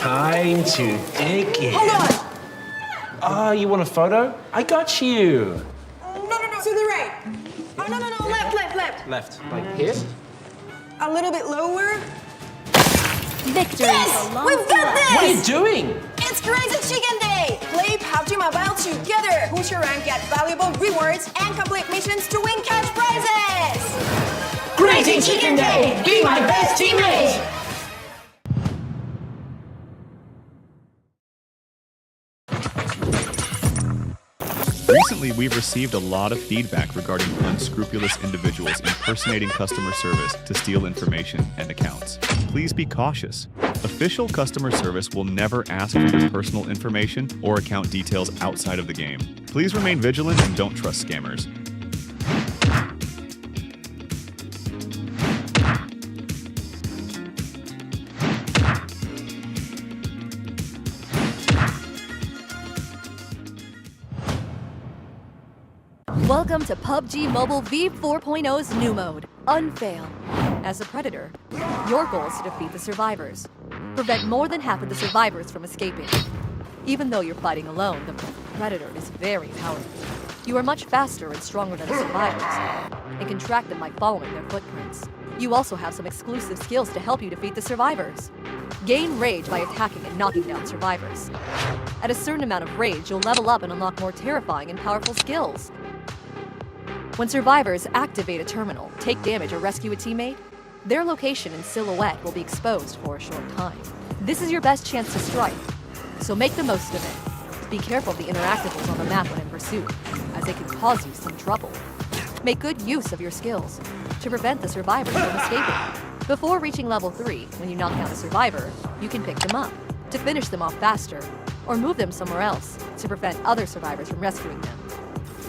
Time to dig in. Hold on! Oh, you want a photo? I got you. No, to the right. Oh, no, left. Left, like here? A little bit lower. Victory! Yes! We've got this! What are you doing? It's Crazy Chicken Day! Play PUBG Mobile together! Push your rank, get valuable rewards, and complete missions to win cash prizes! Crazy Chicken Day! Be my best teammate! Recently, we've received a lot of feedback regarding unscrupulous individuals impersonating customer service to steal information and accounts. Please be cautious. Official customer service will never ask for your personal information or account details outside of the game. Please remain vigilant and don't trust scammers. Welcome to PUBG Mobile V4.0's new mode, Unfail. As a predator, your goal is to defeat the survivors. Prevent more than half of the survivors from escaping. Even though you're fighting alone, the predator is very powerful. You are much faster and stronger than the survivors, and can track them by following their footprints. You also have some exclusive skills to help you defeat the survivors. Gain rage by attacking and knocking down survivors. At a certain amount of rage, you'll level up and unlock more terrifying and powerful skills. When survivors activate a terminal, take damage, or rescue a teammate, their location and silhouette will be exposed for a short time. This is your best chance to strike, so make the most of it. Be careful of the interactables on the map when in pursuit, as they can cause you some trouble. Make good use of your skills to prevent the survivors from escaping. Before reaching level 3, when you knock down a survivor, you can pick them up to finish them off faster, or move them somewhere else to prevent other survivors from rescuing them.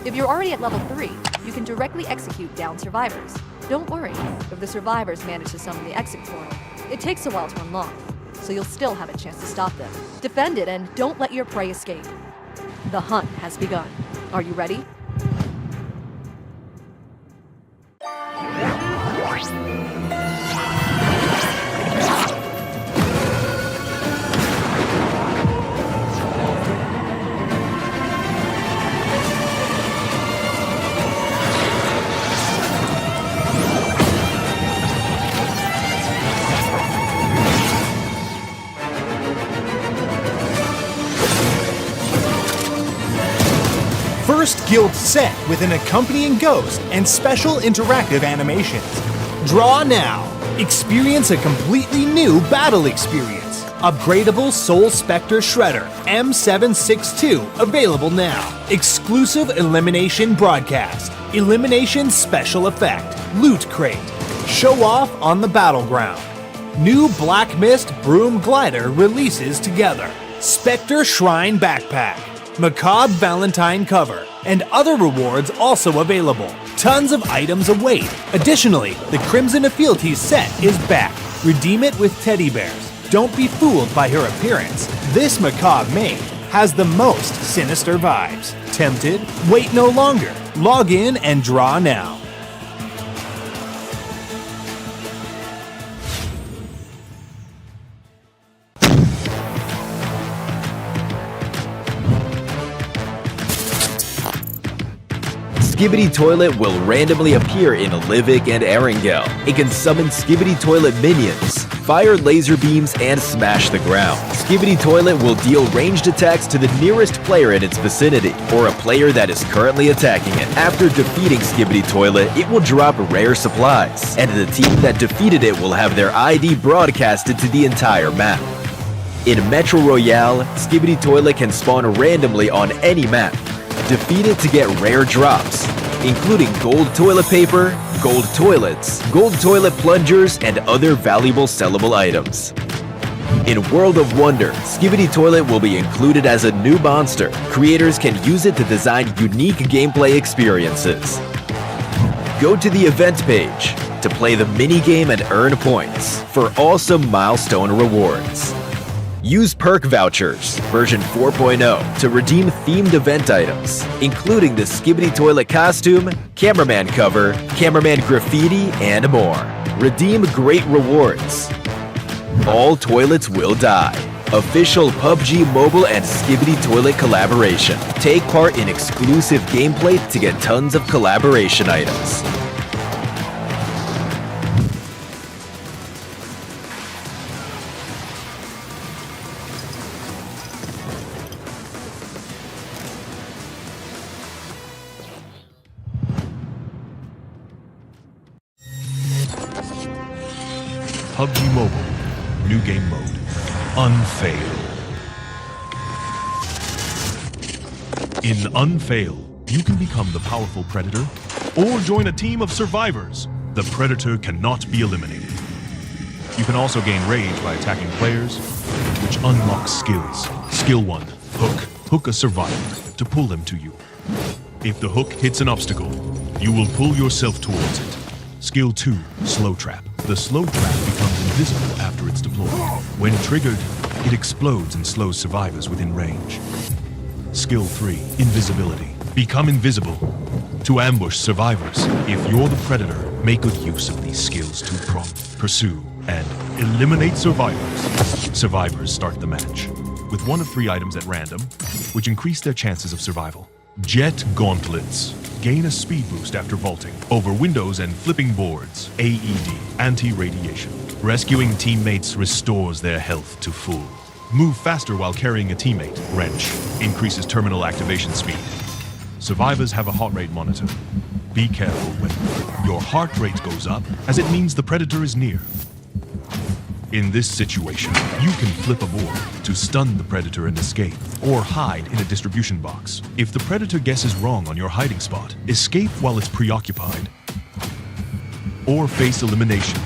If you're already at level 3, you can directly execute down survivors. Don't worry, if the survivors manage to summon the exit portal, it takes a while to unlock, so you'll still have a chance to stop them. Defend it and don't let your prey escape. The hunt has begun. Are you ready? First guild set with an accompanying ghost and special interactive animations. Draw now. Experience a completely new battle experience. Upgradable Soul Spectre Shredder M762 available now. Exclusive Elimination Broadcast. Elimination Special Effect. Loot Crate. Show off on the battleground. New Black Mist Broom Glider releases together. Spectre Shrine Backpack. Macabre Valentine cover, and other rewards also available. Tons of items await. Additionally, the Crimson of Fealties set is back. Redeem it with teddy bears. Don't be fooled by her appearance. This macabre maid has the most sinister vibes. Tempted? Wait no longer. Log in and draw now. Skibidi Toilet will randomly appear in Livik and Erangel. It can summon Skibidi Toilet minions, fire laser beams, and smash the ground. Skibidi Toilet will deal ranged attacks to the nearest player in its vicinity, or a player that is currently attacking it. After defeating Skibidi Toilet, it will drop rare supplies, and the team that defeated it will have their ID broadcasted to the entire map. In Metro Royale, Skibidi Toilet can spawn randomly on any map. Defeat it to get rare drops, including gold toilet paper, gold toilets, gold toilet plungers, and other valuable sellable items. In World of Wonder, Skibidi Toilet will be included as a new monster. Creators can use it to design unique gameplay experiences. Go to the event page to play the minigame and earn points for awesome milestone rewards. Use perk vouchers, version 4.0, to redeem themed event items, including the Skibidi Toilet costume, cameraman cover, cameraman graffiti, and more. Redeem great rewards. All toilets will die. official PUBG Mobile and Skibidi Toilet collaboration. Take part in exclusive gameplay to get tons of collaboration items. PUBG Mobile, new game mode, Unfail. In Unfail, you can become the powerful predator or join a team of survivors. The predator cannot be eliminated. You can also gain rage by attacking players, which unlocks skills. Skill 1, hook. Hook a survivor to pull them to you. If the hook hits an obstacle, you will pull yourself towards it. Skill 2, slow trap. The slow trap becomes invisible after it's deployed. When triggered, it explodes and slows survivors within range. Skill 3, invisibility. Become invisible to ambush survivors. If you're the predator, make good use of these skills to prompt, pursue, and eliminate survivors. Survivors start the match with 1 of 3 items at random, which increase their chances of survival. Jet gauntlets. Gain a speed boost after vaulting over windows and flipping boards. AED, anti-radiation. Rescuing teammates restores their health to full. Move faster while carrying a teammate. Wrench increases terminal activation speed. Survivors have a heart rate monitor. Be careful when your heart rate goes up, as it means the predator is near. In this situation, you can flip a board to stun the predator and escape, or hide in a distribution box. If the predator guesses wrong on your hiding spot, escape while it's preoccupied, or face elimination.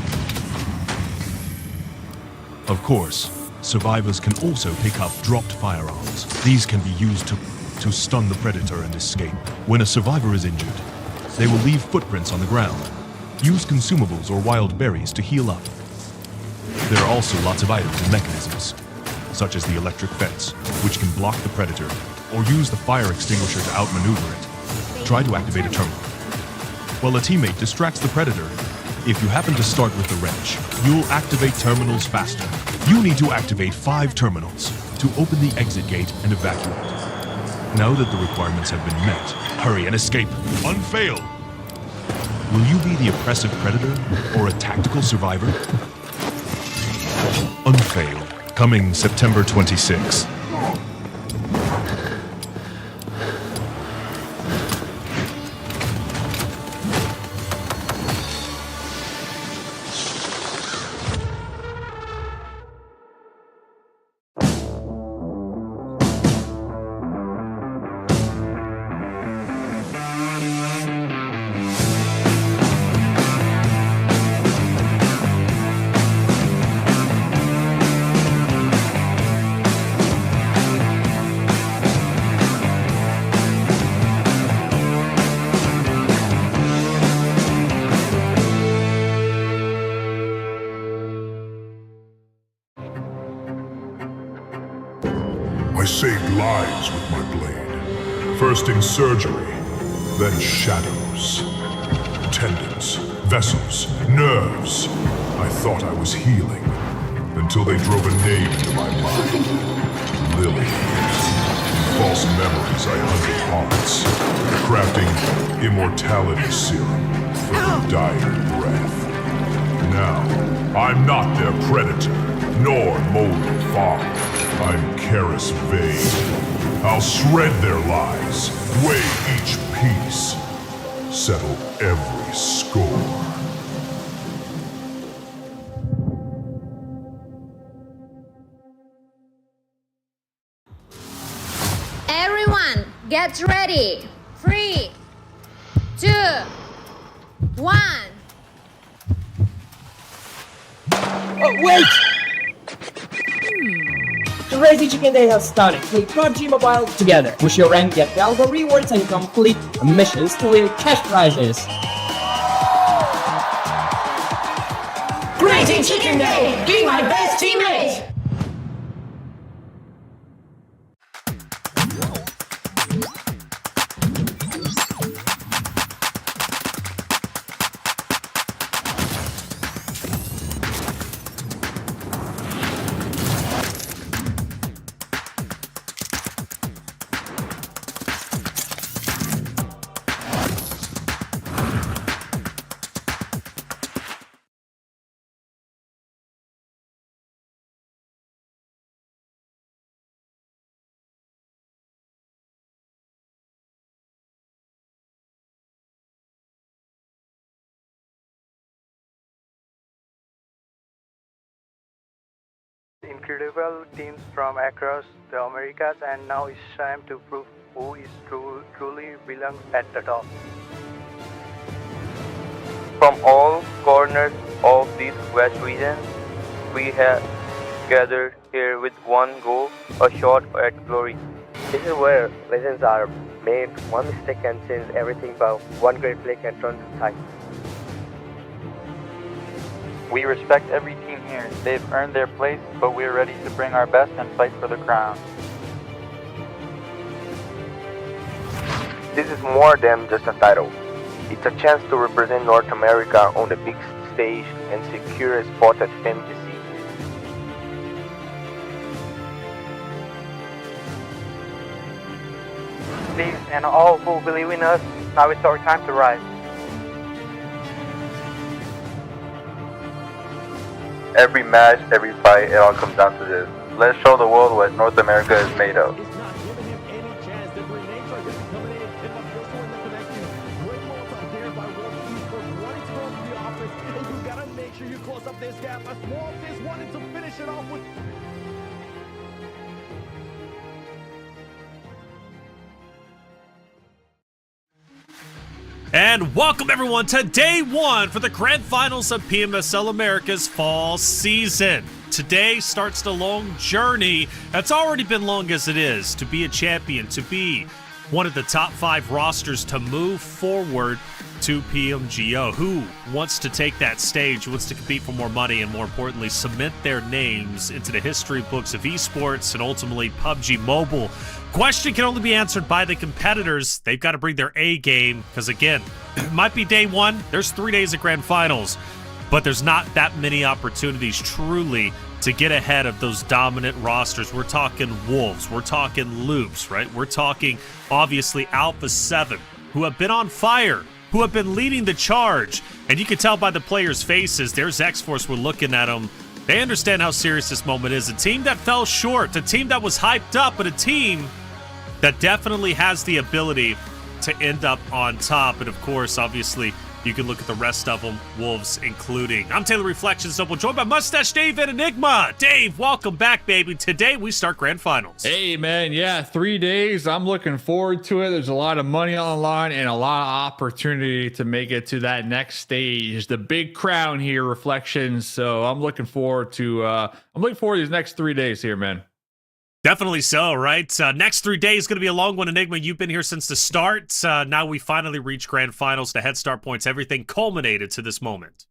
Of course, survivors can also pick up dropped firearms. These can be used to stun the predator and escape. When a survivor is injured, they will leave footprints on the ground. Use consumables or wild berries to heal up. There are also lots of items and mechanisms, such as the electric fence, which can block the predator, or use the fire extinguisher to outmaneuver it. Try to activate a terminal. While a teammate distracts the predator, if you happen to start with the wrench, you'll activate terminals faster. You need to activate 5 terminals to open the exit gate and evacuate. Now that the requirements have been met, hurry and escape. Unfail! Will you be the oppressive predator or a tactical survivor? Unfail, coming September 26th. I saved lives with my blade. First in surgery, then shadows. Tendons, vessels, nerves. I thought I was healing, until they drove a name into my mind. Lily. In false memories I hunted hearts, crafting immortality serum for their dying breath. Now, I'm not their predator, nor molded father. I'm Karis Vade. I'll shred their lives, weigh each piece, settle every score. Everyone, get ready. 3, 2, 1. Oh, wait! The Crazy Chicken Day has started. Play PUBG Mobile together. Push your rank, get valuable rewards, and complete missions to win cash prizes. Crazy Chicken Day! Be my best teammate! incredible teams from across the Americas, and now it's time to prove who is truly belongs at the top. From all corners of this West region, we have gathered here with one goal, a shot at glory. This is where legends are made. One mistake can change everything, but one great play can turn the tide. We respect every team here. They've earned their place, but we're ready to bring our best and fight for the crown. This is more than just a title. It's a chance to represent North America on the big stage and secure a spot at PMGC. Please, and all who believe in us, now it's our time to rise. Every match, every fight, it all comes down to this. Let's show the world what North America is made of. It's not giving him any chance. The grenades are just coming in. If I'm first one to connect you, great balls out there by Wolves Esports. Wanting to go to the office, and you gotta make sure you close up this gap as Wolves is wanting to finish it off with. And welcome everyone to day one for the grand finals of PMSL America's fall season. Today starts the long journey that's already been long as it is to be a champion, to be one of the top 5 rosters to move forward to PMGO. Who wants to take that stage, who wants to compete for more money, and more importantly, cement their names into the history books of esports and ultimately PUBG Mobile? Question can only be answered by the competitors. They've got to bring their A game because, again, it might be day one. There's 3 days of grand finals, but there's not that many opportunities truly to get ahead of those dominant rosters. We're talking Wolves. We're talking Loops, right? We're talking, obviously, Alpha 7, who have been on fire, who have been leading the charge. And you can tell by the players' faces, there's Xforce, we're looking at them. They understand how serious this moment is. A team that fell short, a team that was hyped up, but a team that definitely has the ability to end up on top. And of course, obviously, you can look at the rest of them, Wolves including. I'm Taylor Reflections Double, joined by Mustache Dave and Enigma. Dave, welcome back, baby. Today, we start grand finals. Hey, man, yeah, 3 days. I'm looking forward to it. There's a lot of money on the line and a lot of opportunity to make it to that next stage. The big crown here, Reflections. So I'm looking forward to these next 3 days here, man. Definitely so, right? Next 3 days is going to be a long one, Enigma. You've been here since the start. Now we finally reach grand finals, the head start points, everything culminated to this moment.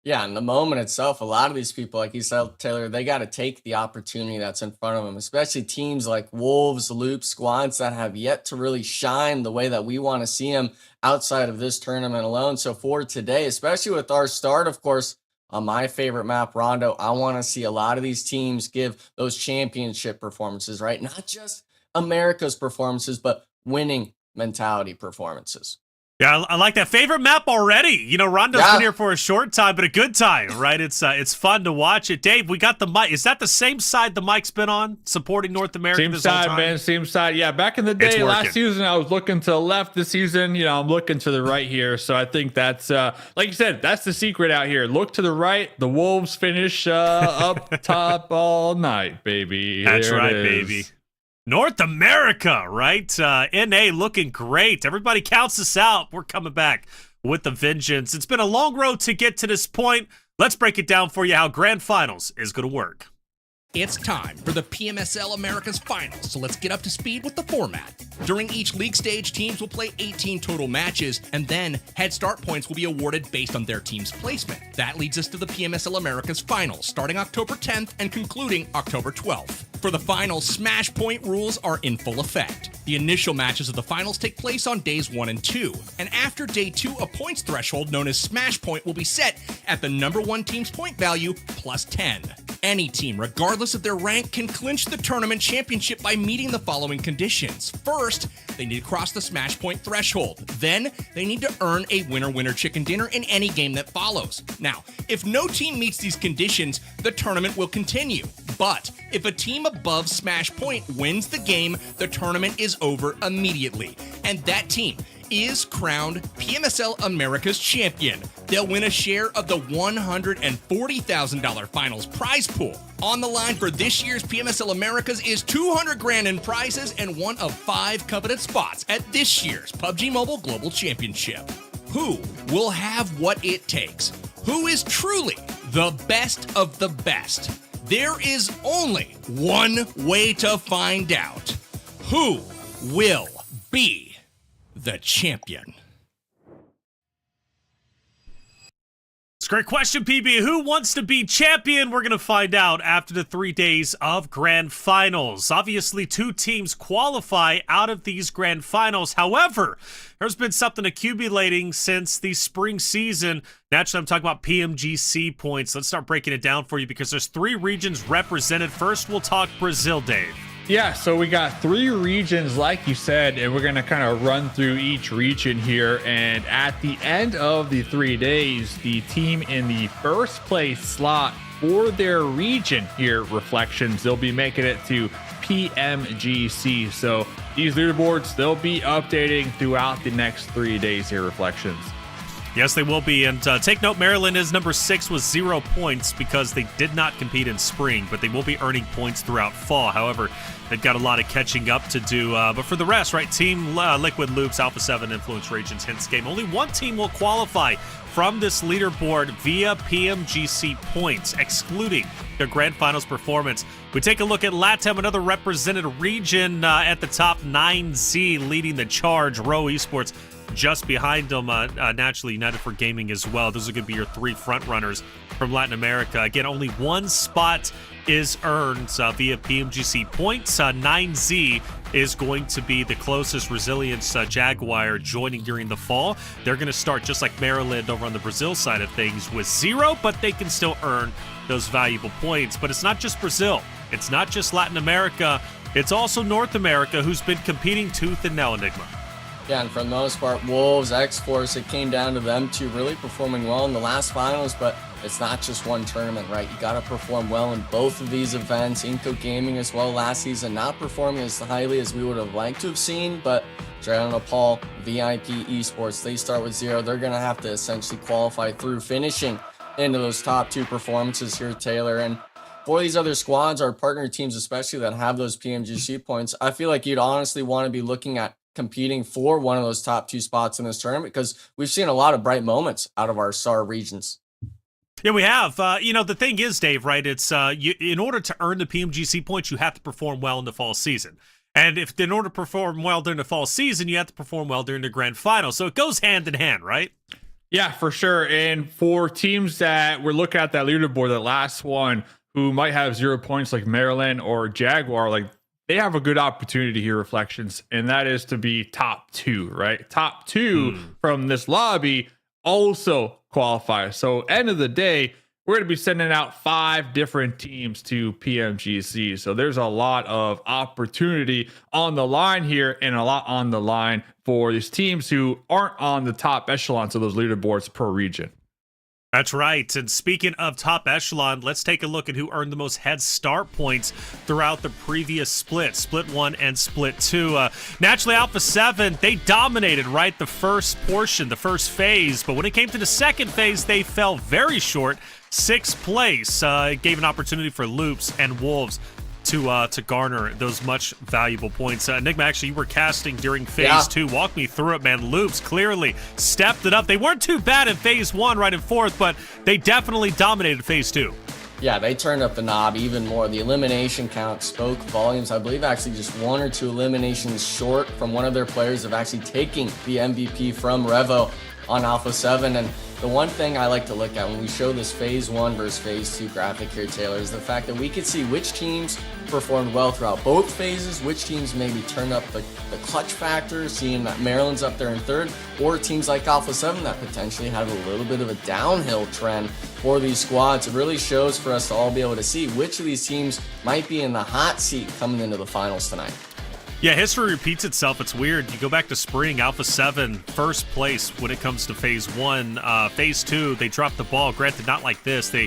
Yeah, and the moment itself, a lot of these people, like you said, Taylor, they got to take the opportunity that's in front of them, especially teams like Wolves, Loop, Squads that have yet to really shine the way that we want to see them outside of this tournament alone. So for today, especially with our start, of course, on my favorite map, Rondo, I want to see a lot of these teams give those championship performances, right? Not just America's performances, but winning mentality performances. Yeah, I like that. Favorite map already. You know, Rondo's been here for a short time, but a good time, right? It's fun to watch it. Dave, we got the mic. Is that the same side the mic's been on, supporting North America this whole time? Same side, man. Same side. Yeah, back in the day, last season, I was looking to the left. This season, you know, I'm looking to the right here. So I think that's, like you said, that's the secret out here. Look to the right. The Wolves finish up top all night, baby. That's right, baby. North America, right? NA looking great. Everybody counts us out. We're coming back with the vengeance. It's been a long road to get to this point. Let's break it down for you how Grand Finals is going to work. It's time for the PMSL America's Finals, so let's get up to speed with the format. During each league stage, teams will play 18 total matches, and then head start points will be awarded based on their team's placement. That leads us to the PMSL America's Finals, starting October 10th and concluding October 12th. For the finals, smash point rules are in full effect. The initial matches of the finals take place on days 1 and 2, and after day 2, a points threshold known as smash point will be set at the number 1 team's point value plus 10. Any team, regardless of their rank, can clinch the tournament championship by meeting the following conditions. First, they need to cross the smash point threshold. Then, they need to earn a winner-winner chicken dinner in any game that follows. Now, if no team meets these conditions, the tournament will continue. But if a team above smash point wins the game, the tournament is over immediately. And that team is crowned PMSL America's champion. They'll win a share of the $140,000 finals prize pool. On the line for this year's PMSL Americas is 200 grand in prizes and one of 5 coveted spots at this year's PUBG Mobile Global Championship. Who will have what it takes? Who is truly the best of the best? There is only one way to find out. Who will be the champion? It's a great question, PB. Who wants to be champion? We're going to find out after the 3 days of grand finals. Obviously, 2 teams qualify out of these grand finals. However, there's been something accumulating since the spring season. Naturally, I'm talking about PMGC points. Let's start breaking it down for you because there's 3 regions represented. First, we'll talk Brazil, Dave. Yeah, so we got 3 regions, like you said, and we're going to kind of run through each region here. And at the end of the 3 days, the team in the first place slot for their region here, Reflections, they'll be making it to PMGC. So these leaderboards, they'll be updating throughout the next 3 days here, Reflections. Yes, they will be. And take note, Maryland is number 6 with 0 points because they did not compete in spring, but they will be earning points throughout fall. However, they've got a lot of catching up to do. But for the rest, right, Team Liquid Loops, Alpha 7, Influence Regions, Hints Game, only 1 team will qualify from this leaderboard via PMGC points, excluding their grand finals performance. We take a look at LATAM, another represented region at the top, 9Z leading the charge, Row Esports. Just behind them, naturally, United for Gaming as well. Those are going to be your 3 front runners from Latin America. Again, only 1 spot is earned via PMGC points. 9Z is going to be the closest Resilience Jaguar joining during the fall. They're going to start just like Maryland over on the Brazil side of things with 0, but they can still earn those valuable points. But it's not just Brazil. It's not just Latin America. It's also North America who's been competing tooth and nail, Enigma. Yeah, and for the most part, Wolves, Xforce, it came down to them 2 really performing well in the last finals, but it's not just one tournament, right? You got to perform well in both of these events. iNCO Gaming as well last season, not performing as highly as we would have liked to have seen, but Nepal, VIP Esports, they start with 0. They're going to have to essentially qualify through finishing into those top 2 performances here, Taylor. And for these other squads, our partner teams especially that have those PMGC points, I feel like you'd honestly want to be looking at competing for one of those top 2 spots in this tournament because we've seen a lot of bright moments out of our SAR regions. Yeah, we have. The thing is, Dave, right? It's in order to earn the PMGC points, you have to perform well in the fall season. And in order to perform well during the fall season, you have to perform well during the grand final. So it goes hand in hand, right? Yeah, for sure. And for teams that we're looking at that leaderboard, that last one, who might have 0 points like Maryland or Jaguar, like they have a good opportunity here, Reflections, and that is to be top 2, right? Top 2 from this lobby also qualify. So end of the day, we're going to be sending out 5 different teams to PMGC. So there's a lot of opportunity on the line here and a lot on the line for these teams who aren't on the top echelons of those leaderboards per region. That's right. And speaking of top echelon, let's take a look at who earned the most head start points throughout the previous Split 1 and Split 2. Naturally, Alpha 7, they dominated, right, the first portion, the first phase. But when it came to the second phase, they fell very short. 6th place. It gave an opportunity for Loops and Wolves to garner those much valuable points. Enigma, actually, you were casting during phase 2. Walk me through it, man. Loops clearly stepped it up. They weren't too bad in phase 1, right in 4th, but they definitely dominated phase 2. Yeah, they turned up the knob even more. The elimination count spoke volumes. I believe actually just 1 or 2 eliminations short from one of their players of actually taking the MVP from Revo on Alpha 7. And the one thing I like to look at when we show this phase 1 versus phase 2 graphic here, Taylor, is the fact that we could see which teams performed well throughout both phases, which teams maybe turned up the clutch factor, seeing that Maryland's up there in 3rd, or teams like Alpha 7 that potentially have a little bit of a downhill trend for these squads. It really shows for us to all be able to see which of these teams might be in the hot seat coming into the finals tonight. Yeah, history repeats itself. It's weird. You go back to spring, Alpha 7, first place when it comes to phase 1. Phase 2, they dropped the ball. Granted, not like this. They,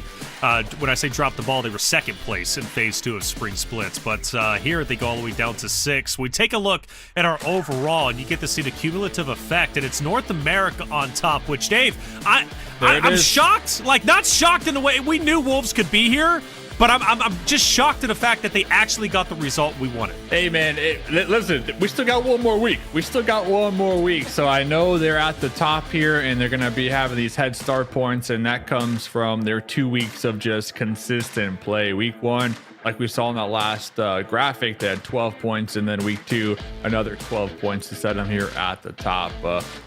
when I say dropped the ball, they were second place in phase 2 of spring splits. But here, they go all the way down to 6. We take a look at our overall, and you get to see the cumulative effect. And it's North America on top, which, Dave, I'm shocked. Like, not shocked in the way we knew Wolves could be here. But I'm just shocked at the fact that they actually got the result we wanted. Hey, man, listen, we still got one more week. So I know they're at the top here, and they're going to be having these head start points, and that comes from their 2 weeks of just consistent play. Week 1, like we saw in that last graphic, they had 12 points, and then week 2, another 12 points to set them here at the top.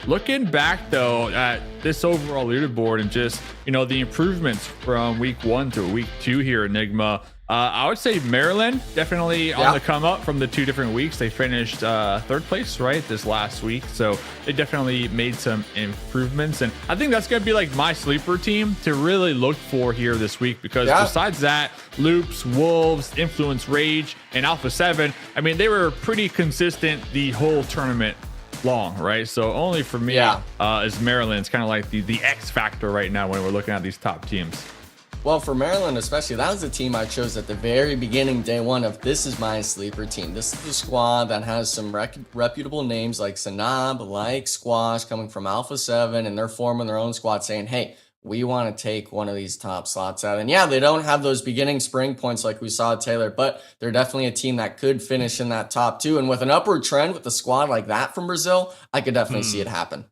Looking back, though, at this overall leaderboard and just, the improvements from week 1 to week 2 here, Enigma, I would say Maryland definitely on the come up from the 2 different weeks. They finished 3rd place, right, this last week. So they definitely made some improvements. And I think that's going to be like my sleeper team to really look for here this week, because besides that, Loops, Wolves, Influence, Rage, and Alpha 7, I mean, they were pretty consistent the whole tournament long, right? So only for me is Maryland. It's kind of like the X factor right now when we're looking at these top teams. Well, for Maryland especially, that was the team I chose at the very beginning, day 1 of this is my sleeper team. This is the squad that has some reputable names like Sanab, like Squash, coming from Alpha 7, and they're forming their own squad saying, hey, we want to take one of these top slots out. And yeah, they don't have those beginning spring points like we saw at Taylor, but they're definitely a team that could finish in that top 2. And with an upward trend with a squad like that from Brazil, I could definitely see it happen.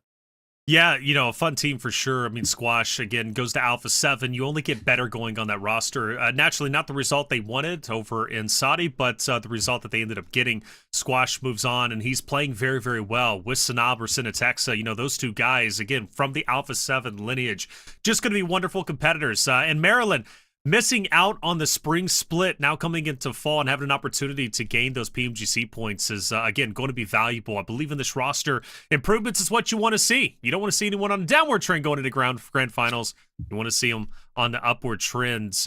Yeah, a fun team for sure. I mean, Squash, again, goes to Alpha 7. You only get better going on that roster. Naturally, not the result they wanted over in Saudi, but the result that they ended up getting. Squash moves on, and he's playing very, very well with Sanab or Sinatexa. Those 2 guys, again, from the Alpha 7 lineage, just going to be wonderful competitors. And Maryland, missing out on the spring split, now coming into fall and having an opportunity to gain those PMGC points is, again, going to be valuable. I believe in this roster. Improvements is what you want to see. You don't want to see anyone on a downward trend going into grand finals. You want to see them on the upward trends.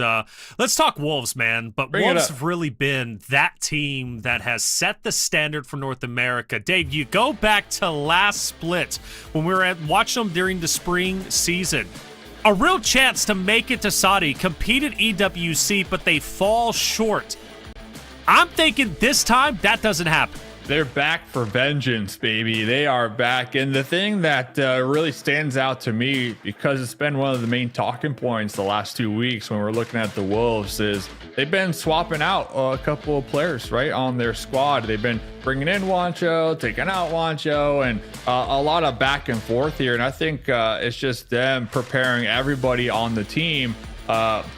Let's talk Wolves, man. But Wolves have really been that team that has set the standard for North America. Dave, you go back to last split when we were watching them during the spring season. A real chance to make it to Saudi, compete at EWC, but they fall short. I'm thinking this time that doesn't happen. They're back for vengeance, baby. They are back. And the thing that really stands out to me, because it's been one of the main talking points the last 2 weeks when we're looking at the Wolves, is they've been swapping out a couple of players, right, on their squad. They've been bringing in Wancho, taking out Wancho, and a lot of back and forth here. And I think it's just them preparing everybody on the team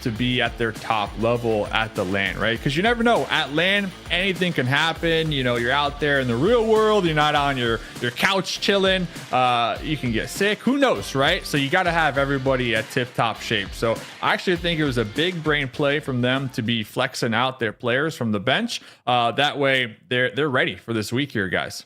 to be at their top level at the LAN, right? Because you never know. At LAN, anything can happen. You're out there in the real world. You're not on your couch chilling. You can get sick. Who knows, right? So you got to have everybody at tip-top shape. So I actually think it was a big brain play from them to be flexing out their players from the bench. That way, they're ready for this week here, guys.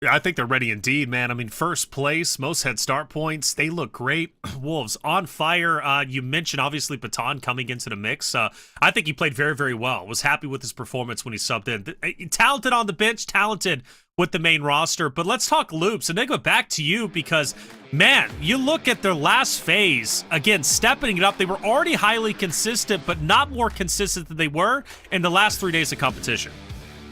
I think they're ready indeed, man. I mean, first place, most head start points. They look great. Wolves on fire. You mentioned, obviously, Baton coming into the mix. I think he played very, very well. Was happy with his performance when he subbed in. Talented on the bench, talented with the main roster. But let's talk Loops. And they go back to you because, man, you look at their last phase, again, stepping it up. They were already highly consistent, but not more consistent than they were in the last 3 days of competition.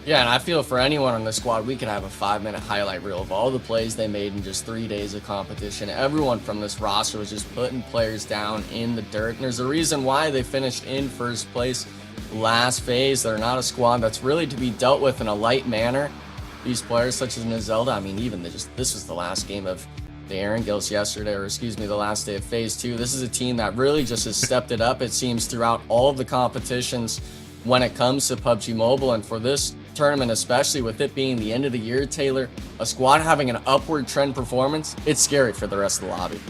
Yeah, and I feel for anyone on the squad, we could have a 5-minute highlight reel of all the plays they made in just 3 days of competition. Everyone from this roster was just putting players down in the dirt. And there's a reason why they finished in first place last phase. They're not a squad that's really to be dealt with in a light manner. These players such as Nizelda, I mean, even this was the last game of the Erangels yesterday, or excuse me, the last day of phase 2. This is a team that really just has stepped it up, it seems, throughout all of the competitions when it comes to PUBG Mobile. And for this tournament, especially with it being the end of the year, Taylor, a squad having an upward trend performance, it's scary for the rest of the lobby.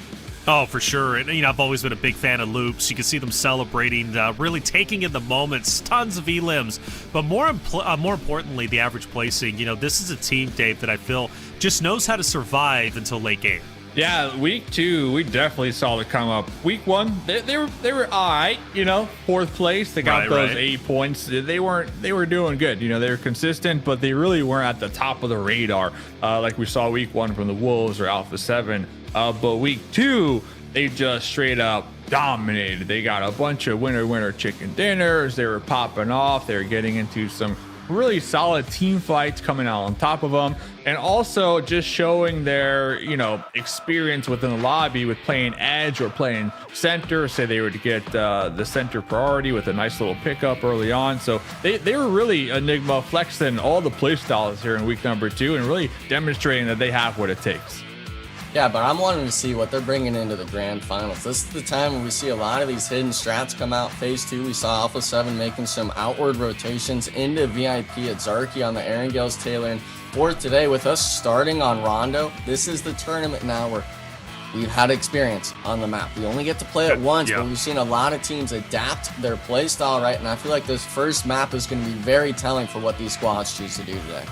Oh, for sure. And, I've always been a big fan of Loops. You can see them celebrating, really taking in the moments, tons of elims, but more importantly, the average placing. This is a team, Dave, that I feel just knows how to survive until late game. Yeah, week 2, we definitely saw the come up. Week 1, they were all right, you know, 4th place. They got those 8 points. They were doing good. You know, they were consistent, but they really weren't at the top of the radar like we saw week 1 from the Wolves or Alpha 7. But week 2, they just straight up dominated. They got a bunch of winner chicken dinners. They were popping off. They were getting into some really solid team fights coming out on top of them, and also just showing their, you know, experience within the lobby with playing edge or playing center. Say they were to get the center priority with a nice little pickup early on. So they were really Enigma flexing all the play styles here in week number 2 and really demonstrating that they have what it takes. Yeah, but I'm wanting to see what they're bringing into the grand finals. This is the time when we see a lot of these hidden strats come out. Phase 2, we saw Alpha 7 making some outward rotations into VIP at Zarky on the Erangels, Taylor, and 4th today with us starting on Rondo. This is the tournament now where we've had experience on the map. We only get to play it once, but we've seen a lot of teams adapt their play style, right? And I feel like this first map is going to be very telling for what these squads choose to do today.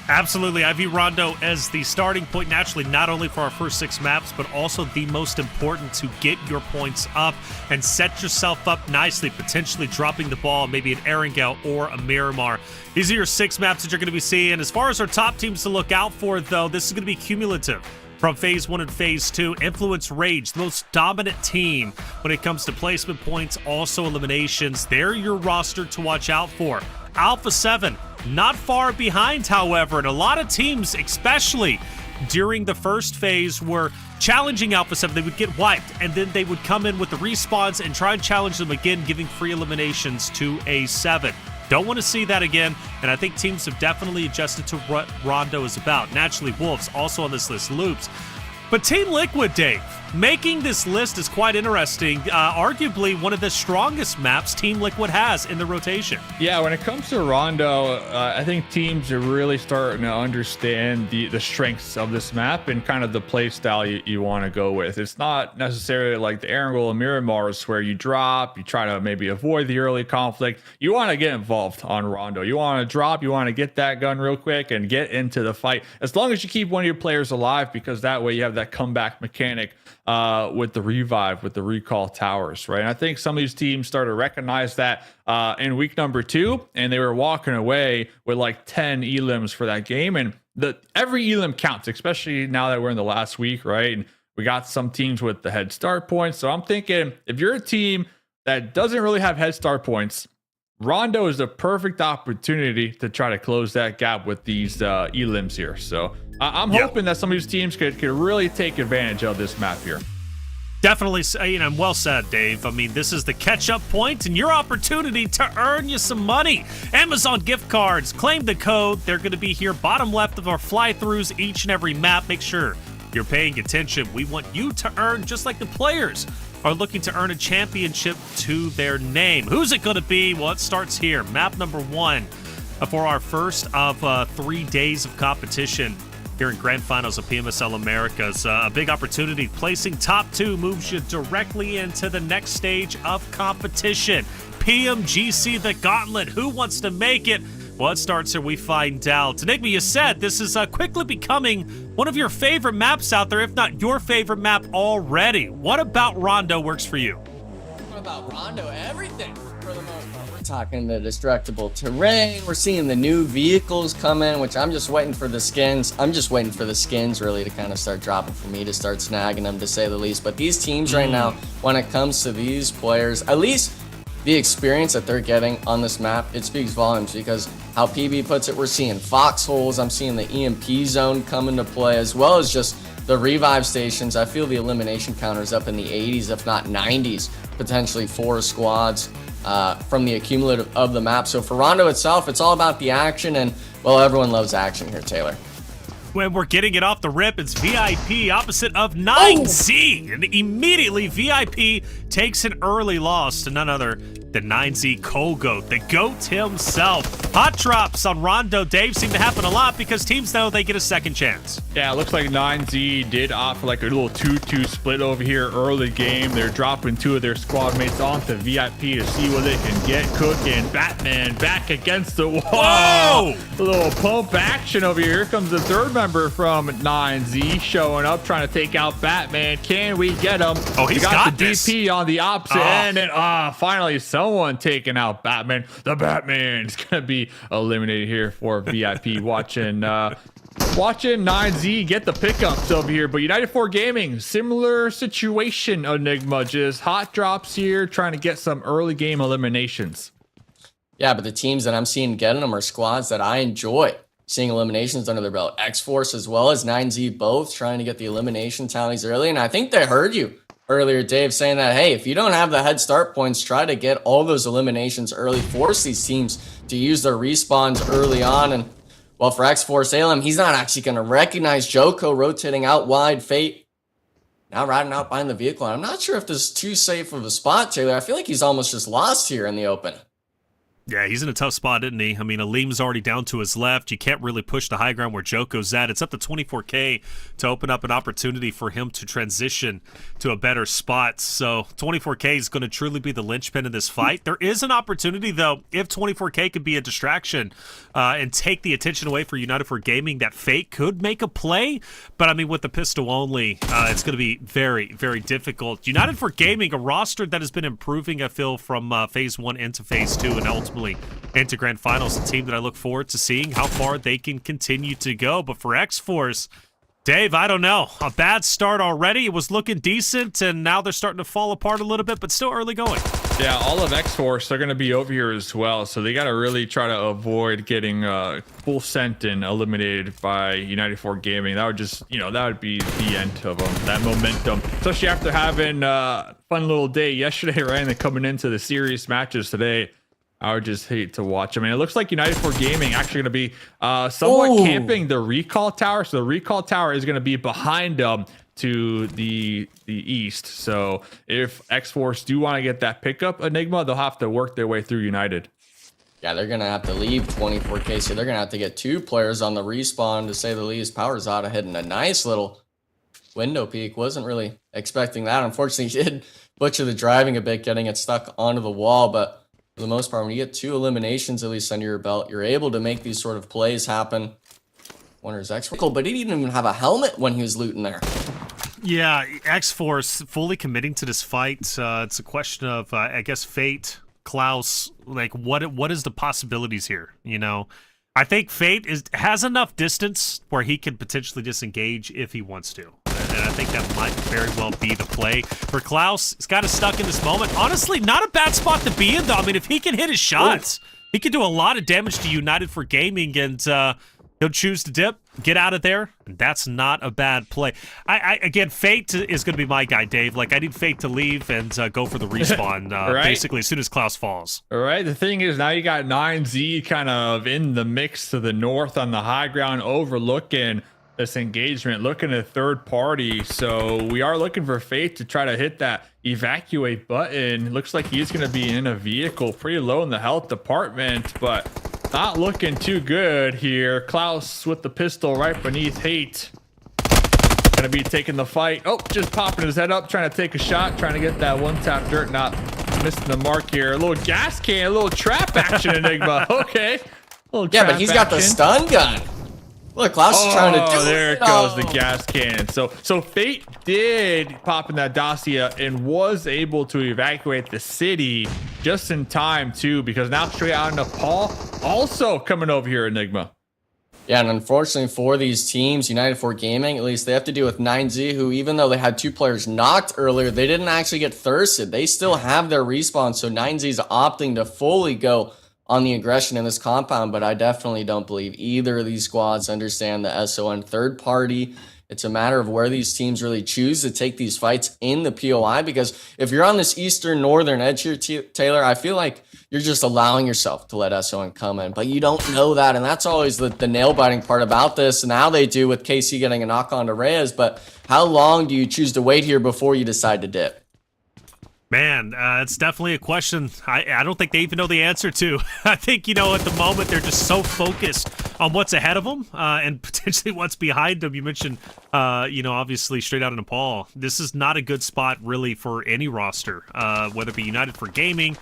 Absolutely. I view Rondo as the starting point, naturally, not only for our first 6 maps, but also the most important to get your points up and set yourself up nicely, potentially dropping the ball, maybe an Erangel or a Miramar. These are your 6 maps that you're going to be seeing. As far as our top teams to look out for, though, this is going to be cumulative. From Phase 1 and Phase 2, Influence Rage, the most dominant team when it comes to placement points, also eliminations. They're your roster to watch out for. Alpha 7, not far behind, however, and a lot of teams, especially during the first phase, were challenging Alpha 7. They would get wiped, and then they would come in with the respawns and try and challenge them again, giving free eliminations to A7. Don't want to see that again, and I think teams have definitely adjusted to what Rondo is about. Naturally, Wolves also on this list, Loops. But Team Liquid, Dave, making this list is quite interesting. Arguably one of the strongest maps Team Liquid has in the rotation. Yeah, when it comes to Rondo, I think teams are really starting to understand the strengths of this map and kind of the play style you want to go with. It's not necessarily like the Erangel and Miramars where you drop, you try to maybe avoid the early conflict. You want to get involved on Rondo. You want to drop, you want to get that gun real quick and get into the fight. As long as you keep one of your players alive, because that way you have that comeback mechanic with the revive, with the recall towers, right? And I think some of these teams started to recognize that in week number 2, and they were walking away with like 10 elims for that game. And every elim counts, especially now that we're in the last week, right? And we got some teams with the head start points. So I'm thinking if you're a team that doesn't really have head start points, Rondo is the perfect opportunity to try to close that gap with these elims here. So I'm hoping that some of these teams could really take advantage of this map here. Definitely, well said, Dave. I mean, this is the catch-up point and your opportunity to earn you some money. Amazon gift cards, claim the code. They're going to be here bottom left of our fly-throughs each and every map. Make sure you're paying attention. We want you to earn just like the players are looking to earn a championship to their name. Who's it going to be? Well, it starts here. Map number 1 for our first of 3 days of competition here in Grand Finals of PMSL Americas. A big opportunity. Placing top 2 moves you directly into the next stage of competition. PMGC the Gauntlet. Who wants to make it? Well, it starts here. We find out. Enigma, you said this is quickly becoming one of your favorite maps out there, if not your favorite map already. What about Rondo works for you? What about Rondo? Everything, for the most part. We're talking the destructible terrain. We're seeing the new vehicles come in, which I'm just waiting for the skins. I'm just waiting for the skins really to kind of start dropping for me to start snagging them, to say the least. But these teams right now, when it comes to these players, at least the experience that they're getting on this map, it speaks volumes, because how PB puts it, we're seeing foxholes, I'm seeing the EMP zone come into play, as well as just the revive stations. I feel the elimination counters up in the 80s, if not 90s, potentially 4 squads from the accumulative of the map. So for Rondo itself, it's all about the action, and well, everyone loves action here, Taylor. When we're getting it off the rip, it's VIP opposite of 9Z. And immediately VIP takes an early loss to none other than 9Z Kogoat, the GOAT himself. Hot drops on Rondo, Dave, seem to happen a lot because teams know they get a second chance. Yeah, it looks like 9Z did offer like a little 2-2 split over here early game. They're dropping 2 of their squad mates onto VIP to see what they can get cooking. Batman back against the wall. Whoa! A little pump action over here. Here comes the third man member from 9Z showing up, trying to take out Batman. Can we get him? Oh, he's got the this. DP on the opposite end, and finally someone taking out Batman. The Batman is going to be eliminated here for VIP. Watching 9Z get the pickups over here, but United 4 Gaming, similar situation, Enigma, just hot drops here, trying to get some early game eliminations. Yeah, but the teams that I'm seeing getting them are squads that I enjoy seeing eliminations under their belt. Xforce as well as 9Z both trying to get the elimination tallies early, and I think they heard you earlier, Dave, saying that, hey, if you don't have the head start points, try to get all those eliminations early, force these teams to use their respawns early on. And well, for Xforce ALM, he's not actually going to recognize Joko rotating out wide. Fate now riding out behind the vehicle. And I'm not sure if this is too safe of a spot, Taylor. I feel like he's almost just lost here in the open. Yeah, he's in a tough spot, isn't he? I mean, Aleem's already down to his left. You can't really push the high ground where Joko's at. It's up to 24K to open up an opportunity for him to transition to a better spot. So 24K is going to truly be the linchpin in this fight. There is an opportunity, though, if 24K could be a distraction and take the attention away for United 4 Gaming, that Fate could make a play. But, I mean, with the pistol only, it's going to be very, very difficult. United 4 Gaming, a roster that has been improving, I feel, from Phase 1 into Phase 2 and ultimately into Grand Finals, a team that I look forward to seeing how far they can continue to go. But for Xforce, Dave, I don't know. A bad start already. It was looking decent, and now they're starting to fall apart a little bit, but still early going. Yeah, all of Xforce, they're going to be over here as well, so they got to really try to avoid getting full sent and eliminated by United 4 Gaming. That would just, that would be the end of them, that momentum, especially after having a fun little day yesterday, right? And then coming into the serious matches today. I would just hate to watch. I mean, it looks like United 4 Gaming actually going to be somewhat camping the recall tower. So the recall tower is going to be behind them to the east. So if Xforce do want to get that pickup, Enigma, they'll have to work their way through United. Yeah, they're going to have to leave 24K. So they're going to have to get 2 players on the respawn, to say the least. Power's Outta hitting a nice little window peek. Wasn't really expecting that. Unfortunately, he did butcher the driving a bit, getting it stuck onto the wall, but for the most part, when you get 2 eliminations at least under your belt, you're able to make these sort of plays happen. Wonders Xforce, but he didn't even have a helmet when he was looting there. Yeah, Xforce fully committing to this fight. It's a question of, I guess, Fate, Klaus, like what is the possibilities here? I think Fate has enough distance where he can potentially disengage if he wants to. And I think that might very well be the play. For Klaus, he's got us stuck in this moment. Honestly, not a bad spot to be in, though. I mean, if he can hit his shots, he can do a lot of damage to United 4 Gaming, and he'll choose to dip, get out of there, and that's not a bad play. Again, Fate is going to be my guy, Dave. Like, I need Fate to leave and go for the respawn, right? Basically, as soon as Klaus falls. All right, the thing is, now you got 9Z kind of in the mix to the north on the high ground, overlooking this engagement, looking at third party. So we are looking for Fate to try to hit that evacuate button. Looks like he's going to be in a vehicle pretty low in the health department, but not looking too good here. Klaus with the pistol right beneath Hate. Going to be taking the fight. Oh, just popping his head up, trying to take a shot, trying to get that one tap dirt, not missing the mark here. A little gas can, a little trap action, Enigma. Okay. Yeah, but he's got the stun gun. Look, Klaus is trying to do there it goes, the gas cannon. So Fate did pop in that dossier and was able to evacuate the city just in time, too, because now straight out of Nepal, also coming over here, Enigma. Yeah, and unfortunately for these teams, United 4 Gaming, at least they have to deal with 9Z, who even though they had 2 players knocked earlier, they didn't actually get thirsted. They still have their respawn, so 9Z's opting to fully go on the aggression in this compound, but I definitely don't believe either of these squads understand the SON third party. It's a matter of where these teams really choose to take these fights in the POI, because if you're on this eastern northern edge here, Taylor, I feel like you're just allowing yourself to let SON come in, but you don't know that, and that's always the nail-biting part about this, and how they do with KC getting a knock on to Reyes. But how long do you choose to wait here before you decide to dip? Man, it's definitely a question I don't think they even know the answer to. I think, at the moment, they're just so focused on what's ahead of them and potentially what's behind them. You mentioned, obviously straight out of Nepal. This is not a good spot, really, for any roster, whether it be United 4 Gaming,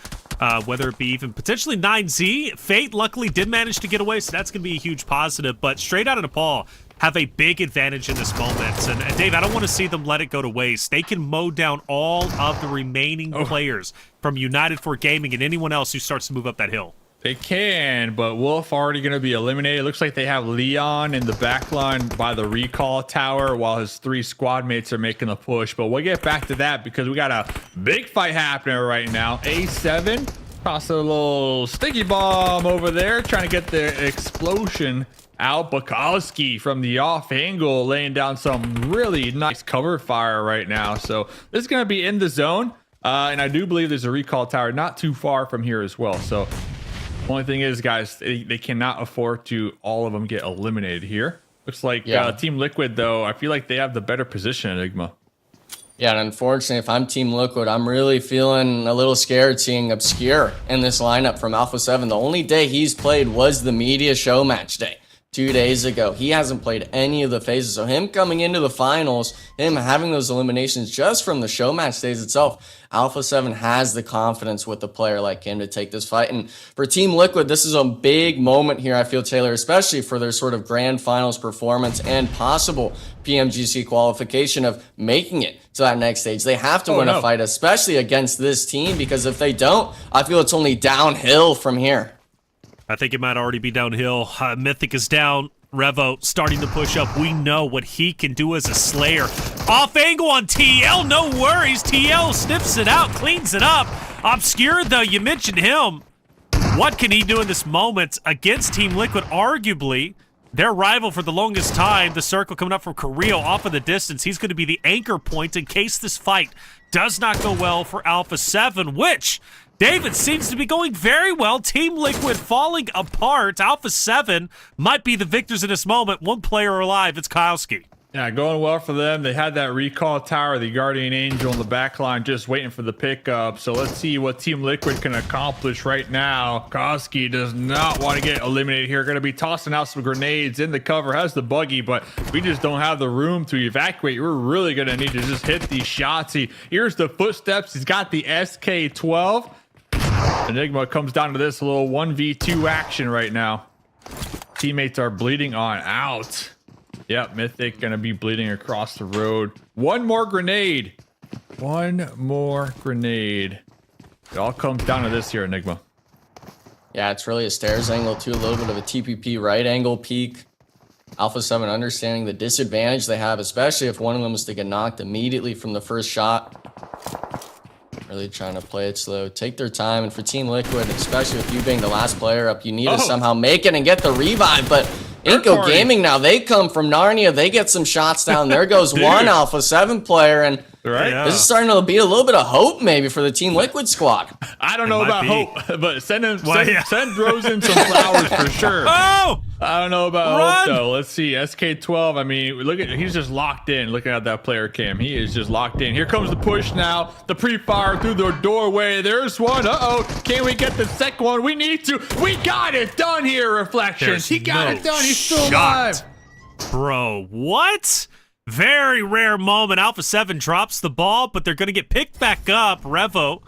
whether it be even potentially 9Z. Fate, luckily, did manage to get away, so that's going to be a huge positive. But straight out of Nepal have a big advantage in this moment. And Dave, I don't want to see them let it go to waste. They can mow down all of the remaining players from United for Gaming and anyone else who starts to move up that hill. They can, but Wolf already going to be eliminated. Looks like they have Leon in the back line by the recall tower while his 3 squad mates are making the push. But we'll get back to that because we got a big fight happening right now. A7 toss a little sticky bomb over there, trying to get the explosion out. Bukowski from the off angle laying down some really nice cover fire right now. So this is going to be in the zone. And I do believe there's a recall tower not too far from here as well. So only thing is, guys, they cannot afford to all of them get eliminated here. Looks like Team Liquid, though, I feel like they have the better position, Enigma. Yeah, and unfortunately, if I'm Team Liquid, I'm really feeling a little scared seeing Obscure in this lineup from Alpha 7. The only day he's played was the media show match day 2 days ago. He hasn't played any of the phases. So him coming into the finals, him having those eliminations just from the show match days itself, Alpha 7 has the confidence with a player like him to take this fight. And for Team Liquid, this is a big moment here, I feel, Taylor, especially for their sort of grand finals performance and possible PMGC qualification of making it to that next stage. They have to win a fight, especially against this team, because if they don't, I feel it's only downhill from here. I think it might already be downhill. Mythic is down. Revo starting to push up. We know what he can do as a Slayer. Off angle on TL, no worries. TL sniffs it out, cleans it up. Obscure, though, you mentioned him. What can he do in this moment against Team Liquid? Arguably, their rival for the longest time. The circle coming up from Carrillo off of the distance. He's going to be the anchor point in case this fight does not go well for Alpha 7, which David seems to be going very well. Team Liquid falling apart. Alpha 7 might be the victors in this moment. One player alive. It's Kylski. Yeah, going well for them. They had that recall tower, the Guardian Angel in the back line, just waiting for the pickup. So let's see what Team Liquid can accomplish right now. Kylski does not want to get eliminated here. Going to be tossing out some grenades in the cover. Has the buggy, but we just don't have the room to evacuate. We're really going to need to just hit these shots. Here's the footsteps. He's got the SK-12. Enigma comes down to this, a little 1v2 action right now. Teammates are bleeding on out. Yep, Mythic gonna be bleeding across the road. One more grenade. One more grenade. It all comes down to this here, Enigma. Yeah, it's really a stairs angle too, a little bit of a TPP right angle peak. Alpha 7 understanding the disadvantage they have, especially if one of them is to get knocked immediately from the first shot. Really trying to play it slow, take their time, and for Team Liquid, especially with you being the last player up, you need to somehow make it and get the revive. But iNCO Gaming now, they come from Narnia, they get some shots down. There goes one Alpha 7 player, and this is starting to be a little bit of hope maybe for the Team Liquid squad. I don't know about hope, but send Rosen some flowers for sure. I don't know about hope though. Let's see, SK-12. I mean, look at, he's just locked in. Looking at that player cam, he is just locked in. Here comes the push now. The pre-fire through the doorway. There's one. Can we get the second one? We need to. We got it done here, Reflections. He got it done. He's still alive. Bro, what? Very rare moment. Alpha 7 drops the ball, but they're going to get picked back up. Revo,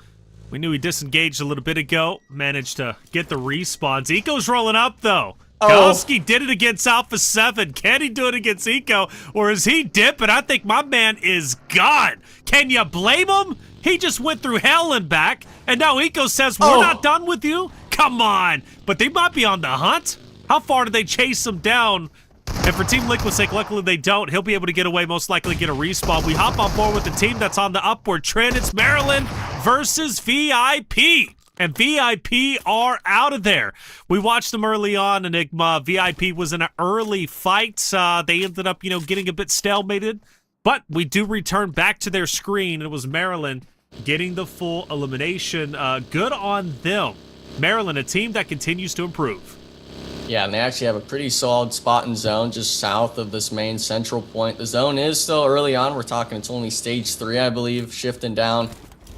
we knew he disengaged a little bit ago. Managed to get the respawns. iNCO's rolling up, though. Kylski did it against Alpha 7. Can he do it against iNCO? Or is he dipping? I think my man is gone. Can you blame him? He just went through hell and back, and now iNCO says, we're not done with you? Come on. But they might be on the hunt. How far do they chase him down? And for Team Liquid's sake, luckily they don't. He'll be able to get away, most likely get a respawn. We hop on board with the team that's on the upward trend. It's Maryland versus VIP. And VIP are out of there. We watched them early on, Enigma. VIP was in an early fight. They ended up, getting a bit stalemated. But we do return back to their screen. It was Maryland getting the full elimination. Good on them. Maryland, a team that continues to improve. Yeah, and they actually have a pretty solid spot in zone just south of this main central point. The zone is still early on. We're talking it's only stage 3, I believe, shifting down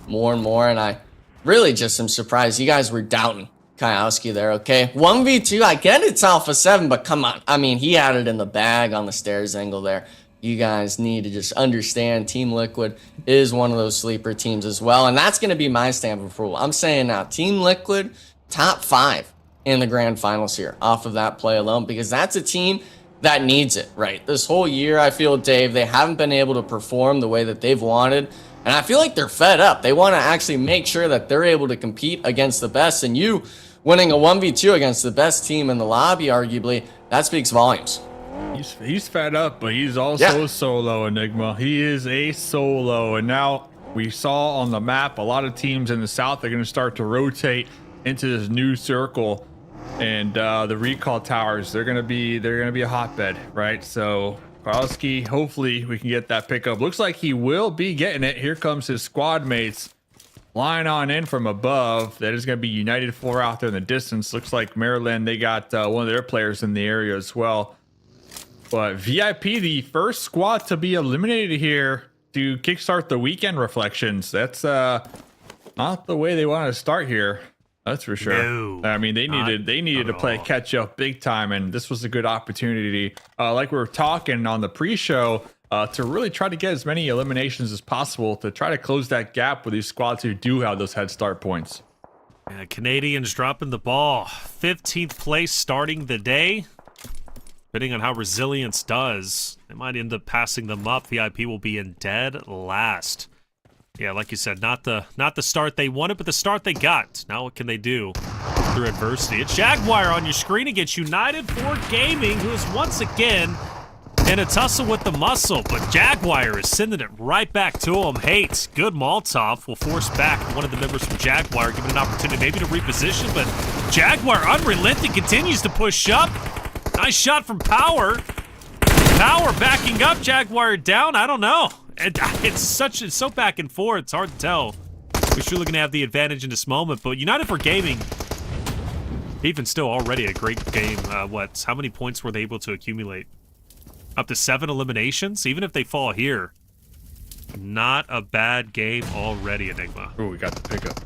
more and more. And I really just am surprised you guys were doubting Kylski there, okay? 1v2, I get it's Alpha 7, but come on. I mean, he had it in the bag on the stairs angle there. You guys need to just understand Team Liquid is one of those sleeper teams as well. And that's going to be my stamp of approval. I'm saying now, Team Liquid, top 5 in the grand finals here off of that play alone, because that's a team that needs it, right? This whole year, I feel, Dave, they haven't been able to perform the way that they've wanted. And I feel like they're fed up. They want to actually make sure that they're able to compete against the best. And you winning a 1v2 against the best team in the lobby, arguably, that speaks volumes. He's fed up, but he's also solo, Enigma. He is a solo. And now we saw on the map, a lot of teams in the south are going to start to rotate into this new circle. And the recall towers, they're gonna be a hotbed, right? So Kowalski, hopefully we can get that pickup. Looks like he will be getting it. Here comes his squad mates flying on in from above. That is gonna be United 4 out there in the distance. Looks like Maryland, they got one of their players in the area as well. But VIP, the first squad to be eliminated here to kickstart the weekend reflections. That's not the way they want to start here. That's for sure. No, I mean, they needed to play catch up big time, and this was a good opportunity. Like we were talking on the pre-show, to really try to get as many eliminations as possible to try to close that gap with these squads who do have those head start points. Yeah, Canadians dropping the ball. 15th place starting the day. Depending on how Resilience does, they might end up passing them up. VIP will be in dead last. Yeah, like you said, not the start they wanted, but the start they got. Now what can they do through adversity? It's Jaguar on your screen against United 4 Gaming, who is once again in a tussle with the muscle, but Jaguar is sending it right back to him. Hates, good Molotov will force back one of the members from Jaguar, giving an opportunity maybe to reposition, but Jaguar, unrelenting, continues to push up. Nice shot from Power. Power backing up, Jaguar down, I don't know. It's so back and forth, it's hard to tell. We're surely going to have the advantage in this moment, but United for Gaming, even still already a great game. How many points were they able to accumulate? Up to 7 eliminations, even if they fall here. Not a bad game already, Enigma. Oh, we got the pickup.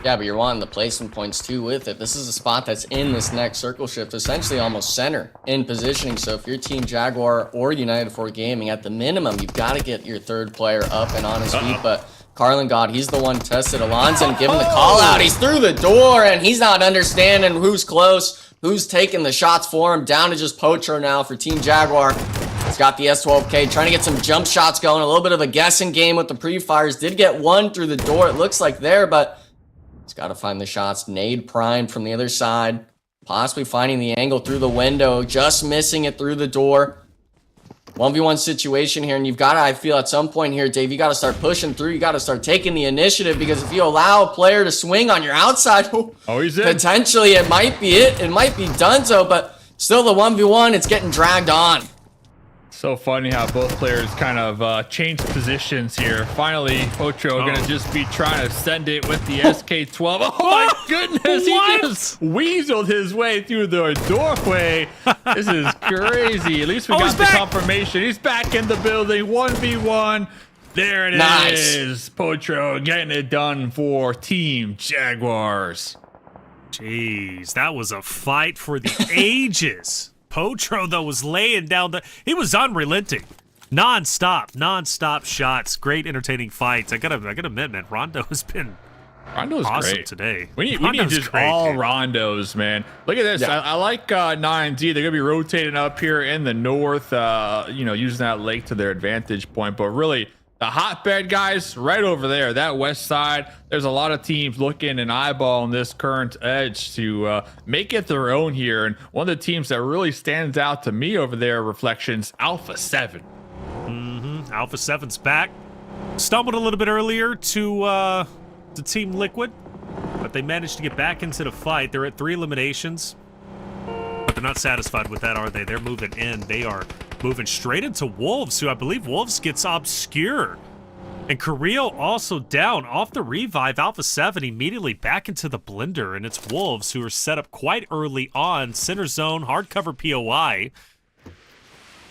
Yeah, but you're wanting the placement points too with it. This is a spot that's in this next circle shift, essentially almost center in positioning. So if you're Team Jaguar or United 4 Gaming, at the minimum, you've got to get your third player up and on his feet. But Carlin God, he's the one tested. Alonzo and giving the call out. He's through the door and he's not understanding who's close, who's taking the shots for him. Down to just Pocho now for Team Jaguar. He's got the S12K, trying to get some jump shots going. A little bit of a guessing game with the pre-fires. Did get one through the door, it looks like there, but he's got to find the shots. Nade primed from the other side. Possibly finding the angle through the window. Just missing it through the door. 1v1 situation here. And you've got to, I feel at some point here, Dave, you got to start pushing through. You got to start taking the initiative. Because if you allow a player to swing on your outside, he's in. Potentially it might be it. It might be donezo. But still the 1v1, it's getting dragged on. So funny how both players kind of changed positions here. Finally, Pocho gonna just be trying to send it with the SK-12. Oh my goodness, he just weaseled his way through the doorway. This is crazy. At least we got the confirmation. He's back in the building, 1v1. There it is. Pocho getting it done for Team Jaguars. Jeez, that was a fight for the ages. Potro, though, was laying down he was unrelenting. Non-stop shots. Great entertaining fights. I gotta admit, man, Rondo has been awesome great today. We need just all Rondos, man. Look at this. Yeah. I like 9Z. They're gonna be rotating up here in the north, using that lake to their advantage point. But really, the hotbed, guys, right over there, that west side, there's a lot of teams looking and eyeballing this current edge to make it their own here. And one of the teams that really stands out to me over there, Reflections, Alpha 7. Alpha 7's back. Stumbled a little bit earlier to Team Liquid, but they managed to get back into the fight. They're at 3 eliminations, but they're not satisfied with that, are they? They're moving in. They are moving straight into Wolves, who I believe Wolves gets Obscure. And Carrillo also down off the revive. Alpha 7 immediately back into the blender, and it's Wolves who are set up quite early on. Center zone, hardcover POI.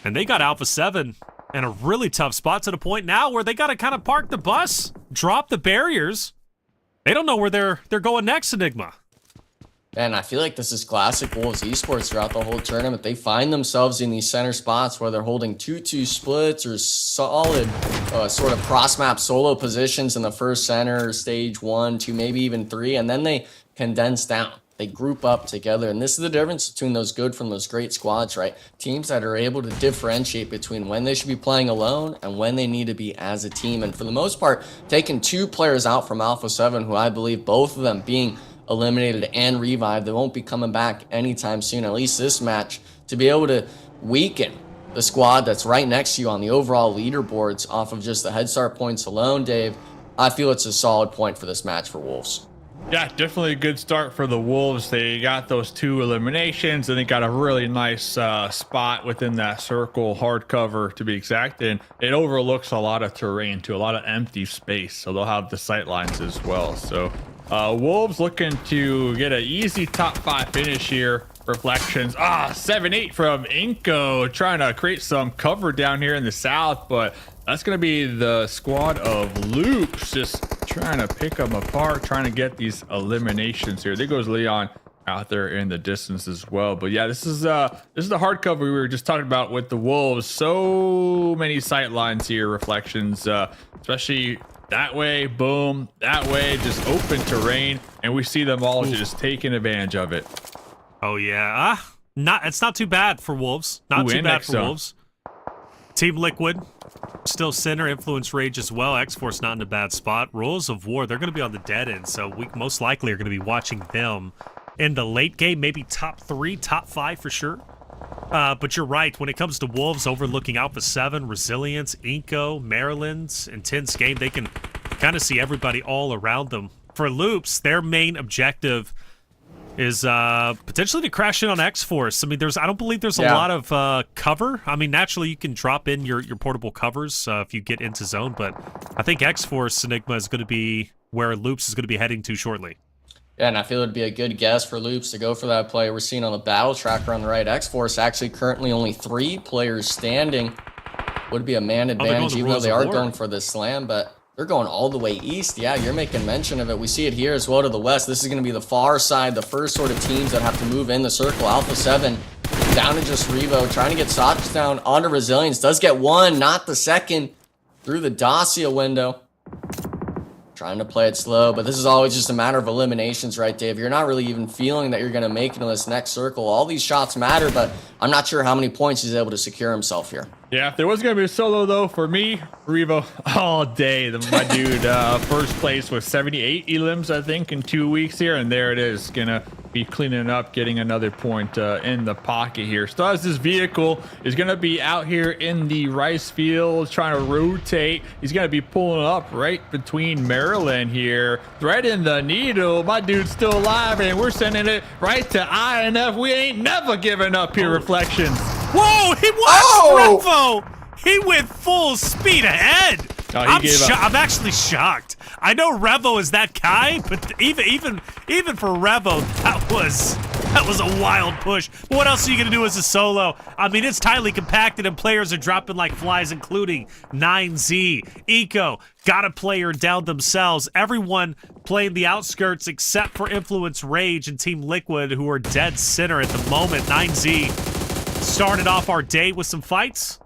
And they got Alpha 7 in a really tough spot to the point now where they got to kind of park the bus, drop the barriers. They don't know where they're going next, Enigma. And I feel like this is classic Wolves Esports throughout the whole tournament. They find themselves in these center spots where they're holding 2-2 splits or solid sort of cross-map solo positions in the first center, stage 1, 2, maybe even 3, and then they condense down. They group up together, and this is the difference between those good from those great squads, right? Teams that are able to differentiate between when they should be playing alone and when they need to be as a team. And for the most part, taking 2 players out from Alpha 7, who I believe both of them being eliminated and revived, they won't be coming back anytime soon, at least this match, to be able to weaken the squad that's right next to you on the overall leaderboards off of just the head start points alone, Dave. I feel it's a solid point for this match for Wolves. Yeah, definitely a good start for the Wolves. They got those 2 eliminations, and they got a really nice spot within that circle, hard cover to be exact, and it overlooks a lot of terrain too, a lot of empty space, so they'll have the sight lines as well. So Wolves looking to get an easy top 5 finish here. Reflections. 7-8 from iNCO, trying to create some cover down here in the south, but that's going to be the squad of Loops just trying to pick them apart, trying to get these eliminations here. There goes Leon out there in the distance as well. But yeah, this is the hard cover we were just talking about with the Wolves. So many sight lines here, Reflections, especially that way, boom, that way, just open terrain, and we see them all just taking advantage of it. Oh yeah, it's not too bad for Wolves. Not too bad for Wolves. Team Liquid still center, Influence Rage as well. Xforce not in a bad spot. Rules of War, they're going to be on the dead end, so we most likely are going to be watching them in the late game, maybe top 3, top 5 for sure. But you're right, when it comes to Wolves overlooking Alpha 7, Resilience, iNCO, Maryland's intense game, they can kind of see everybody all around them. For Loops, their main objective is potentially to crash in on Xforce. I mean, I don't believe there's a lot of cover. I mean, naturally you can drop in your portable covers if you get into zone, but I think Xforce Enigma is going to be where Loops is going to be heading to shortly. Yeah, and I feel it'd be a good guess for Loops to go for that play. We're seeing on the battle tracker on the right, Xforce actually currently only 3 players standing. Would be a man advantage, even though they are going for the slam, but they're going all the way east. Yeah, you're making mention of it. We see it here as well to the west. This is going to be the far side, the first sort of teams that have to move in the circle. Alpha 7 down to just Revo, trying to get Sox down onto Resilience. Does get 1, not the second, through the Dacia window. Trying to play it slow, but this is always just a matter of eliminations, right, Dave? You're not really even feeling that you're going to make it in this next circle. All these shots matter, but I'm not sure how many points he's able to secure himself here. Yeah, if there was going to be a solo, though, for me, Revo all day. My dude, first place with 78 elims, I think, in 2 weeks here, and there it is. Going to be cleaning up, getting another point in the pocket here. So as this vehicle is going to be out here in the rice field, trying to rotate. He's going to be pulling up right between Maryland here, threading the needle. My dude's still alive, and we're sending it right to INF. We ain't never giving up here, Reflections. Whoa, he watched Revo. He went full speed ahead. I'm actually shocked. I know Revo is that guy, but even for Revo, that was a wild push. But what else are you gonna do as a solo? I mean, it's tightly compacted and players are dropping like flies, including 9Z, iNCO, got a player down themselves. Everyone playing the outskirts except for Influence Rage and Team Liquid, who are dead center at the moment. 9Z started off our day with some fights,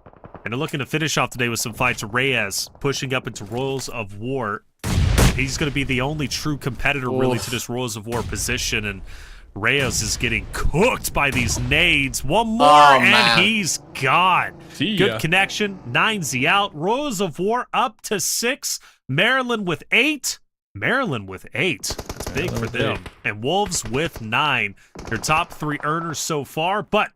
and they're looking to finish off today with some fights. Reyes pushing up into Royals of War. He's going to be the only true competitor really to this Royals of War position, and Reyes is getting cooked by these nades. One more, and he's gone. Good connection. 9Z out. Royals of War up to 6. Maryland with 8. That's big for them. And Wolves with 9. Their top 3 earners so far, but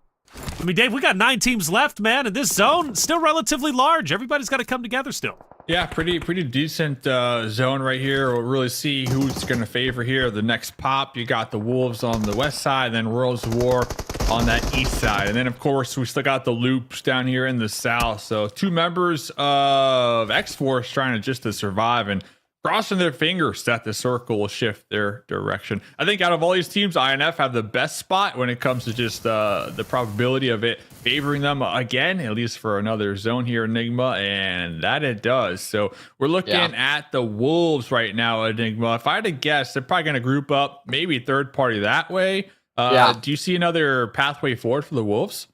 I mean, Dave, we got 9 teams left, man, and this zone still relatively large. Everybody's got to come together still. Yeah, pretty decent zone right here. We'll really see who's going to favor here. The next pop, you got the Wolves on the west side, then Royals of War on that east side. And then, of course, we still got the Loops down here in the south. So 2 members of Xforce trying to survive and crossing their fingers that the circle will shift their direction. I think out of all these teams, INF have the best spot when it comes to just the probability of it favoring them again, at least for another zone here, Enigma, and that it does. So we're looking at the Wolves right now, Enigma. If I had to guess, they're probably going to group up maybe third party that way. Do you see another pathway forward for the Wolves?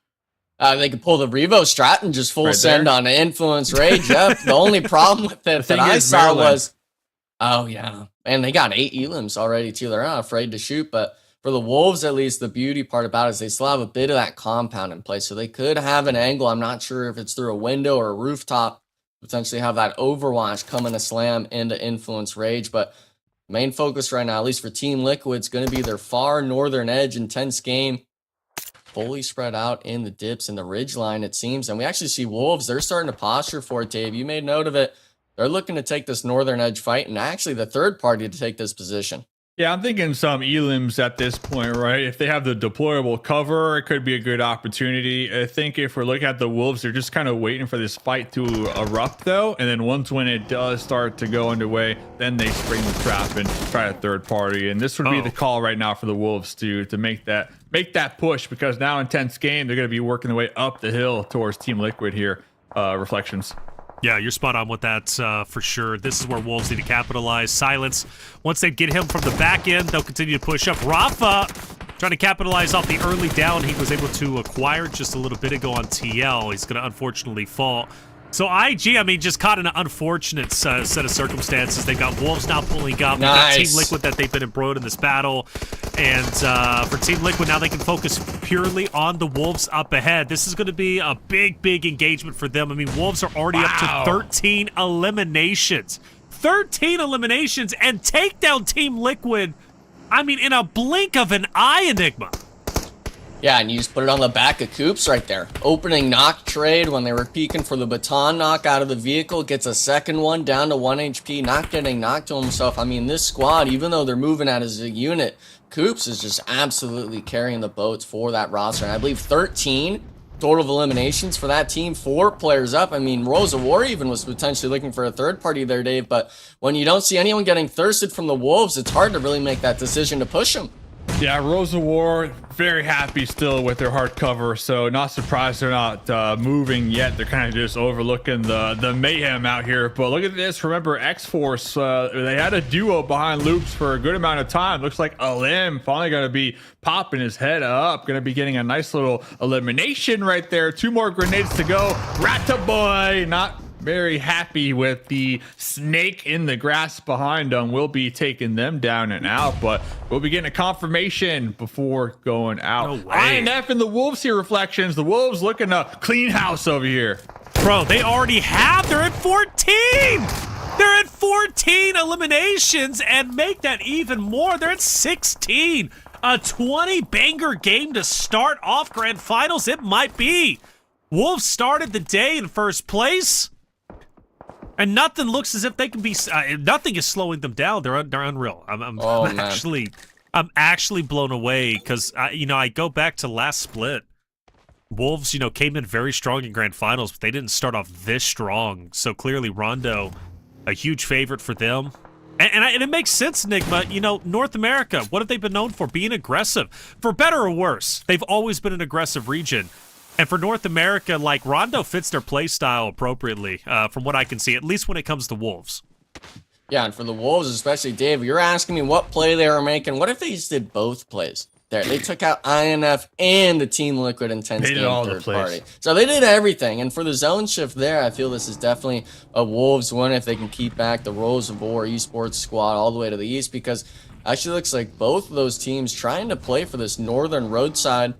They could pull the Revo strat and just full send on the Influence Rage. Yep. The only problem with it that I saw was, and they got 8 elims already too. They're not afraid to shoot, but for the Wolves, at least, the beauty part about it is they still have a bit of that compound in place. So they could have an angle. I'm not sure if it's through a window or a rooftop, potentially have that Overwatch coming to slam into Influence Rage. But main focus right now, at least for Team Liquid, is going to be their far northern edge. Intense game. Fully spread out in the dips and the ridge line, it seems. And we actually see Wolves, they're starting to posture for it, Dave. You made note of it. They're looking to take this northern edge fight, and actually the third party to take this position. Yeah, I'm thinking some elims at this point, right? If they have the deployable cover, it could be a good opportunity. I think if we're looking at the Wolves, they're just kind of waiting for this fight to erupt, though. And then once when it does start to go underway, then they spring the trap and try a third party. And this would be the call right now for the Wolves to make that push, because now intense game, they're going to be working their way up the hill towards Team Liquid here. Reflections. Yeah, you're spot on with that for sure. This is where Wolves need to capitalize. Silence. Once they get him from the back end, they'll continue to push up. Rafa trying to capitalize off the early down he was able to acquire just a little bit ago on TL. He's going to unfortunately fall. So IG, I mean, just caught in an unfortunate set of circumstances. They've got Wolves now pulling up. Nice. They've got Team Liquid that they've been embroiled in this battle. And for Team Liquid, now they can focus purely on the Wolves up ahead. This is going to be a big, big engagement for them. I mean, Wolves are already up to 13 eliminations. 13 eliminations and take down Team Liquid, I mean, in a blink of an eye, Enigma. Yeah, and you just put it on the back of Coops right there. Opening knock trade when they were peeking for the baton knock out of the vehicle. Gets a second one down to 1 HP. Not getting knocked to himself. I mean, this squad, even though they're moving out as a unit, Coops is just absolutely carrying the boats for that roster. And I believe 13 total of eliminations for that team. 4 players up. I mean, Rosa War even was potentially looking for a third party there, Dave. But when you don't see anyone getting thirsted from the Wolves, it's hard to really make that decision to push them. Yeah, Rosa War, very happy still with their hardcover, so not surprised they're not moving yet. They're kind of just overlooking the mayhem out here. But look at this. Remember, Xforce, they had a duo behind Loops for a good amount of time. Looks like Alim finally going to be popping his head up. Going to be getting a nice little elimination right there. 2 more grenades to go. Rataboy, not very happy with the snake in the grass behind them. We'll be taking them down and out, but we'll be getting a confirmation before going out. No way. INF and the Wolves here, Reflections. The Wolves looking to clean house over here. Bro, they already have. They're at 14. They're at 14 eliminations, and make that even more. They're at 16. A 20 banger game to start off Grand Finals. It might be. Wolves started the day in first place. And nothing looks as if they can be. Nothing is slowing them down. They're unreal. I'm actually blown away because I go back to last split. Wolves, came in very strong in grand finals, but they didn't start off this strong. So clearly, Rondo, a huge favorite for them. And it makes sense, Enigma. North America, what have they been known for? Being aggressive, for better or worse. They've always been an aggressive region. And for North America, like, Rondo fits their play style appropriately, from what I can see, at least when it comes to Wolves. Yeah, and for the Wolves, especially, Dave, you're asking me what play they were making. What if they just did both plays? There, they took out INF and the Team Liquid Intense game third party. So they did everything. And for the zone shift there, I feel this is definitely a Wolves win if they can keep back the Rosa War Esports squad all the way to the east, because it actually looks like both of those teams trying to play for this northern roadside.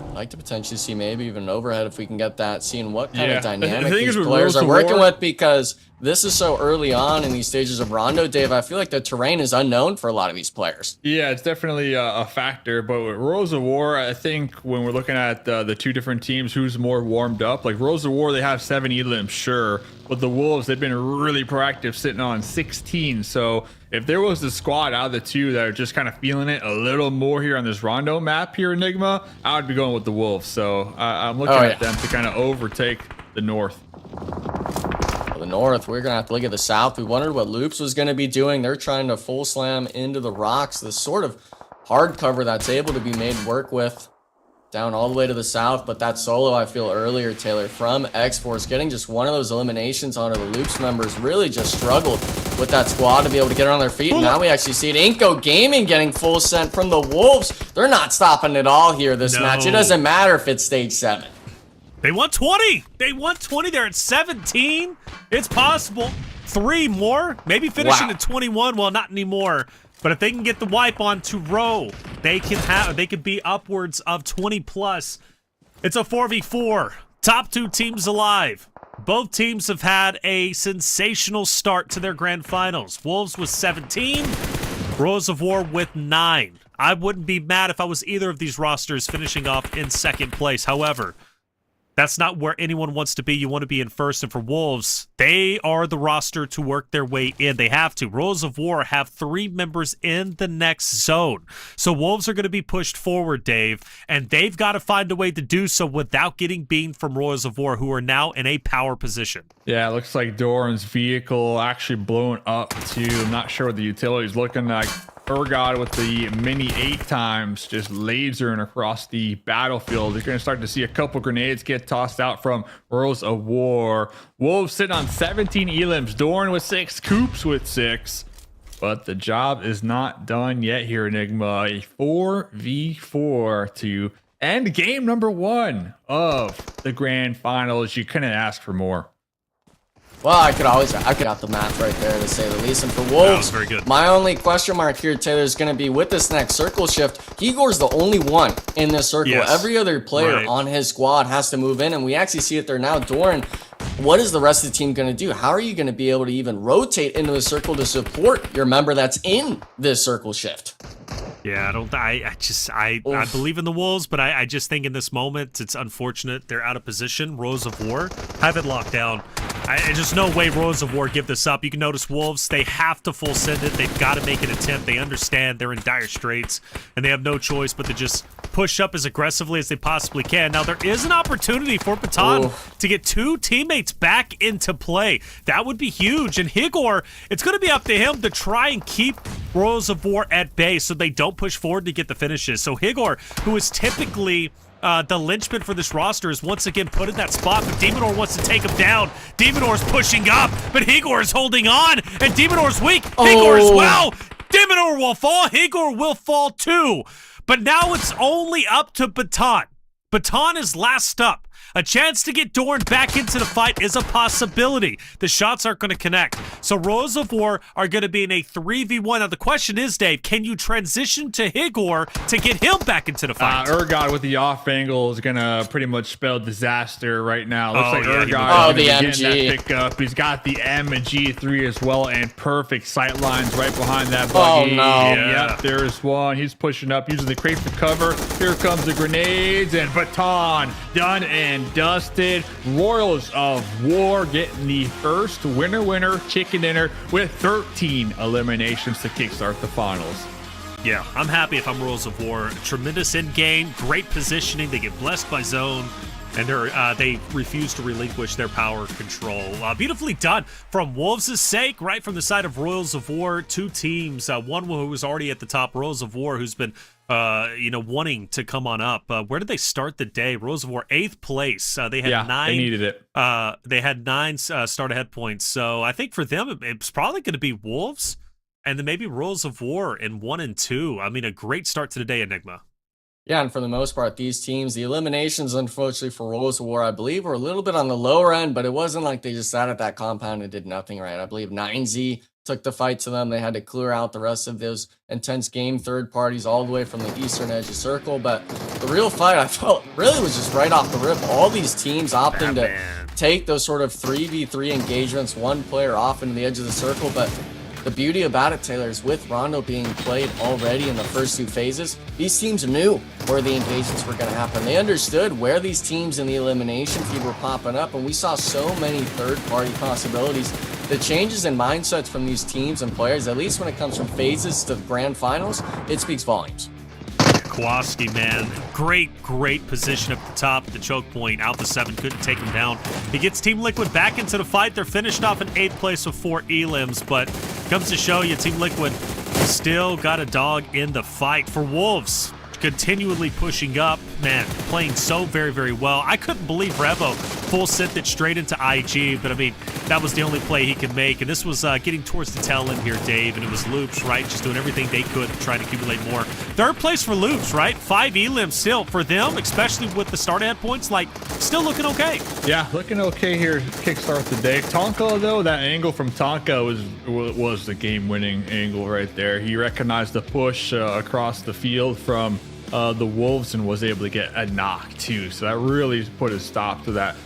I'd like to potentially see maybe even an overhead if we can get that, seeing what kind of dynamic these players are working with, because this is so early on in these stages of Rondo, Dave. I feel like the terrain is unknown for a lot of these players. Yeah, it's definitely a factor. But with Rosa War, I think when we're looking at the 2 different teams, who's more warmed up, like Rosa War, they have 7 elims, sure. But the Wolves, they've been really proactive, sitting on 16. So if there was a squad out of the 2 that are just kind of feeling it a little more here on this Rondo map here, Enigma, I would be going with the Wolves. So I'm looking at them to kind of overtake the North. The North, we're going to have to look at the South. We wondered what Loops was going to be doing. They're trying to full slam into the rocks. This sort of hard cover that's able to be made work with down all the way to the South. But that solo, I feel earlier, Taylor, from Xforce, getting just one of those eliminations onto the Loops members, really just struggled with that squad to be able to get on their feet. And now we actually see it. iNCO Gaming getting full sent from the Wolves. They're not stopping at all here this match. It doesn't matter if it's stage 7. They want 20. They want 20. They're at 17. It's possible. 3 more, maybe finishing at 21. Well, not anymore. But if they can get the wipe on to Row, they could be upwards of 20 plus. It's a 4v4. Top 2 teams alive. Both teams have had a sensational start to their grand finals. Wolves with 17, Rose of War with 9. I wouldn't be mad if I was either of these rosters finishing off in second place. However, that's not where anyone wants to be. You want to be in first. And for Wolves, they are the roster to work their way in. They have to. Rose of War have 3 members in the next zone. So Wolves are going to be pushed forward, Dave, and they've got to find a way to do so without getting beamed from Rose of War, who are now in a power position. Yeah, it looks like Doran's vehicle actually blown up too. I'm not sure what the utility's looking like. Urgod with the mini 8 times just lasering across the battlefield. You're going to start to see a couple grenades get tossed out from Rose of War. Wolves sitting on 17 elims. Doran with 6, Coops with 6. But the job is not done yet here, Enigma. A 4v4 to end game number 1 of the grand finals. You couldn't ask for more. Well, I could out the math right there, to say the least. And for Wolves, very good. My only question mark here, Taylor, is going to be with this next circle shift. Igor's the only one in this circle. Yes. Every other player on his squad has to move in, and we actually see it there now. Doran, what is the rest of the team going to do? How are you going to be able to even rotate into a circle to support your member that's in this circle shift? Yeah, I believe in the Wolves, but I just think in this moment, it's unfortunate they're out of position. Rose of War have it locked down. I just no way Rose of War give this up. You can notice Wolves, they have to full send it. They've got to make an attempt. They understand they're in dire straits, and they have no choice but to just push up as aggressively as they possibly can. Now, there is an opportunity for Baton to get 2 teammates back into play. That would be huge. And Higor, it's going to be up to him to try and keep Rose of War at bay so they don't push forward to get the finishes. So Higor, who is typically the linchpin for this roster, is once again put in that spot, but Demonor wants to take him down. Demonor's pushing up, but Higor is holding on, and Demonor's weak. Higor as well. Demonor will fall. Higor will fall too. But now it's only up to Baton. Baton is last up. A chance to get Doran back into the fight is a possibility. The shots aren't going to connect. So Rose of War are going to be in a 3v1. Now the question is, Dave, can you transition to Higor to get him back into the fight? Urgod with the off angle is going to pretty much spell disaster right now. Looks like the Urgod is MG. getting that pickup. He's got the MG3 as well, and perfect sight lines right behind that buggy. Oh, no. Yep, there's one. He's pushing up, using the crate for cover. Here comes the grenades, and Baton done and dusted. Royals of War getting the first winner chicken dinner with 13 eliminations to kickstart the finals. Yeah, I'm happy if I'm Royals of War. Tremendous in-game, great positioning. They get blessed by zone, and they refuse to relinquish their power control. Beautifully done from Wolves' sake, right from the side of Royals of War. 2 teams, one who was already at the top, Royals of War, who's been wanting to come on up. Where did they start the day? Rose of War, 8th place. They had 9. They needed it. They had 9 start ahead points. So I think for them, it's probably going to be Wolves, and then maybe Rose of War in 1 and 2. I mean, a great start to the day, Enigma. Yeah, and for the most part, these teams, the eliminations, unfortunately for Rose of War, I believe, were a little bit on the lower end, but it wasn't like they just sat at that compound and did nothing right. I believe 9Z took the fight to them. They had to clear out the rest of those intense game third parties all the way from the eastern edge of circle. But the real fight, I felt, really was just right off the rip. All these teams opting to take those sort of 3v3 engagements, one player off into the edge of the circle. But the beauty about it, Taylor, is with Rondo being played already in the first 2 phases, these teams knew where the engagements were going to happen. They understood where these teams in the elimination feed were popping up, and we saw so many third-party possibilities. The changes in mindsets from these teams and players, at least when it comes from phases to grand finals, it speaks volumes. Kowalski, man, great position up the top at the choke point. Alpha 7 couldn't take him down. He gets Team Liquid back into the fight. They're finished off in 8th place with 4 elims, but comes to show you Team Liquid still got a dog in the fight. For Wolves, continually pushing up, man, playing so very well. I couldn't believe Revo full sent straight into IG, but I mean, that was the only play he could make. And this was getting towards the tail end here, Dave, and it was Loops, right? Just doing everything they could to try to accumulate more. Third place for Loops, right? 5 elims still for them, especially with the start ahead points, like still looking okay. Yeah, looking okay here to kickstart the day. Tonka, though, that angle from Tonka was the game-winning angle right there. He recognized the push across the field from the Wolves and was able to get a knock too. So that really put a stop to that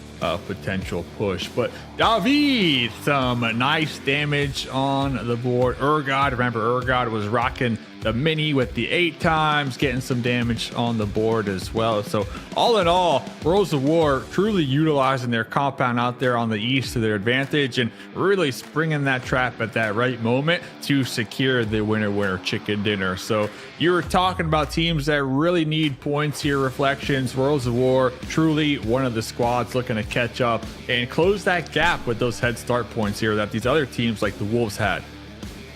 potential push. But David, some nice damage on the board. Urgod, remember Urgod was rocking the mini with the 8 times, getting some damage on the board as well. So all in all, Worlds of War truly utilizing their compound out there on the east to their advantage and really springing that trap at that right moment to secure the winner chicken dinner. So you were talking about teams that really need points here, Reflections. Worlds of War, truly one of the squads looking to catch up and close that gap with those head start points here that these other teams like the Wolves had.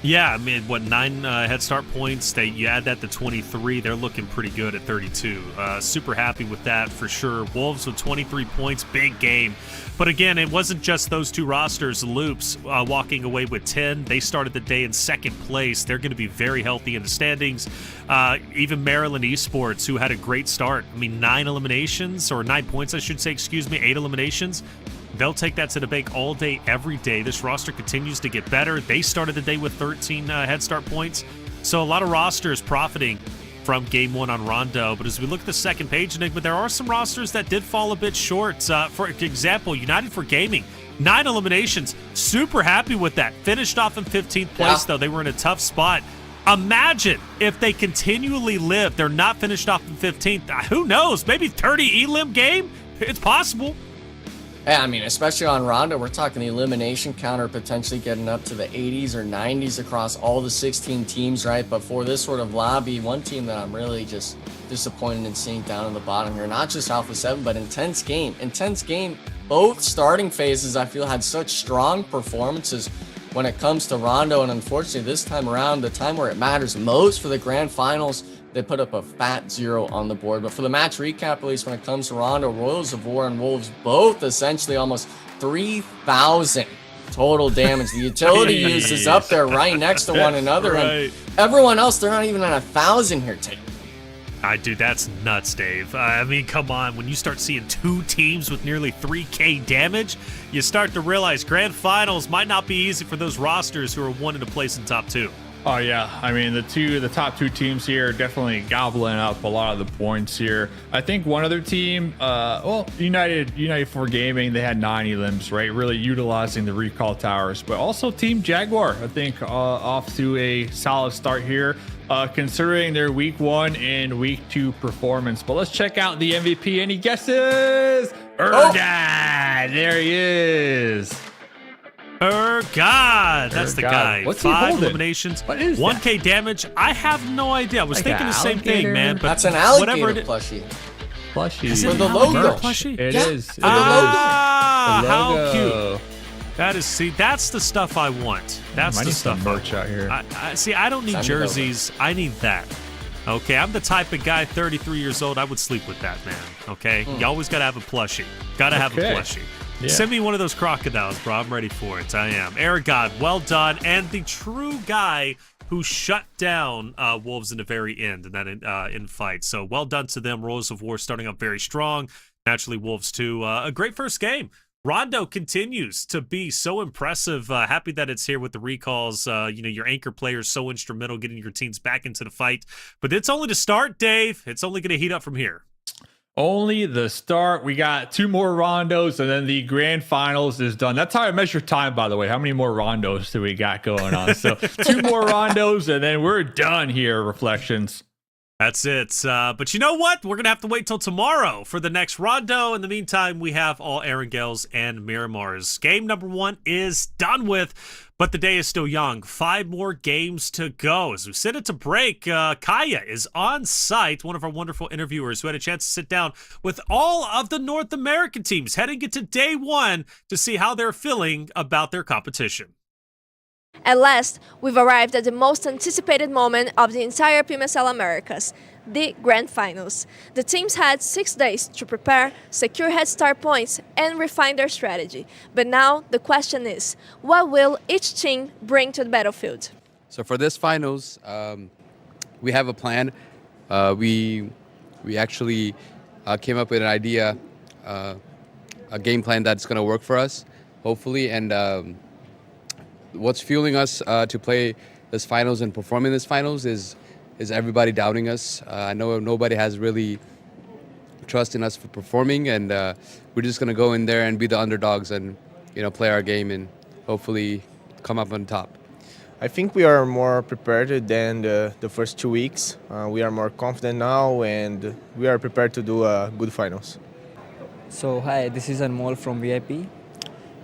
Yeah, I mean, what, 9 head start points? You add that to 23, they're looking pretty good at 32. Super happy with that for sure. Wolves with 23 points, big game. But again, it wasn't just those 2 rosters. Loops walking away with 10. They started the day in 2nd place. They're going to be very healthy in the standings. Even Maryland Esports, who had a great start. I mean, 9 eliminations, or 9 points, I should say, 8 eliminations. They'll take that to the bank all day, every day. This roster continues to get better. They started the day with 13 head start points. So a lot of rosters profiting from game 1 on Rondo. But as we look at the second page, Enigma, there are some rosters that did fall a bit short. For example, United for Gaming, 9 eliminations. Super happy with that. Finished off in 15th place, though. They were in a tough spot. Imagine if they continually live. They're not finished off in 15th. Who knows? Maybe 30 elim game? It's possible. Yeah, I mean, especially on Rondo, we're talking the elimination counter potentially getting up to the 80s or 90s across all the 16 teams, right? But for this sort of lobby, one team that I'm really just disappointed in seeing down in the bottom here, not just Alpha 7, but Intense Game. Intense Game, both starting phases, I feel, had such strong performances when it comes to Rondo, and unfortunately, this time around, the time where it matters most for the grand finals, they put up a fat 0 on the board. But for the match recap, at least when it comes to Rondo, Royals of War and Wolves both essentially almost 3,000 total damage. The utility use is up there right next to one another. Right. And everyone else, they're not even at 1,000 here, Tate. Dude, that's nuts, Dave. I mean, come on. When you start seeing 2 teams with nearly 3K damage, you start to realize grand finals might not be easy for those rosters who are wanting to place in top 2. Oh yeah, I mean the top 2 teams here are definitely gobbling up a lot of the points here. I think one other team, United for Gaming, they had 9 elims, right? Really utilizing the recall towers, but also Team Jaguar, I think, off to a solid start here, considering their week 1 and week 2 performance. But let's check out the MVP. Any guesses? Urgad, there he is. God, that's the guy. What's 5 eliminations, 1K damage. I have no idea. I was thinking the same thing, man. But that's an alligator plushie. Is it for the logo? Plushie? It is. For the logo. How cute. That is, see, that's the stuff I want. That's the stuff. Merch out here. I don't need jerseys. I need that. Okay, I'm the type of guy, 33 years old, I would sleep with that, man. Okay, you always got to have a plushie. Got to have a plushie. Yeah. Send me one of those crocodiles, bro. I'm ready for it. I am. Aragod, well done. And the true guy who shut down Wolves in the very end in that in fight. So well done to them. Royals of War starting up very strong. Naturally, Wolves too. A great first game. Rondo continues to be so impressive. Happy that it's here with the recalls. Your anchor player is so instrumental getting your teams back into the fight. But it's only the start, Dave. It's only going to heat up from here. Only the start. We got 2 more rondos, and then the grand finals is done. That's how I measure time, by the way. How many more rondos do we got going on? So 2 more rondos, and then we're done here, Reflections. That's it. But you know what? We're going to have to wait till tomorrow for the next rondo. In the meantime, we have all Erangels and Miramars. Game number 1 is done with, but the day is still young. 5 more games to go. As we send it to break, Kaya is on site, one of our wonderful interviewers who had a chance to sit down with all of the North American teams heading into day 1 to see how they're feeling about their competition. At last, we've arrived at the most anticipated moment of the entire PMSL Americas, the Grand Finals. The teams had 6 days to prepare, secure head start points, and refine their strategy. But now the question is, what will each team bring to the battlefield? So for this finals, we have a plan. We actually came up with an idea, a game plan that's going to work for us, hopefully. And what's fueling us to play this finals and perform in this finals is everybody doubting us. I know nobody has really trust in us for performing, and we're just going to go in there and be the underdogs and play our game and hopefully come up on top. I think we are more prepared than the first 2 weeks. We are more confident now, and we are prepared to do good finals. So hi, this is Anmol from VIP.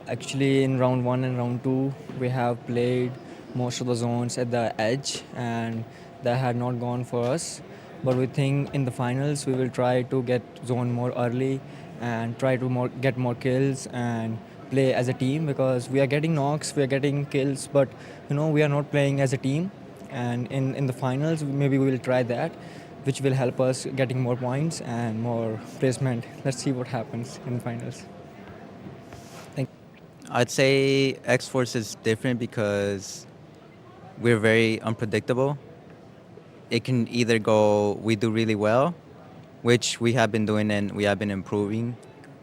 Actually, in round 1 and round 2, we have played most of the zones at the edge, and that had not gone for us. But we think in the finals, we will try to get zone more early and try to get more kills and play as a team, because we are getting knocks, we are getting kills, but we are not playing as a team. And in the finals, maybe we will try that, which will help us getting more points and more placement. Let's see what happens in finals. I'd say Xforce is different because we're very unpredictable. It can either go, we do really well, which we have been doing and we have been improving.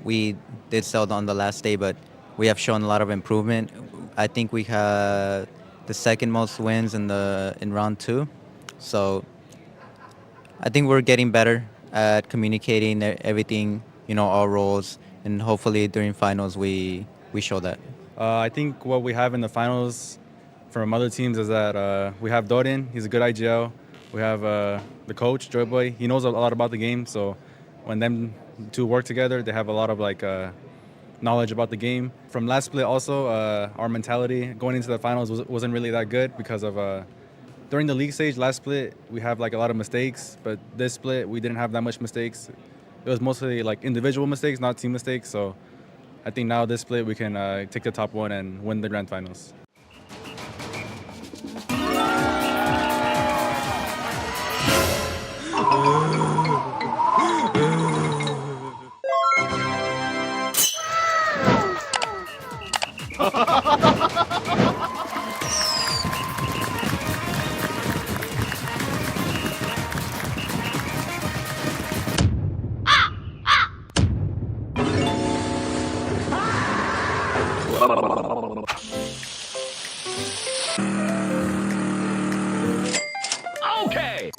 We did sell on the last day, but we have shown a lot of improvement. I think we had the second most wins in round 2. So I think we're getting better at communicating everything, all roles, and hopefully during finals we show that. I think what we have in the finals from other teams is that we have Dorin, he's a good IGL. We have the coach, Joy Boy, he knows a lot about the game, so when them two work together, they have a lot of knowledge about the game. From last split also, our mentality going into the finals wasn't really that good because of during the league stage, last split, we have a lot of mistakes, but this split, we didn't have that much mistakes. It was mostly individual mistakes, not team mistakes, so I think now this split we can take the top 1 and win the grand finals. Okay.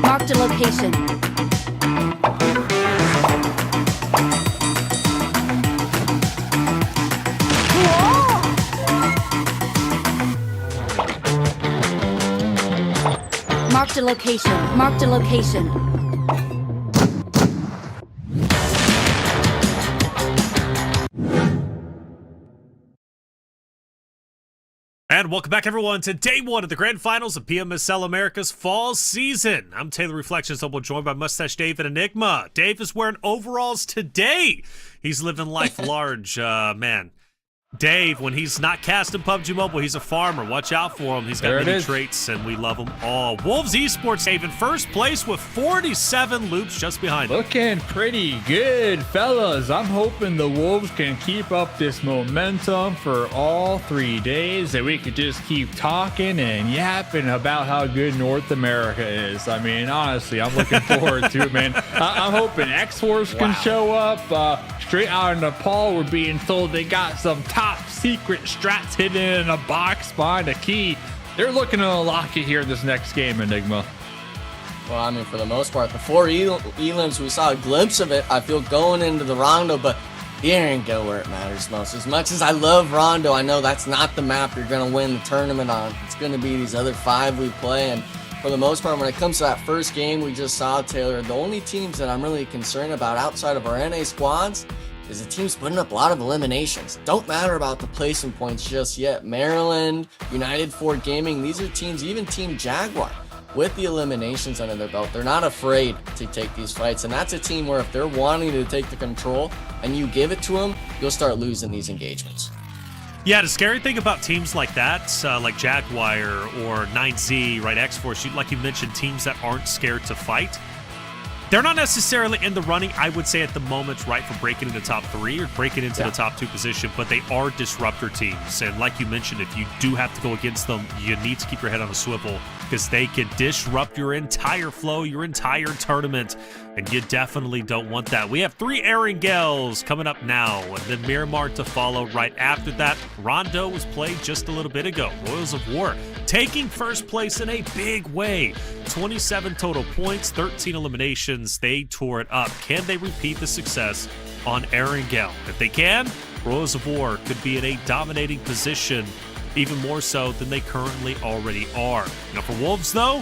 Marked a location. Marked a location. Marked a location. And welcome back, everyone, to day one of the grand finals of PMSL America's fall season. I'm Taylor Reflections. I'm joined by Mustache Dave and Enigma. Dave is wearing overalls today. He's living life large, man. Dave, when he's not casting PUBG Mobile, he's a farmer. Watch out for him. He's got many traits, and we love them all. Wolves Esports, Dave, in first place with 47 loops just behind him. Looking pretty good, fellas. I'm hoping the Wolves can keep up this momentum for all 3 days, and we could just keep talking and yapping about how good North America is. I mean, honestly, I'm looking forward to it, man. I'm hoping Xforce can show up. Straight out of Nepal, we're being told they got some top secret strats hidden in a box behind a key. They're looking to unlock it here in this next game, Enigma. Well, I mean, for the most part, the 4 elims, we saw a glimpse of it, I feel, going into the Rondo, but here and go where it matters most. As much as I love Rondo, I know that's not the map you're going to win the tournament on. It's going to be these other 5 we play, and for the most part, when it comes to that first game we just saw, Taylor, the only teams that I'm really concerned about outside of our NA squads is the teams putting up a lot of eliminations. Don't matter about the placement points just yet. Maryland, United 4 Gaming, these are teams, even Team Jaguar, with the eliminations under their belt. They're not afraid to take these fights, and that's a team where if they're wanting to take the control and you give it to them, you'll start losing these engagements. Yeah, the scary thing about teams like that, like Jaguar or 9Z, right, Xforce, like you mentioned, teams that aren't scared to fight, they're not necessarily in the running, I would say, at the moment, right, for breaking into top 3 or breaking into the top 2 position, but they are disruptor teams. And like you mentioned, if you do have to go against them, you need to keep your head on a swivel because they can disrupt your entire flow, your entire tournament, and you definitely don't want that. We have 3 Erangels coming up now, and then Miramar to follow right after that. Rondo was played just a little bit ago. Royals of War taking first place in a big way. 27 total points, 13 eliminations. They tore it up. Can they repeat the success on Erangel? If they can, Royals of War could be in a dominating position, even more so than they currently already are. Now for Wolves, though,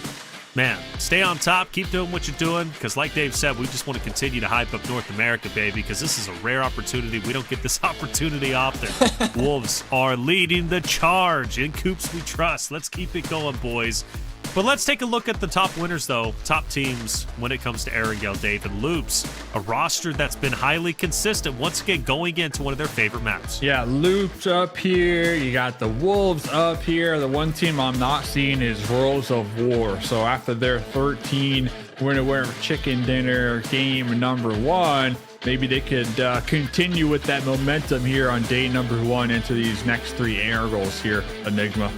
man, stay on top, keep doing what you're doing, because like Dave said, we just want to continue to hype up North America, baby, because this is a rare opportunity. We don't get this opportunity often. Wolves are leading the charge. In Coops we trust. Let's keep it going, boys. But let's take a look at the top winners, though, top teams when it comes to Erangel, Dave, and Loops, a roster that's been highly consistent, once again going into one of their favorite maps. Yeah, Loops up here. You got the Wolves up here. The one team I'm not seeing is Royals of War. So after their 13 winner chicken dinner game number 1, maybe they could continue with that momentum here on day number 1 into these next 3 Erangels here, Enigma.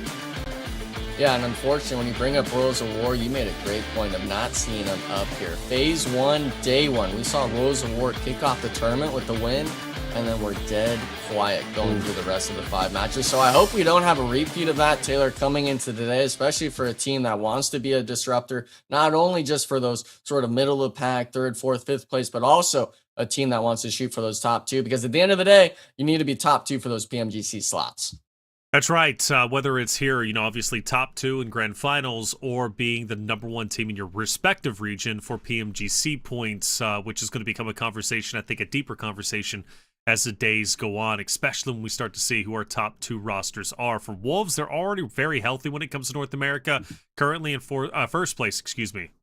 Yeah, and unfortunately, when you bring up Royals of War, you made a great point of not seeing them up here. Phase 1, day 1, we saw Royals of War kick off the tournament with the win, and then we're dead quiet going through the rest of the 5 matches. So I hope we don't have a repeat of that, Taylor, coming into today, especially for a team that wants to be a disruptor, not only just for those sort of middle of the pack, 3rd, 4th, 5th place, but also a team that wants to shoot for those top 2, because at the end of the day, you need to be top 2 for those PMGC slots. That's right. Whether it's here, obviously top 2 in grand finals, or being the number 1 team in your respective region for PMGC points, which is going to become a conversation, I think a deeper conversation as the days go on, especially when we start to see who our top 2 rosters are. For Wolves, they're already very healthy when it comes to North America, currently in first place,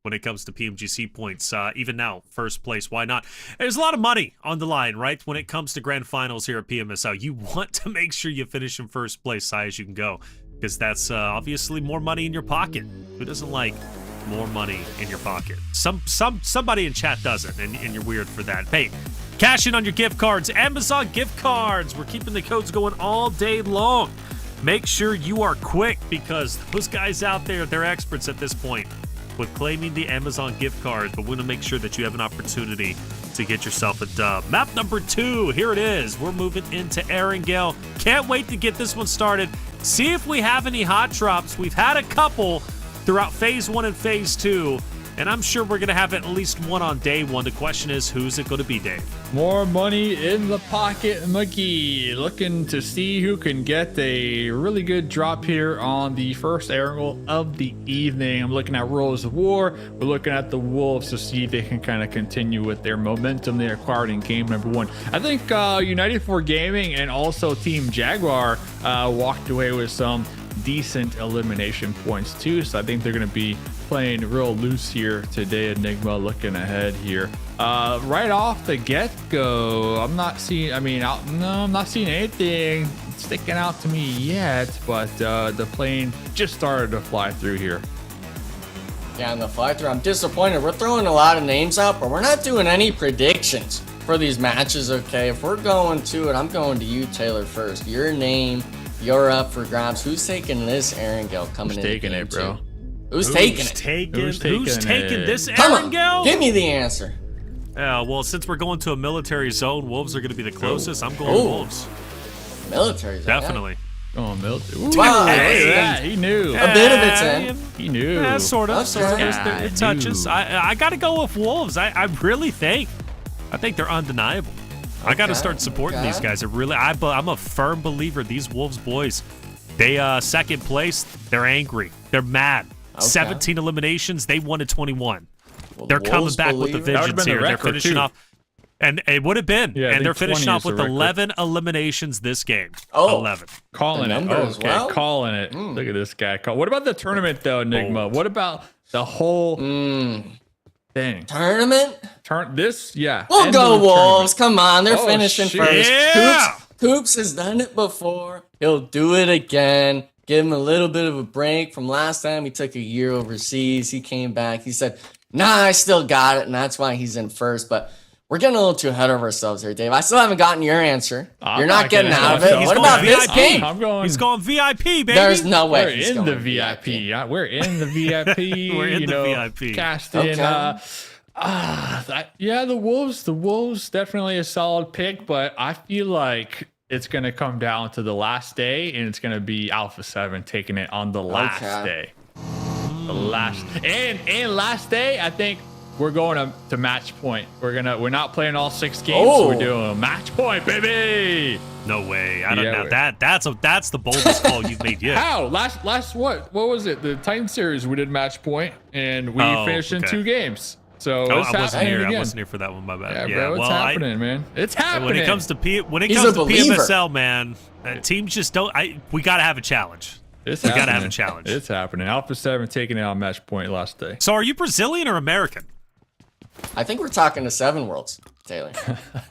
when it comes to PMGC points. Even now, first place, why not? There's a lot of money on the line, right, when it comes to grand finals here at PMSL. You want to make sure you finish in first place high as you can go, because that's obviously more money in your pocket. Who doesn't like more money in your pocket? Somebody in chat doesn't, and you're weird for that. Hey, cash in on your gift cards. Amazon gift cards. We're keeping the codes going all day long. Make sure you are quick, because those guys out there, they're experts at this point with claiming the Amazon gift cards, but we want to make sure that you have an opportunity to get yourself a dub. Map number 2, here it is. We're moving into Erangel. Can't wait to get this one started. See if we have any hot drops. We've had a couple throughout phase 1 and phase 2, and I'm sure we're going to have at least one on day one. The question is, who's it going to be, Dave? More money in the pocket, McGee. Looking to see who can get a really good drop here on the first angle of the evening. I'm looking at Rules of War. We're looking at the Wolves to see if they can kind of continue with their momentum they acquired in game number 1. I think United for Gaming and also Team Jaguar walked away with some decent elimination points too, so I think they're going to be playing real loose here today. Enigma looking ahead here. Right off the get-go, I'm not seeing anything sticking out to me yet, but the plane just started to fly through here. Yeah, and the fly through, I'm disappointed. We're throwing a lot of names out, but we're not doing any predictions for these matches, okay? If we're going to it, I'm going to you, Taylor, first. Your name, you're up for grabs. Who's taking this Erangel coming in? Who's taking it, bro? Who's taking it? Who's taking this Come on, Erangel? give me the answer. Well, since we're going to a military zone, Wolves are going to be the closest. I'm going Wolves. Military zone? Definitely. Oh, military. Wow, he knew. A bit of it's in. He knew. Yeah, sort of. Okay. It touches. I got to go with Wolves. I really think. I think they're undeniable. I got to start supporting these guys. I'm a firm believer. These Wolves boys, they second place. They're angry. They're mad. 17 eliminations. They won at 21. Well, they're coming back with the vengeance here. They're finishing off. And it would have been. Yeah, and they're finishing off with 11 eliminations this game. Oh. 11. Calling it. Okay, well? calling it. Look at this guy. What about the tournament, though, Enigma? What about the whole thing? Tournament? Yeah. We'll go Wolves. Come on, they're Oh, finishing shit. first. Yeah. Coops has done it before. He'll do it again. Give him a little bit of a break from last time. He took a year overseas. He came back. He said, nah, I still got it, and that's why he's in first. But we're getting a little too ahead of ourselves here, Dave. I still haven't gotten your answer. You're not getting out of it. What about this game? He's going VIP, baby. There's no way We're in the VIP. Yeah, we're in the VIP. We're in the VIP. Cast in. Okay. The Wolves definitely a solid pick, but I feel like it's going to come down to the last day, and it's going to be Alpha 7 taking it on the last day. The last day, I think we're going to match point. We're not playing all 6 games. Oh. We're doing a match point, baby. No way. I don't know. That's the boldest call you've made yet. How? Last what was it? The Titan series we did match point, and we finished in 2 games. So I wasn't here for that one. My bad. Yeah, bro, it's happening, man. It's happening. When it comes to PMSL, man, teams just don't. We gotta have a challenge. Gotta have a challenge. It's happening. Alpha 7 taking it on match point last day. So, are you Brazilian or American? I think we're talking to 7 Worlds, Taylor.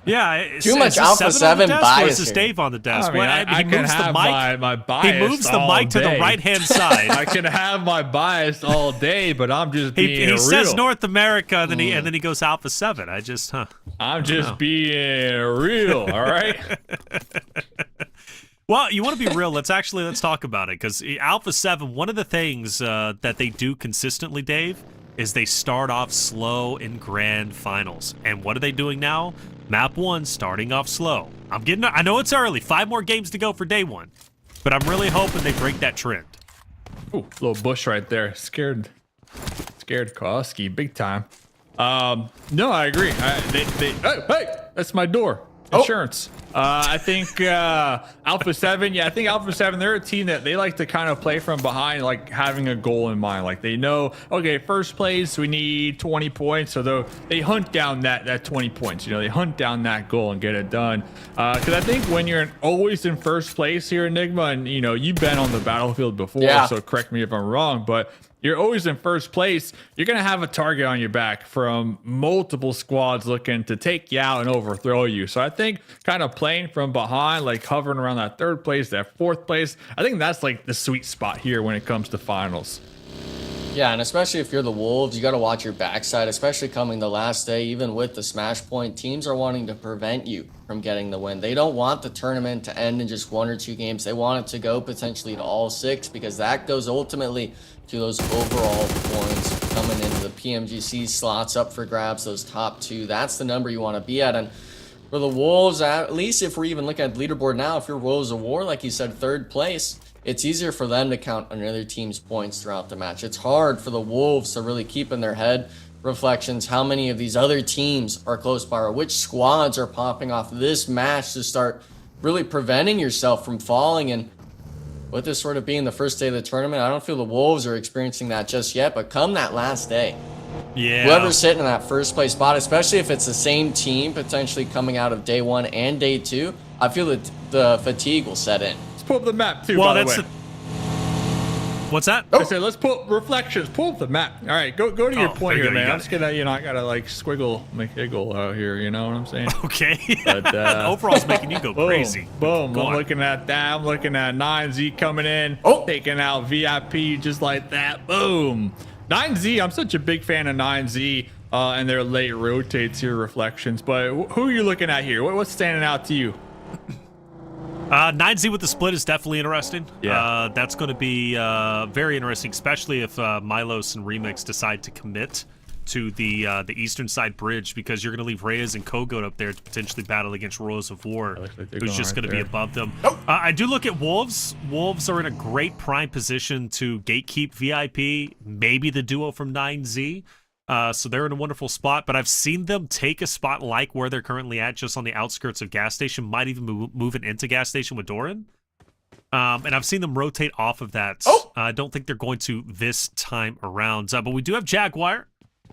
Yeah, too much Alpha 7 bias. Versus Dave on the desk. I mean, I can have my bias. He moves the mic to the right hand side. I can have my bias all day, but I'm just being real. He says North America, and then he goes Alpha 7. I'm just being real. All right. Well, you want to be real? Let's talk about it, because Alpha 7. One of the things that they do consistently, Dave, is they start off slow in grand finals. And what are they doing now? Map 1 starting off slow. I know it's early. 5 more games to go for day 1, but I'm really hoping they break that trend. Ooh, little bush right there. Scared Kowalski big time. No, I agree. Hey, that's my door. Insurance. I think Alpha 7, Alpha 7, they're a team that they like to kind of play from behind, like having a goal in mind. Like they know, okay, first place, we need 20 points. So they hunt down that 20 points. They hunt down that goal and get it done. Because I think when you're always in first place here, Enigma, and you've been on the battlefield before, so correct me if I'm wrong, but you're always in first place. You're going to have a target on your back from multiple squads looking to take you out and overthrow you. So I think kind of playing from behind, like hovering around that 3rd place, that 4th place, I think that's like the sweet spot here when it comes to finals. Yeah, and especially if you're the Wolves, you got to watch your backside, especially coming the last day. Even with the smash point, teams are wanting to prevent you from getting the win. They don't want the tournament to end in just 1 or 2 games. They want it to go potentially to all 6, because that goes ultimately to those overall points coming into the PMGC slots up for grabs, those top 2. That's the number you want to be at. And for the Wolves, at least if we're even looking at the leaderboard now, if you're Wolves of War, like you said, 3rd place, it's easier for them to count another team's points throughout the match. It's hard for the Wolves to really keep in their head reflections how many of these other teams are close by, or which squads are popping off this match to start really preventing yourself from falling. And with this sort of being the first day of the tournament, I don't feel the Wolves are experiencing that just yet, but come that last day, whoever's sitting in that first place spot, especially if it's the same team potentially coming out of day 1 and day 2, I feel that the fatigue will set in. Let's pull up the map too, by the way. What's that? I said, let's pull reflections. Pull up the map. All right, go to your point here, man. I'm just gonna, I gotta like squiggle McIggle out here. You know what I'm saying? Okay. But overall's making you go crazy. Boom. Go I'm on. looking at that. I'm looking at 9Z coming in, taking out VIP just like that. Boom. 9Z. I'm such a big fan of 9Z and their late rotates here, reflections. But who are you looking at here? What's standing out to you? 9Z with the split is definitely interesting. Yeah. That's going to be very interesting, especially if Milos and Remix decide to commit to the eastern side bridge, because you're going to leave Reyes and Kogut up there to potentially battle against Rose of War, who's just going to be above them. I do look at Wolves. Wolves are in a great prime position to gatekeep VIP, maybe the duo from 9Z. So they're in a wonderful spot, but I've seen them take a spot like where they're currently at, just on the outskirts of gas station, might even move it into gas station with Doran. And I've seen them rotate off of that. I don't think they're going to this time around. But we do have Jaguar.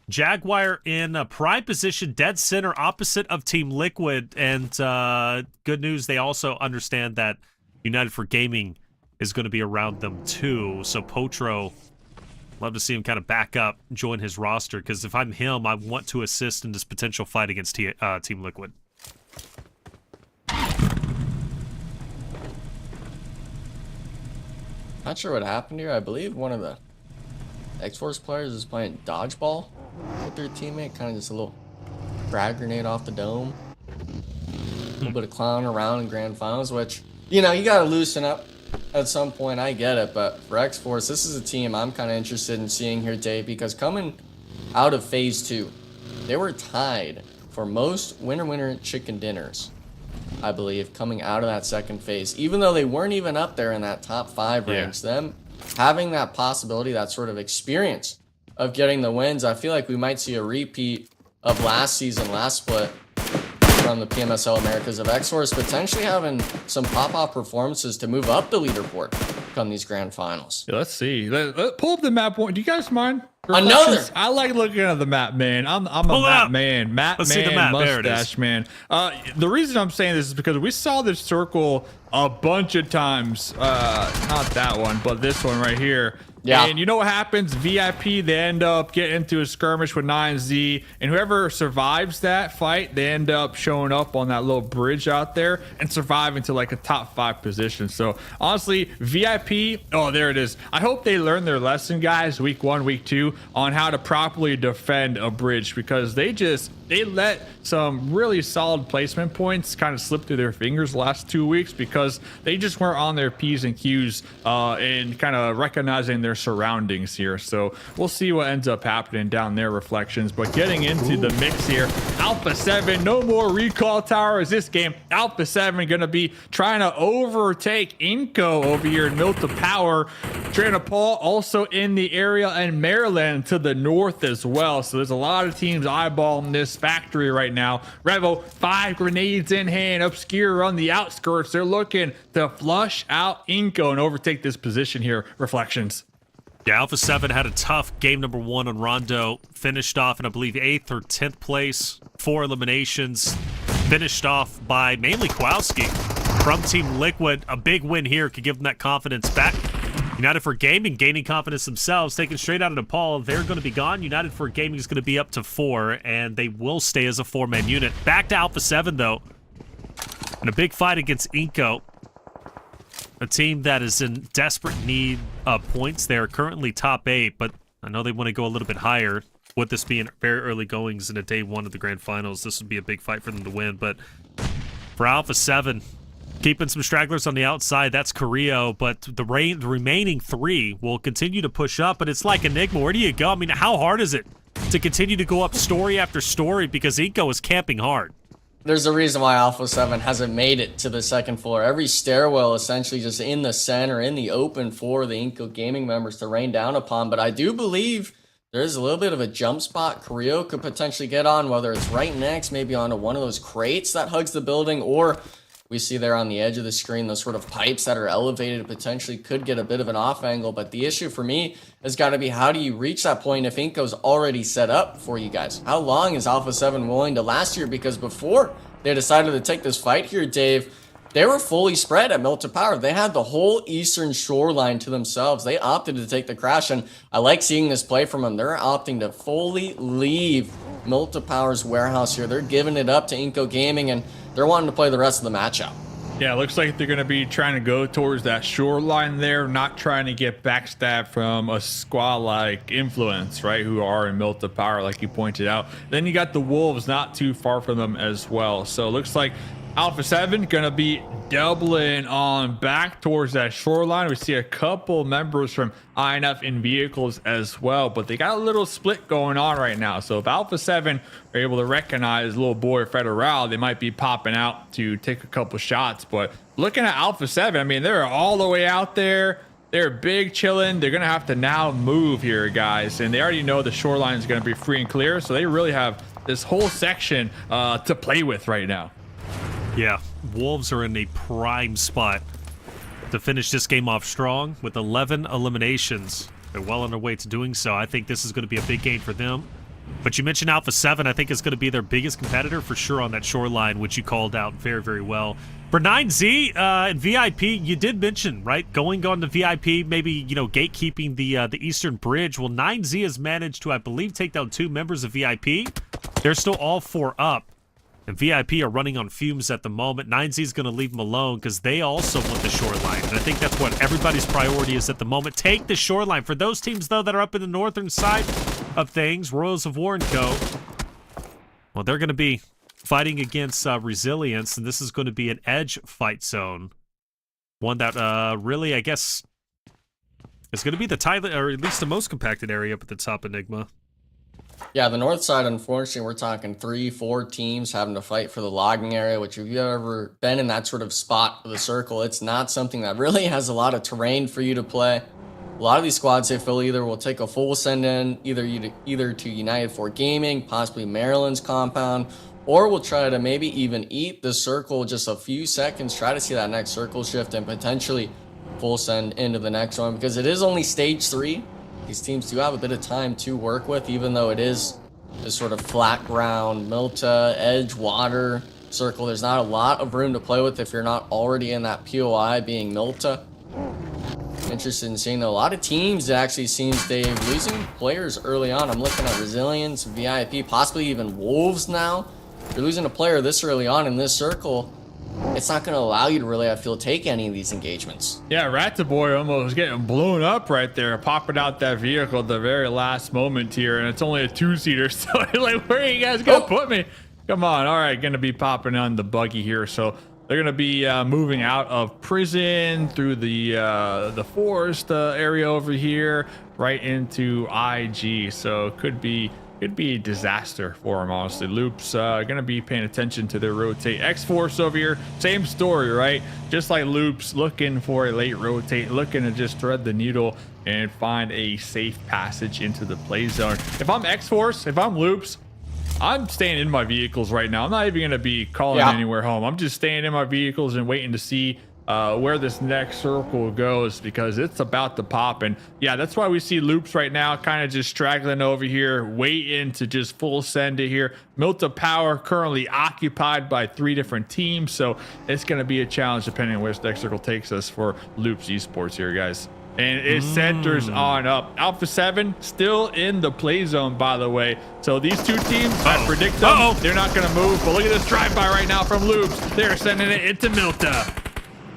Jaguar in a prime position, dead center, opposite of Team Liquid. And good news, they also understand that United for Gaming is going to be around them too. So Potro, love to see him kind of back up, join his roster, because if I'm him, I want to assist in this potential fight against Team Liquid. Not sure what happened here. I believe one of the Xforce players is playing dodgeball with their teammate. Kind of just a little frag grenade off the dome. A little bit of clowning around in grand finals, which, you got to loosen up at some point. I get it, but for Xforce, this is a team I'm kind of interested in seeing here, Dave, because coming out of phase 2, they were tied for most winner chicken dinners, I believe, coming out of that second phase. Even though they weren't even up there in that top 5 range, them having that possibility, that sort of experience of getting the wins, I feel like we might see a repeat of last season, last split from the PMSL Americas of Xforce, potentially having some pop-off performances to move up the leaderboard come these grand finals. Yeah, let's see. Let's pull up the map. Do you guys mind? Another. I like looking at the map, man. I'm a map man. Let's see the map. There it is. Mustache man. The reason I'm saying this is because we saw this circle a bunch of times. Not that one, but this one right here. Yeah. And you know what happens? VIP, they end up getting into a skirmish with 9Z, and whoever survives that fight, they end up showing up on that little bridge out there and surviving to like a top 5 position. So honestly, VIP, oh, there it is. I hope they learn their lesson, guys, week 1, week 2, on how to properly defend a bridge, because they let some really solid placement points kind of slip through their fingers the last 2 weeks because they just weren't on their P's and Q's and kind of recognizing their surroundings here. So we'll see what ends up happening down there, reflections. But getting into the mix here, Alpha 7, no more recall towers this game. Alpha 7 going to be trying to overtake iNCO over here in Milta Power. Trina Paul also in the area, and Maryland to the north as well. So there's a lot of teams eyeballing this factory right now. Revo, 5 grenades in hand. Obscure on the outskirts. They're looking to flush out iNCO and overtake this position here. Reflections. Yeah, Alpha 7 had a tough game number 1 on Rondo. Finished off in, I believe, 8th or 10th place. 4 eliminations. Finished off by mainly Kowalski from Team Liquid. A big win here could give them that confidence back. United for Gaming gaining confidence themselves, taken straight out of Nepal. They're going to be gone. United for Gaming is going to be up to 4, and they will stay as a 4-man unit. Back to Alpha 7, though. In a big fight against iNCO. A team that is in desperate need of points. They're currently top 8, but I know they want to go a little bit higher. With this being very early goings in a day 1 of the grand finals, this would be a big fight for them to win. But for Alpha 7, keeping some stragglers on the outside, that's Carrillo, but the remaining 3 will continue to push up. But it's like Enigma. Where do you go? I mean, how hard is it to continue to go up story after story, because iNCO is camping hard? there's a reason why Alpha 7 hasn't made it to the second floor. Every stairwell essentially just in the center, in the open for the iNCO gaming members to rain down upon. But I do believe there's a little bit of a jump spot Creo could potentially get on, whether it's right next, maybe onto one of those crates that hugs the building, or we see there on the edge of the screen those sort of pipes that are elevated, potentially could get a bit of an off angle. But the issue for me has got to be, how do you reach that point if iNCO's already set up for you guys? How long is Alpha 7 willing to last here? Because before they decided to take this fight here, Dave, they were fully spread at Milta Power. They had the whole eastern shoreline to themselves. They opted to take the crash, and I like seeing this play from them. They're opting to fully leave Milta Power's warehouse here. They're giving it up to iNCO Gaming, and they're wanting to play the rest of the match out. Yeah, it looks like they're going to be trying to go towards that shoreline there, not trying to get backstabbed from a squad-like influence, right, who are in Milta Power, like you pointed out. Then you got the Wolves not too far from them as well. So it looks like Alpha 7 gonna be doubling on back towards that shoreline. We see a couple members from INF in vehicles as well, but they got a little split going on right now. So if Alpha 7 are able to recognize little boy Federal, they might be popping out to take a couple shots. But looking at Alpha 7, I mean, they're all the way out there. They're big chilling. They're gonna have to now move here, guys, and they already know the shoreline is gonna be free and clear, so they really have this whole section to play with right now. Yeah, Wolves are in a prime spot to finish this game off strong with 11 eliminations. They're well on their way to doing so. I think this is going to be a big game for them. But you mentioned Alpha 7. I think is going to be their biggest competitor for sure on that shoreline, which you called out very, very well. For 9Z and VIP, you did mention, right, going on to VIP, maybe, you know, gatekeeping the Eastern Bridge. Well, 9Z has managed to, I believe, take down 2 members of VIP. They're still all 4 up. And VIP are running on fumes at the moment. 9Z is going to leave them alone because they also want the shoreline. And I think that's what everybody's priority is at the moment. Take the shoreline. For those teams, though, that are up in the northern side of things, Royals of War and Co., well, they're going to be fighting against Resilience, and this is going to be an edge fight zone. One that really, I guess, is going to be the tight, or at least the most compacted area up at the top, Enigma. Yeah, the north side, unfortunately, we're talking 3-4 teams having to fight for the logging area, which if you've ever been in that sort of spot of the circle, it's not something that really has a lot of terrain for you to play. A lot of these squads, they feel, either will take a full send-in, either to United 4 Gaming, possibly Maryland's compound, or we'll try to maybe even eat the circle just a few seconds, try to see that next circle shift, and potentially full send into the next one, because it is only stage 3. These teams do have a bit of time to work with, even though it is this sort of flat ground, Milta, edge, water, circle. There's not a lot of room to play with if you're not already in that POI being Milta. Interested in seeing, though, a lot of teams, it actually seems they're losing players early on. I'm looking at Resilience, VIP, possibly even Wolves now. If you're losing a player this early on in this circle, it's not going to allow you to really, I feel, take any of these engagements. Yeah, Rataboy almost getting blown up right there, popping out that vehicle at the very last moment here, and it's only a 2-seater, so like, where are you guys going to put me? Come on. All right, going to be popping on the buggy here, so they're going to be moving out of prison through the forest area over here, right into IG, so could be a disaster for him, honestly. Loop's gonna be paying attention to their rotate. Xforce over here, same story, right? Just like Loop's, looking for a late rotate, looking to just thread the needle and find a safe passage into the play zone. If I'm Xforce, if I'm Loops, I'm staying in my vehicles right now. I'm not even gonna be calling anywhere home. I'm just staying in my vehicles and waiting to see where this next circle goes, because it's about to pop. And yeah, that's why we see Loops right now kind of just straggling over here, waiting to just full send it here. Milta Power currently occupied by 3 different teams, so it's going to be a challenge depending on where this next circle takes us for Loops Esports here, guys. And it centers on up. Alpha 7 still in the play zone, by the way. So these 2 teams, I predict them, they're not going to move. But look at this drive-by right now from Loops. They're sending it into Milta.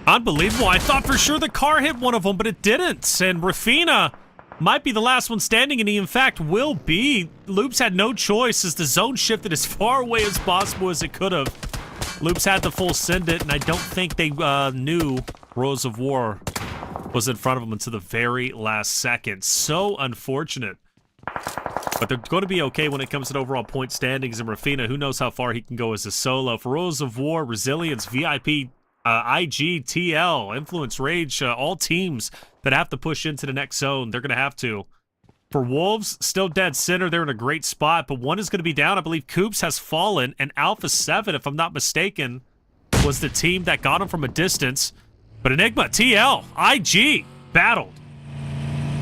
Unbelievable. I thought for sure the car hit one of them, but it didn't. And Rafina might be the last one standing, and he, in fact, will be. Loops had no choice as the zone shifted as far away as possible as it could have. Loops had to full send it, and I don't think they knew Rose of War was in front of them until the very last second. So unfortunate. But they're going to be okay when it comes to the overall point standings. And Rafina, who knows how far he can go as a solo. For Rules of War, Resilience, VIP, IG, TL, Influence, Rage, all teams that have to push into the next zone, they're going to have to. For Wolves, still dead center. They're in a great spot, but one is going to be down. I believe Coops has fallen, and Alpha 7, if I'm not mistaken, was the team that got him from a distance. But Enigma, TL, IG, battled.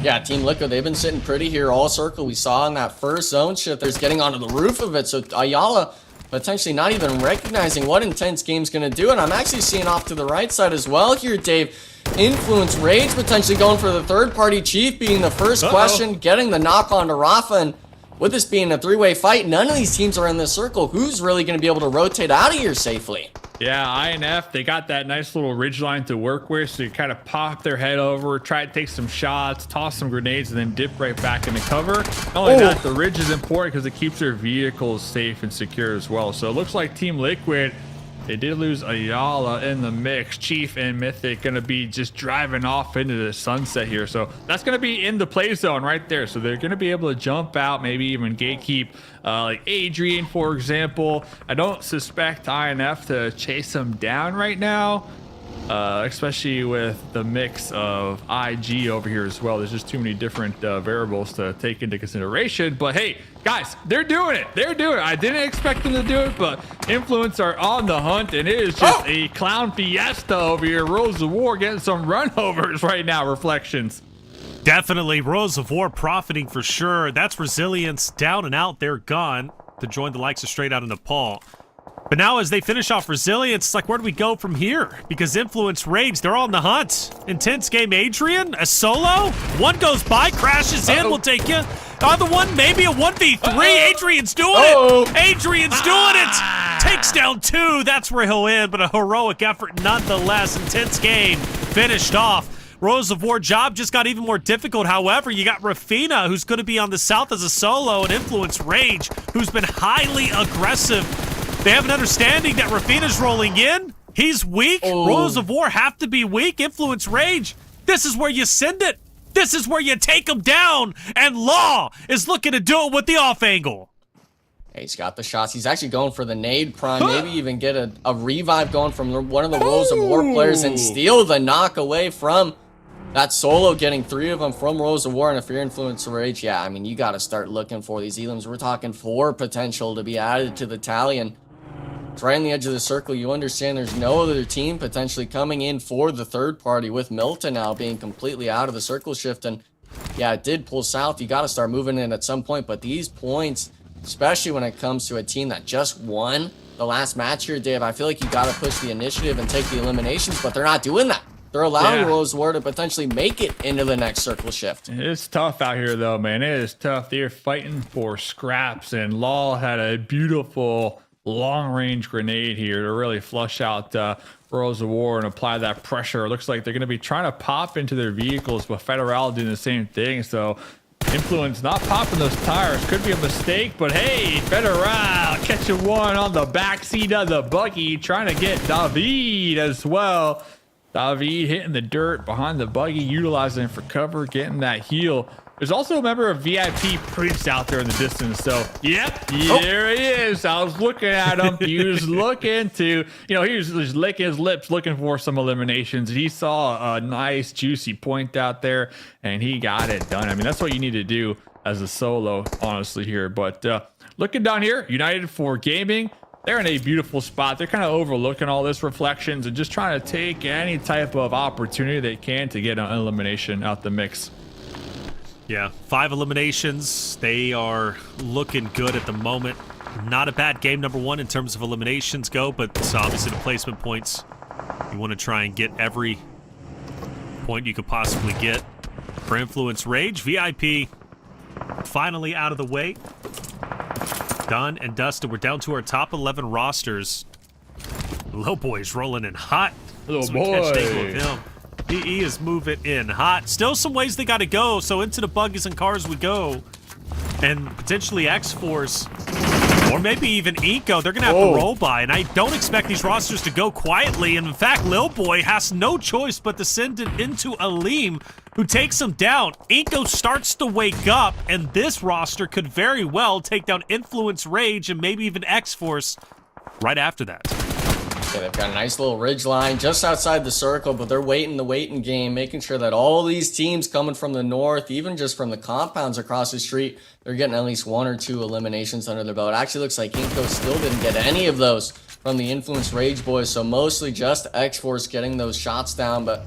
Yeah, Team Liquid, they've been sitting pretty here all circle. We saw in that first zone shift, there's getting onto the roof of it. So Ayala potentially not even recognizing what Intense Game's going to do. And I'm actually seeing off to the right side as well here, Dave. Influence Rage potentially going for the third-party Chief being the first question, getting the knock on to Rafa. And with this being a three-way fight, none of these teams are in this circle. Who's really going to be able to rotate out of here safely? Yeah, INF, they got that nice little ridge line to work with, so you kind of pop their head over, try to take some shots, toss some grenades, and then dip right back into cover. Not only that, the ridge is important because it keeps their vehicles safe and secure as well. So it looks like Team Liquid, they did lose Ayala in the mix. Chief and Mythic going to be just driving off into the sunset here. So that's going to be in the play zone right there. So they're going to be able to jump out, maybe even gatekeep like Adrian, for example. I don't suspect INF to chase them down right now, especially with the mix of IG over here as well. There's just too many different variables to take into consideration. But hey, guys, they're doing it. They're doing it. I didn't expect them to do it, but Influence are on the hunt, and it is just a clown fiesta over here. Rose of War getting some runovers right now, Reflections. Definitely Rose of War profiting for sure. That's Resilience down and out. They're gone to join the likes of Straight Outta Nepal. But now as they finish off Resilience, it's like, where do we go from here? Because Influence, Rage, they're all on the hunt. Intense Game, Adrian, a solo. One goes by, crashes in, we'll take you. Other one, maybe a 1v3. Adrian's doing it. Adrian's doing it. Takes down 2. That's where he'll end, but a heroic effort nonetheless. Intense Game finished off. Rose of War job just got even more difficult. However, you got Rafina, who's going to be on the south as a solo, and Influence Rage, who's been highly aggressive. They have an understanding that Rafina's rolling in. He's weak. Rose of War have to be weak. Influence Rage. This is where you send it. This is where you take him down. And Law is looking to do it with the off angle. Hey, he's got the shots. He's actually going for the nade prime. Maybe even get a revive going from one of the Rose of War players and steal the knock away from that solo, getting 3 of them from Rose of War. And if you're Influence Rage, yeah, I mean, you got to start looking for these elims. We're talking 4 potential to be added to the tally. And it's right on the edge of the circle. You understand there's no other team potentially coming in for the third party, with Milton now being completely out of the circle shift. And yeah, it did pull south. You got to start moving in at some point. But these points, especially when it comes to a team that just won the last match here, Dave, I feel like you got to push the initiative and take the eliminations, but they're not doing that. They're allowing Rose War to potentially make it into the next circle shift. It's tough out here, though, man. It is tough. They're fighting for scraps, and Law had a beautiful long-range grenade here to really flush out Rose of War and apply that pressure. It looks like they're going to be trying to pop into their vehicles, but Federal doing the same thing. So Influence not popping those tires could be a mistake, but hey, Federal catching one on the backseat of the buggy, trying to get David as well. David hitting the dirt behind the buggy, utilizing it for cover, getting that heal. There's also a member of VIP Prince out there in the distance. So, yep, there he is. I was looking at him. He was looking to, he was just licking his lips, looking for some eliminations. He saw a nice, juicy point out there, and he got it done. I mean, that's what you need to do as a solo, honestly, here. But looking down here, United for Gaming. They're in a beautiful spot. They're kind of overlooking all this Reflections and just trying to take any type of opportunity they can to get an elimination out the mix. Yeah, 5 eliminations. They are looking good at the moment. Not a bad game, number 1, in terms of eliminations go, but obviously the placement points, you want to try and get every point you could possibly get. For Influence Rage, VIP finally out of the way. Done and dusted. We're down to our top 11 rosters. Little boy's rolling in hot. Little boy. He is moving in hot. Still some ways they got to go, so into the buggies and cars we go. And potentially Xforce, or maybe even iNCO, they're going to have to roll by. And I don't expect these rosters to go quietly. And in fact, Lil Boy has no choice but to send it into Aleem, who takes him down. iNCO starts to wake up, and this roster could very well take down Influence, Rage, and maybe even Xforce right after that. Okay, they've got a nice little ridge line just outside the circle, but they're waiting the waiting game, making sure that all these teams coming from the north, even just from the compounds across the street, they're getting at least 1 or 2 eliminations under their belt. It actually looks like iNCO still didn't get any of those from the Influence Rage boys, so mostly just Xforce getting those shots down. But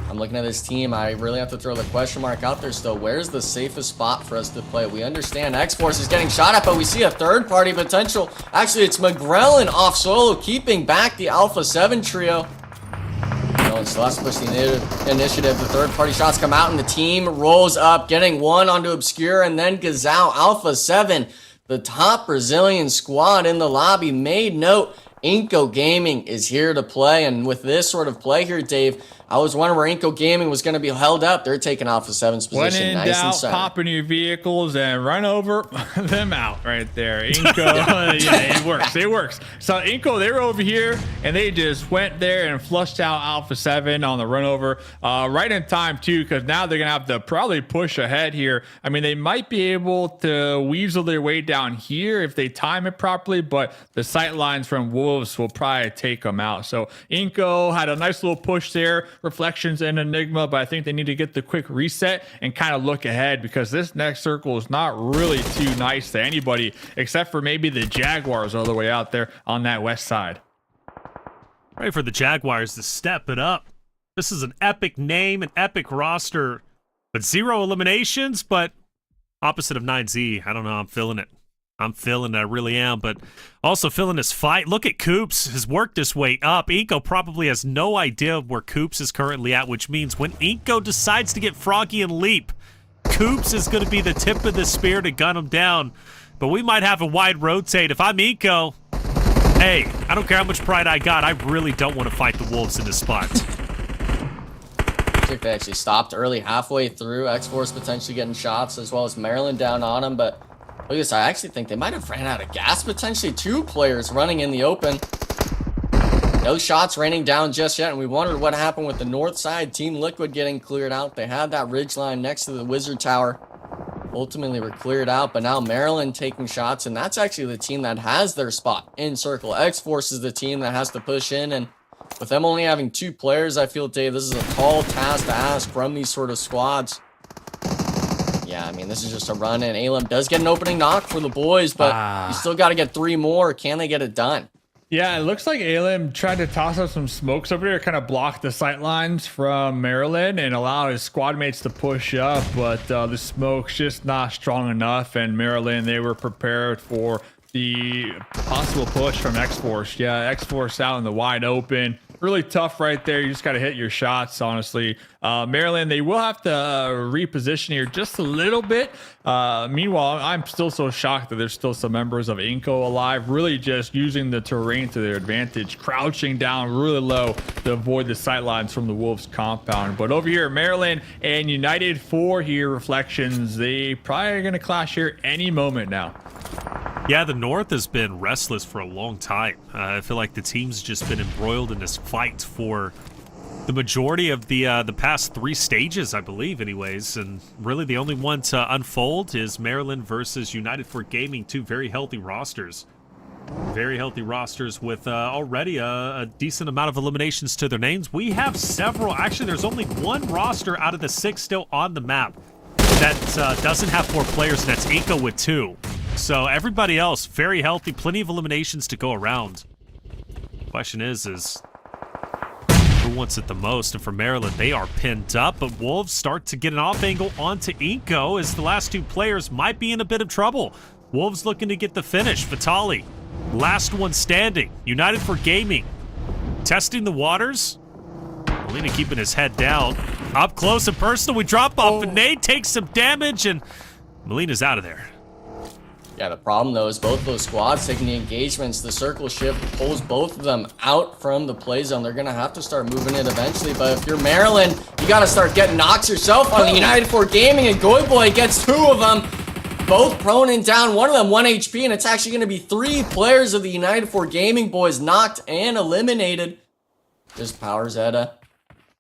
I'm looking at this team, I really have to throw the question mark out there still. Where's the safest spot for us to play? We understand Xforce is getting shot at, but we see a third-party potential. Actually, it's McGrellin off solo, keeping back the Alpha 7 trio. And still has to push the initiative. The third-party shots come out, and the team rolls up, getting one onto Obscure, and then Gazao. Alpha 7, the top Brazilian squad in the lobby, made note. iNCO Gaming is here to play, and with this sort of play here, Dave, I was wondering where iNCO Gaming was going to be held up. They're taking Alpha 7's position. When in nice doubt, and center. pop in your vehicles and run over them out right there. iNCO, yeah, it works. It works. So iNCO, they were over here, and they just went there and flushed out Alpha 7 on the run over. Right in time, too, because now they're going to have to probably push ahead here. I mean, they might be able to weasel their way down here if they time it properly, but the sight lines from Wolves will probably take them out. So iNCO had a nice little push there. Reflections and Enigma, but I think they need to get the quick reset and kind of look ahead, because this next circle is not really too nice to anybody except for maybe the Jaguars all the way out there on that west side. Ready for the Jaguars to step it up. This is an epic name, an epic roster, but 0 eliminations, but opposite of 9Z. I don't know, I'm feeling it. I'm feeling it, I really am, but also feeling this fight. Look at Coops, has worked his way up. iNCO probably has no idea where Coops is currently at, which means when iNCO decides to get froggy and leap, Coops is going to be the tip of the spear to gun him down. But we might have a wide rotate. If I'm iNCO, hey, I don't care how much pride I got, I really don't want to fight the Wolves in this spot. Looks like they actually stopped early halfway through. Xforce potentially getting shots, as well as Maryland down on him, but look at this, I actually think they might have ran out of gas. Potentially 2 players running in the open. No shots raining down just yet, and we wondered what happened with the north side. Team Liquid getting cleared out. They had that ridge line next to the Wizard Tower. Ultimately were cleared out, but now Maryland taking shots, and that's actually the team that has their spot in circle. Xforce is the team that has to push in, and with them only having 2 players, I feel, Dave, this is a tall task to ask from these sort of squads. Yeah, I mean, this is just a run, and Alem does get an opening knock for the boys, but you still got to get 3 more. Can they get it done? Yeah, it looks like Alem tried to toss up some smokes over here, kind of block the sight lines from Maryland and allow his squad mates to push up, but the smoke's just not strong enough, and Maryland, they were prepared for the possible push from Xforce. Yeah, Xforce out in the wide open. Really tough right there. You just got to hit your shots, honestly. Maryland, they will have to reposition here just a little bit. Meanwhile, I'm still so shocked that there's still some members of iNCO alive, really just using the terrain to their advantage, crouching down really low to avoid the sightlines from the Wolves compound. But over here, Maryland and United 4 here, Reflections, they probably are going to clash here any moment now. Yeah, the North has been restless for a long time. I feel like the team's just been embroiled in this fight for the majority of the past 3 stages, I believe, anyways. And really the only one to unfold is Maryland versus United for Gaming, 2 very healthy rosters. Very healthy rosters with already a decent amount of eliminations to their names. We have several. Actually, there's only 1 roster out of the 6 still on the map that doesn't have 4 players, and that's iNCO with 2. So everybody else, very healthy, plenty of eliminations to go around. Question is who wants it the most? And for Maryland, they are pinned up, but Wolves start to get an off angle onto iNCO as the last 2 players might be in a bit of trouble. Wolves looking to get the finish. Vitali, last one standing. United for Gaming, testing the waters. Molina keeping his head down. Up close and personal, we drop off, and Nate takes some damage, and Molina's out of there. Yeah, the problem, though, is both those squads taking the engagements. The circle shift pulls both of them out from the play zone. They're going to have to start moving it eventually. But if you're Maryland, you got to start getting knocks yourself on the United 4 Gaming. And Goy Boy gets 2 of them. Both prone and down. One of them 1 HP. And it's actually going to be 3 players of the United 4 Gaming boys knocked and eliminated. Just Power Zeta.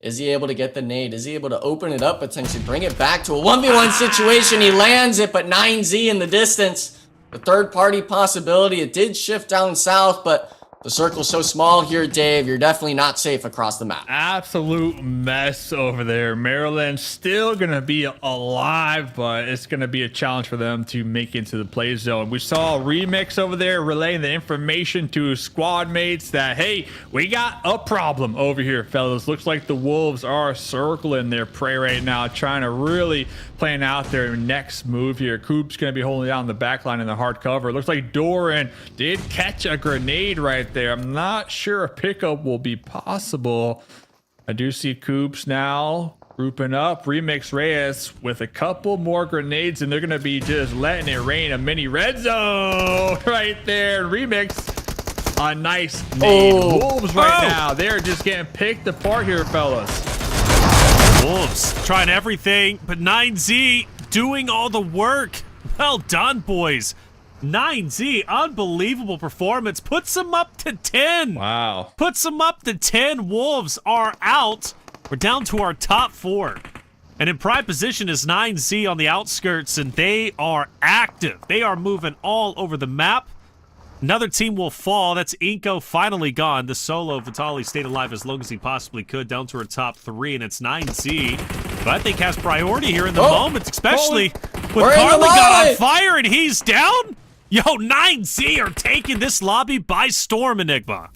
Is he able to get the nade? Is he able to open it up, potentially bring it back to a 1v1 situation? He lands it, but 9Z in the distance. The third party possibility. It did shift down south, but the circle's so small here, Dave. You're definitely not safe across the map. Absolute mess over there. Maryland still going to be alive, but it's going to be a challenge for them to make it into the play zone. We saw Remix over there relaying the information to his squad mates that, hey, we got a problem over here, fellas. Looks like the Wolves are circling their prey right now, trying to really plan out their next move here. Coop's going to be holding down the back line in the hard cover. Looks like Doran did catch a grenade right there. I'm not sure a pickup will be possible. I do see Coops now grouping up Remix Reyes with a couple more grenades, and they're going to be just letting it rain. A mini red zone right there. Remix, a nice nade. Wolves right now, they're just getting picked apart here, fellas. Wolves trying everything, but 9Z doing all the work. Well done, boys. 9Z, unbelievable performance. Puts them up to 10. Wow. Puts them up to 10. Wolves are out. We're down to our top 4. And in prime position is 9Z on the outskirts, and they are active. They are moving all over the map. Another team will fall. That's iNCO finally gone. The solo Vitali stayed alive as long as he possibly could, down to our top 3, and it's 9Z. But I think has priority here in the moment, especially with Carly got on fire and he's down. Yo, 9Z are taking this lobby by storm, Enigma.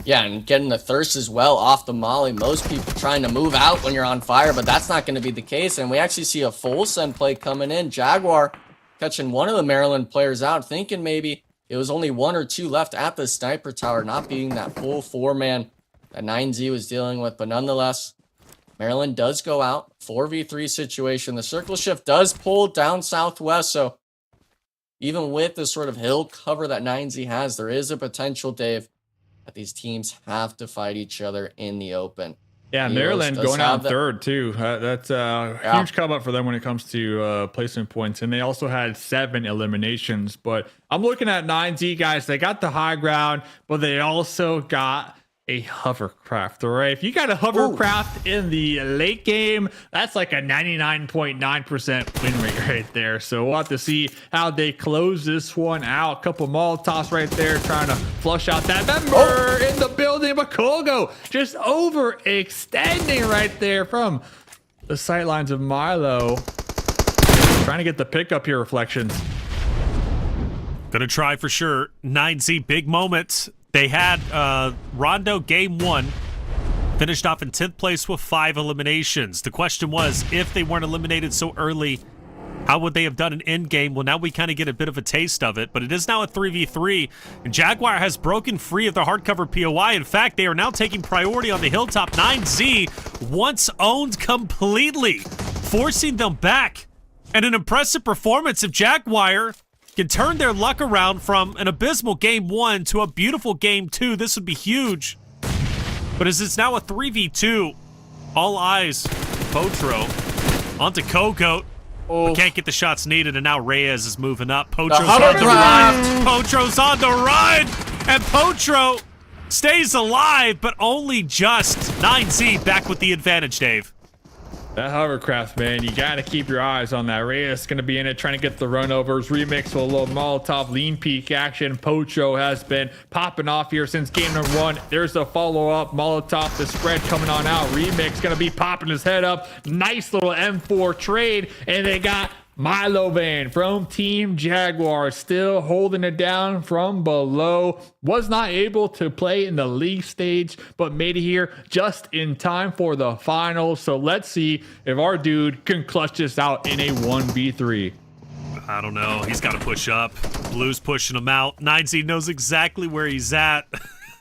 Yeah, and getting the thirst as well off the molly. Most people trying to move out when you're on fire, but that's not going to be the case. And we actually see a full send play coming in. Jaguar catching one of the Maryland players out, thinking maybe it was only 1 or 2 left at the sniper tower, not being that full 4-man that 9Z was dealing with. But nonetheless, Maryland does go out. 4v3 situation. The circle shift does pull down southwest, so even with the sort of hill cover that 9Z has, there is a potential, Dave, that these teams have to fight each other in the open. Yeah, Maryland going out third, too. That's a huge come up for them when it comes to placement points. And they also had 7 eliminations. But I'm looking at 9Z, guys. They got the high ground, but they also got a hovercraft, all right? If you got a hovercraft in the late game, that's like a 99.9% win rate right there. So we'll have to see how they close this one out. Couple Molotovs right there trying to flush out that member in the building. But Kogo just overextending right there from the sightlines of Milo. Trying to get the pickup here, Reflections. Gonna try for sure. 9Z, big moment. They had Rondo game 1, finished off in 10th place with 5 eliminations. The question was, if they weren't eliminated so early, how would they have done an end game? Well, now we kind of get a bit of a taste of it, but it is now a 3v3, and Jaguar has broken free of the hardcover POI. In fact, they are now taking priority on the hilltop. 9Z once owned completely, forcing them back. And an impressive performance of Jaguar can turn their luck around from an abysmal game 1 to a beautiful game 2. This would be huge. But as it's now a 3v2, all eyes Potro onto Kogoat. We can't get the shots needed, and now Reyes is moving up. Potro's on the run. Potro's on the run, and Potro stays alive, but only just. 9Z back with the advantage, Dave. That hovercraft, man, you got to keep your eyes on that. Reyes going to be in it, trying to get the runovers. Remix with a little Molotov lean peek action. Potro has been popping off here since game number 1. There's a follow-up. Molotov, the spread coming on out. Remix going to be popping his head up. Nice little M4 trade. And they got Milo Van from Team Jaguar still holding it down from below. Was not able to play in the league stage, but made it here just in time for the finals. So let's see if our dude can clutch this out in a 1v3. I don't know. He's got to push up. Blue's pushing him out. 9Z knows exactly where he's at.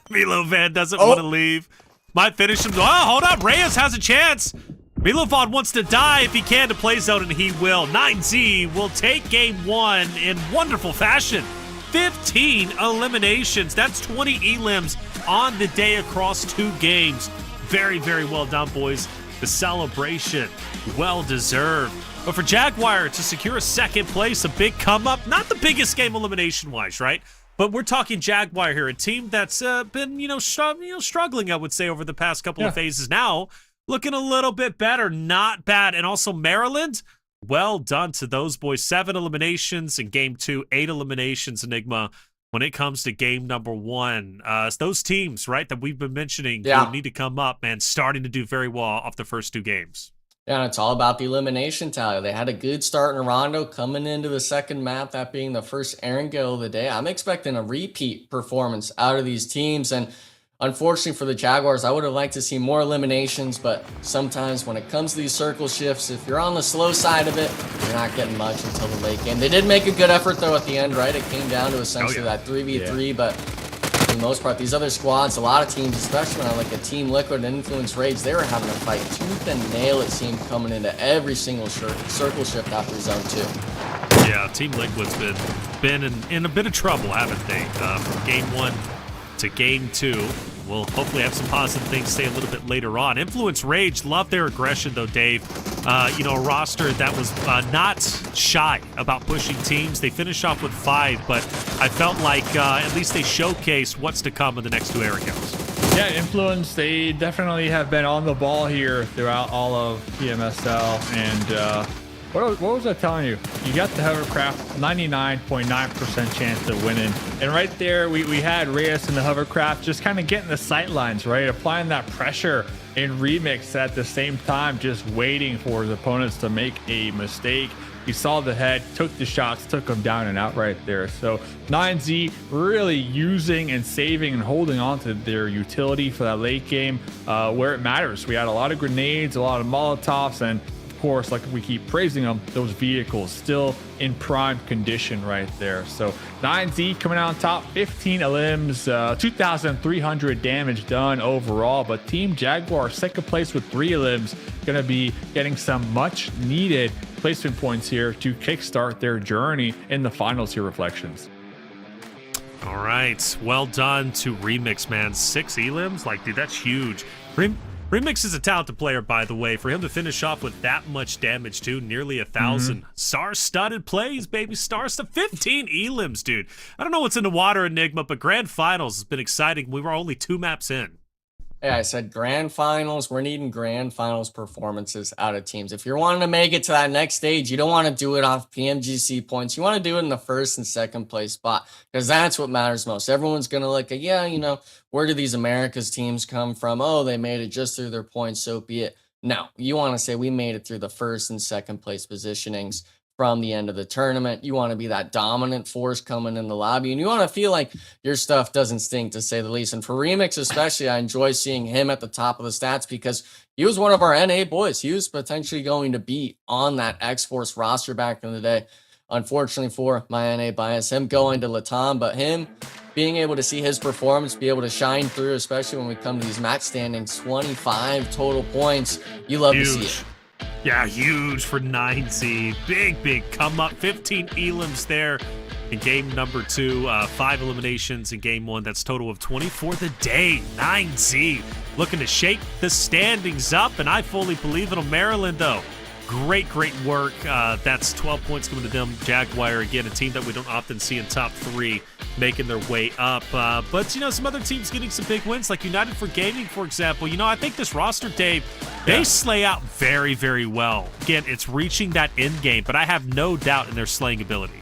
Milo Van doesn't want to leave. Might finish him. Oh, hold on. Reyes has a chance. Milovan wants to die if he can to play zone, and he will. 9Z will take game 1 in wonderful fashion. 15 eliminations. That's 20 elims on the day across 2 games. Very, very well done, boys. The celebration, well deserved. But for Jaguar to secure a 2nd place, a big come up. Not the biggest game elimination-wise, right? But we're talking Jaguar here, a team that's been, struggling, I would say, over the past couple of phases now. looking a little bit better. Not bad. And also Maryland, well done to those boys. 7 eliminations in game 2, 8 eliminations, Enigma. When it comes to game number 1, it's those teams, right, that we've been mentioning who need to come up, man, starting to do very well off the first 2 games. Yeah, and it's all about the elimination tally. They had a good start in Rondo coming into the second map, that being the first Erangel of the day. I'm expecting a repeat performance out of these teams. And unfortunately for the Jaguars, I would have liked to see more eliminations, but sometimes when it comes to these circle shifts, if you're on the slow side of it, you're not getting much until the late game. They did make a good effort, though, at the end, right? It came down to essentially that 3v3, but for the most part, these other squads, a lot of teams, especially on like a Team Liquid and Influence Rage, they were having to fight tooth and nail, it seemed, coming into every single circle shift after Zone 2. Yeah, Team Liquid's been in a bit of trouble, haven't they? From game 1 to game 2. We'll hopefully have some positive things to say a little bit later on. Influence Rage, love their aggression, though, Dave. You know, a roster that was not shy about pushing teams. They finished off with 5, but I felt like at least they showcased what's to come in the next 2 Erangels. Yeah, Influence, they definitely have been on the ball here throughout all of PMSL. And what was I telling you? You got the hovercraft, 99.9% chance of winning. And right there, we had Reyes in the hovercraft just kind of getting the sight lines, right? Applying that pressure in Remix at the same time, just waiting for his opponents to make a mistake. He saw the head, took the shots, took them down and out right there. So 9Z really using and saving and holding on to their utility for that late game where it matters. We had a lot of grenades, a lot of Molotovs, and of course, like we keep praising them, those vehicles still in prime condition right there. So 9Z coming out on top, 15 elims, 2,300 damage done overall. But Team Jaguar, second place with 3 elims, going to be getting some much needed placement points here to kickstart their journey in the finals here, Reflections. All right, well done to Remix, man. 6 elims, like, dude, that's huge. Remix is a talented player, by the way. For him to finish off with that much damage, too, nearly 1,000 star-studded plays, baby. Star-studded, 15 elims, dude. I don't know what's in the water, Enigma, but Grand Finals has been exciting. We were only 2 maps in. Yeah, I said Grand Finals. We're needing Grand Finals performances out of teams. If you're wanting to make it to that next stage, you don't want to do it off PMGC points. You want to do it in the first and second place spot because that's what matters most. Everyone's going to look at, yeah, you know, where do these Americas teams come from? Oh, they made it just through their points, so be it. No, you want to say we made it through the first and second place positionings from the end of the tournament. You want to be that dominant force coming in the lobby, and you want to feel like your stuff doesn't stink, to say the least. And for Remix especially, I enjoy seeing him at the top of the stats because he was one of our NA boys. He was potentially going to be on that Xforce roster back in the day. Unfortunately for my NA bias, him going to Latam, but him being able to see his performance, be able to shine through, especially when we come to these match standings, 25 total points. You love to see it. Yeah, huge for 9Z. Big come up. 15 elims there in game number 2. 5 eliminations in game 1. That's total of 20 for the day. 9Z looking to shake the standings up, and I fully believe it'll. Maryland, though, great work. That's 12 points coming to them. Jaguar, again, a team that we don't often see in top 3, making their way up. But, you know, some other teams getting some big wins, like United for Gaming, for example. You know, I think this roster, Dave, they slay out very well. Again, it's reaching that end game, but I have no doubt in their slaying ability.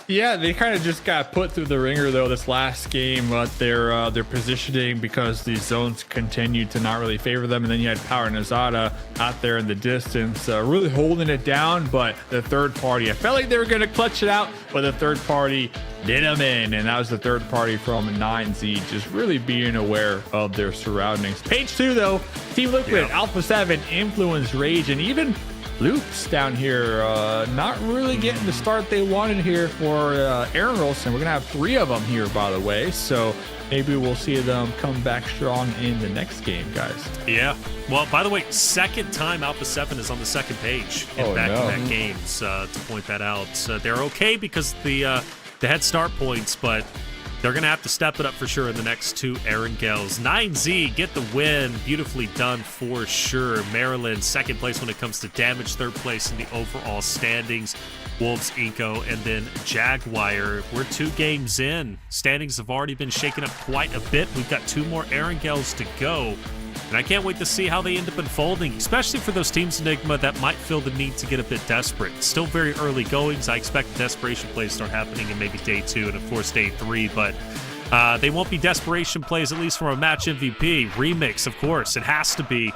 Yeah, they kind of just got put through the ringer, though, this last game. Their positioning, because the zones continued to not really favor them. And then you had Power and Outta out there in the distance, really holding it down. But the third party, I felt like they were going to clutch it out, but the third party did them in. And that was the third party from 9Z, just really being aware of their surroundings. Page 2, though, Team Liquid, Alpha 7, Influence, Rage, and even Loops down here, not really getting the start they wanted here for Aaron Rolson. We're going to have 3 of them here, by the way. So maybe we'll see them come back strong in the next game, guys. Yeah. Well, by the way, second time Alpha 7 is on the second page in back-to-back games, to point that out. They're okay because the head start points, but they're going to have to step it up for sure in the next 2 Erangels. 9Z get the win. Beautifully done for sure. Maryland, second place when it comes to damage. Third place in the overall standings. Wolves, iNCO, and then Jaguar. We're 2 games in. Standings have already been shaken up quite a bit. We've got 2 more Erangels to go. And I can't wait to see how they end up unfolding, especially for those teams, Enigma, that might feel the need to get a bit desperate. Still very early goings. I expect the desperation plays to start happening in maybe day 2 and, of course, day 3, but they won't be desperation plays, at least from a match MVP. Remix, of course, it has to be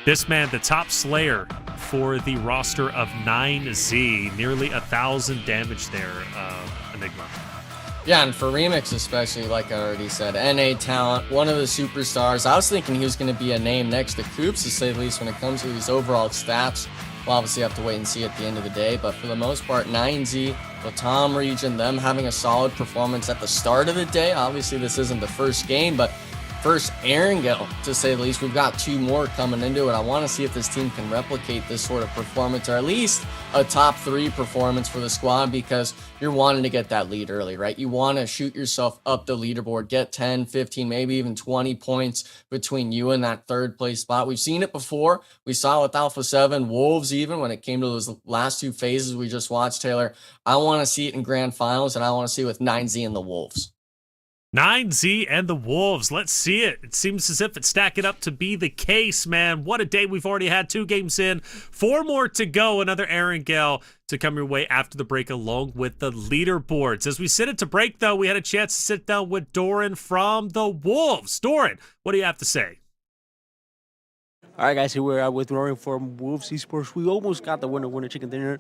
this man, the top slayer for the roster of 9Z. Nearly 1,000 damage there, Enigma. Yeah, and for Remix especially, like I already said, NA talent, one of the superstars. I was thinking he was going to be a name next to Coops, to say the least, when it comes to these overall stats. We'll obviously have to wait and see at the end of the day, but for the most part, 9Z, the Tom region, them having a solid performance at the start of the day. Obviously, this isn't the first game, but first Erangel, to say the least. We've got 2 more coming into it. I want to see if this team can replicate this sort of performance, or at least a top 3 performance for the squad, because you're wanting to get that lead early, right? You want to shoot yourself up the leaderboard, get 10, 15, maybe even 20 points between you and that 3rd place spot. We've seen it before. We saw it with Alpha 7, Wolves even, when it came to those last 2 phases we just watched, Taylor. I want to see it in grand finals, and I want to see it with 9Z and the Wolves. 9Z and the Wolves. Let's see it. It seems as if it's stacking up to be the case, man. What a day. We've already had 2 games in, 4 more to go. Another Erangel to come your way after the break, along with the leaderboards. As we sit it to break, though, we had a chance to sit down with Doran from the Wolves. Doran, what do you have to say? All right, guys, here we are with Doran from Wolves Esports. We almost got the winner chicken dinner.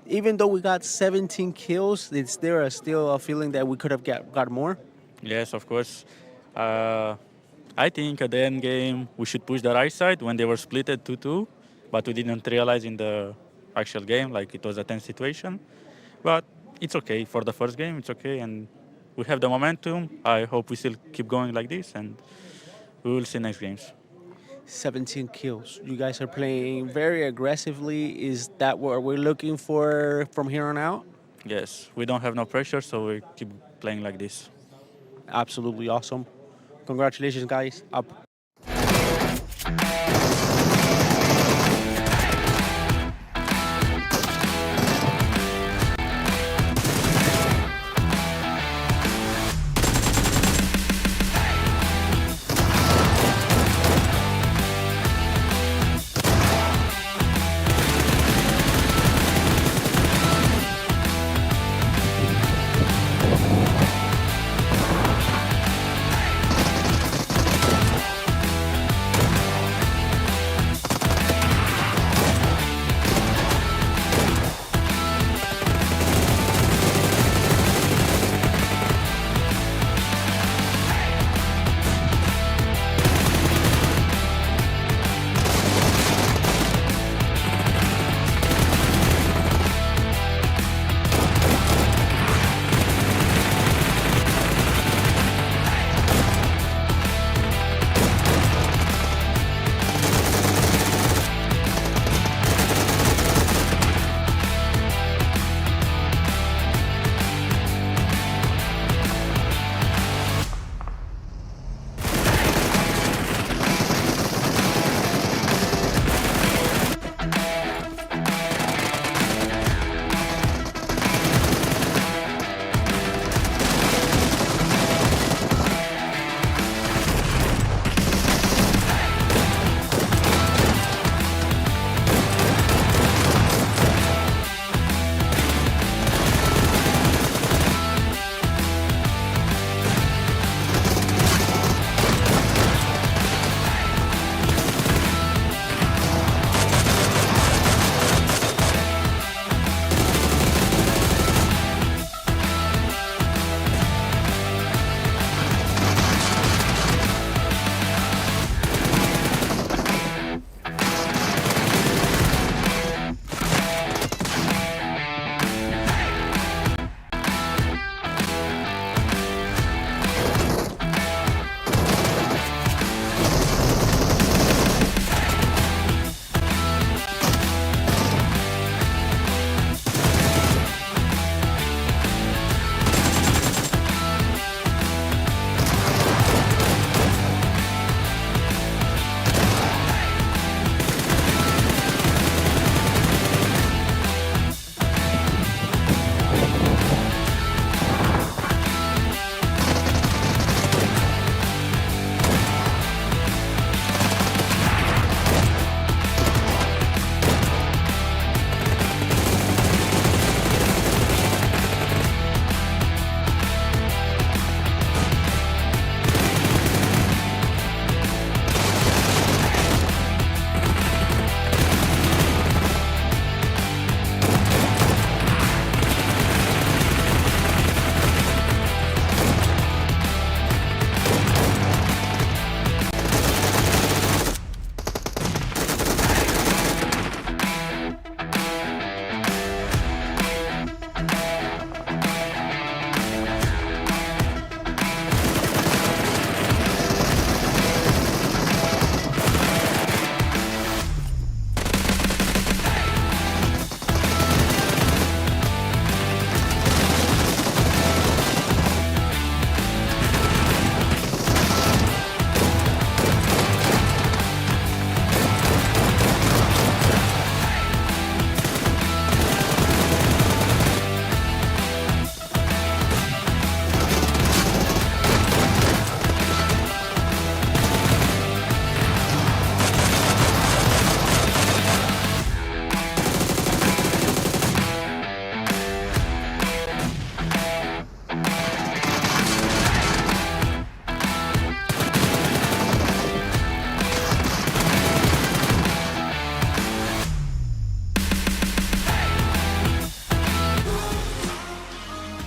Even though we got 17 kills, is there still a feeling that we could have got more? Yes, of course. I think at the end game, we should push the right side when they were split at 2-2, but we didn't realize in the actual game, like it was a tense situation. But it's okay. For the first game, it's okay, and we have the momentum. I hope we still keep going like this, and we will see next games. 17 kills. You guys are playing very aggressively. Is that what we're looking for from here on out? Yes, we don't have no pressure, so we keep playing like this. Absolutely awesome. Congratulations, guys. Up.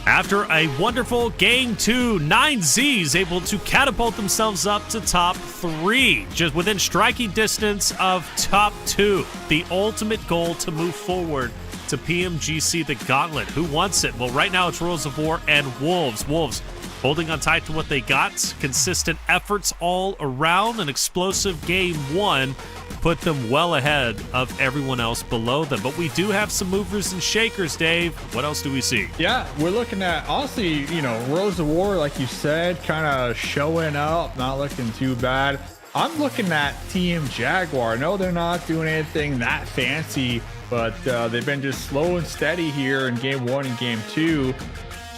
After a wonderful Game 2, 9Z's able to catapult themselves up to top 3, just within striking distance of top 2. The ultimate goal to move forward to PMGC, the Gauntlet. Who wants it? Well, right now it's Rules of War and Wolves. Wolves holding on tight to what they got. Consistent efforts all around. An explosive Game 1 put them well ahead of everyone else below them. But we do have some movers and shakers, Dave. What else do we see? Yeah, we're looking at, honestly, Rules of War, like you said, kind of showing up, not looking too bad. I'm looking at Team Jaguar. No, they're not doing anything that fancy, but they've been just slow and steady here in Game 1 and Game 2.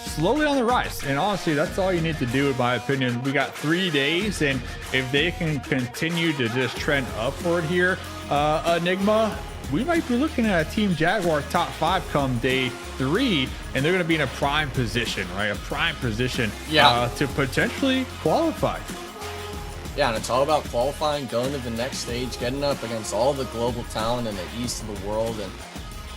Slowly on the rise, and honestly, that's all you need to do, in my opinion. We got 3 days, and if they can continue to just trend upward here, Enigma, we might be looking at a Team Jaguar top 5 come day 3, and they're going to be in a prime position, right? A prime position to potentially qualify. Yeah, and it's all about qualifying, going to the next stage, getting up against all the global talent in the east of the world. And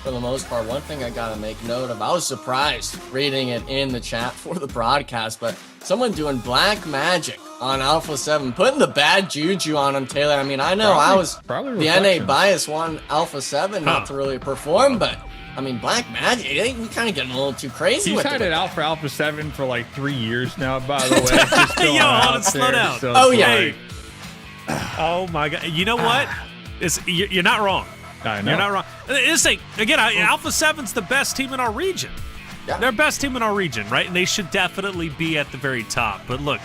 for the most part, one thing I gotta make note of, I was surprised reading it in the chat for the broadcast, but someone doing black magic on Alpha 7, putting the bad juju on him, Taylor. I mean, I know I was the NA bias wanting Alpha 7 not to really perform, but I mean, black magic, we kind of getting a little too crazy He's with had it. it out for Alpha 7 for like 3 years now, by the way. Just Yo, hold on, slow down. So oh, yeah. Hey. Oh, my God. You know what? You're not wrong. I know. You're not wrong. Again, Alpha 7's the best team in our region. Yeah. They're best team in our region, right? And they should definitely be at the very top. But look,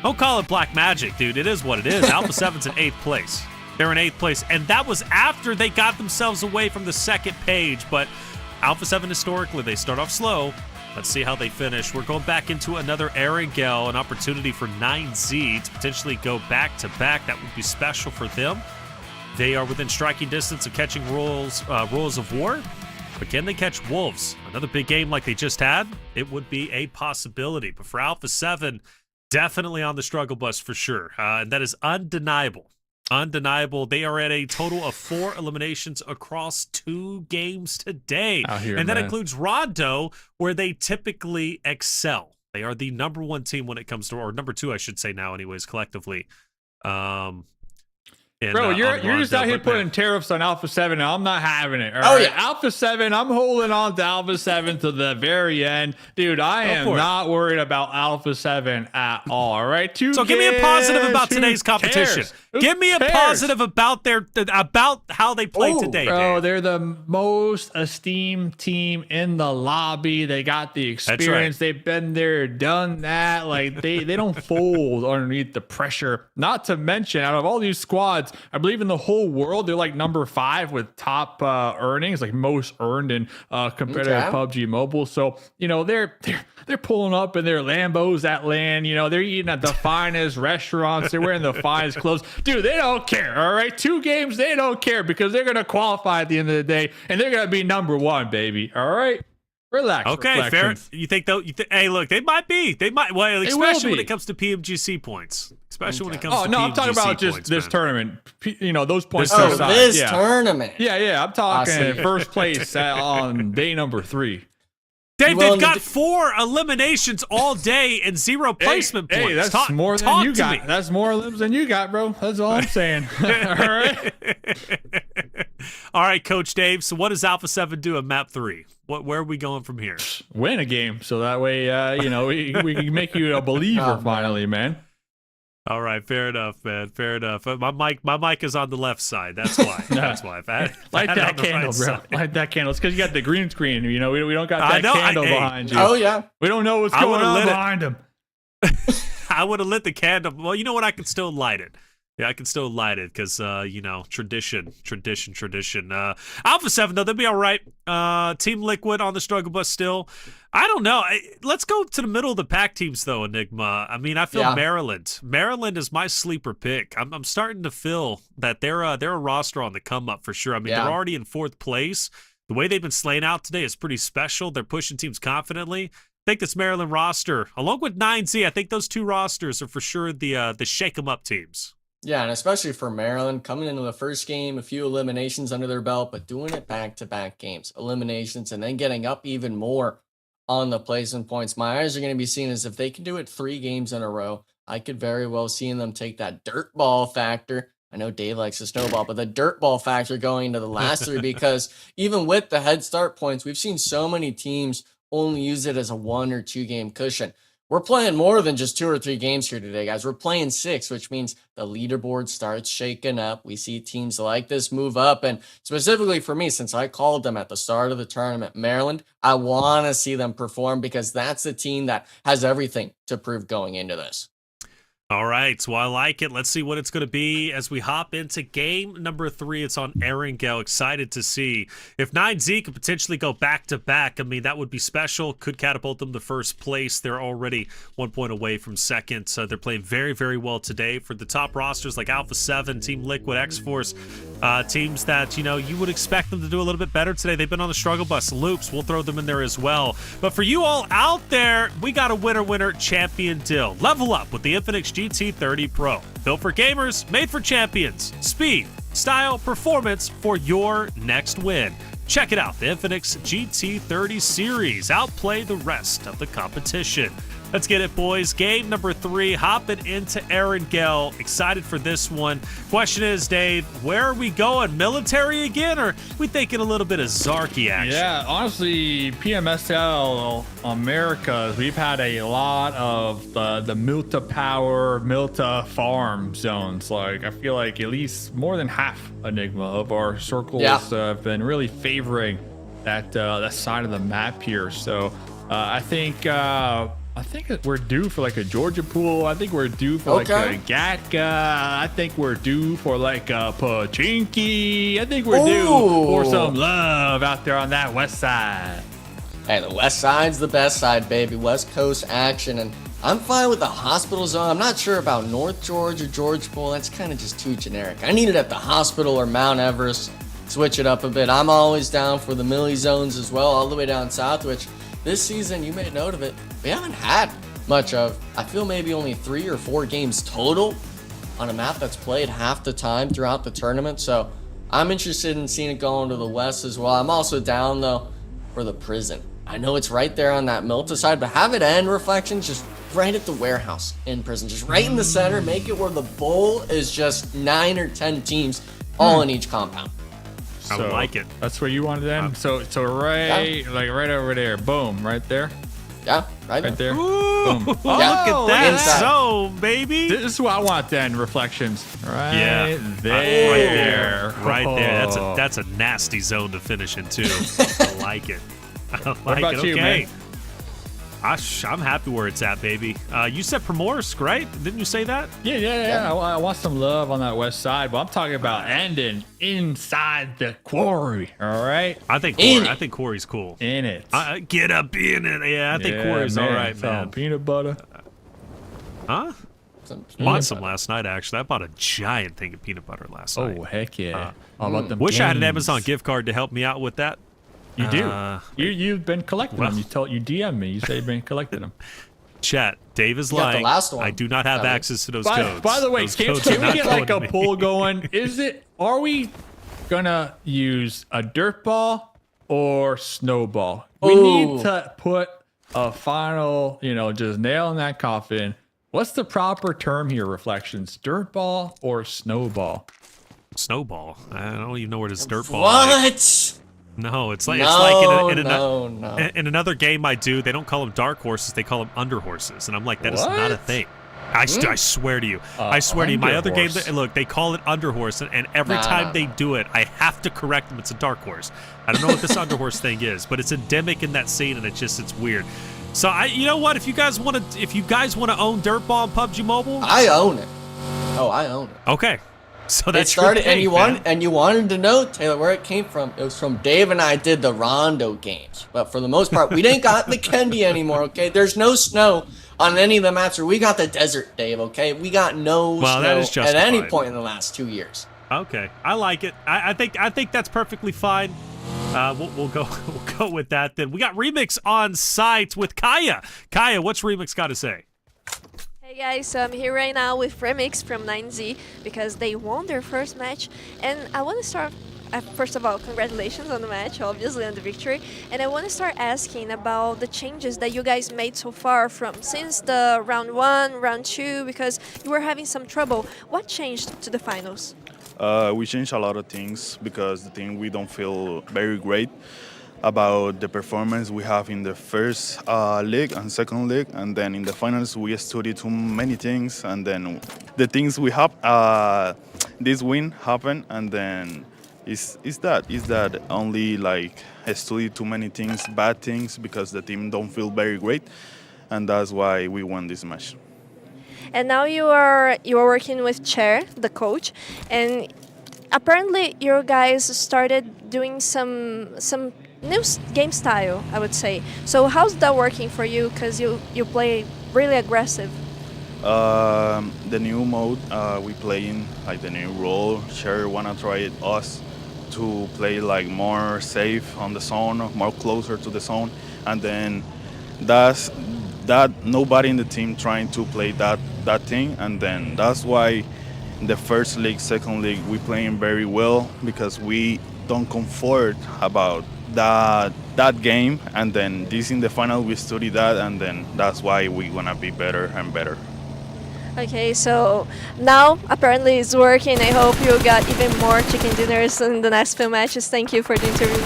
don't call it black magic, dude. It is what it is. Alpha 7's in 8th place. They're in 8th place. And that was after they got themselves away from the second page. But Alpha 7, historically, they start off slow. Let's see how they finish. We're going back into another Erangel, an opportunity for 9Z to potentially go back-to-back. That would be special for them. They are within striking distance of catching Rules of War. But can they catch Wolves? Another big game like they just had? It would be a possibility. But for Alpha 7, definitely on the struggle bus for sure. And that is undeniable. Undeniable. They are at a total of 4 eliminations across 2 games today. And that includes Rondo, where they typically excel. They are the number 1 team when it comes to, or number 2, I should say now anyways, collectively. Bro, you're just out here putting tariffs on Alpha 7, and I'm not having it. All right? Yeah. Alpha 7, I'm holding on to Alpha 7 to the very end. Dude, I am not worried about Alpha 7 at all. All right? So give me a positive about today's competition. Give me a positive about how they played today, bro. Dave. They're the most esteemed team in the lobby. They got the experience. They've been there, done that. Like they don't fold underneath the pressure. Not to mention, out of all these squads, I believe in the whole world, they're like number 5 with top earnings, like most earned in competitive PUBG Mobile. So, they're pulling up in their Lambos at LAN. They're eating at the finest restaurants. They're wearing the finest clothes. Dude, they don't care, all right? 2 games, they don't care because they're going to qualify at the end of the day, and they're going to be number 1, baby, all right? Relax. Okay, fair. You think though? Hey, look, they might be. Well, especially when it comes to PMGC points. Especially when it comes to PMGC I'm talking about just points, this tournament. Those points. This tournament. Yeah. I'm talking first place on day number 3. Dave, they've got 4 eliminations all day and 0 placement points. Hey, that's more than you got. That's more limbs than you got, bro. That's all I'm saying. All right. All right, Coach Dave. So what does Alpha 7 do in map 3? Where are we going from here? Win a game, so that way, we can make you a believer finally, man. All right, fair enough, man. Fair enough. My mic is on the left side. That's why. That's why. Light that candle, bro. Light that candle. It's because you got the green screen. We don't got that candle behind you. Oh yeah. We don't know what's going on behind him. I would have lit the candle. Well, you know what? I can still light it. Yeah, I can still light it because, tradition. Alpha 7, though, they'll be all right. Team Liquid on the struggle bus still. I don't know. Let's go to the middle of the pack teams, though, Enigma. I mean, I feel Maryland. Maryland is my sleeper pick. I'm starting to feel that they're a roster on the come-up for sure. I mean, they're already in 4th place. The way they've been slaying out today is pretty special. They're pushing teams confidently. I think this Maryland roster, along with 9Z, I think those 2 rosters are for sure the shake-em-up teams. Yeah, and especially for Maryland, coming into the first game, a few eliminations under their belt, but doing it back-to-back games, eliminations, and then getting up even more on the placement points. My eyes are going to be seeing as if they can do it 3 games in a row. I could very well see them take that dirt ball factor. I know Dave likes the snowball, but the dirt ball factor going into the last 3 because even with the head start points, we've seen so many teams only use it as a 1 or 2 game cushion. We're playing more than just 2 or 3 games here today, guys. We're playing 6, which means the leaderboard starts shaking up. We see teams like this move up. And specifically for me, since I called them at the start of the tournament, Maryland, I want to see them perform because that's the team that has everything to prove going into this. All right, well, I like it. Let's see what it's going to be as we hop into game number 3. It's on Erangel. Excited to see if 9Z could potentially go back-to-back. I mean, that would be special. Could catapult them to first place. They're already 1 point away from second. So they're playing very, very well today. For the top rosters like Alpha 7, Team Liquid, Xforce, teams that, you know, you would expect them to do a little bit better today. They've been on the struggle bus. Loops, we'll throw them in there as well. But for you all out there, we got a winner champion deal. Level up with the Infinix GT30 Pro. Built for gamers, made for champions. Speed, style, performance for your next win. Check it out, the Infinix GT30 series. Outplay the rest of the competition. Let's get it, boys. Game number 3, hopping into Erangel. Excited for this one. Question is, Dave, where are we going? Military again, or are we thinking a little bit of Zarky action? Yeah, honestly, PMSL Americas, we've had a lot of the Milta Power, Milta Farm zones. Like, I feel like at least more than half Enigma of our circles have been really favoring that side of the map here. So I think we're due for like a Georgia pool. I think we're due for like a Gatka. I think we're due for like a Pachinki. I think we're due for some love out there on that west side. Hey, the west side's the best side, baby. West Coast action. And I'm fine with the hospital zone. I'm not sure about North George or George Pool. That's kind of just too generic. I need it at the hospital or Mount Everest. Switch it up a bit. I'm always down for the Millie zones as well, all the way down south, which this season, you made note of it, we haven't had much of. I feel maybe only 3 or 4 games total on a map that's played half the time throughout the tournament. So I'm interested in seeing it go into the west as well. I'm also down, though, for the prison. I know it's right there on that Milta side, but have it end Reflections just right at the warehouse in prison. Just right in the center. Make it where the bowl is just 9 or 10 teams all in each compound. I like it. That's where you wanted them. So right, like right over there. Boom, right there. Yeah, right there. Boom. Oh, look at that zone, baby. This is what I want then, Reflections. Right there. Right there. That's a nasty zone to finish in too. I like it. I like what about it. you, okay. man? I'm happy where it's at, baby. You said Primorsk, right? Didn't you say that? Yeah. I want some love on that west side, but I'm talking about ending inside the quarry. All right. I think quarry's cool. In it. Get up in it. Yeah, I think quarry's all right, man. Peanut butter. Huh? Bought some last night, actually. I bought a giant thing of peanut butter last night. Oh, heck yeah. How about them Wish I had an games? Amazon gift card to help me out with that. You do. You've been collecting them. You DM me. You say you've been collecting them. Chat. Dave is the lying. last one. I do not have access to those codes. By the way, Those can codes are we not get like going a to me. poll going? Are we gonna use a dirt ball or snowball? We need to put a final, just nail in that coffin. What's the proper term here, Reflections? Dirt ball or snowball? Snowball. I don't even know where this dirt ball What? is. No, it's like in another game I do. They don't call them dark horses; they call them under horses, and I'm like, that is not a thing. I swear to you, I swear to you. My other game, look, they call it under horse, and every time they do it, I have to correct them. It's a dark horse. I don't know what this under horse thing is, but it's endemic in that scene, and it's weird. So you know what? If you guys want to own Dirt Ball and PUBG Mobile, I own it. I own it. Okay. So that's it started, your thing, and you wanted to know, Taylor, where it came from. It was from Dave and I did the Rondo games, but for the most part, we didn't got the Kendi anymore. Okay, there's no snow on any of the maps, or we got the desert, Dave. Okay, we got no snow at any point in the last 2 years. Okay, I like it. I think that's perfectly fine. We'll go with that then. We got Remix on site with Kaya. Kaya, what's Remix got to say? Hey guys, I'm here right now with Remix from 9Z because they won their first match, and I want to start first of all, congratulations on the match, obviously on the victory. And I want to start asking about the changes that you guys made so far since the round 1, round 2, because you were having some trouble. What changed to the finals? We changed a lot of things because the team, we don't feel very great about the performance we have in the first league and second league, and then in the finals we studied too many things, and then the things we have, this win happened, and then is that only like study too many things, bad things, because the team don't feel very great, and that's why we won this match. And now you are working with Chair, the coach, and apparently you guys started doing some new game style, I would say. So how's that working for you? Because you play really aggressive. The new mode we play in, like the new role, Chair wanna try us to play like more safe on the zone, more closer to the zone, and then that nobody in the team trying to play that thing, and then that's why in the first league, second league, we playing very well because we don't comfort about that game, and then this in the final we study that, and then that's why we gonna be better and better. Okay, so now apparently it's working. I hope you got even more chicken dinners in the next few matches. Thank you for the interview.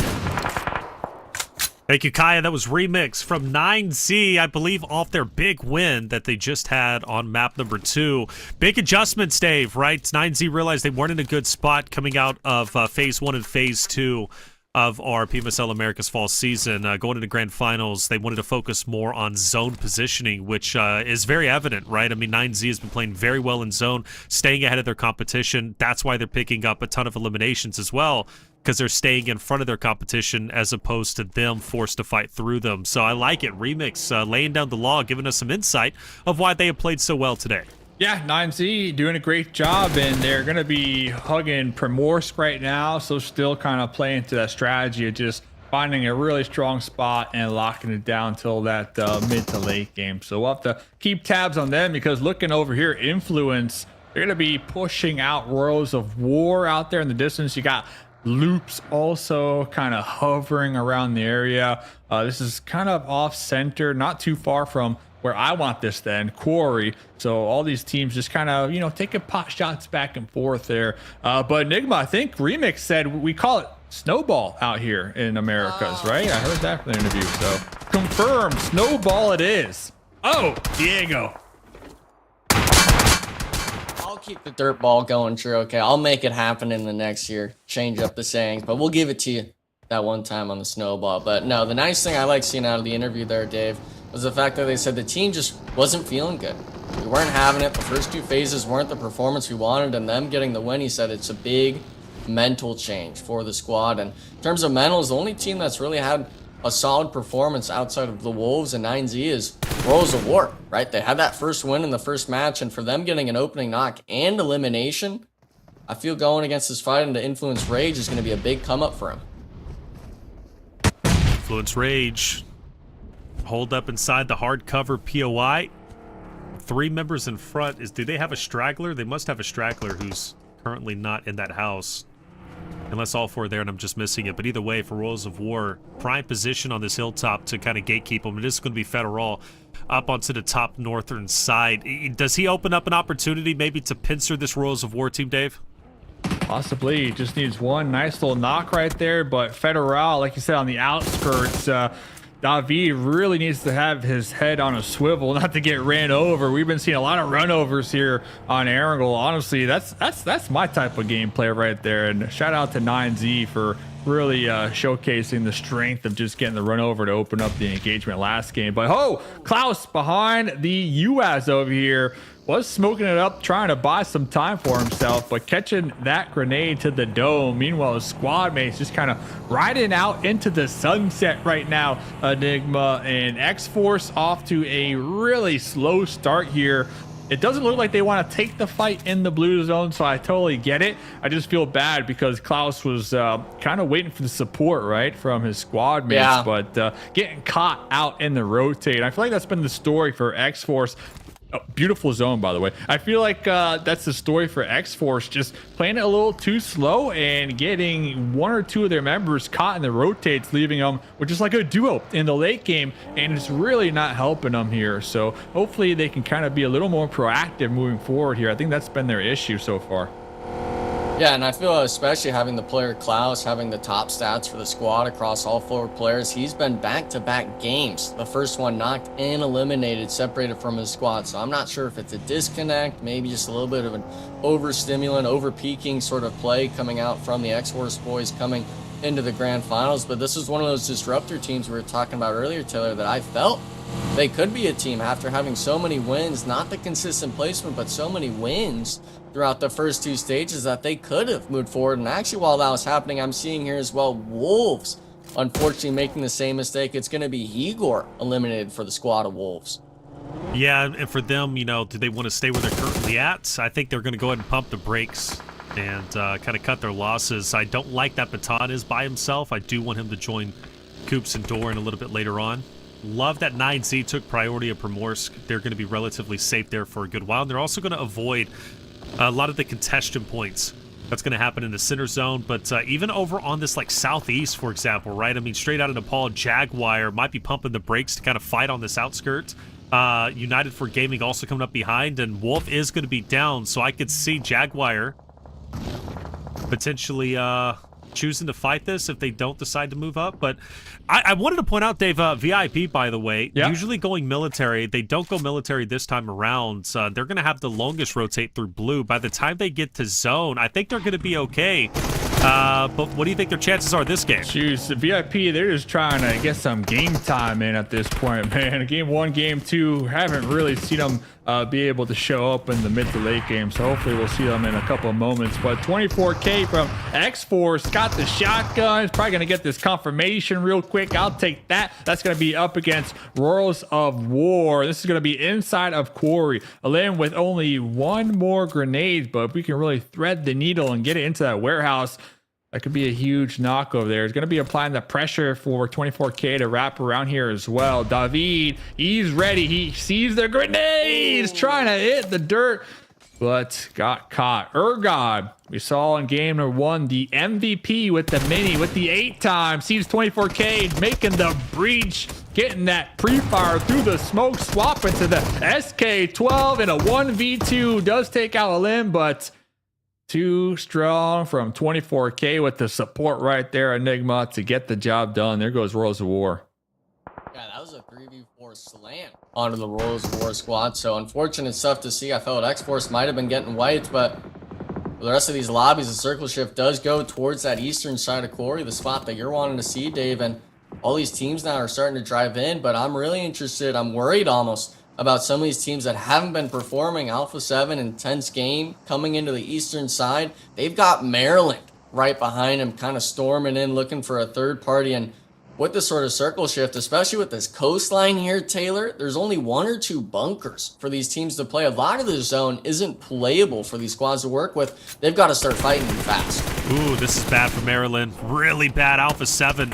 Thank you, Kaya. That was Remix from 9Z, I believe, off their big win that they just had on map number 2. Big adjustments, Dave, right? 9Z realized they weren't in a good spot coming out of Phase 1 and Phase 2 of our PMSL America's fall season. Going into grand finals, they wanted to focus more on zone positioning, which is very evident, right? I mean, 9Z has been playing very well in zone, staying ahead of their competition. That's why they're picking up a ton of eliminations as well, because they're staying in front of their competition as opposed to them forced to fight through them. So I like it. Remix laying down the law, giving us some insight of why they have played so well today. Yeah, 9Z doing a great job, and they're going to be hugging Primorsk right now, so still kind of playing to that strategy of just finding a really strong spot and locking it down till that mid to late game. So we'll have to keep tabs on them, because looking over here, Influence, they're going to be pushing out Royals of War out there in the distance. You got Loops also kind of hovering around the area. This is kind of off center, not too far from where I want this then, Quarry. So all these teams just kind of, you know, taking pot shots back and forth there. But Enigma, I think Remix said we call it snowball out here in Americas, right? I heard that from the interview. So confirmed, snowball it is. Oh, Diego. I'll keep the dirt ball going, true. Okay, I'll make it happen in the next year. Change up the sayings, but we'll give it to you that one time on the snowball. But no, the nice thing I like seeing out of the interview there, Dave, was the fact that they said the team just wasn't feeling good. We weren't having it. The first 2 phases weren't the performance we wanted, and them getting the win, he said it's a big mental change for the squad. And in terms of mentals, the only team that's really had a solid performance outside of the Wolves and 9Z is Royals of War, right? They had that first win in the first match, and for them getting an opening knock and elimination, I feel going against this fight into Influence Rage is going to be a big come up for him. Influence Rage. Hold up inside the hardcover POI. 3 members in front. Do they have a straggler? They must have a straggler who's currently not in that house. Unless all 4 are there and I'm just missing it. But either way, for Royals of War, prime position on this hilltop to kind of gatekeep them. It is going to be Federal up onto the top northern side. Does he open up an opportunity maybe to pincer this Royals of War team, Dave? Possibly. Just needs one nice little knock right there. But Federal, like you said, on the outskirts, David really needs to have his head on a swivel, not to get ran over. We've been seeing a lot of runovers here on Erangel. Honestly, that's my type of gameplay right there. And shout out to 9Z for really showcasing the strength of just getting the run over to open up the engagement last game. But Klaus behind the UAS over here was smoking it up, trying to buy some time for himself, but catching that grenade to the dome. Meanwhile, his squad mates just kind of riding out into the sunset right now. Enigma and Xforce off to a really slow start here. It doesn't look like they want to take the fight in the blue zone, so I totally get it. I just feel bad because Klaus was kind of waiting for the support, right, from his squad mates, yeah, but getting caught out in the rotate. I feel like that's been the story for Xforce Oh, beautiful zone, by the way. I feel like that's the story for Xforce, just playing it a little too slow and getting one or two of their members caught in the rotates, leaving them with just like a duo in the late game, and it's really not helping them here. So hopefully they can kind of be a little more proactive moving forward here. I think that's been their issue so far. Yeah, and I feel especially having the player Klaus having the top stats for the squad across all 4 players. He's been back-to-back games. The first one knocked and eliminated, separated from his squad. So I'm not sure if it's a disconnect, maybe just a little bit of an overstimulant, over-peaking sort of play coming out from the Xforce boys coming into the grand finals. But this is one of those disruptor teams we were talking about earlier, Taylor, that I felt they could be a team after having so many wins, not the consistent placement, but so many wins throughout the first 2 stages that they could have moved forward. And actually, while that was happening, I'm seeing here as well, Wolves, unfortunately, making the same mistake. It's going to be Igor eliminated for the squad of Wolves. Yeah, and for them, you know, do they want to stay where they're currently at? I think they're going to go ahead and pump the brakes and kind of cut their losses. I don't like that Baton is by himself. I do want him to join Coops and Doran a little bit later on. Love that 9Z took priority of Primorsk. They're going to be relatively safe there for a good while. And they're also going to avoid a lot of the contestion points that's going to happen in the center zone. But even over on this like southeast, for example, right? I mean, straight out of Nepal, Jaguar might be pumping the brakes to kind of fight on this outskirts. United for Gaming also coming up behind, and Wolf is going to be down. So I could see Jaguar potentially choosing to fight this if they don't decide to move up. But I wanted to point out, Dave, VIP, by the way, usually going military. They don't go military this time around. They're going to have the longest rotate through blue. By the time they get to zone, I think they're going to be okay. But what do you think their chances are this game? Jeez, the VIP, they're just trying to get some game time in at this point, man. Game 1, game 2, haven't really seen them be able to show up in the mid to late game. So hopefully we'll see them in a couple of moments. But 24K from Xforce, got the shotgun. He's probably going to get this confirmation real quick. I'll take that. That's going to be up against Royals of War. This is going to be inside of Quarry. Alain with only 1 more grenade, but if we can really thread the needle and get it into that warehouse, that could be a huge knock over there. It's going to be applying the pressure for 24K to wrap around here as well. David, he's ready. He sees the grenades, trying to hit the dirt, but got caught. Ergod, we saw in game number 1, the MVP with the mini, with the 8 times. Sees 24K making the breach, getting that pre-fire through the smoke, swap into the SK-12 in a 1v2. Does take out a limb, but too strong from 24K with the support right there, Enigma, to get the job done. There goes Royals of War. Yeah, that was a 3v4 slam onto the Royals of War squad. So unfortunate stuff to see. I felt Xforce might have been getting wiped, but for the rest of these lobbies, the circle shift does go towards that eastern side of Quarry, the spot that you're wanting to see, Dave. And all these teams now are starting to drive in, but I'm really interested. I'm worried almost about some of these teams that haven't been performing. Alpha 7, intense game coming into the eastern side. They've got Maryland right behind them, kind of storming in, looking for a third party. And with this sort of circle shift, especially with this coastline here, Taylor, there's only 1 or 2 bunkers for these teams to play. A lot of the zone isn't playable for these squads to work with. They've got to start fighting fast. Ooh, this is bad for Maryland. Really bad. Alpha 7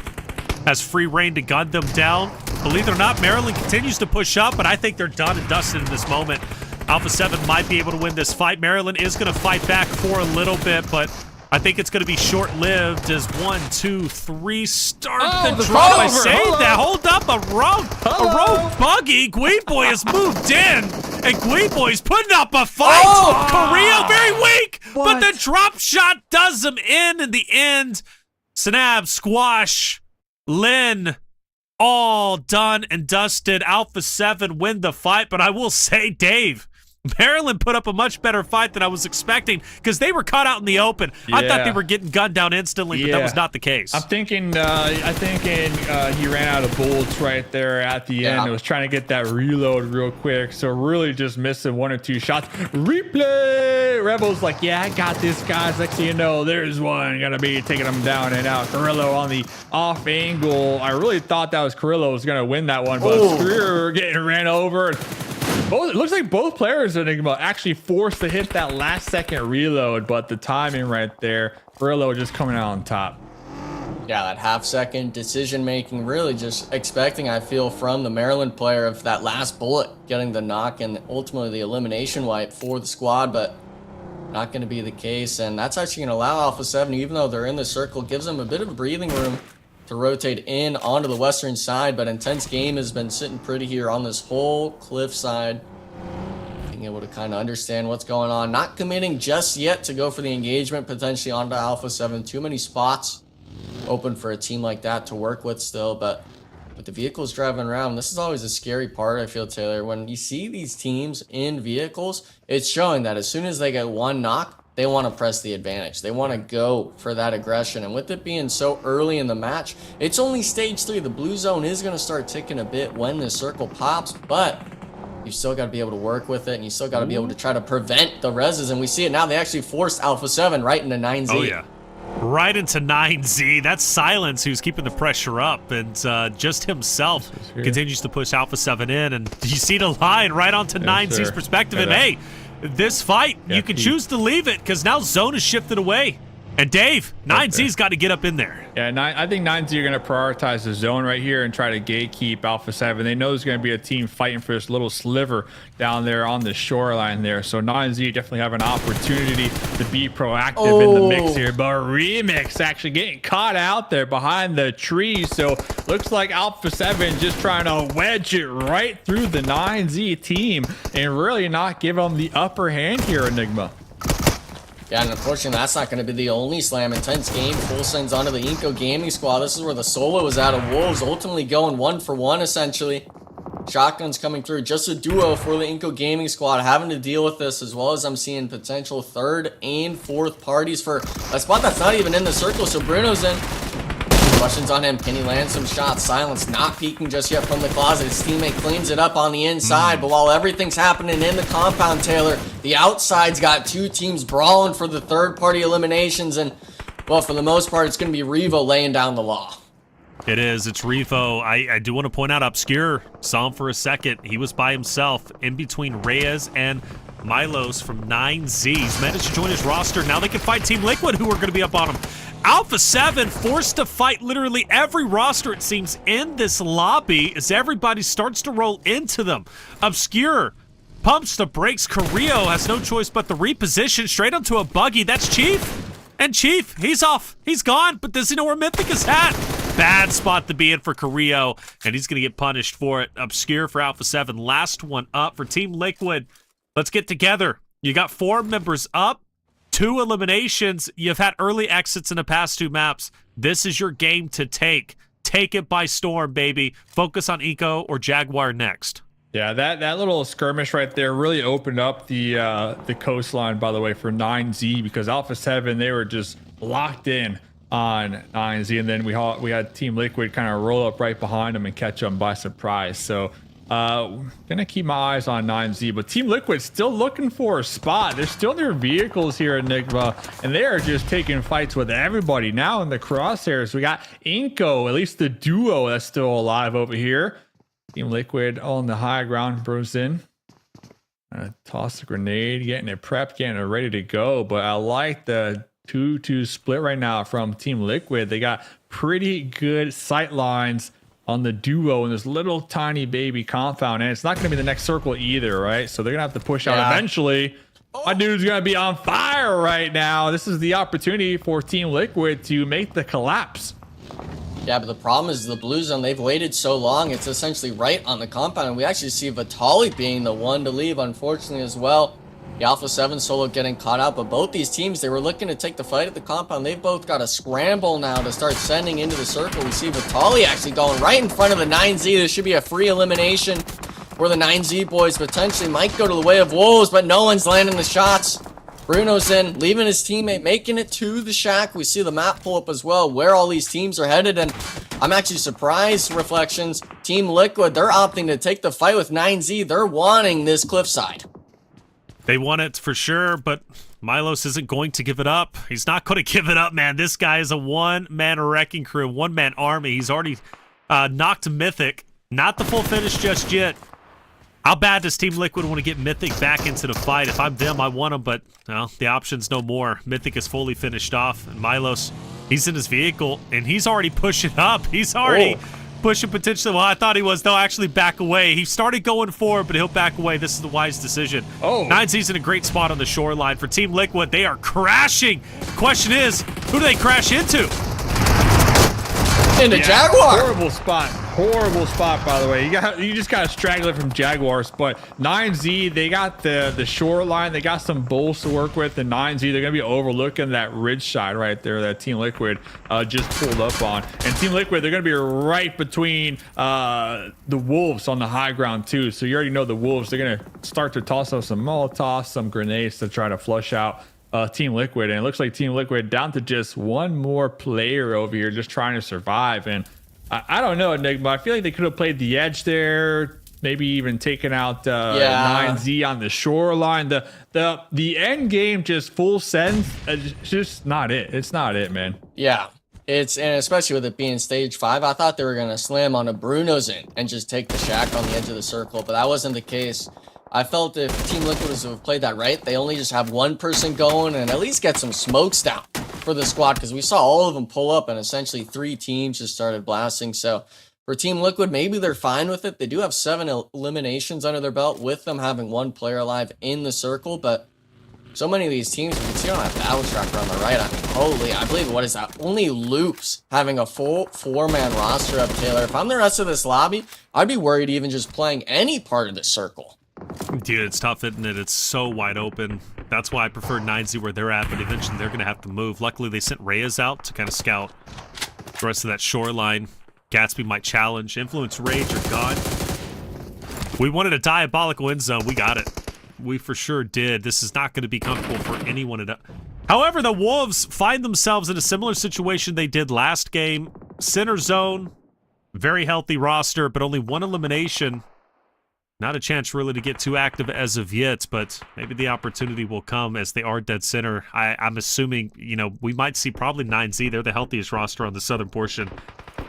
has free reign to gun them down. Believe it or not, Maryland continues to push up, but I think they're done and dusted in this moment. Alpha 7 might be able to win this fight. Maryland is going to fight back for a little bit, but I think it's going to be short-lived as 1, 2, 3 start the drop. I saved that. Hold up, a rogue buggy. Gweed Boy has moved in, and Gweed Boy's putting up a fight. Korea very weak, but the drop shot does him in the end. Sanab, Squash, Lynn, all done and dusted. Alpha 7 win the fight, but I will say, Dave, Maryland put up a much better fight than I was expecting because they were caught out in the open. Yeah. I thought they were getting gunned down instantly, but that was not the case. I'm thinking, he ran out of bullets right there at the end. It was trying to get that reload real quick, so really just missing 1 or 2 shots. Replay! Rebels like, yeah, I got this, guys. Next thing you know, there's one gonna be taking them down and out. Carrillo on the off angle. I really thought that was Carrillo was gonna win that one, but Screer getting ran over. It looks like both players are actually forced to hit that last second reload, but the timing right there, Carrillo just coming out on top. Yeah, that half-second decision-making, really just expecting, I feel, from the Maryland player of that last bullet, getting the knock and ultimately the elimination wipe for the squad, but not going to be the case. And that's actually going to allow Alpha 7, even though they're in the circle, gives them a bit of breathing room to rotate in onto the western side. But Intense Game has been sitting pretty here on this whole cliff side, being able to kind of understand what's going on. Not committing just yet to go for the engagement, potentially onto Alpha 7. Too many spots open for a team like that to work with still, but with the vehicles driving around, this is always a scary part, I feel, Taylor. When you see these teams in vehicles, it's showing that as soon as they get one knock, they want to press the advantage. They want to go for that aggression, and with it being so early in the match, it's only stage 3. The blue zone is going to start ticking a bit when this circle pops, but you still got to be able to work with it, and you still got to be able to try to prevent the reses, and we see it now. They actually forced Alpha 7 right into 9Z. Oh, yeah. Right into 9Z. That's Silence who's keeping the pressure up, and just himself continues to push Alpha 7 in, and you see the line right onto 9Z's perspective, and hey, this fight, you can choose to leave it, because now zone is shifted away. And Dave, 9Z's got to get up in there. Yeah, I think 9Z are going to prioritize the zone right here and try to gatekeep Alpha 7. They know there's going to be a team fighting for this little sliver down there on the shoreline there. So 9Z definitely have an opportunity to be proactive in the mix here. But Remix actually getting caught out there behind the tree. So looks like Alpha 7 just trying to wedge it right through the 9Z team and really not give them the upper hand here, Enigma. Yeah, and unfortunately, that's not going to be the only slam. Intense Game, full sends onto the iNCO Gaming Squad. This is where the solo is out of Wolves, ultimately going 1-for-1, essentially. Shotguns coming through, just a duo for the iNCO Gaming Squad, having to deal with this, as well as I'm seeing potential third and fourth parties for a spot that's not even in the circle, so Bruno's in. Questions on him. Can he land some shots? Silence not peeking just yet from the closet. His teammate cleans it up on the inside. But while everything's happening in the compound, Taylor, the outside's got two teams brawling for the third-party eliminations. And, well, for the most part, it's going to be Revo laying down the law. It is. It's Revo. I do want to point out Obscure. Saw him for a second. He was by himself in between Reyes and Milos from 9Z. He's managed to join his roster. Now they can fight Team Liquid, who are going to be up on him. Alpha 7 forced to fight literally every roster, it seems, in this lobby as everybody starts to roll into them. Obscure pumps the brakes. Carrillo has no choice but to reposition straight onto a buggy. That's Chief. And Chief, he's off. He's gone, but does he know where Mythic is at? Bad spot to be in for Carrillo, and he's going to get punished for it. Obscure for Alpha 7. Last one up for Team Liquid. Let's get together. You got 4 members up. 2 eliminations. You've had early exits in the past 2 maps. This is your game to take. Take it by storm, baby. Focus on iNCO or Jaguar next. Yeah, that little skirmish right there really opened up the coastline, by the way, for 9Z, because Alpha 7, they were just locked in on 9Z, and then we had Team Liquid kind of roll up right behind them and catch them by surprise. So gonna keep my eyes on 9Z, but Team Liquid still looking for a spot. They're still in their vehicles here at Enigma, and they are just taking fights with everybody. Now in the crosshairs, we got iNCO, at least the duo that's still alive over here. Team Liquid on the high ground, bros in. Toss the grenade, getting it prepped, getting it ready to go. But I like the 2-2 split right now from Team Liquid. They got pretty good sight lines on the duo in this little tiny baby compound, and it's not going to be the next circle either, right? So they're going to have to push out eventually. My dude's going to be on fire right now. This is the opportunity for Team Liquid to make the collapse. Yeah, but the problem is the blue zone, they've waited so long, it's essentially right on the compound, and we actually see Vitali being the one to leave, unfortunately, as well. The Alpha 7 solo getting caught out, but both these teams, they were looking to take the fight at the compound. They've both got a scramble now to start sending into the circle. We see Vitali actually going right in front of the 9Z. This should be a free elimination where the 9Z boys potentially might go to the way of Wolves, but no one's landing the shots. Bruno's in, leaving his teammate, making it to the shack. We see the map pull up as well, where all these teams are headed, and I'm actually surprised, Reflections. Team Liquid, they're opting to take the fight with 9Z. They're wanting this cliffside. They want it for sure, but Milos isn't going to give it up. He's not going to give it up, man. This guy is a one-man wrecking crew, one-man army. He's already knocked Mythic. Not the full finish just yet. How bad does Team Liquid want to get Mythic back into the fight? If I'm them, I want him, but well, the option's no more. Mythic is fully finished off, and Milos He's in his vehicle, and he's already pushing up. He's already pushing potentially. Well, I thought he was. They'll actually back away. He started going forward, but he'll back away. This is the wise decision. 9Z's in a great spot on the shoreline. For Team Liquid, they are crashing. Question is, who do they crash into? Into Jaguar. Horrible spot, by the way. You just got a straggler from Jaguars, but 9Z, they got the shoreline. They got some bulls to work with, and 9Z, they're going to be overlooking that ridge side right there that Team Liquid just pulled up on. And Team Liquid, they're going to be right between the Wolves on the high ground too. So you already know the Wolves, they're going to start to toss up some Molotovs, some grenades to try to flush out Team Liquid. And it looks like Team Liquid down to just one more player over here just trying to survive. And I don't know, Enigma, I feel like they could have played the edge there, maybe even taken out 9Z on the shoreline. The end game, just full send, it's just not it. It's not it, man. Yeah, and especially with it being stage 5, I thought they were gonna slam on a Bruno's in and just take the shack on the edge of the circle, but that wasn't the case. I felt if Team Liquid was to have played that right, they only just have one person going and at least get some smokes down for the squad, because we saw all of them pull up and essentially 3 teams just started blasting. So for Team Liquid, maybe they're fine with it. They do have 7 eliminations under their belt with them having 1 player alive in the circle, but so many of these teams, you can see on that battle tracker on the right, I mean, holy, I believe, what is that? Only Loops having a full 4-man roster up, Taylor. If I'm the rest of this lobby, I'd be worried even just playing any part of the circle. Dude, it's tough, isn't it? It's so wide open. That's why I prefer 9Z where they're at, but eventually they're going to have to move. Luckily, they sent Reyes out to kind of scout the rest of that shoreline. Gatsby might challenge. Influence, Rage are gone. We wanted a diabolical end zone. We got it. We for sure did. This is not going to be comfortable for anyone. However, the Wolves find themselves in a similar situation they did last game. Center zone, very healthy roster, but only 1 elimination. Not a chance really to get too active as of yet, but maybe the opportunity will come as they are dead center. I'm assuming, you know, we might see probably 9Z. They're the healthiest roster on the southern portion.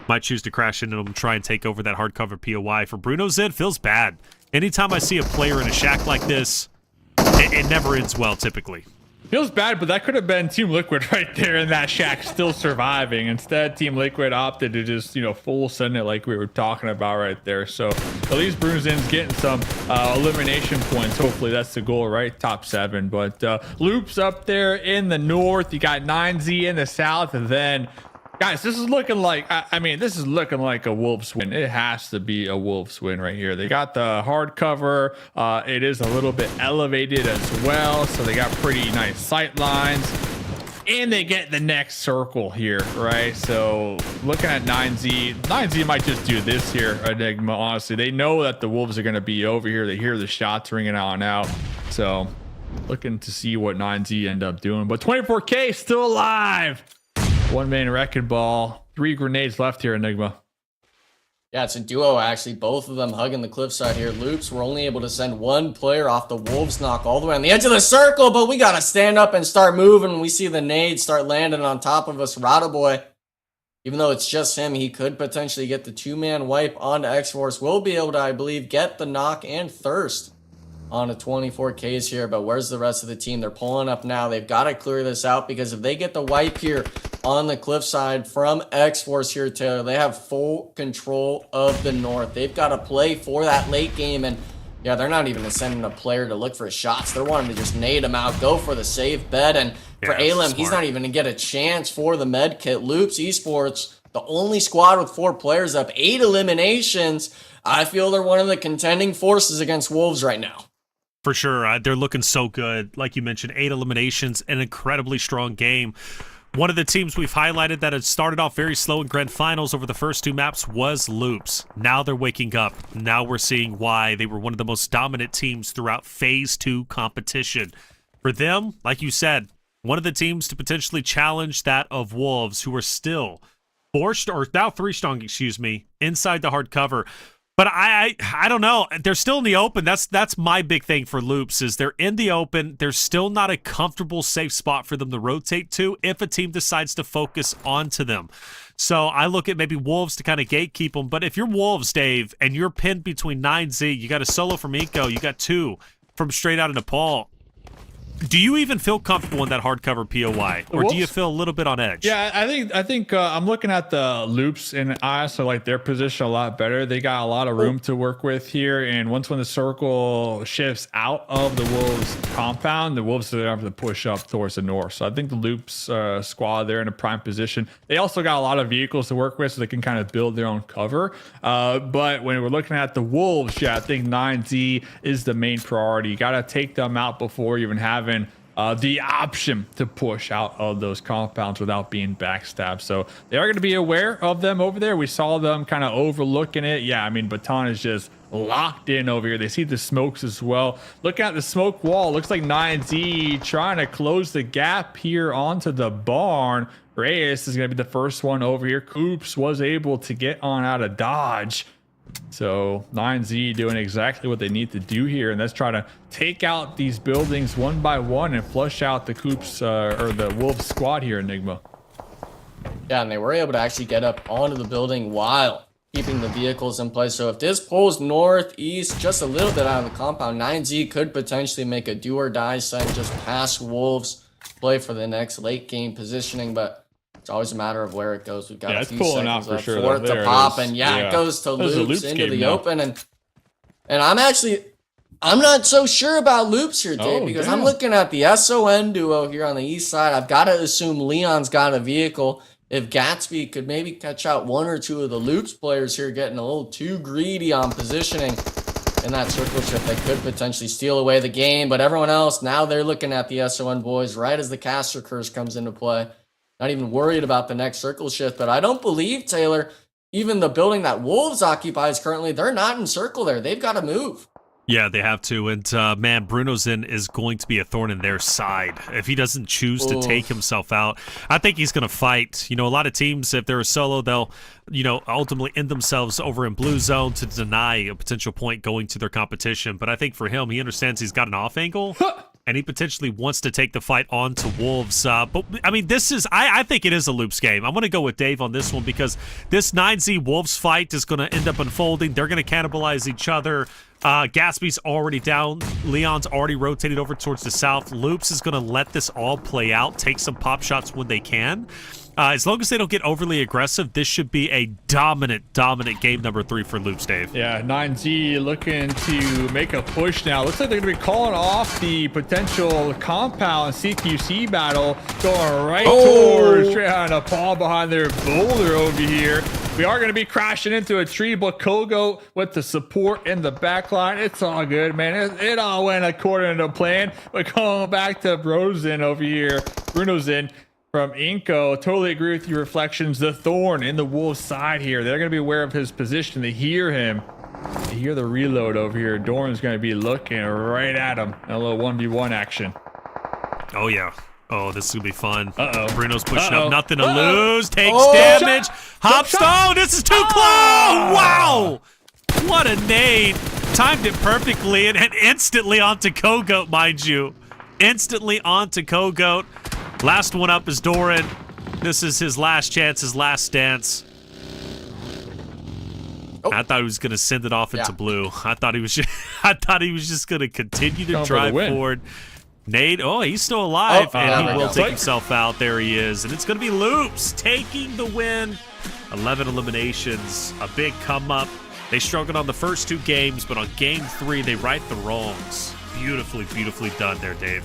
Might choose to crash into them and try and take over that hardcover POI. For Bruno's end, feels bad. Anytime I see a player in a shack like this, it never ends well, typically. Feels bad, but that could have been Team Liquid right there in that shack still surviving. Instead, Team Liquid opted to just, full send it like we were talking about right there. So at least Bruzin's getting some elimination points. Hopefully that's the goal, right? Top 7. But Loops up there in the north. You got 9Z in the south. And then, guys, this is looking like, this is looking like a Wolves win. It has to be a Wolves win right here. They got the hardcover. It is a little bit elevated as well, so they got pretty nice sight lines. And they get the next circle here, right? So looking at 9Z might just do this here, Enigma, honestly. They know that the Wolves are going to be over here. They hear the shots ringing out and out. So looking to see what 9Z end up doing. But 24K still alive. 1-man wrecking ball, 3 grenades left here, Enigma. Yeah, it's a duo, actually. Both of them hugging the cliffside here. Loops were only able to send 1 player off the Wolves knock all the way on the edge of the circle, but we got to stand up and start moving. We see the nades start landing on top of us. Rondo boy, even though it's just him, he could potentially get the 2-man wipe onto Xforce. Will be able to, I believe, get the knock and thirst on a 24Ks here, but where's the rest of the team? They're pulling up now. They've got to clear this out, because if they get the wipe here on the cliffside from Xforce here, Taylor, they have full control of the north. They've got to play for that late game, and yeah, they're not even sending a player to look for shots. They're wanting to just nade him out, go for the safe bet, and for Alem, he's not even going to get a chance for the med kit. Loops Esports, the only squad with 4 players up, 8 eliminations. I feel they're one of the contending forces against Wolves right now. For sure. They're looking so good. Like you mentioned, 8 eliminations, an incredibly strong game. One of the teams we've highlighted that had started off very slow in grand finals over the first 2 maps was Loops. Now they're waking up. Now we're seeing why they were one of the most dominant teams throughout Phase 2 competition. For them, like you said, one of the teams to potentially challenge that of Wolves, who are still 3 strong, inside the hard cover. But I don't know. They're still in the open. That's my big thing for Loops, is they're in the open. There's still not a comfortable, safe spot for them to rotate to if a team decides to focus onto them. So I look at maybe Wolves to kind of gatekeep them. But if you're Wolves, Dave, and you're pinned between 9Z, you got a solo from iNCO, you got 2 from straight out of Nepal. Do you even feel comfortable in that hardcover POI, or do you feel a little bit on edge? Yeah, I think I'm looking at the loops and honestly like their position a lot better. They got a lot of room to work with here, and once when the circle shifts out of the Wolves compound, the Wolves are going to have to push up towards the north. So I think the loops squad they're in a prime position. They also got a lot of vehicles to work with, so they can kind of build their own cover. But when we're looking at the Wolves, yeah, I think 9Z is the main priority. You got to take them out before even having the option to push out of those compounds without being backstabbed. So they are going to be aware of them over there. We saw them kind of overlooking it. Yeah, I mean, Baton is just locked in over here. They see the smokes as well. Look at the smoke wall. Looks like 9Z trying to close the gap here onto the barn. Reyes is going to be the first one over here. Coops was able to get on out of dodge. So 9Z doing exactly what they need to do here, and that's try to take out these buildings one by one and flush out the Coops or the Wolves squad here, Enigma. Yeah, and they were able to actually get up onto the building while keeping the vehicles in place. So if this pulls northeast just a little bit out of the compound, 9Z could potentially make a do or die send just past Wolves, play for the next late game positioning, but it's always a matter of where it goes. We've got a few pulling seconds out for left sure, for it to pop, and it goes to loops into the open, and I'm not so sure about loops here, Dave, because I'm looking at the SON duo here on the east side. I've got to assume Leon's got a vehicle. If Gatsby could maybe catch out one or two of the loops players here getting a little too greedy on positioning in that circle shift, they could potentially steal away the game. But everyone else, now they're looking at the SON boys right as the caster curse comes into play. Not even worried about the next circle shift, but I don't believe, Taylor, even the building that Wolves occupies currently, they're not in circle there. They've got to move. Yeah, they have to. And man, Bruno's is going to be a thorn in their side if he doesn't choose to take himself out. I think he's going to fight. You know, a lot of teams, if they're a solo, they'll, you know, ultimately end themselves over in blue zone to deny a potential point going to their competition. But I think for him, he understands he's got an off angle. And he potentially wants to take the fight on to Wolves. But, I mean, this is, I think it is a Loops game. I'm going to go with Dave on this one because this 9Z Wolves fight is going to end up unfolding. They're going to cannibalize each other. Gatsby's already down. Leon's already rotated over towards the south. Loops is going to let this all play out, take some pop shots when they can. As long as they don't get overly aggressive, this should be a dominant game number 3 for Loops, Dave. Yeah, 9Z looking to make a push now. Looks like they're going to be calling off the potential compound CQC battle, going right towards trying to fall behind their boulder over here. We are going to be crashing into a tree, but Kogo with the support in the back line. It's all good, man. It all went according to plan. But going back to Brozen over here, Bruno's in. From iNCO, totally agree with your reflections. The thorn in the Wolves side here. They're going to be aware of his position. They hear him. They hear the reload over here. Doran's going to be looking right at him. A little 1v1 action. Oh, yeah. Oh, this is going to be fun. Bruno's pushing up. Nothing to lose. Takes damage. Hopstone. This is too close. Wow. What a nade. Timed it perfectly and instantly onto Kogoat, mind you. Instantly onto Kogoat. Last one up is Doran. This is his last chance, his last dance. I thought he was going to send it off into blue. I thought he was just going to continue to drive forward. Nade, he's still alive, and he will take himself out. There he is, and it's going to be Loops taking the win. 11 eliminations, a big come up. They struggled on the first 2 games, but on game 3, they right the wrongs. Beautifully done there, Dave.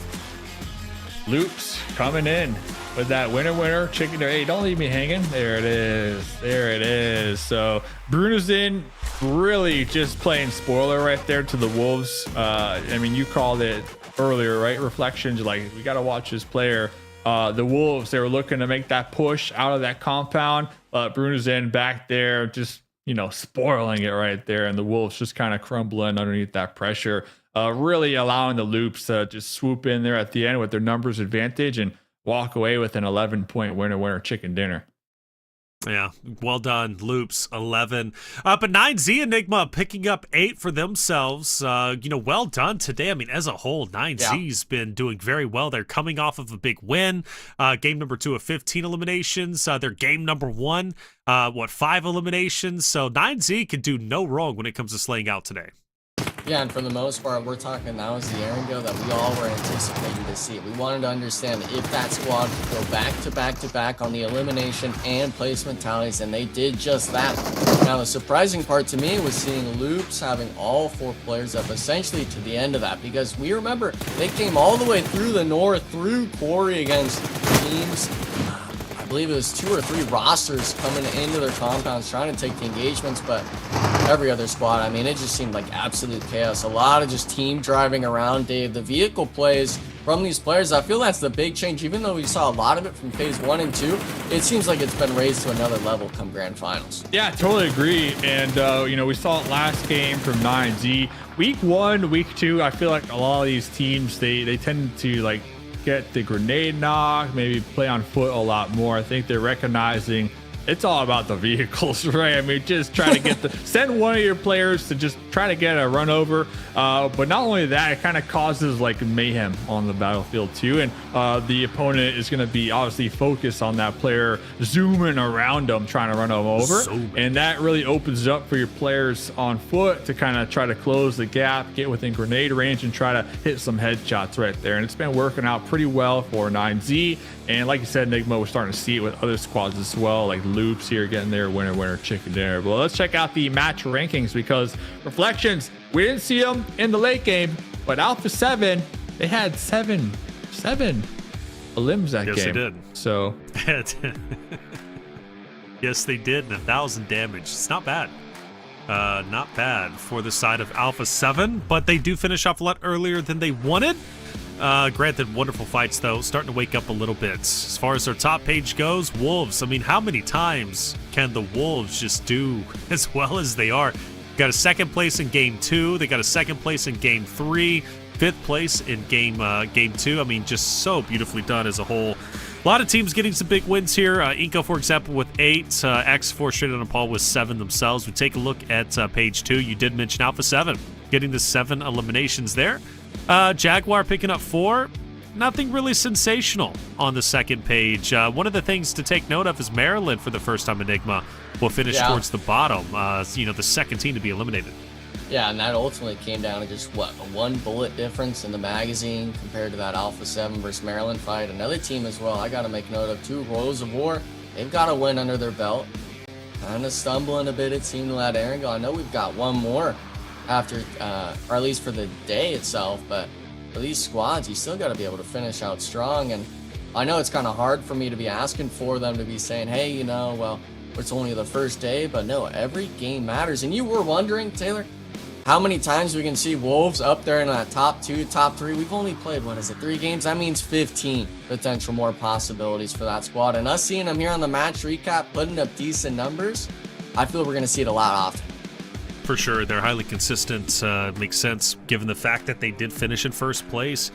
Loops coming in with that winner chicken. Hey, don't leave me hanging. There it is. So Bruno's in, really just playing spoiler right there to the Wolves. I mean, you called it earlier, right? Reflections, like, we got to watch this player. The Wolves, they were looking to make that push out of that compound. Bruno's in back there, just, you know, spoiling it right there. And the Wolves just kind of crumbling underneath that pressure. Really allowing the Loops to just swoop in there at the end with their numbers advantage and walk away with an 11-point winner chicken dinner. Yeah, well done, Loops, 11. But 9Z Enigma picking up 8 for themselves. Well done today. I mean, as a whole, 9Z's been doing very well. They're coming off of a big win. Game number 2 of 15 eliminations. Their game number 1, 5 eliminations. So 9Z can do no wrong when it comes to slaying out today. Yeah, and for the most part, we're talking now is the Aaron that we all were anticipating to see. We wanted to understand if that squad could go back to back to back on the elimination and placement tallies, and they did just that. Now, the surprising part to me was seeing Loops having all 4 players up essentially to the end of that, because we remember they came all the way through the north, through Quarry against teams. I believe it was 2 or 3 rosters coming into their compounds trying to take the engagements, but every other squad, I mean, it just seemed like absolute chaos. A lot of just team driving around, Dave. The vehicle plays from these players, I feel that's the big change. Even though we saw a lot of it from phase 1 and 2, it seems like it's been raised to another level come grand finals. Yeah, totally agree. And, you know, we saw it last game from 9Z. Week 1, week 2, I feel like a lot of these teams, they tend to, like, get the grenade knock, maybe play on foot a lot more. I think they're recognizing it's all about the vehicles, right? I mean, just try to get send one of your players to just try to get a run over. But not only that, it kind of causes like mayhem on the battlefield too. And the opponent is going to be obviously focused on that player zooming around them, trying to run them over. And that really opens up for your players on foot to kind of try to close the gap, get within grenade range, and try to hit some headshots right there. And it's been working out pretty well for 9Z. And like you said, Enigma, we're starting to see it with other squads as well, like Loops here getting their winner chicken dinner. But let's check out the match rankings, because Reflections, we didn't see them in the late game, but Alpha 7, they had seven elims that game. Yes, they did. So yes, they did, and 1,000 damage. It's not bad. Not bad for the side of Alpha 7, but they do finish off a lot earlier than they wanted. Granted, wonderful fights, though, starting to wake up a little bit. As far as their top page goes, Wolves, I mean, how many times can the Wolves just do as well as they are? Got a second place in Game 2. They got a second place in Game 3. Fifth place in Game 2. I mean, just so beautifully done as a whole. A lot of teams getting some big wins here. iNCO, for example, with 8. Xforce straight on Nepal with 7 themselves. We take a look at page 2. You did mention Alpha 7 getting the 7 eliminations there. Jaguar picking up 4. Nothing really sensational on the second page. One of the things to take note of is Maryland, for the first time, Enigma will finish towards the bottom. You know, the second team to be eliminated. Yeah, and that ultimately came down to just, what, a 1 bullet difference in the magazine compared to that Alpha 7 versus Maryland fight. Another team as well, I got to make note of, too, Royals of War. They've got a win under their belt. Kind of stumbling a bit, it seemed, to that Aaron. I know we've got one more after, or at least for the day itself, but for these squads, you still got to be able to finish out strong. And I know it's kind of hard for me to be asking for them to be saying, hey, you know, well, it's only the first day, but no, every game matters. And you were wondering, Taylor, how many times we can see Wolves up there in that top 2, top 3. We've only played, 3 games? That means 15 potential more possibilities for that squad. And us seeing them here on the match recap, putting up decent numbers, I feel we're going to see it a lot often. For sure, they're highly consistent. Makes sense given the fact that they did finish in first place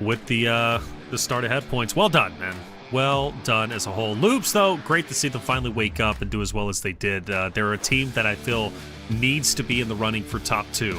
with the start ahead points. Well done, man. Well done as a whole. Loops, though, great to see them finally wake up and do as well as they did. They're a team that I feel needs to be in the running for top 2.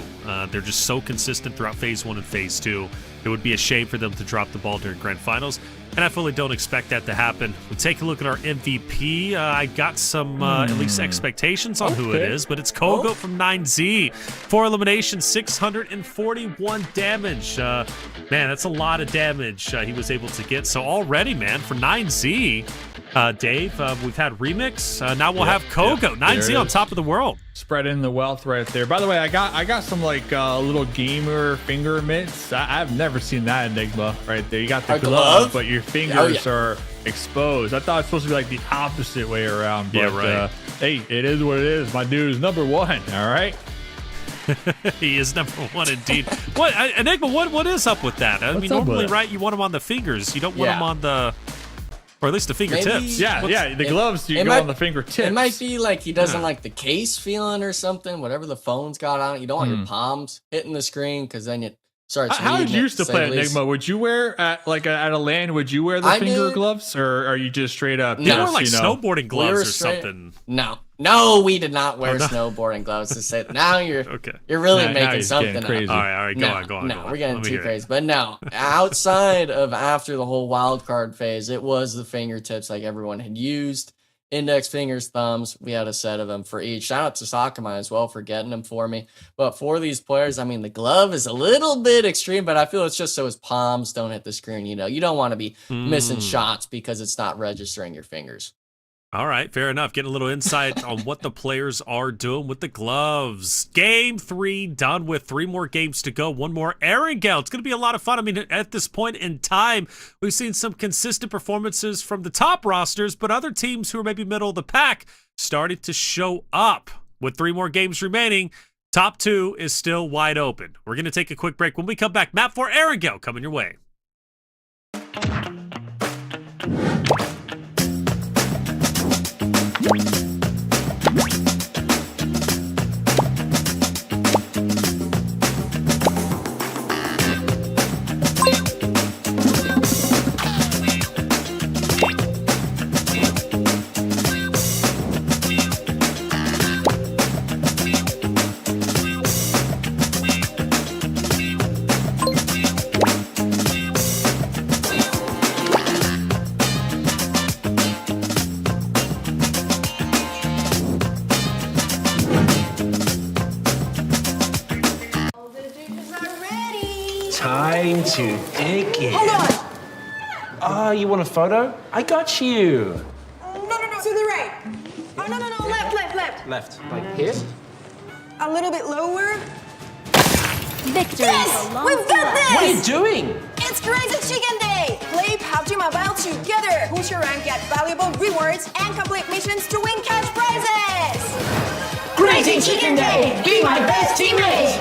They're just so consistent throughout phase 1 and phase 2. It would be a shame for them to drop the ball during grand finals, and I fully don't expect that to happen. We'll take a look at our MVP. I got some at least expectations on who it is, but it's Kogo from 9Z. 4 eliminations, 641 damage. Man, that's a lot of damage he was able to get. So already, man, for 9Z, Dave, we've had Remix. Now we'll have Kogo. 9Z on top of the world. Spreading the wealth right there. By the way, I got some like little gamer finger mitts. I've never seen that Enigma right there. You got the glove, but your fingers are exposed. I thought it was supposed to be like the opposite way around. But, yeah, right. Hey, it is what it is. My dude is number 1. All right. He is number 1 indeed. What Enigma? What is up with that? I mean, normally, right? You want him on the fingers. You don't want him on the. Or at least the fingertips. Yeah, the gloves you go on the fingertips. It might be like he doesn't like the case feeling or something, whatever the phone's got on it. You don't want your palms hitting the screen because then it starts. How did you used to play Enigma? Would you wear at a LAN? Would you wear the finger gloves, or are you just straight up? You wore like snowboarding gloves or something. No, we did not wear snowboarding gloves. To say now you're really making something crazy. up. All right, go on. No, we're getting too crazy. But no, outside of after the whole wild card phase, it was the fingertips like everyone had used index fingers, thumbs. We had a set of them for each. Shout out to Sakamai as well for getting them for me. But for these players, I mean, the glove is a little bit extreme, but I feel it's just so his palms don't hit the screen. You know, you don't want to be missing shots because it's not registering your fingers. All right, fair enough. Getting a little insight on what the players are doing with the gloves. Game 3 done with 3 more games to go. 1 more Erangel. It's going to be a lot of fun. I mean, at this point in time, we've seen some consistent performances from the top rosters, but other teams who are maybe middle of the pack started to show up. With 3 more games remaining, top 2 is still wide open. We're going to take a quick break. When we come back, map 4 Erangel coming your way. Time to dig in. Hold on. Oh, you want a photo? I got you. No, to the right. Oh, no, left. Left, like here? A little bit lower. Victory. Yes, we've got this. What are you doing? It's Crazy Chicken Day. Play PUBG Mobile together. Push your rank, get valuable rewards, and complete missions to win cash prizes. Crazy Chicken Day. Be my best teammate.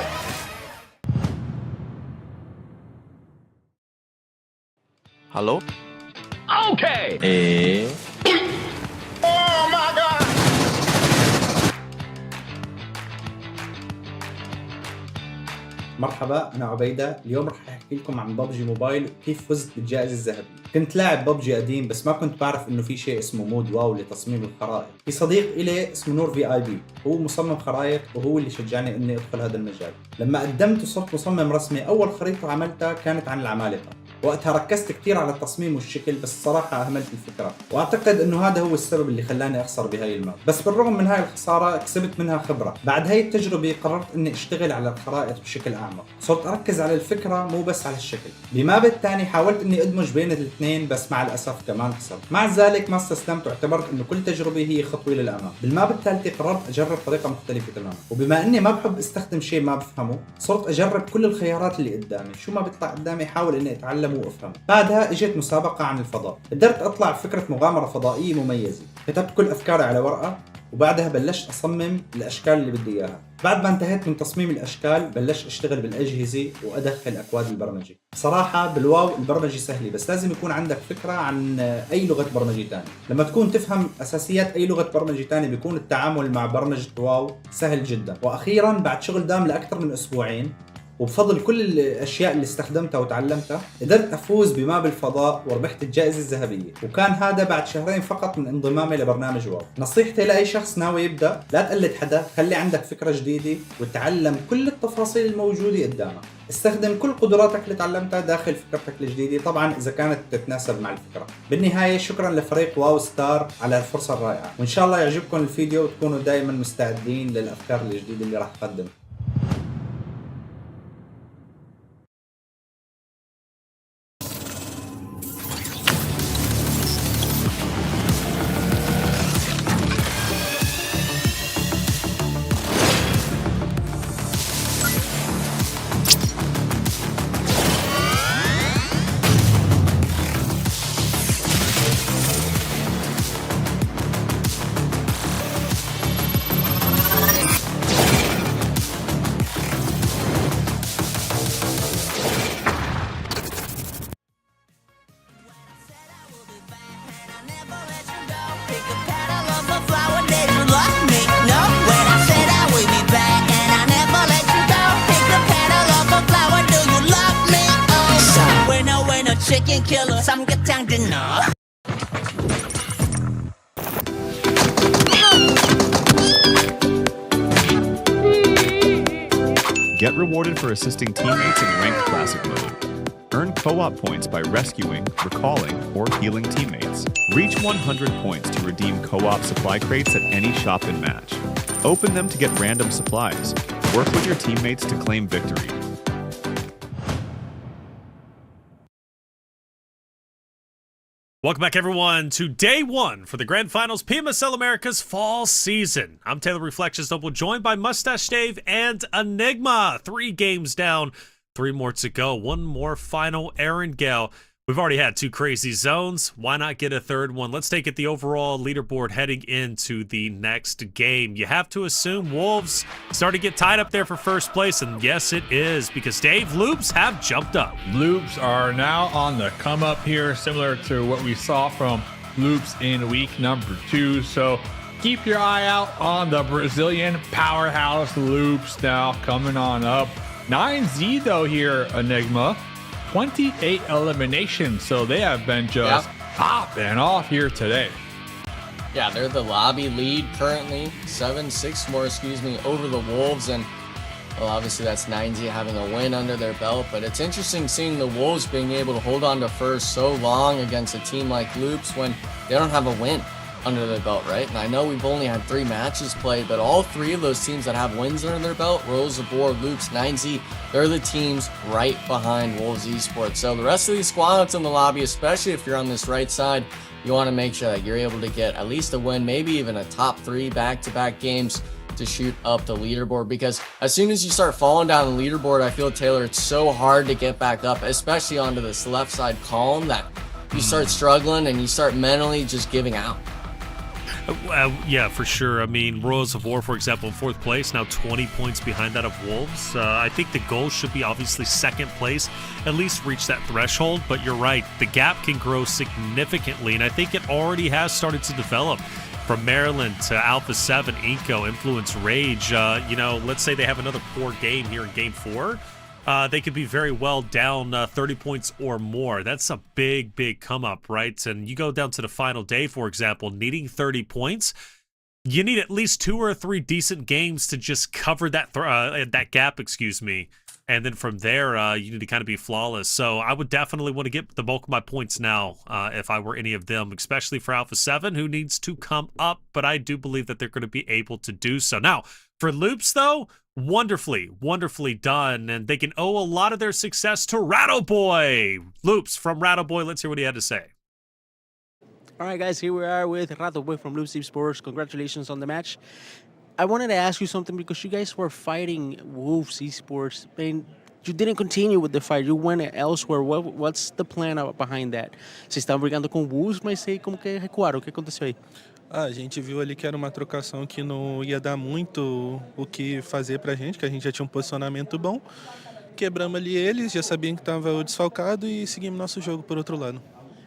Hello? Okay. Oh my god! مرحبا أنا عبيدة. اليوم رح أحكي لكم عن ببجي موبايل وكيف فزت بالجائزة الذهبية. كنت لاعب ببجي قديم بس ما كنت بعرف إنه في شيء اسمه مود واو لتصميم الخرائط. في صديق إلي اسمه نور VIP، هو مصمم خرائط وهو اللي شجعني إني أدخل هذا المجال. لما قدمت وصرت مصمم رسمي، أول خريطة عملتها كانت عن العمالقة. وقتها ركزت كثير على التصميم والشكل، بس الصراحة أهملت الفكرة، وأعتقد إنه هذا هو السبب اللي خلاني أخسر بهاي الماب. بس بالرغم من هاي الخسارة كسبت منها خبرة. بعد هاي التجربة قررت إني أشتغل على الخرائط بشكل أعمق. صرت أركز على الفكرة مو بس على الشكل. بماب الثاني حاولت إني أدمج بين الاثنين، بس مع الأسف كمان خسرت. مع ذلك ما استسلمت واعتبرت إنه كل تجربة هي خطوة للأمام. بالماب الثالثة قررت أجرب طريقة مختلفة تماما، وبما إني ما بحب استخدم شيء ما بفهمه، صرت أجرب كل الخيارات اللي قدامي. شو ما بيطلع قدامي حاول إني أتعلم وأفهم. بعدها اجت مسابقة عن الفضاء، قدرت اطلع بفكرة مغامرة فضائية مميزة. كتبت كل افكاري على ورقة، وبعدها بلشت اصمم الاشكال اللي بدي اياها. بعد ما انتهيت من تصميم الاشكال بلشت اشتغل بالاجهزة وادخل اكواد البرمجة. صراحة بالواو البرمجة سهلة، بس لازم يكون عندك فكرة عن اي لغة برمجة تانية. لما تكون تفهم اساسيات اي لغة برمجة تانية بيكون التعامل مع برمجة واو سهل جدا. واخيرا بعد شغل دام لاكثر من اسبوعين، وبفضل كل الاشياء اللي استخدمتها وتعلمتها، قدرت افوز بماب الفضاء وربحت الجائزة الذهبية. وكان هذا بعد شهرين فقط من انضمامي لبرنامج واو. نصيحتي لاي شخص ناوي يبدا، لا تقلد حدا، خلي عندك فكرة جديدة وتعلم كل التفاصيل الموجودة قدامك. استخدم كل قدراتك اللي تعلمتها داخل فكرتك الجديدة، طبعا اذا كانت تتناسب مع الفكرة. بالنهاية شكرا لفريق واو ستار على الفرصة الرائعة، وان شاء الله يعجبكم الفيديو وتكونوا دائما مستعدين للافكار الجديدة اللي راح اقدمها. Chicken killer, samgyetang dinner. Get rewarded for assisting teammates in ranked classic mode. Earn co-op points by rescuing, recalling, or healing teammates. Reach 100 points to redeem co-op supply crates at any shop and match. Open them to get random supplies. Work with your teammates to claim victory. Welcome back, everyone, to day one for the Grand Finals PMSL America's fall season. I'm Taylor Reflections Double, joined by Mustache Dave and Enigma. 3 games down, 3 more to go. One more final Erangel. We've already had 2 crazy zones. Why not get a third one? Let's take it the overall leaderboard heading into the next game. You have to assume Wolves start to get tied up there for first place, and yes, it is, because Dave, Loops have jumped up. Loops are now on the come up here, similar to what we saw from Loops in week number 2. So keep your eye out on the Brazilian powerhouse Loops now coming on up. 9Z though here, Enigma. 28 eliminations, so they have been just popping off here today. Yeah, they're the lobby lead currently, 6 more, over the Wolves, and well, obviously that's 9Z having a win under their belt, but it's interesting seeing the Wolves being able to hold on to first so long against a team like Loops when they don't have a win under their belt, right? And I know we've only had 3 matches played, but all 3 of those teams that have wins under their belt, Rose Aboard, Loops, 9Z, they're the teams right behind Wolves Esports. So the rest of these squads in the lobby, especially if you're on this right side, you want to make sure that you're able to get at least a win, maybe even a top 3 back-to-back games to shoot up the leaderboard, because as soon as you start falling down the leaderboard, I feel, Taylor, it's so hard to get back up, especially onto this left side column, that you start struggling and you start mentally just giving out. Yeah, for sure. I mean, Royals of War, for example, in 4th place, now 20 points behind that of Wolves. I think the goal should be obviously 2nd place, at least reach that threshold. But you're right, the gap can grow significantly, and I think it already has started to develop. From Maryland to Alpha 7, iNCO, Influence, Rage. Let's say they have another poor game here in Game 4. They could be very well down 30 points or more. That's a big, big come up, right? And you go down to the final day, for example, needing 30 points. You need at least 2 or 3 decent games to just cover that gap, And then from there, you need to kind of be flawless. So I would definitely want to get the bulk of my points now if I were any of them, especially for Alpha 7, who needs to come up. But I do believe that they're going to be able to do so. Now, for Loops, though, wonderfully, wonderfully done. And they can owe a lot of their success to Rattleboy. Loops from Rattleboy. Let's hear what he had to say. All right, guys, here we are with Rattleboy from Loops Esports. Congratulations on the match. I wanted to ask you something because you guys were fighting Wolves Esports and you didn't continue with the fight. You went elsewhere. What's the plan behind that? Vocês estavam brigando com Wolves, mas sei como que recuaram. O que aconteceu aí? A gente viu ali que era uma trocação que não ia dar muito o que fazer pra gente, que a gente já tinha um posicionamento bom. Quebramos ali eles, já sabiam que estava desfalcado e seguimos nosso jogo por outro lado.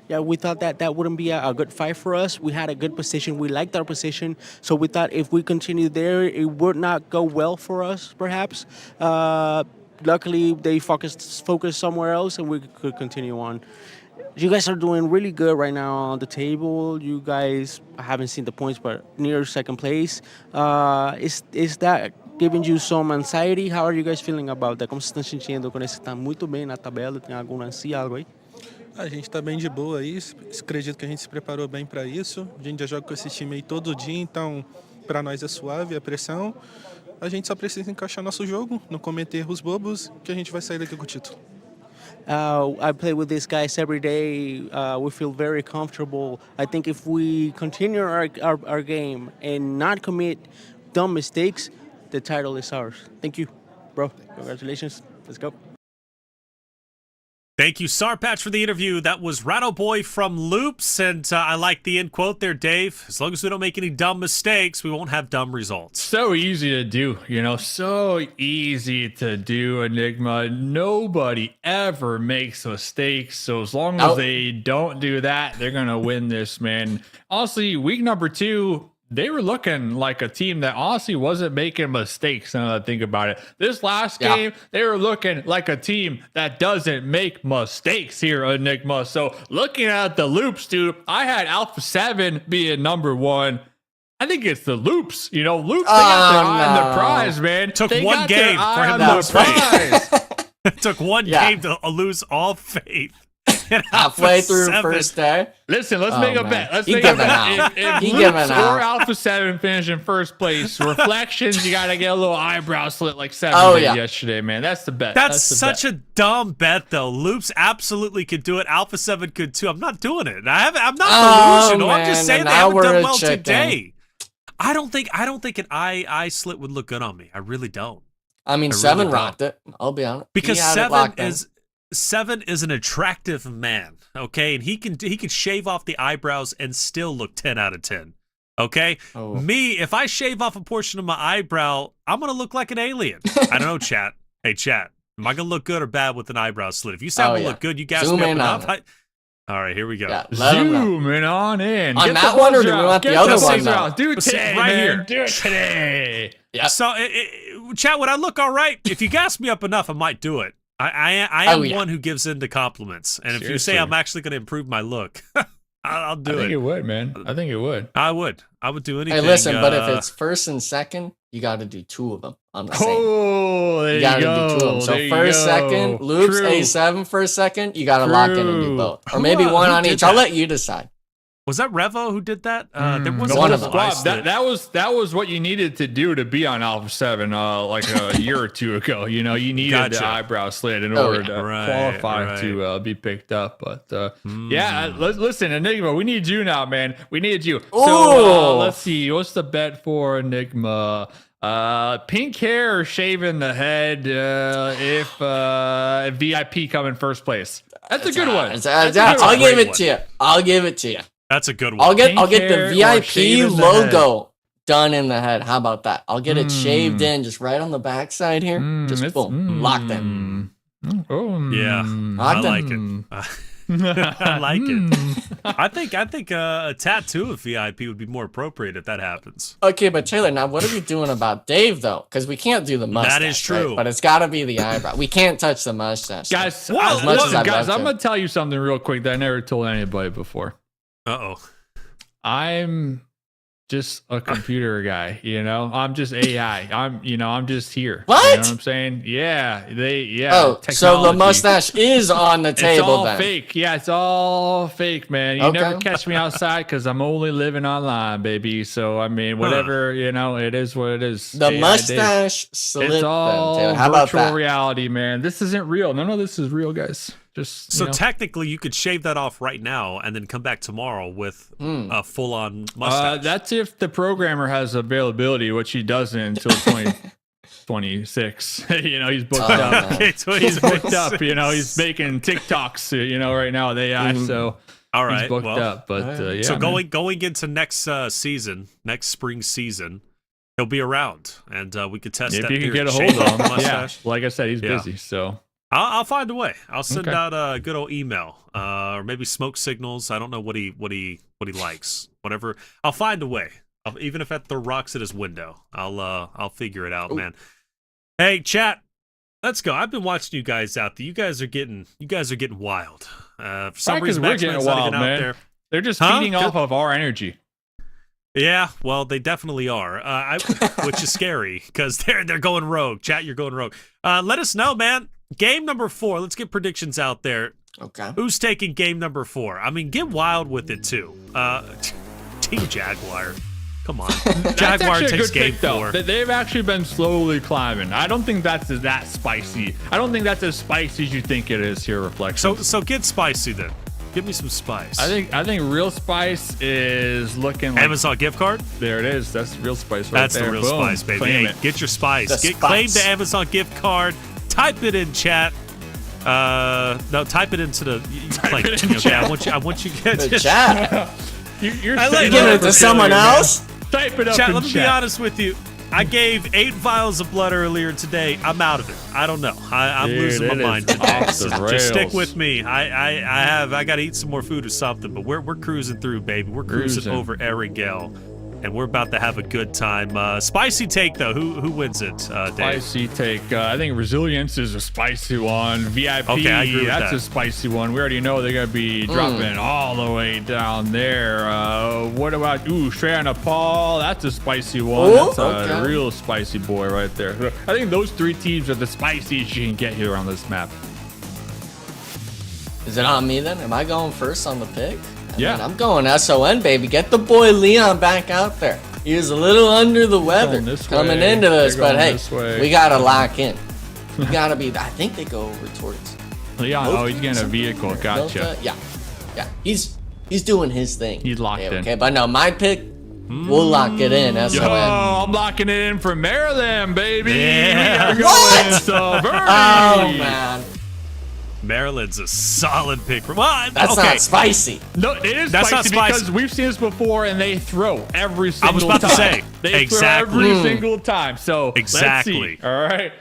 Yeah, we thought that wouldn't be a good fight for us. We had a good position. We liked our position. So we thought if we continue there, it would not go well for us, perhaps. Luckily, they focused somewhere else and we could continue on. You guys are doing really good right now on the table. You guys, I haven't seen the points, but near 2nd place. Is that giving you some anxiety? How are you guys feeling about that? Como vocês estão sentindo quando você está muito bem na tabela? Tem alguma ansia, algo aí? A gente está bem de boa aí. Acredito que a gente se preparou bem para isso. A gente já joga com esse time aí todo dia, então para nós é suave a pressão. A gente só precisa encaixar nosso jogo, não cometer erros bobos, que a gente vai sair daqui com o título. I play with these guys every day. We feel very comfortable. I think if we continue our game and not commit dumb mistakes, the title is ours. Thank you, bro. Congratulations. Let's go. Thank you, Sarpatch, for the interview. That was Rattleboy from Loops, and I like the end quote there, Dave. As long as we don't make any dumb mistakes, we won't have dumb results. So easy to do, so easy to do, Enigma. Nobody ever makes mistakes, so as long as they don't do that, they're going to win this, man. Honestly, week number 2, they were looking like a team that honestly wasn't making mistakes now that I think about it. This last game, they were looking like a team that doesn't make mistakes here, Enigma. So looking at the Loops, dude, I had Alpha 7 being number 1. I think it's the Loops. Loops, they got their eye on the prize, man. Took they one game for him to prize. It took one game to lose all faith. Halfway through first day. Listen, let's make a bet. Let's He make a giving bet. out. If He Loops giving out. or Alpha 7 finish in first place, Reflections, you got to get a little eyebrow slit like 7 did yesterday, man. That's the bet. That's such a dumb bet, though. Loops absolutely could do it. Alpha 7 could too. I'm not doing it. I'm not delusional. I'm just saying they haven't done well today. I don't think an eye slit would look good on me. I really don't. I mean, I 7 really rocked it. I'll be honest. Because He had it 7 locked in. is an attractive man, okay, and he can shave off the eyebrows and still look 10 out of 10. Okay, me, if I shave off a portion of my eyebrow, I'm gonna look like an alien. I don't know, chat. Hey, chat, am I gonna look good or bad with an eyebrow slit? If you say I'm gonna look good, you gas Zoom me up in enough. on All right, here we go. Zooming on in. On Get that the one, or buzzer do we out. want the Get other buzzer one now? out. Do it today, right man. here. Do it today. Yeah. So, chat, would I look all right? If you gas me up enough, I might do it. I am one who gives in to compliments, and if you say Seriously. I'm actually going to improve my look, I'll do I think it. it would, man. I think it would. I would do anything. Hey, listen, but if it's first and second, you got to do 2 of them on the same. Oh, there you gotta go. do 2 of them. So There you first, go. second, Loops, True. A7 first, second, you got to lock in and do both. Or Who, maybe one who on did each. I'll that? let you decide. Was that Revo who did that? There was one one of them. That was what you needed to do to be on Alpha 7 like a year or 2 ago. You know, you needed the eyebrow slit in order to qualify to be picked up. But listen, Enigma, we need you now, man. We need you. So let's see. What's the bet for Enigma? Pink hair or shaving the head if VIP come in first place. That's a good one. I'll give it to you. I'll give it to you. That's a good one. I'll get the hair or shaving VIP the logo done in the head. How about that? I'll get it shaved in just right on the backside here. Just boom, locked in. Yeah, I like it. I like it. I think a tattoo of VIP would be more appropriate if that happens. Okay, but Taylor, now what are we doing about Dave though? Because we can't do the mustache. That is true. right? But it's got to be the eyebrow. We can't touch the mustache, Guys, as much as I'd love I'm to. gonna tell you something real quick that I never told anybody before. I'm just a computer guy, you know. I'm just AI. I'm just here. What? You know what I'm saying? Yeah. Oh, so the technology. mustache is on the table It's all then. fake. Yeah, it's all fake, man. You never catch me outside because I'm only living online, baby. So I mean, whatever, it is what it is. The AI mustache slit. It's all Taylor. How about virtual that? reality, man. This isn't real. None of this is real, guys. Just So technically, you could shave that off right now and then come back tomorrow with a full-on mustache. That's if the programmer has availability, which he doesn't until 2026. He's booked up. Okay, He's booked up. He's making TikToks. Right now with AI. So all right, he's booked up. But so man. going into next season, next spring season, he'll be around, and we could test If that. you can theory. get a hold Shave of off him, the mustache. like I said, he's Yeah. busy. So. I'll find a way. I'll send Okay. out a good old email, or maybe smoke signals. I don't know what he likes. Whatever. I'll find a way. Even if I throw rocks at his window, I'll figure it out, man. Hey, chat, let's go. I've been watching you guys out there. You guys are getting wild. For some reason, we're Max getting Man's not wild, even out man. there. They're just feeding off of our energy. Yeah, well, they definitely are, which is scary because they're going rogue. Chat, you're going rogue. Let us know, man. Game number 4. Let's get predictions out there. Okay. Who's taking game number 4? I mean, get wild with it too. Team Jaguar. Come on. Jaguar takes game 4. They've actually been slowly climbing. I don't think that's that spicy. I don't think that's as spicy as you think it is here, Reflection. So get spicy then. Give me some spice. I think real spice is looking like Amazon gift card. There it is. That's real spice right That's there. the real Boom. spice, baby. Claim Hey, it. get your spice. The Claim spice. the Amazon gift card. Type it in chat. No, type it into the. Type it in okay, chat. I want you guys. The chat. You're I like Giving it it to someone else. Type it up Chat, in let me be honest with you. I gave 8 vials of blood earlier today. I'm out of it. I don't know. I'm Dude, losing my it is mind today. off the Just stick rails. with me. I got to eat some more food or something. But we're cruising through, baby. We're cruising over Erigel. and we're about to have a good time. Spicy take, though. Who wins it, Dave? Spicy take. I think Resilience is a spicy one. VIP, Okay, I agree with that's that. a spicy one. We already know they're going to be dropping all the way down there. What about, straight on Nepal? That's a spicy one. That's a real spicy boy right there. I think those 3 teams are the spiciest you can get here on this map. Is it on me then? Am I going first on the pick? Yeah. I'm going SON, baby. Get the boy Leon back out there. He was a little under the weather coming into this, but hey, we got to lock in. We got to be, I think they go over towards Leon, he's getting a vehicle. Gotcha. Yeah. He's doing his thing. He's locked in. Okay, but no, my pick, we'll lock it in. SON. Yo, I'm locking it in for Maryland, baby. Yeah. We are going Severny. Oh, man. Maryland's a solid pick. Well, That's not spicy. No, it is That's spicy not spicy. because we've seen this before, and they throw every single time. I was about to say, they exactly. throw every single time. So Exactly. Let's see. All right.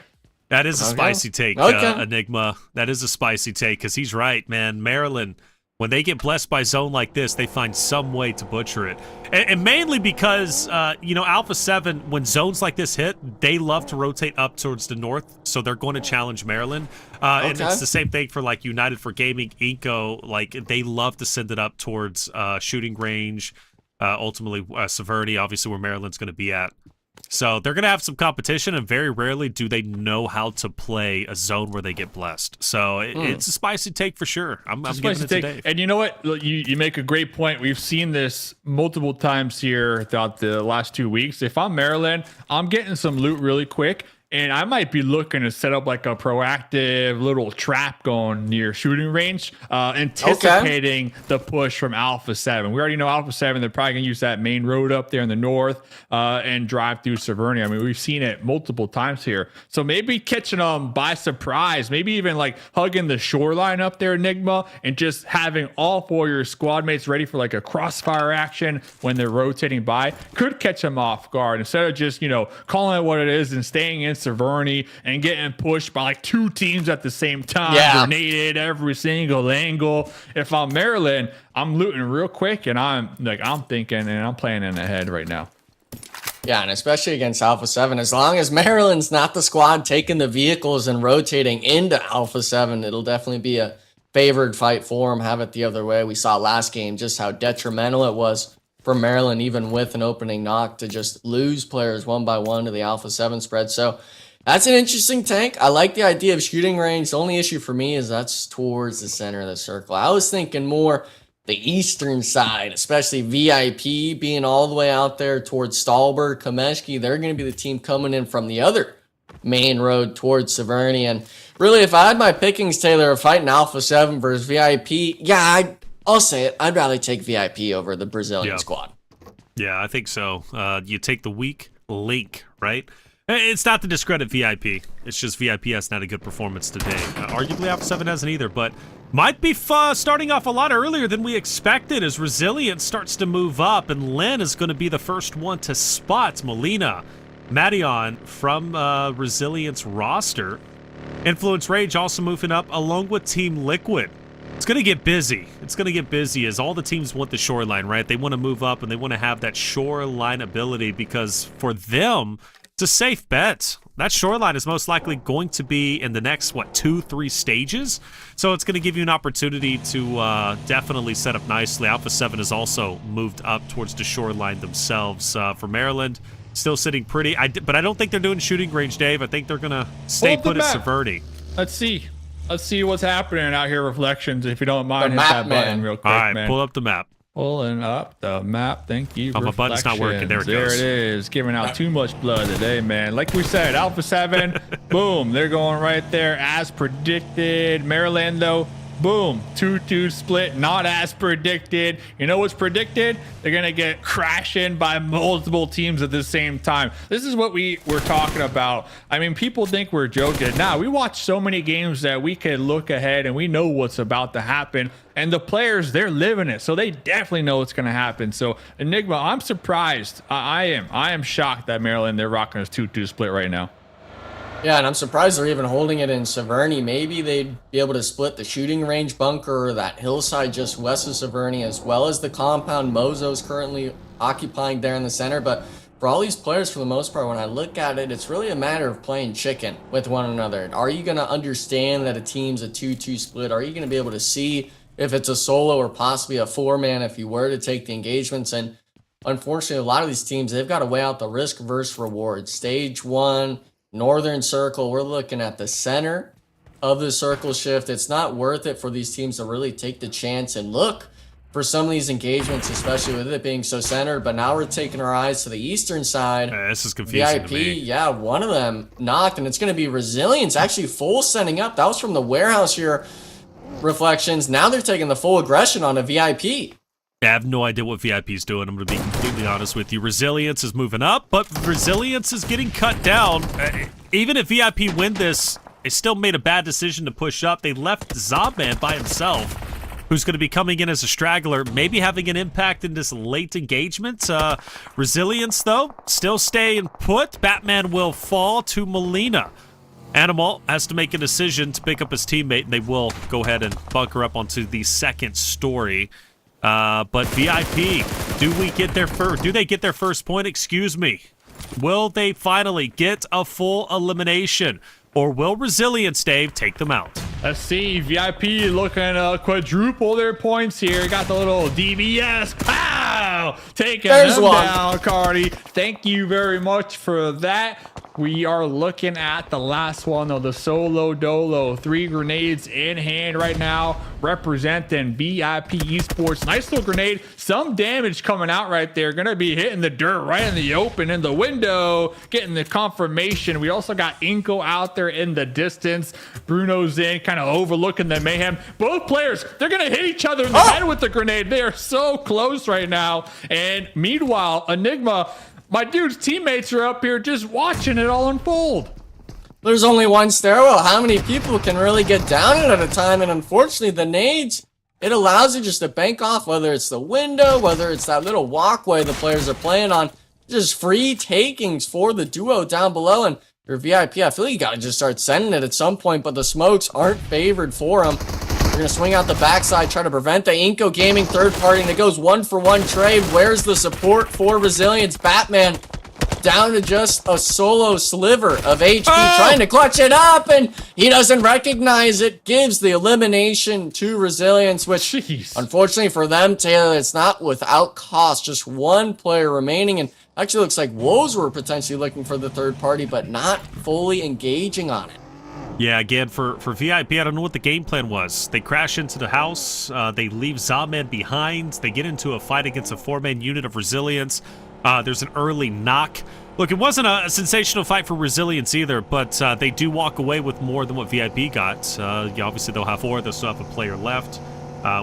That is a spicy take, Enigma. That is a spicy take because he's right, man. Maryland, when they get blessed by zone like this, they find some way to butcher it. And mainly because, Alpha 7, when zones like this hit, they love to rotate up towards the north, so they're going to challenge Maryland. And it's the same thing for, like, United for Gaming, iNCO. Like, they love to send it up towards shooting range, ultimately Severity, obviously where Maryland's going to be at. So they're going to have some competition, and very rarely do they know how to play a zone where they get blessed. So it's a spicy take for sure. I'm giving it to Dave. And you know what? You make a great point. We've seen this multiple times here throughout the last 2 weeks. If I'm Maryland, I'm getting some loot really quick. And I might be looking to set up like a proactive little trap going near shooting range, anticipating the push from Alpha 7. We already know Alpha 7, they're probably going to use that main road up there in the north and drive through Severny. I mean, we've seen it multiple times here. So maybe catching them by surprise, maybe even like hugging the shoreline up there, Enigma, and just having all 4 of your squad mates ready for like a crossfire action when they're rotating by could catch them off guard instead of just, calling it what it is and staying in Severny and getting pushed by like 2 teams at the same time, grenaded every single angle. If I'm Maryland, I'm looting real quick, and I'm thinking and I'm planning ahead right now. Yeah, and especially against Alpha 7, as long as Maryland's not the squad taking the vehicles and rotating into Alpha 7, it'll definitely be a favored fight for them. Have it the other way. We saw last game just how detrimental it was for Maryland, even with an opening knock, to just lose players 1 by 1 to the Alpha 7 spread. So that's an interesting tank. I like the idea of shooting range. The only issue for me is that's towards the center of the circle. I was thinking more the eastern side, especially VIP being all the way out there towards Stahlberg, Kameshki. They're going to be the team coming in from the other main road towards Severny. And really, if I had my pickings, Taylor, of fighting Alpha 7 versus VIP, I'll say it. I'd rather take VIP over the Brazilian squad. Yeah, I think so. You take the weak link, right? It's not to discredit VIP. It's just VIP has not a good performance today. Arguably, Alpha 7 hasn't either, but might be starting off a lot earlier than we expected as Resilience starts to move up, and Lynn is going to be the first one to spot Molina Madion from Resilience roster. Influence Rage also moving up along with Team Liquid. It's going to get busy. It's going to get busy as all the teams want the shoreline, right? They want to move up and they want to have that shoreline ability because for them, it's a safe bet. That shoreline is most likely going to be in the next, 2-3 stages? So it's going to give you an opportunity to definitely set up nicely. Alpha 7 has also moved up towards the shoreline themselves. For Maryland, still sitting pretty. But I don't think they're doing shooting range, Dave. I think they're going to stay put at Severny. Let's see. Let's see what's happening out here, Reflections. If you don't mind, hit that button real quick, All right, man. pull up the map. Pulling up the map. Thank you. Oh, my button's not working. There it There goes. it is. Giving out too much blood today, man. Like we said, Alpha 7, boom. They're going right there as predicted. Maryland, though, boom. 2-2 split. Not as predicted. You know what's predicted? They're going to get crashing by multiple teams at the same time. This is what we were talking about. I mean, people think we're joking. Nah, we watch so many games that we can look ahead and we know what's about to happen. And the players, they're living it. So they definitely know what's going to happen. So Enigma, I'm surprised. I am shocked that Maryland, they're rocking this 2-2 split right now. Yeah, and I'm surprised they're even holding it in Severny. Maybe they'd be able to split the shooting range bunker or that hillside just west of Severny, as well as the compound Mozo's currently occupying there in the center. But for all these players, for the most part, when I look at it, it's really a matter of playing chicken with one another. Are you going to understand that a team's a 2-2 split? Are you going to be able to see if it's a solo or possibly a 4-man if you were to take the engagements? And unfortunately, a lot of these teams, they've got to weigh out the risk versus reward. Stage 1, Northern Circle, we're looking at the center of the circle shift. It's not worth it for these teams to really take the chance and look for some of these engagements, especially with it being so centered. But now we're taking our eyes to the eastern side. This is confusing VIP, to me. yeah, one of them knocked, and it's going to be Resilience. Actually, full sending up. That was from the warehouse here. Reflections. Now they're taking the full aggression on a VIP. I have no idea what VIP's doing. I'm going to be completely honest with you. Resilience is moving up, but Resilience is getting cut down. Even if VIP win this, they still made a bad decision to push up. They left Zobman by himself, who's going to be coming in as a straggler, maybe having an impact in this late engagement. Resilience, though, still staying put. Batman will fall to Molina. Animal has to make a decision to pick up his teammate, and they will go ahead and bunker up onto the second story. But VIP, do they get their first point? Excuse me. Will they finally get a full elimination? Or will Resilience, Dave, take them out? Let's see. VIP looking to quadruple their points here. Got the little DBS. Pow! Taking them down, Cardi. Thank you very much for that. We are looking at the last one of the solo dolo. 3 grenades in hand right now, representing VIP Esports. Nice little grenade. Some damage coming out right there. Gonna be hitting the dirt right in the open in the window, getting the confirmation. We also got iNCO out there in the distance. Bruno's in, kind of overlooking the mayhem. Both players, they're gonna hit each other in the head with the grenade. They are so close right now. And meanwhile, Enigma, my dude's teammates are up here just watching it all unfold. There's only one stairwell. How many people can really get down it at a time? And unfortunately, the nades, it allows you just to bank off, whether it's the window, whether it's that little walkway the players are playing on. Just free takings for the duo down below. And your VIP, I feel like you got to just start sending it at some point, but the smokes aren't favored for them. They're going to swing out the backside, try to prevent the iNCO Gaming third party, and it goes 1-for-1 trade. Where's the support for Resilience? Batman down to just a solo sliver of HP, trying to clutch it up, and he doesn't recognize it. Gives the elimination to Resilience, which unfortunately for them, Taylor, it's not without cost. Just one player remaining, and actually looks like Wolves were potentially looking for the third party, but not fully engaging on it. Yeah, again, for VIP, I don't know what the game plan was. They crash into the house. They leave Zobman behind. They get into a fight against a 4-man unit of Resilience. There's an early knock. Look, it wasn't a sensational fight for Resilience either, but they do walk away with more than what VIP got. Yeah, obviously, they'll have 4. They'll still have a player left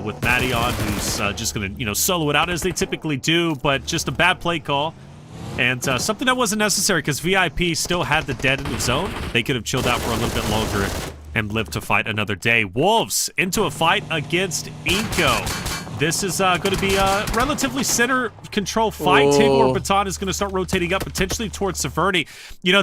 with Matty on, who's just going to, solo it out as they typically do, but just a bad play call. And something that wasn't necessary because VIP still had the dead in the zone. They could have chilled out for a little bit longer and lived to fight another day. Wolves into a fight against iNCO. This is going to be a relatively center control fight. Jaguar Baton is going to start rotating up potentially towards Severny.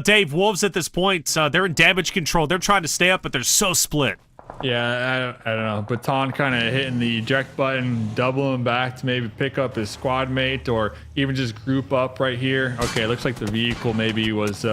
Dave, Wolves at this point, they're in damage control. They're trying to stay up, but they're so split. Yeah, I don't know. Baton kind of hitting the eject button, doubling back to maybe pick up his squad mate or even just group up right here. Okay, looks like the vehicle maybe was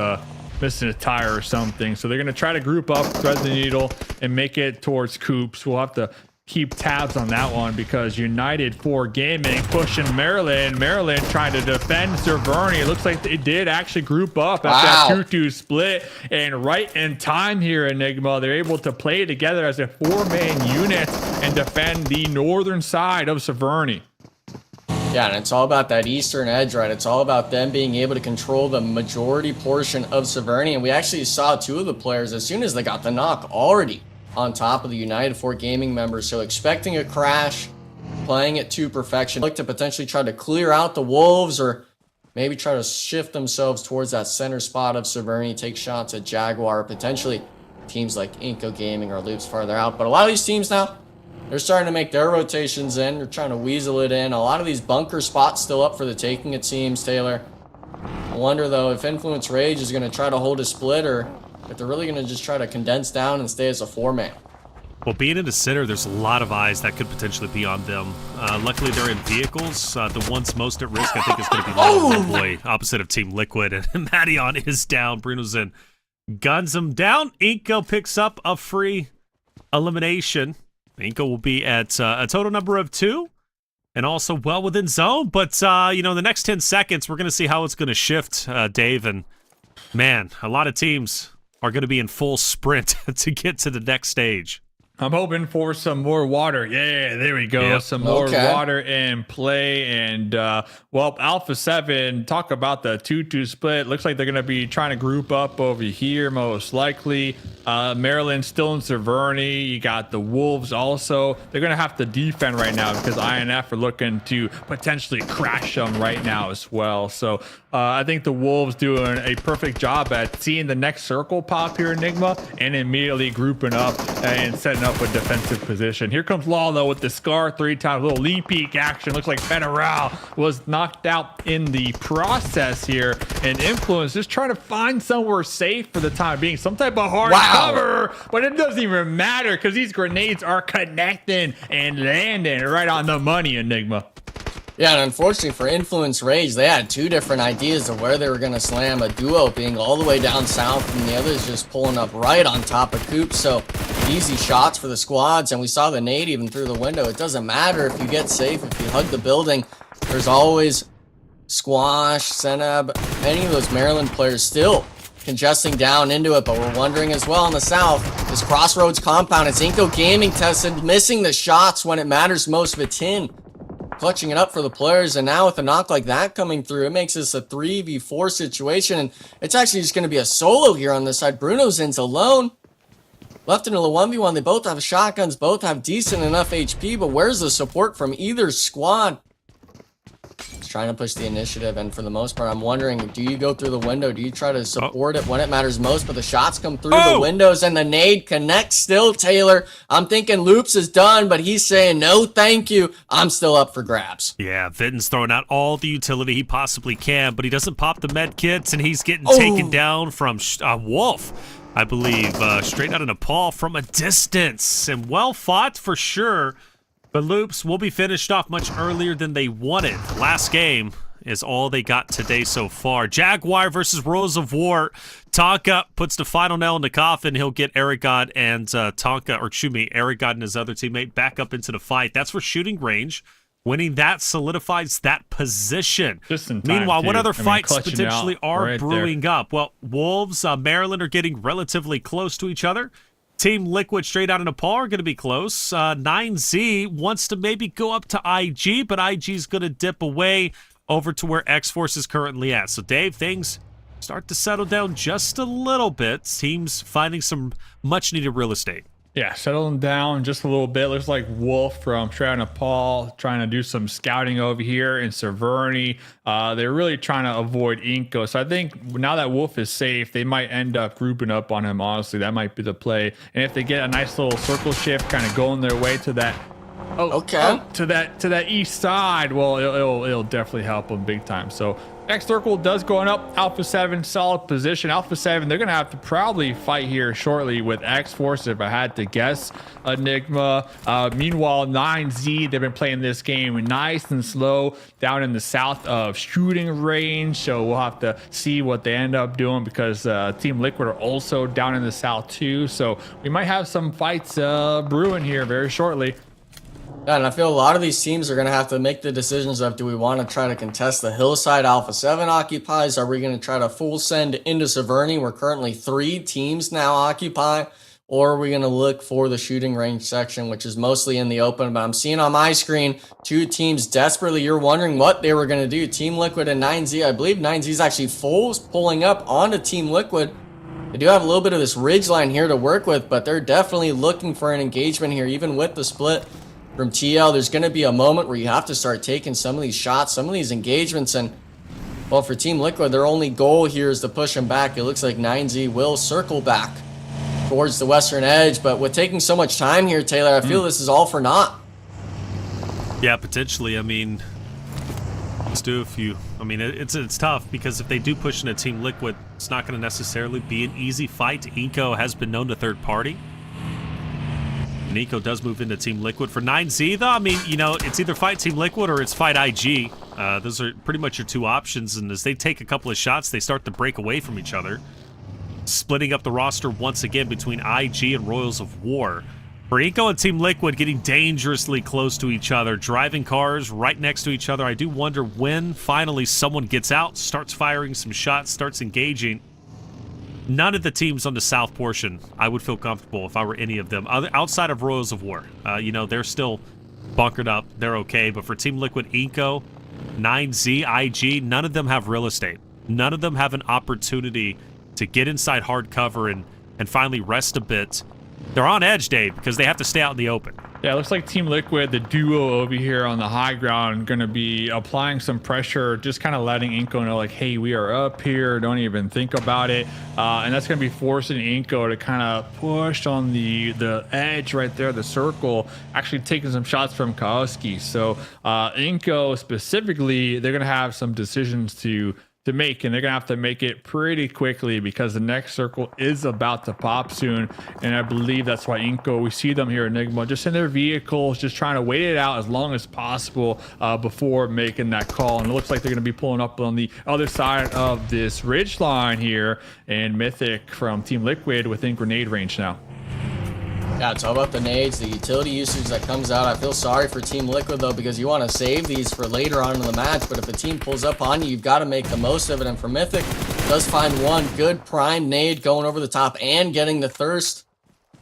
missing a tire or something. So they're going to try to group up, thread the needle, and make it towards Coops. We'll have to keep tabs on that one because United 4 Gaming pushing Maryland. Maryland trying to defend Severny. It looks like they did actually group up after that 2-2 split. And right in time here, Enigma, they're able to play together as a 4-man unit and defend the northern side of Severny. Yeah, and it's all about that eastern edge, right? It's all about them being able to control the majority portion of Severny. And we actually saw 2 of the players, as soon as they got the knock, already on top of the United 4 Gaming members. So expecting a crash, playing it to perfection. Look to potentially try to clear out the Wolves or maybe try to shift themselves towards that center spot of Severny, take shots at Jaguar, potentially teams like iNCO Gaming or Loops farther out. But a lot of these teams now, they're starting to make their rotations in. They're trying to weasel it in. A lot of these bunker spots still up for the taking, it seems, Taylor. I wonder, though, if Influence Rage is going to try to hold a split or if they're really going to just try to condense down and stay as a 4-man. Well, being in a center, there's a lot of eyes that could potentially be on them. Luckily, they're in vehicles. The ones most at risk, I think, is going to be Little Boy, opposite of Team Liquid. And Madion is down. Bruno's in. Guns him down. iNCO picks up a free elimination. iNCO will be at a total number of 2 and also well within zone. But, you know, the next 10 seconds, we're going to see how it's going to shift, Dave. And, man, a lot of teams are going to be in full sprint to get to the next stage. I'm hoping for some more water. Yeah, there we go. Yep. Some more water in play. And, well, Alpha 7, talk about the 2-2 split. Looks like they're going to be trying to group up over here, most likely. Maryland still in Severny. You got the Wolves also. They're going to have to defend right now because INF are looking to potentially crash them right now as well. So I think the Wolves doing a perfect job at seeing the next circle pop here, Enigma, and immediately grouping up and setting up a defensive position. Here comes Law, though, with the Scar 3 times. A little lead peek action. Looks like Federal was knocked out in the process here. And Influence just trying to find somewhere safe for the time being. Some type of hard cover. But it doesn't even matter because these grenades are connecting and landing right on the money, Enigma. Yeah, and unfortunately for Influence Rage, they had 2 different ideas of where they were going to slam. A duo being all the way down south, and the other is just pulling up right on top of Coop. So easy shots for the squads, and we saw the nade even through the window. It doesn't matter if you get safe, if you hug the building. There's always Squash, Seneb, any of those Maryland players still congesting down into it. But we're wondering as well in the south, this Crossroads compound, it's iNCO Gaming tested, missing the shots when it matters most. Vitin clutching it up for the players, and now with a knock like that coming through, it makes this a 3v4 situation, and it's actually just going to be a solo here on this side. Bruno's in's alone, left into the 1v1. They both have shotguns, both have decent enough HP, but where's the support from either squad? Just trying to push the initiative, and for the most part, I'm wondering, do you go through the window? Do you try to support it when it matters most? But the shots come through the windows, and the nade connects still, Taylor. I'm thinking Loops is done, but he's saying, no, thank you. I'm still up for grabs. Yeah, Vitten's throwing out all the utility he possibly can, but he doesn't pop the med kits, and he's getting taken down from Wolf, I believe, straight out of Nepal from a distance. And well fought for sure. But Loops will be finished off much earlier than they wanted. Last game is all they got today so far. Jaguar versus Rose of War. Tonka puts the final nail in the coffin. He'll get Aragon and Aragon and his other teammate back up into the fight. That's for shooting range. Winning that solidifies that position. Just in time, Meanwhile, what other fights clutching potentially are right brewing up? Well, Wolves, Maryland are getting relatively close to each other. Team Liquid straight out of Nepal are going to be close. 9Z wants to maybe go up to IG, but IG's going to dip away over to where Xforce is currently at. So, Dave, things start to settle down just a little bit. Teams finding some much-needed real estate. Yeah, settling down just a little bit. Looks like Wolf from straight out of Nepal trying to do some scouting over here in Severny. They're really trying to avoid iNCO. So I think now that Wolf is safe, they might end up grouping up on him, honestly. That might be the play. And if they get a nice little circle shift, kind of going their way to that to that east side, well, it'll definitely help them big time. So next circle does going up. Alpha 7, solid position. Alpha 7, they're going to have to probably fight here shortly with Xforce, if I had to guess. Enigma. Meanwhile, 9Z, they've been playing this game nice and slow down in the south of shooting range. So we'll have to see what they end up doing because Team Liquid are also down in the south too. So we might have some fights brewing here very shortly. Yeah, and I feel a lot of these teams are going to have to make the decisions of, do we want to try to contest the hillside Alpha 7 occupies? Are we going to try to full send into Severny, where currently 3 teams now occupy? Or are we going to look for the shooting range section, which is mostly in the open? But I'm seeing on my screen 2 teams desperately. You're wondering what they were going to do. Team Liquid and 9Z. I believe 9Z is actually pulling up onto Team Liquid. They do have a little bit of this ridge line here to work with, but they're definitely looking for an engagement here, even with the split from TL. There's going to be a moment where you have to start taking some of these shots, some of these engagements, and well, for Team Liquid, their only goal here is to push them back. It looks like 9Z will circle back towards the western edge, but with taking so much time here, Taylor, I feel this is all for naught. Yeah, potentially. I mean, Liquids do if you... I mean, it's tough because if they do push into Team Liquid, it's not going to necessarily be an easy fight. iNCO has been known to third party. And iNCO does move into Team Liquid. For 9Z, though, I mean, you know, it's either fight Team Liquid or it's fight IG. Those are pretty much your two options, and as they take a couple of shots, they start to break away from each other, splitting up the roster once again between IG and Royals of War. For iNCO and Team Liquid getting dangerously close to each other, driving cars right next to each other. I do wonder when finally someone gets out, starts firing some shots, starts engaging. None of the teams on the south portion, I would feel comfortable if I were any of them. Outside of Royals of War, you know, they're still bunkered up. They're okay. But for Team Liquid, iNCO, 9Z, IG, none of them have real estate. None of them have an opportunity to get inside hard cover and finally rest a bit. They're on edge, Dave, because they have to stay out in the open. Yeah, it looks like Team Liquid, the duo over here on the high ground, going to be applying some pressure, just kind of letting iNCO know, like, hey, we are up here, don't even think about it. And that's going to be forcing iNCO to kind of push on the edge right there, the circle, actually taking some shots from Kowski. So iNCO specifically, they're going to have some decisions to make, and they're gonna have to make it pretty quickly because the next circle is about to pop soon. And I believe that's why iNCO, we see them here, Enigma, just in their vehicles, just trying to wait it out as long as possible before making that call. And it looks like they're gonna be pulling up on the other side of this ridge line here, and Mythic from Team Liquid within grenade range now. Yeah, it's all about the nades, the utility usage that comes out. I feel sorry for Team Liquid, though, because you want to save these for later on in the match, but if a team pulls up on you, you've got to make the most of it. And for Mythic, does find one good prime nade going over the top and getting the thirst.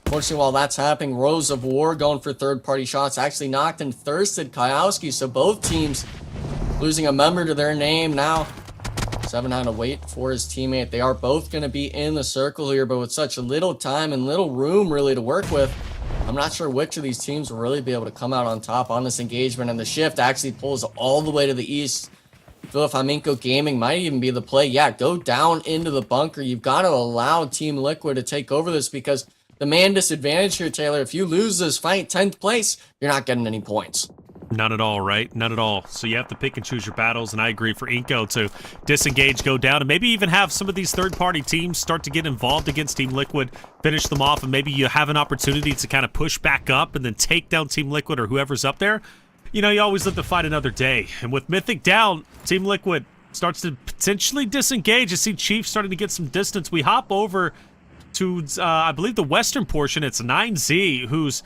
Fortunately, while that's happening, Rose of War going for third-party shots actually knocked and thirsted Kowski, so both teams losing a member to their name now. 7 had to wait for his teammate. They are both going to be in the circle here, but with such little time and little room really to work with, I'm not sure which of these teams will really be able to come out on top on this engagement. And the shift actually pulls all the way to the east. I feel if iNCO Gaming might even be the play. Yeah, go down into the bunker. You've got to allow Team Liquid to take over this, because the man disadvantage here, Taylor, if you lose this fight 10th place, you're not getting any points. None at all, right? None at all. So you have to pick and choose your battles, and I agree for iNCO to disengage, go down, and maybe even have some of these third-party teams start to get involved against Team Liquid, finish them off, and maybe you have an opportunity to kind of push back up and then take down Team Liquid or whoever's up there. You know, you always live to fight another day. And with Mythic down, Team Liquid starts to potentially disengage. I see Chief starting to get some distance. We hop over to, I believe, the western portion. It's 9Z, who's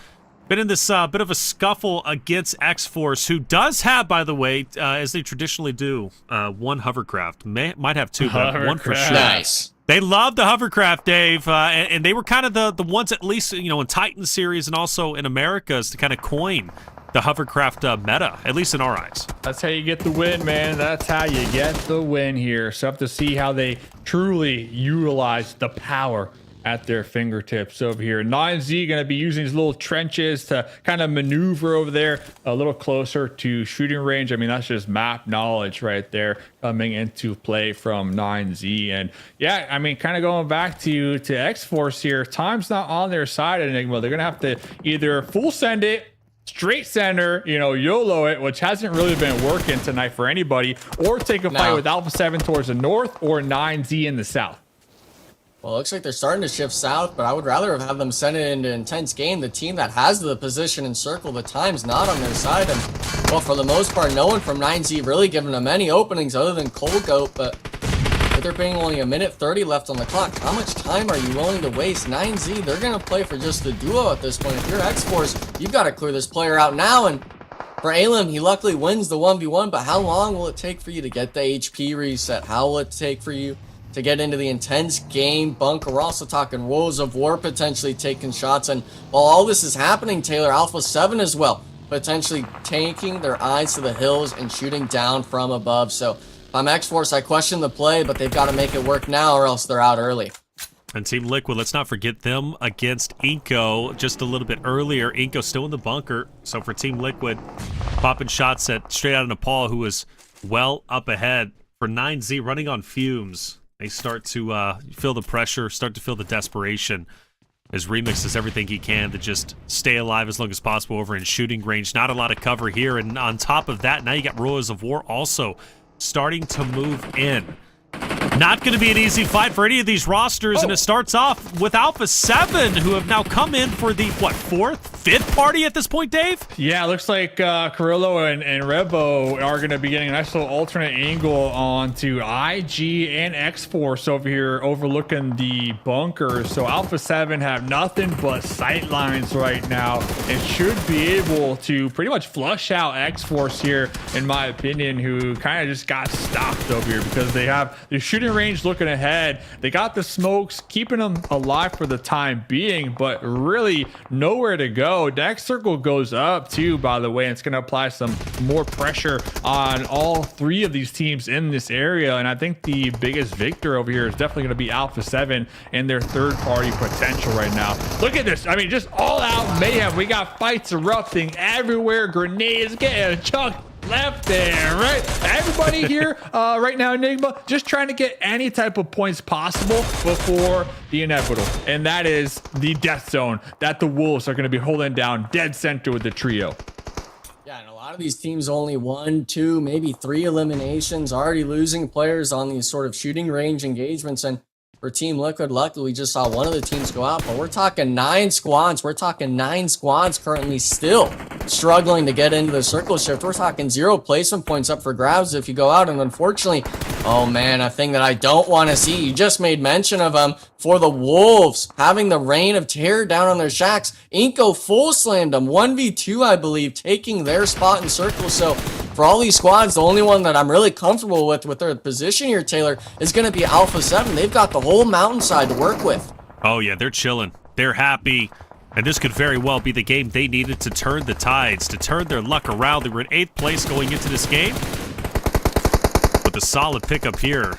been in this bit of a scuffle against Xforce, who does have, by the way, as they traditionally do, one hovercraft. Might have two, but one for sure. Nice. They love the hovercraft, Dave, and they were kind of the ones, at least, you know, in Titan series and also in Americas, to kind of coin the hovercraft meta, at least in our eyes. That's how you get the win, man. That's how you get the win here. So have to see how they truly utilize the power at their fingertips over here. 9Z going to be using these little trenches to kind of maneuver over there a little closer to shooting range. I mean, that's just map knowledge right there coming into play from 9Z. And yeah, I mean, kind of going back to Xforce here, time's not on their side at Enigma. They're going to have to either full send it, straight center, you know, YOLO it, which hasn't really been working tonight for anybody, or take a fight with Alpha 7 towards the north or 9Z in the south. Well, it looks like they're starting to shift south, but I would rather have them send it into intense game. The team that has the position and circle, the time's not on their side. And, well, for the most part, no one from 9Z really giving them any openings other than Cold Goat. But with there being only 1:30 left on the clock, how much time are you willing to waste? 9Z, they're going to play for just the duo at this point. If you're Xforce, you've got to clear this player out now. And for Alim, he luckily wins the 1v1, but how long will it take for you to get the HP reset? How will it take for you to get into the intense game bunker? We're also talking Rose of War potentially taking shots. And while all this is happening, Taylor, Alpha 7 as well, potentially taking their eyes to the hills and shooting down from above. So if I'm Xforce, I question the play, but they've got to make it work now or else they're out early. And Team Liquid, let's not forget them against iNCO just a little bit earlier. iNCO still in the bunker. So for Team Liquid, popping shots at straight out of Nepal, who was well up ahead. For 9Z, running on fumes. They start to feel the pressure, start to feel the desperation as Remix does everything he can to just stay alive as long as possible over in shooting range. Not a lot of cover here, and on top of that, now you got Royals of War also starting to move in. Not going to be an easy fight for any of these rosters, and it starts off with Alpha 7, who have now come in for the, what, 4th, 5th party at this point, Dave? Yeah, it looks like Carrillo and Rebo are going to be getting a nice little alternate angle onto IG and Xforce over here overlooking the bunker. So Alpha 7 have nothing but sight lines right now and should be able to pretty much flush out Xforce here, in my opinion, who kind of just got stopped over here because they have the shooting range looking ahead. They got the smokes, keeping them alive for the time being, but really nowhere to go. Next circle goes up too, by the way, and it's going to apply some more pressure on all 3 of these teams in this area. And I think the biggest victor over here is definitely going to be Alpha 7 and their 3rd party potential right now. Look at this. I mean, just all out mayhem. We got fights erupting everywhere, grenades getting chucked left and right. Everybody here right now, Enigma, just trying to get any type of points possible before the inevitable, and that is the death zone that the Wolves are going to be holding down dead center with the trio. Yeah, and a lot of these teams only 1, 2, maybe 3 eliminations, already losing players on these sort of shooting range engagements. And for Team Liquid, luckily we just saw one of the teams go out, but we're talking 9 squads. We're talking 9 squads currently still struggling to get into the circle shift. We're talking 0 placement points up for grabs if you go out. And unfortunately, oh man, a thing that I don't want to see. You just made mention of them for the Wolves having the reign of terror down on their shacks. iNCO full slammed them 1v2, I believe, taking their spot in circle. So for all these squads, the only one that I'm really comfortable with their position here, Taylor, is going to be Alpha 7. They've got the whole mountainside to work with. Oh yeah, they're chilling. They're happy. And this could very well be the game they needed to turn the tides, to turn their luck around. They were in 8th place going into this game. With a solid pickup here.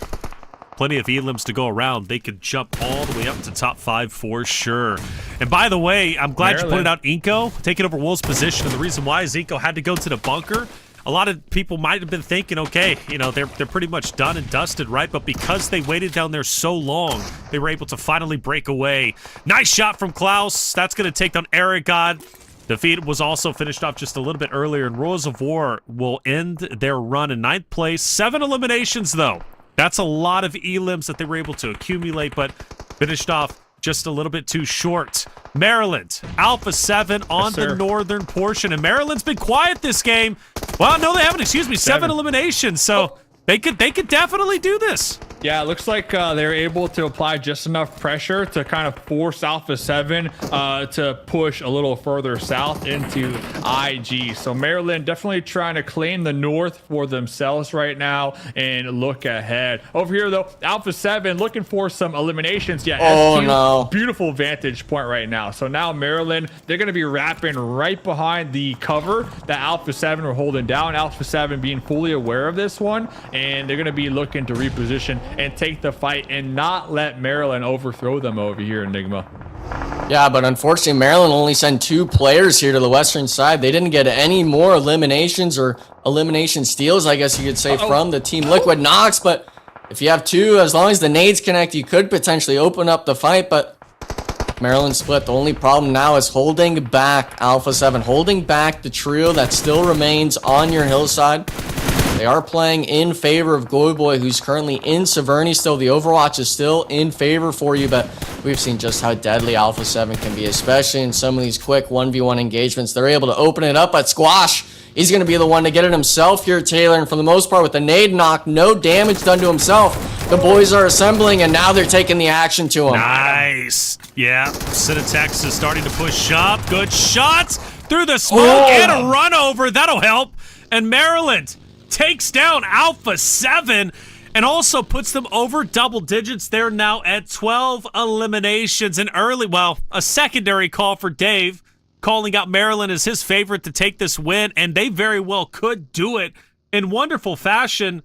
Plenty of elims to go around. They could jump all the way up to top 5 for sure. And by the way, I'm glad you pointed out iNCO taking over Wolves' position. And the reason why is iNCO had to go to the bunker. A lot of people might have been thinking, okay, you know, they're pretty much done and dusted, right? But because they waited down there so long, they were able to finally break away. Nice shot from Klaus. That's going to take down Aragon. Defeat was also finished off just a little bit earlier, and Royals of War will end their run in 9th place. 7 eliminations, though. That's a lot of elims that they were able to accumulate, but finished off just a little bit too short. Maryland, Alpha 7 on the northern portion, and Maryland's been quiet this game. Well, no, they haven't. Excuse me, 7 eliminations. So they could definitely do this. Yeah, it looks like they're able to apply just enough pressure to kind of force Alpha 7 to push a little further south into IG. So Maryland definitely trying to claim the north for themselves right now and look ahead. Over here, though, Alpha 7 looking for some eliminations. Yeah, oh, no. Beautiful vantage point right now. So now Maryland, they're going to be wrapping right behind the cover that Alpha 7 were holding down. Alpha 7 being fully aware of this one, and they're going to be looking to reposition and take the fight and not let Maryland overthrow them over here, Enigma. Yeah, but unfortunately, Maryland only sent 2 players here to the western side. They didn't get any more eliminations or elimination steals, I guess you could say, from the Team Liquid Nox. But if you have 2, as long as the nades connect, you could potentially open up the fight. But Maryland split. The only problem now is holding back Alpha 7, holding back the trio that still remains on your hillside. They are playing in favor of Goyboy, who's currently in Severny still. The Overwatch is still in favor for you, but we've seen just how deadly Alpha 7 can be, especially in some of these quick 1v1 engagements. They're able to open it up, but Squash, he's going to be the one to get it himself here, Taylor. And for the most part, with the nade knock, no damage done to himself. The boys are assembling, and now they're taking the action to him. Nice. Yeah, Cinetax is starting to push up. Good shots through the smoke and a run over. That'll help. And Maryland takes down Alpha 7 and also puts them over double digits. They're now at 12 eliminations. An early, well, a secondary call for Dave, calling out Maryland as his favorite to take this win, and they very well could do it in wonderful fashion.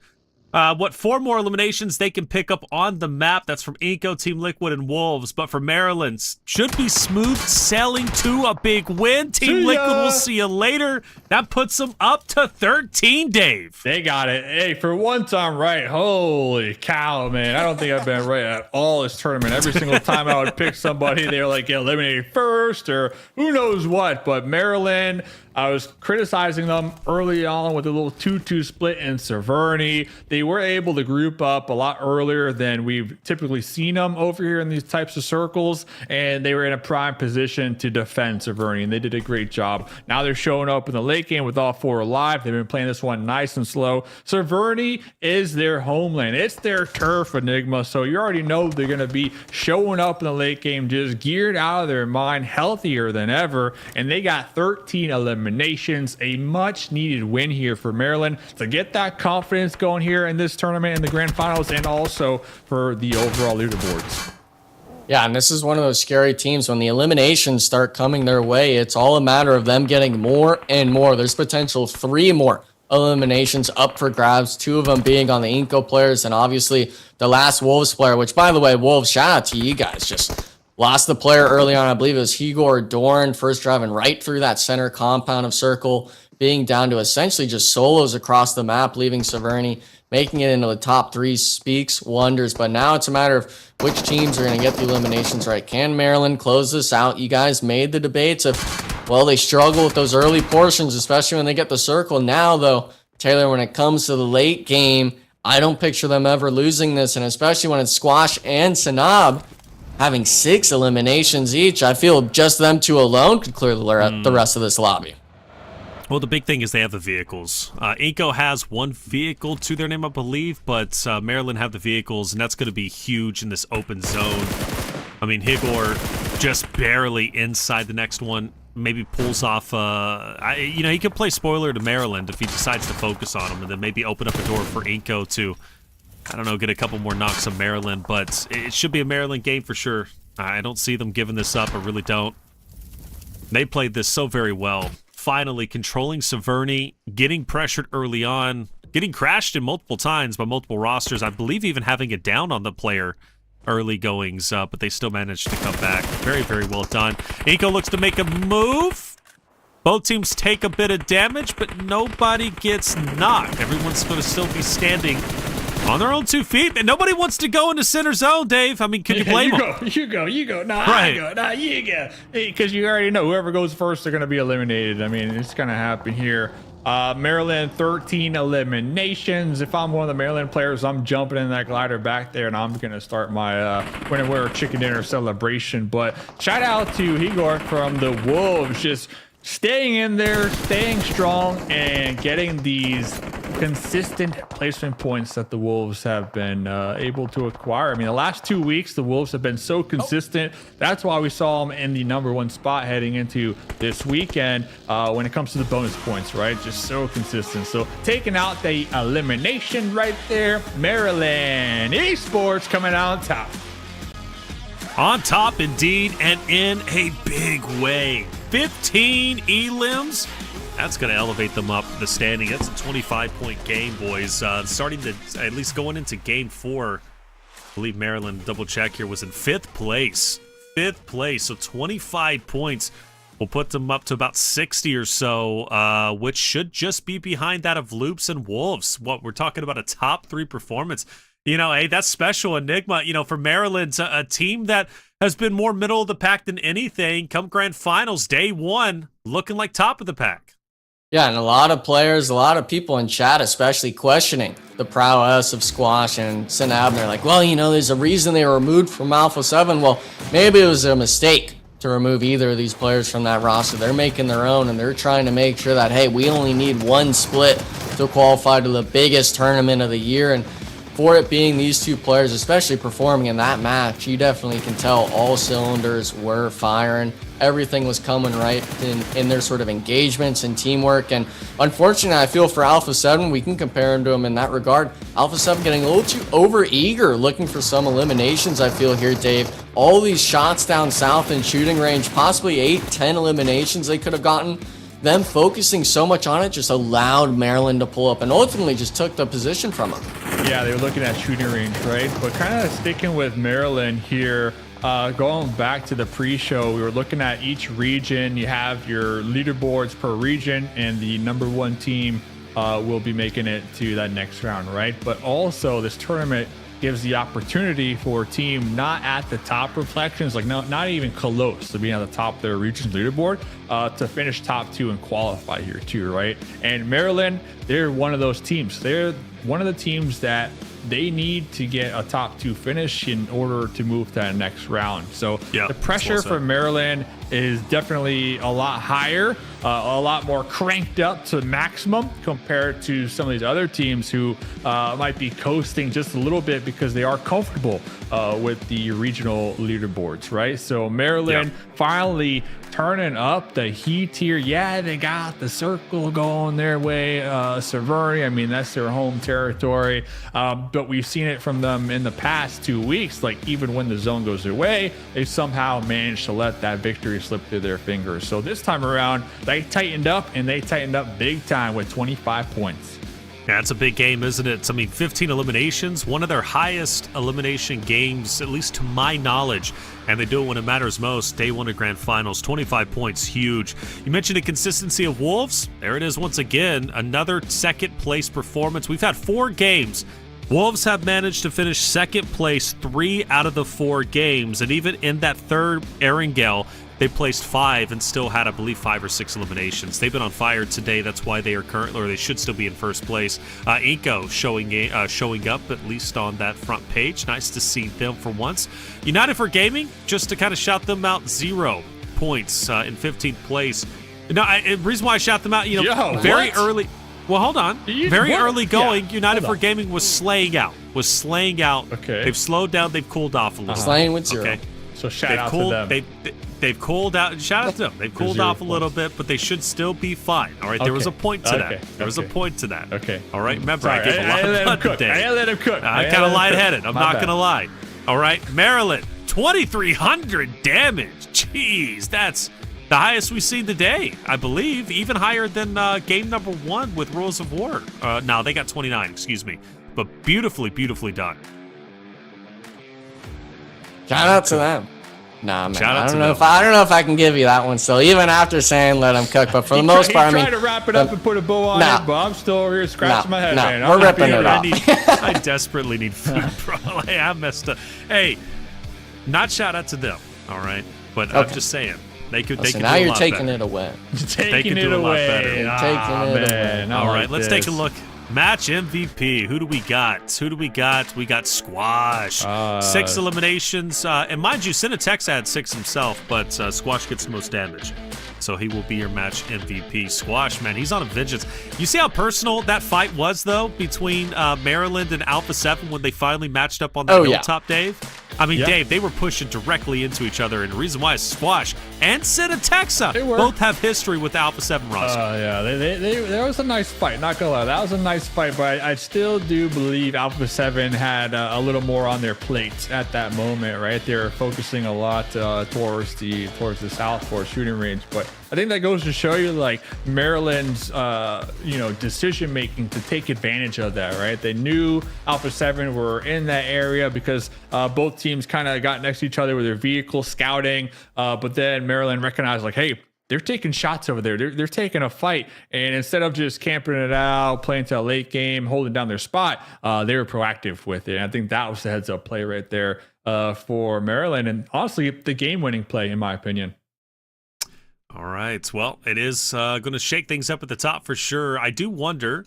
4 more eliminations they can pick up on the map. That's from iNCO, Team Liquid, and Wolves. But for Maryland's, should be smooth sailing to a big win. Team Liquid, we'll see you later. That puts them up to 13, Dave. They got it. Hey, for one time right. Holy cow, man. I don't think I've been right at all this tournament. Every single time I would pick somebody, they were like, get eliminated first or who knows what. But Maryland, I was criticizing them early on with a little 2-2 split in Severny. They were able to group up a lot earlier than we've typically seen them over here in these types of circles, and they were in a prime position to defend Severny, and they did a great job. Now they're showing up in the late game with all 4 alive. They've been playing this one nice and slow. Severny is their homeland. It's their turf, Enigma, so you already know they're going to be showing up in the late game just geared out of their mind, healthier than ever, and they got 13 eliminations, a much needed win here for Maryland to get that confidence going here in this tournament in the grand finals, and also for the overall leaderboards. Yeah, and this is one of those scary teams. When the eliminations start coming their way, it's all a matter of them getting more and more. There's potential 3 more eliminations up for grabs, 2 of them being on the iNCO players, and obviously the last Wolves player, which, by the way, Wolves, shout out to you guys. Just lost the player early on. I believe it was Jaguar Dorn, first driving right through that center compound of circle, being down to essentially just solos across the map, leaving Severny. Making it into the top 3 speaks wonders, but now it's a matter of which teams are going to get the eliminations right. Can Maryland close this out? You guys made the debates of, well, they struggle with those early portions, especially when they get the circle. Now, though, Taylor, when it comes to the late game, I don't picture them ever losing this, and especially when it's Squash and Sanab having 6 eliminations each, I feel just them 2 alone could clear the rest of this lobby. Well, the big thing is they have the vehicles. iNCO has 1 vehicle to their name, I believe, but Maryland have the vehicles, and that's going to be huge in this open zone. I mean, Jaguar just barely inside the next one. Maybe pulls off, he could play spoiler to Maryland if he decides to focus on them, and then maybe open up a door for iNCO to, I don't know, get a couple more knocks on Maryland, but it should be a Maryland game for sure. I don't see them giving this up. I really don't. They played this so very well. Finally controlling Severny, getting pressured early on, getting crashed in multiple times by multiple rosters. I believe even having it down on the player early goings, but they still managed to come back. Very, very well done. iNCO looks to make a move. Both teams take a bit of damage, but nobody gets knocked. Everyone's going to still be standing on their own 2 feet, and nobody wants to go into center zone, Dave. I mean, can you blame them? You go. Nah, right. I go. Nah, you go. Because you already know whoever goes first, they're going to be eliminated. I mean, it's going to happen here. Maryland, 13 eliminations. If I'm one of the Maryland players, I'm jumping in that glider back there, and I'm going to start my winner wear chicken dinner celebration. But shout out to Jaguar from the Wolves, just staying in there, staying strong, and getting these consistent placement points that the Wolves have been able to acquire. I mean, the last 2 weeks, the Wolves have been so consistent. That's why we saw them in the #1 spot heading into this weekend when it comes to the bonus points, right? Just so consistent. So taking out the elimination right there, Maryland Esports coming out on top. On top, indeed, and in a big way. 15 elims. That's going to elevate them up the standing. That's a 25-point game, boys. Starting to, at least going into game 4, I believe Maryland, double check here, was in 5th place. 5th place, so 25 points will put them up to about 60 or so, which should just be behind that of Loops and Wolves. What we're talking about, a top 3 performance. You know, hey, that's special, Enigma. You know, for Maryland, a team that has been more middle of the pack than anything, come grand finals, day 1, looking like top of the pack. Yeah, and a lot of players, a lot of people in chat especially questioning the prowess of Squash and Sanab. They're like, well, you know, there's a reason they were removed from Alpha 7. Well, maybe it was a mistake to remove either of these players from that roster. They're making their own, and they're trying to make sure that, hey, we only need 1 split to qualify to the biggest tournament of the year. And for it being these 2 players, especially performing in that match, you definitely can tell all cylinders were firing. Everything was coming right in their sort of engagements and teamwork. And unfortunately, I feel for Alpha 7, we can compare him to him in that regard. Alpha 7 getting a little too over-eager, looking for some eliminations, I feel here, Dave. All these shots down south in shooting range, possibly 8-10 eliminations they could have gotten. Them focusing so much on it just allowed Maryland to pull up and ultimately just took the position from them. Yeah, they were looking at shooting range, right? But kind of sticking with Maryland here, going back to the pre-show, we were looking at each region. You have your leaderboards per region, and the #1 team will be making it to that next round, right? But also, this tournament gives the opportunity for a team not at the top reflections, like not even close to being at the top of their region leaderboard, to finish top 2 and qualify here too, right? And Maryland, they're one of those teams. They're one of the teams that they need to get a top 2 finish in order to move to that next round. So the pressure for Maryland is definitely a lot higher, a lot more cranked up to maximum compared to some of these other teams who might be coasting just a little bit because they are comfortable with the regional leaderboards, right? So Maryland finally turning up the heat here. Yeah, they got the circle going their way. Severny, I mean, that's their home territory. But we've seen it from them in the past 2 weeks. Like, even when the zone goes their way, they somehow managed to let that victory slip through their fingers. So this time around, they tightened up, and they tightened up big time with 25 points. Yeah, it's a big game, isn't it? I mean, 15 eliminations, one of their highest elimination games, at least to my knowledge. And they do it when it matters most. Day 1 of Grand Finals, 25 points, huge. You mentioned the consistency of Wolves. There it is once again, another second place performance. We've had 4 games. Wolves have managed to finish second place 3 out of the 4 games. And even in that third Erangel, they placed 5 and still had, I believe, 5 or 6 eliminations. They've been on fire today. That's why they are currently, or they should still be in first place. iNCO showing up, at least on that front page. Nice to see them for once. United for Gaming, just to kind of shout them out, 0 points in 15th place. No, the reason why I shout them out, very early. Well, hold on. Early going, United for Gaming was slaying out. Okay. They've slowed down. They've cooled off a little. Slaying with 0. Okay. So shout out to them. They've cooled out. Shout out to them. They've cooled off a little bit, but they should still be fine. All right. There was a point to that. There was a point to that. Okay. All right. Remember, I gave a lot of blood today. I let him cook. I kind of lightheaded. I'm not going to lie. All right. Maryland, 2,300 damage. Jeez, that's the highest we've seen today, I believe. Even higher than game number 1 with Rules of War. No, they got 29. Excuse me. But beautifully, beautifully done. Shout out to them. Nah, man. I don't know if I can give you that one still, even after saying let them cook. But for the most part, I mean, trying to wrap it up and put a bow on it, but I'm still over here scratching my head, man. We're ripping it off. I desperately need food, bro. I messed up. Hey, not shout out to them, all right? But I'm just saying. They could do a lot better. Now you're taking it away. They could do a lot better. Taking it away. All right, let's take a look. Match MVP. Who do we got? We got Squash. 6 eliminations. And mind you, Cinetex had 6 himself, but Squash gets the most damage. So he will be your match MVP. Squash, man, he's on a vengeance. You see how personal that fight was, though, between Maryland and Alpha 7 when they finally matched up on the hilltop, Dave? I mean, Dave, they were pushing directly into each other, and the reason why is Squash and Cinetexa both have history with the Alpha 7 roster. Yeah, there was a nice fight, not gonna lie. That was a nice fight, but I still do believe Alpha 7 had a little more on their plate at that moment, right? They were focusing a lot towards the South for shooting range, but I think that goes to show you, like, Maryland's decision making to take advantage of that, right? They knew Alpha 7 were in that area because both teams kind of got next to each other with their vehicles scouting, but then Maryland recognized, like, hey, they're taking shots over there. They're taking a fight, and instead of just camping it out, playing to a late game, holding down their spot, they were proactive with it. And I think that was the heads-up play right there for Maryland, and honestly, the game-winning play, in my opinion. All right. Well, it is going to shake things up at the top for sure. I do wonder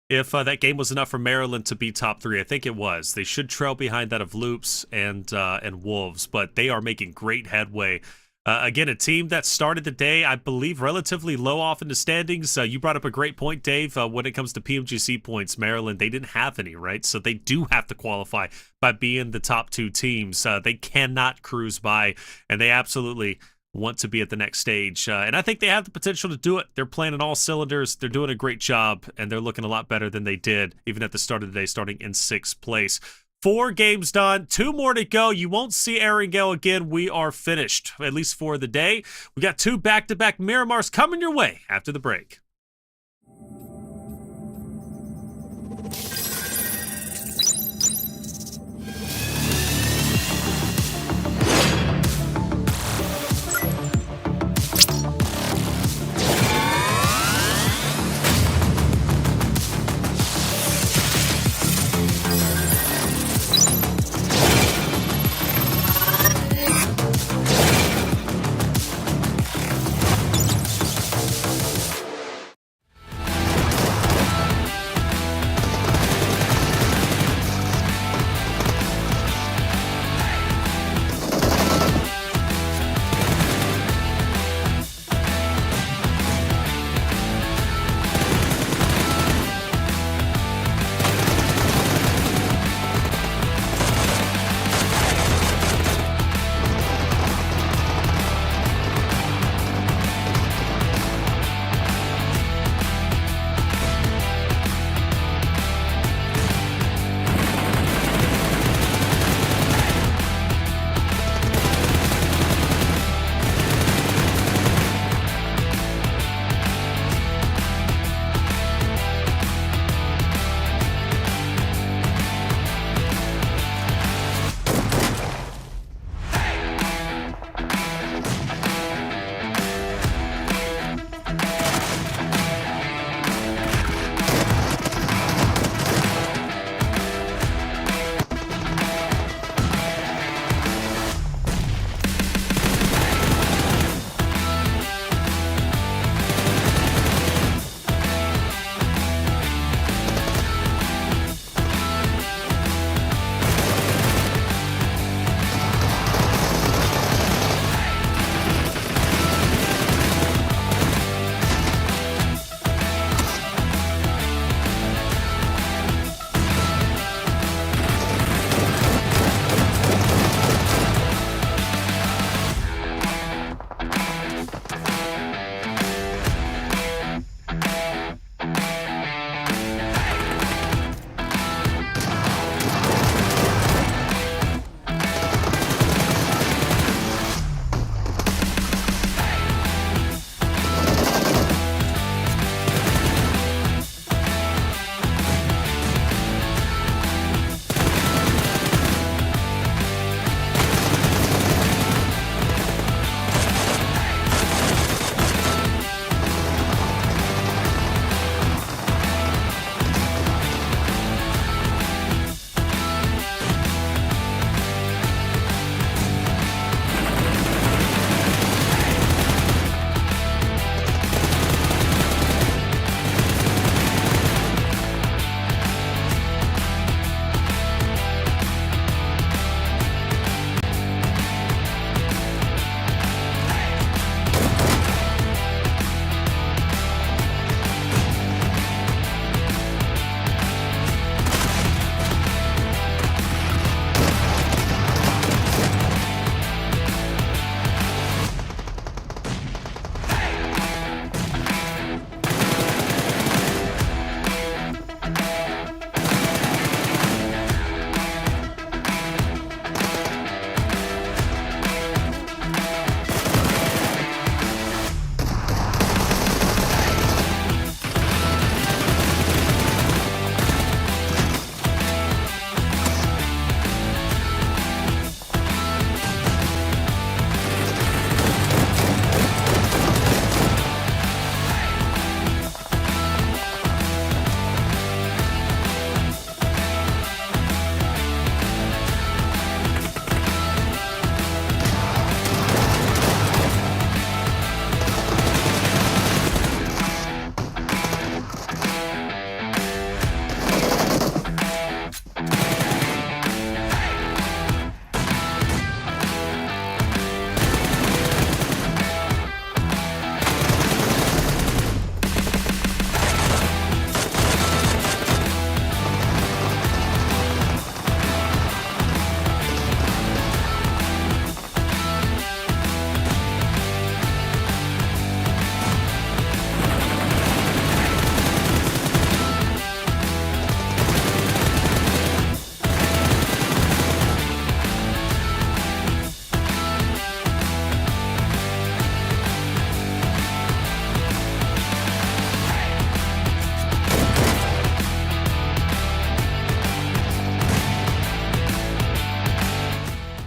if that game was enough for Maryland to be top 3. I think it was. They should trail behind that of Loops and Wolves, but they are making great headway. Again, a team that started the day, I believe, relatively low off in the standings. You brought up a great point, Dave. When it comes to PMGC points, Maryland, they didn't have any, right? So they do have to qualify by being the top 2 teams. They cannot cruise by, and they absolutely want to be at the next stage. And I think they have the potential to do it. They're playing on all cylinders. They're doing a great job, and they're looking a lot better than they did even at the start of the day, starting in 6th place. 4 games done, 2 more to go. You won't see Erangel again. We are finished, at least for the day. We got 2 back-to-back Miramars coming your way after the break.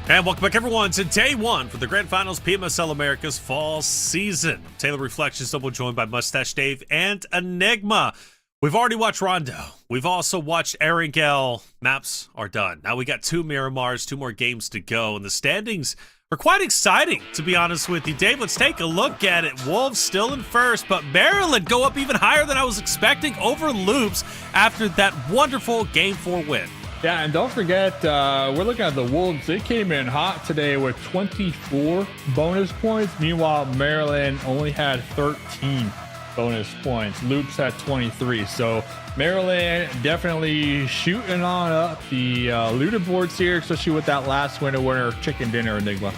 And welcome back, everyone, to day one for the Grand Finals PMSL America's fall season. Taylor Reflections, double joined by Mustache Dave and Enigma. We've already watched Rondo. We've also watched Erangel. Maps are done. Now we got 2 Miramars, 2 more games to go, and the standings are quite exciting, to be honest with you. Dave, let's take a look at it. Wolves still in first, but Maryland go up even higher than I was expecting over Loops after that wonderful Game 4 win. Yeah, and don't forget, we're looking at the Wolves. They came in hot today with 24 bonus points. Meanwhile, Maryland only had 13 bonus points. Loops had 23. So Maryland definitely shooting on up the leaderboards here, especially with that last winner chicken dinner, Enigma.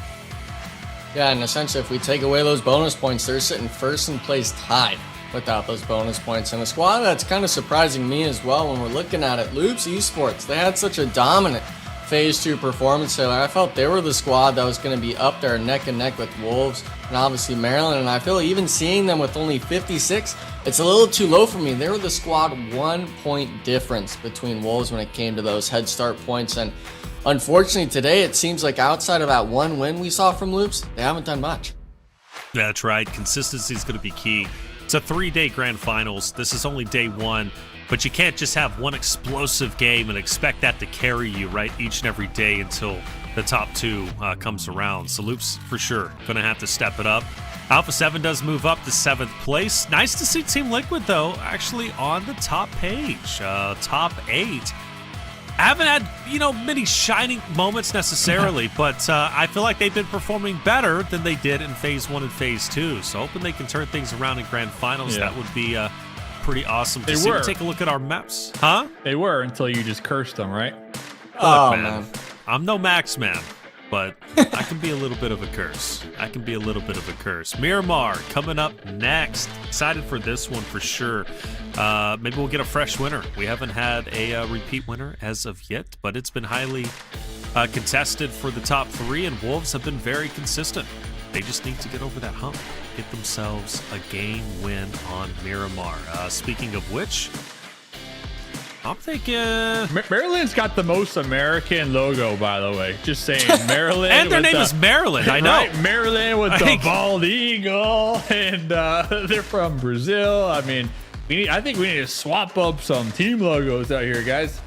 Yeah, and essentially, if we take away those bonus points, they're sitting first in place tied without those bonus points. And a squad that's kind of surprising me as well when we're looking at it. Loops Esports, they had such a dominant Phase 2 performance there. I felt they were the squad that was going to be up there neck and neck with Wolves and obviously Maryland. And I feel even seeing them with only 56, it's a little too low for me. They were the squad 1 point difference between Wolves when it came to those head start points. And unfortunately today, it seems like outside of that one win we saw from Loops, they haven't done much. That's right. Consistency is going to be key. It's a 3-day grand finals. This is only day 1, but you can't just have one explosive game and expect that to carry you, right, each and every day until the top 2 comes around. So Loops, for sure, going to have to step it up. Alpha 7 does move up to 7th place. Nice to see Team Liquid, though, actually on the top page. Top 8. I haven't had, many shining moments necessarily, but I feel like they've been performing better than they did in Phase 1 and Phase 2. So hoping they can turn things around in Grand Finals. Yeah. That would be pretty awesome to see. Take a look at our maps. Huh? They were until you just cursed them, right? Look, man. I'm no Max man, but I can be a little bit of a curse. Miramar coming up next. Excited for this one for sure. Maybe we'll get a fresh winner. We haven't had a repeat winner as of yet, but it's been highly contested for the top 3, and Wolves have been very consistent. They just need to get over that hump, get themselves a game win on Miramar. Speaking of which, I'm thinking Maryland's got the most American logo, by the way. Just saying, Maryland. And their name is Maryland, I know. Right? Maryland with the bald eagle, and they're from Brazil. I mean, I think we need to swap up some team logos out here, guys.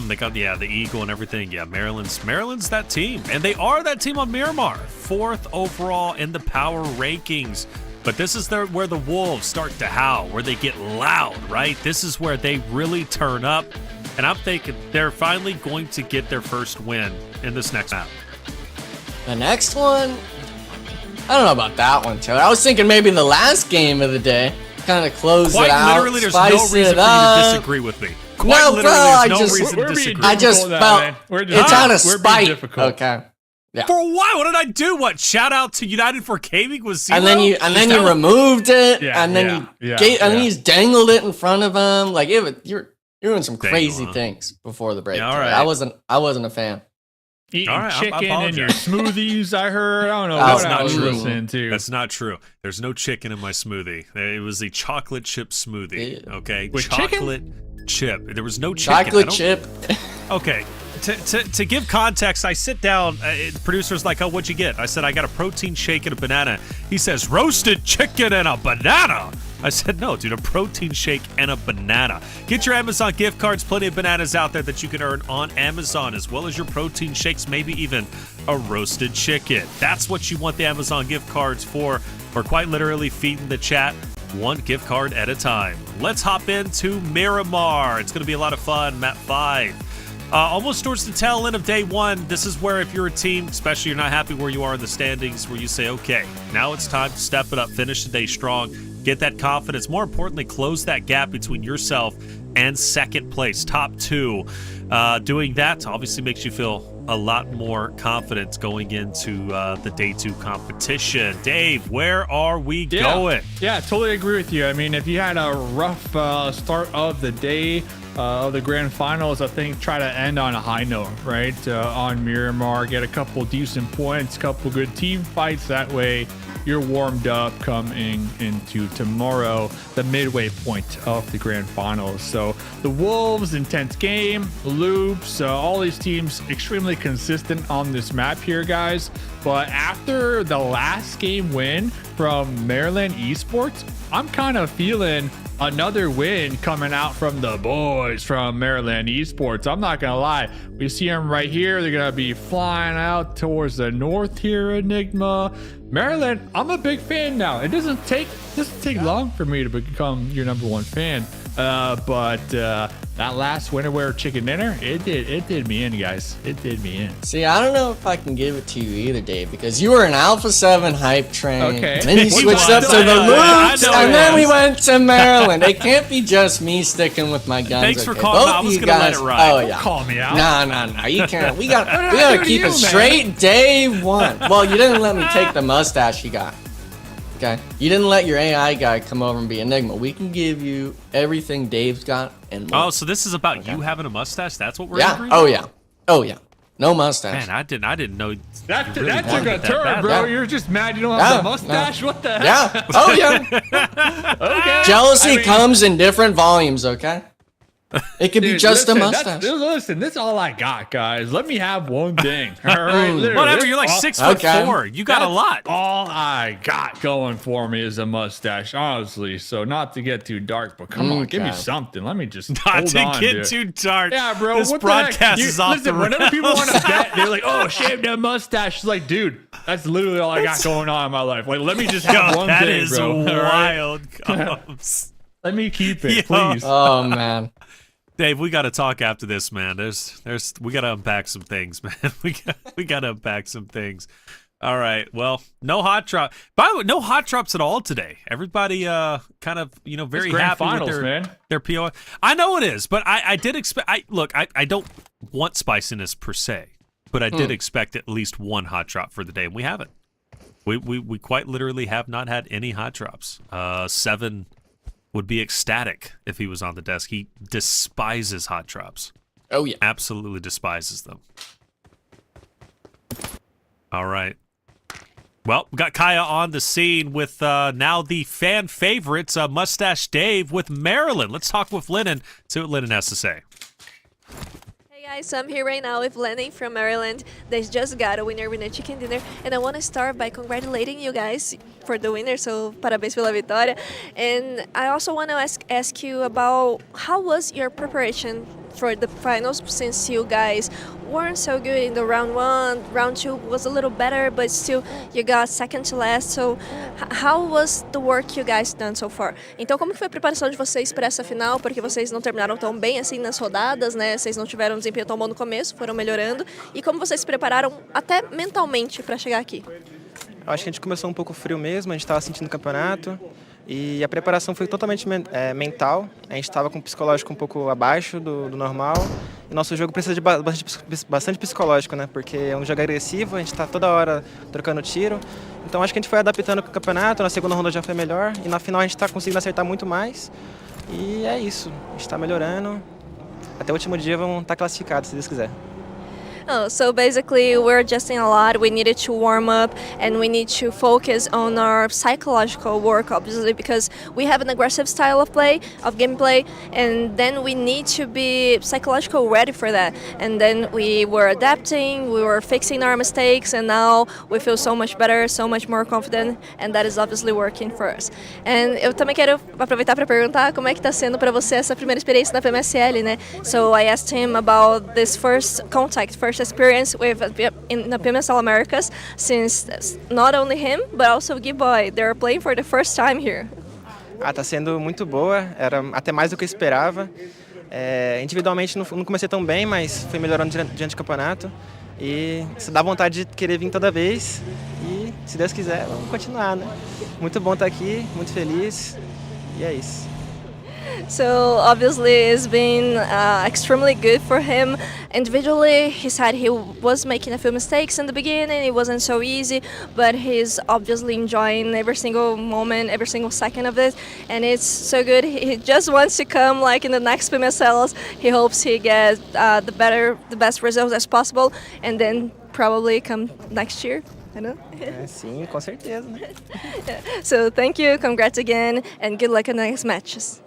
They got the eagle and everything. Yeah, Maryland's that team, and they are that team on Miramar, 4th overall in the power rankings. But this is where the Wolves start to howl, where they get loud, right? This is where they really turn up, and I'm thinking they're finally going to get their first win in this next map. The next one, I don't know about that one, Taylor. I was thinking maybe the last game of the day, kind of close it out. Quite literally, there's no reason for you to disagree with me. Quite literally, there's no reason to disagree. I just felt it's out of spite. Okay. Yeah. For what? What did I do? What? Shout out to United for Gaming with Zero? And then you removed it, and then you just dangled it in front of him. Like you're doing some crazy things before the break. Yeah, all right. I wasn't a fan. Eating chicken in your smoothies, I heard. I don't know what I was listening to. That's not true. There's no chicken in my smoothie. It was a chocolate chip smoothie. Okay, with chocolate chip. There was no chicken. Chocolate chip. Okay. To give context, I sit down, producer's like, oh, what'd you get? I said, I got a protein shake and a banana. He says, roasted chicken and a banana. I said, no, dude, a protein shake and a banana. Get your Amazon gift cards, plenty of bananas out there that you can earn on Amazon, as well as your protein shakes, maybe even a roasted chicken. That's what you want the Amazon gift cards for. We're quite literally feeding the chat one gift card at a time. Let's hop into Miramar. It's going to be a lot of fun. Map 5. Almost towards the tail end of day 1, this is where if you're a team, especially you're not happy where you are in the standings, where you say, okay, now it's time to step it up, finish the day strong, get that confidence. More importantly, close that gap between yourself and second place, top 2. Doing that obviously makes you feel a lot more confident going into the day 2 competition. Dave, where are we going? Yeah, totally agree with you. I mean, if you had a rough start of the day, of the grand finals, I think try to end on a high note, right? On Miramar, get a couple decent points, couple good team fights. That way you're warmed up coming into tomorrow, the midway point of the grand finals. So the Wolves, intense game, Loops, all these teams extremely consistent on this map here, guys. But after the last game win from Maryland Esports, I'm kind of feeling another win coming out from the boys from Maryland Esports. I'm not gonna lie, we see them right here. They're gonna be flying out towards the north here, Enigma. Maryland, I'm a big fan now. It doesn't take long for me to become your #1 fan. But that last Winterwear chicken dinner, it did me in, guys. It did me in. See, I don't know if I can give it to you either, Dave, because you were an Alpha 7 hype train. Okay. Then you switched up to the Loops, and then we went to Maryland. It can't be just me sticking with my guns. Thanks for okay? calling. Both I was you gonna let guys, it ride. Oh Don't yeah. call me out. No. You can't. We got What did we I gotta do to keep you, it man? straight day one. Well, you didn't let me take the mustache you got. Okay. You didn't let your AI guy come over and be Enigma. We can give you everything Dave's got and more. Oh, so this is about you having a mustache? That's what we're Yeah. agreeing Oh on? yeah. Oh yeah. No mustache. Man, I didn't know. That you really took wanted a it that turn, bad. bro. Yeah. You're just mad you don't Yeah, have the mustache. What the heck? Yeah. Oh yeah. Okay. Jealousy I mean, comes in different volumes, okay? It could be dude, just listen, a mustache. Listen, this is all I got, guys. Let me have one thing. All right, literally, Whatever. You're like all- 6'4". You got a That's lot. All I got going for me is a mustache, honestly. So not to get too dark, but come on, give me Okay. something. Let me just Not hold to on, get dude. too dark. Yeah, bro. This what the heck? broadcast is off listen, the whenever people want to rails. bet, they're like, "Oh, shave that mustache." It's like, dude, that's literally all I got going on in my life. Like, let me just have Yo, one that thing, is bro. All right? wild. Cubs. Let me keep it, Yo. please. Oh man. Dave, we got to talk after this, man. We got to unpack some things, man. We got to unpack some things. All right. Well, no hot drop. By the way, no hot drops at all today. Everybody, kind of, very It's grand happy finals, with man. their PO. I know it is, but I did expect. I don't want spiciness per se, but I did expect at least one hot drop for the day, and we haven't. We quite literally have not had any hot drops. 7 would be ecstatic if he was on the desk. He despises hot drops. Oh yeah. Absolutely despises them. All right. Well, we got Kaya on the scene with now the fan favorites, Mustache Dave with Maryland. Let's talk with Lennon, see what Lennon has to say. Hey guys, I'm here right now with Lenny from Maryland. They just got a winner chicken dinner, and I want to start by congratulating you guys for the winner. So, parabéns pela vitória. And I also want to ask you about how was your preparation for the finals, since you guys weren't so good in the round 1. Round 2 was a little better, but still you got second to last. So how was the work you guys done so far? Então, como que foi a preparação de vocês para essa final? Porque vocês não terminaram tão bem assim nas rodadas, né? Vocês não tiveram um desempenho tão bom no começo, foram melhorando. E como vocês se prepararam até mentalmente para chegar aqui? Eu acho que a gente começou um pouco frio mesmo, a gente estava sentindo o campeonato e a preparação foi totalmente mental. A gente estava com o psicológico um pouco abaixo do normal e nosso jogo precisa de bastante psicológico, né? Porque é um jogo agressivo, a gente está toda hora trocando tiro. Então acho que a gente foi adaptando com o campeonato, na segunda ronda já foi melhor e na final a gente está conseguindo acertar muito mais. E é isso, a gente está melhorando. Até o último dia vamos estar classificados, se Deus quiser. Oh, so basically we're adjusting a lot. We needed to warm up and we need to focus on our psychological work, obviously, because we have an aggressive style of play, of gameplay, and then we need to be psychologically ready for that. And then we were adapting, we were fixing our mistakes, and now we feel so much better, so much more confident, and that is obviously working for us. And eu também quero aproveitar para perguntar como é que está sendo para você essa primeira experiência na PMSL, né? So I asked him about this first contact, first experience with in the PMSL Americas, since not only him but also Giboy, they're playing for the first time here. Tá sendo muito boa, era até mais do que eu esperava. Individualmente não comecei tão bem, mas fui melhorando diante do campeonato e isso dá vontade de querer vir toda vez e se Deus quiser vamos continuar, né? Muito bom estar aqui, muito feliz e é isso. So obviously it's been extremely good for him. Individually, he said he was making a few mistakes in the beginning, it wasn't so easy, but he's obviously enjoying every single moment, every single second of it, and it's so good. He just wants to come like in the next PMSLs. He hopes he gets the best results as possible, and then probably come next year. I know. Sim, com certeza, né? So thank you, congrats again, and good luck in the next matches.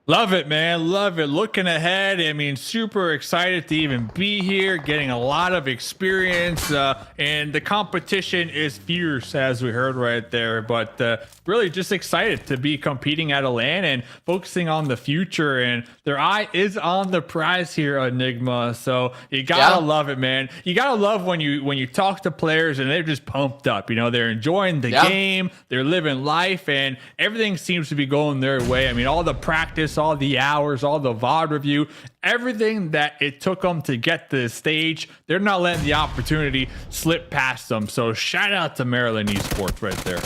Love it, man. Love it. Looking ahead, I mean, super excited to even be here, getting a lot of experience, and the competition is fierce, as we heard right there. But really just excited to be competing at a LAN and focusing on the future. And their eye is on the prize here, Enigma. So you gotta love it, man. You gotta love when you talk to players and they're just pumped up. You know, they're enjoying the game, they're living life, and everything seems to be going their way. I mean, all the practice, all the hours, all the VOD review, everything that it took them to get to the stage, they're not letting the opportunity slip past them. So shout out to Maryland Esports right there.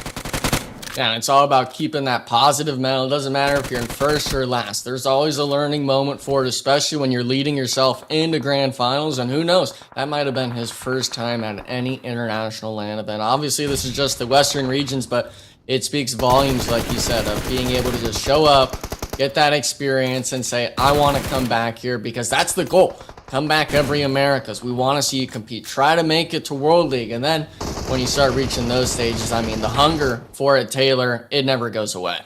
Yeah, and it's all about keeping that positive mental. It doesn't matter if you're in first or last. There's always a learning moment for it, especially when you're leading yourself into grand finals. And who knows, that might have been his first time at any international LAN event. Obviously, this is just the Western regions, but it speaks volumes, like you said, of being able to just show up, get that experience, and say, I want to come back here, because that's the goal. Come back every Americas. We want to see you compete. Try to make it to World League. And then when you start reaching those stages, I mean, the hunger for it, Taylor, it never goes away.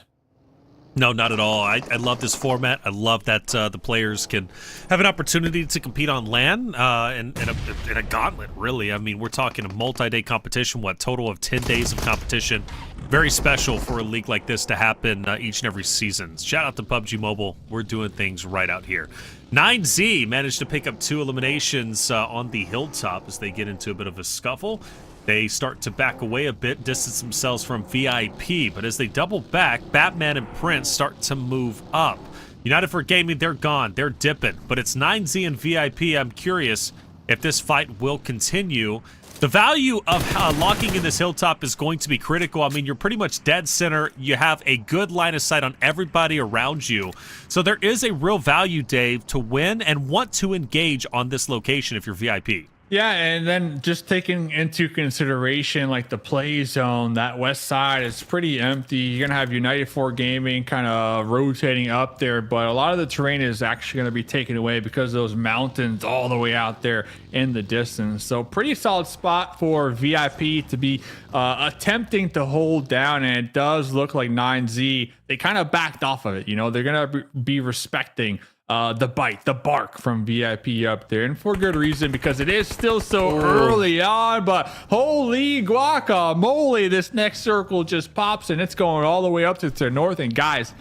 No, not at all. I love this format. I love that the players can have an opportunity to compete on LAN in a gauntlet, really. I mean, we're talking a multi-day competition, total of 10 days of competition. Very special for a league like this to happen each and every season. Shout out to PUBG Mobile. We're doing things right out here. 9Z managed to pick up 2 eliminations on the hilltop as they get into a bit of a scuffle. They start to back away a bit, distance themselves from VIP, but as they double back, Batman and Prince start to move up. United for Gaming, they're gone. They're dipping, but it's 9Z and VIP. I'm curious if this fight will continue. The value of locking in this hilltop is going to be critical. I mean, you're pretty much dead center. You have a good line of sight on everybody around you. So there is a real value, Dave, to win and want to engage on this location if you're VIP. Yeah, and then just taking into consideration like the play zone, that west side is pretty empty. You're gonna have United 4 Gaming kind of rotating up there, but a lot of the terrain is actually gonna be taken away because of those mountains all the way out there in the distance. So pretty solid spot for VIP to be attempting to hold down, and it does look like 9Z, they kind of backed off of it. You know, they're gonna be respecting the bark from VIP up there, and for good reason, because it is still so early on. But holy guacamole, this next circle just pops and it's going all the way up to the north. And guys,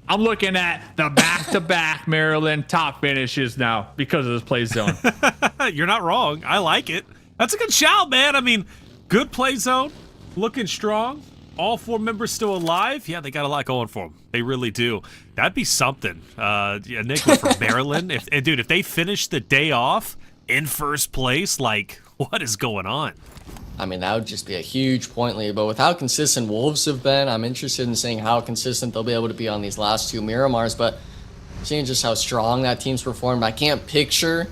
I'm looking at the back-to-back Maryland top finishes now because of this play zone. You're not wrong. I like it. That's a good shout, man. I mean, good play zone, looking strong. All 4 members still alive. Yeah, they got a lot going for them. They really do. That'd be something. Nick from Maryland. If they finish the day off in first place, like, what is going on? I mean, that would just be a huge point lead. But with how consistent Wolves have been, I'm interested in seeing how consistent they'll be able to be on these last 2 Miramars. But seeing just how strong that team's performed, I can't picture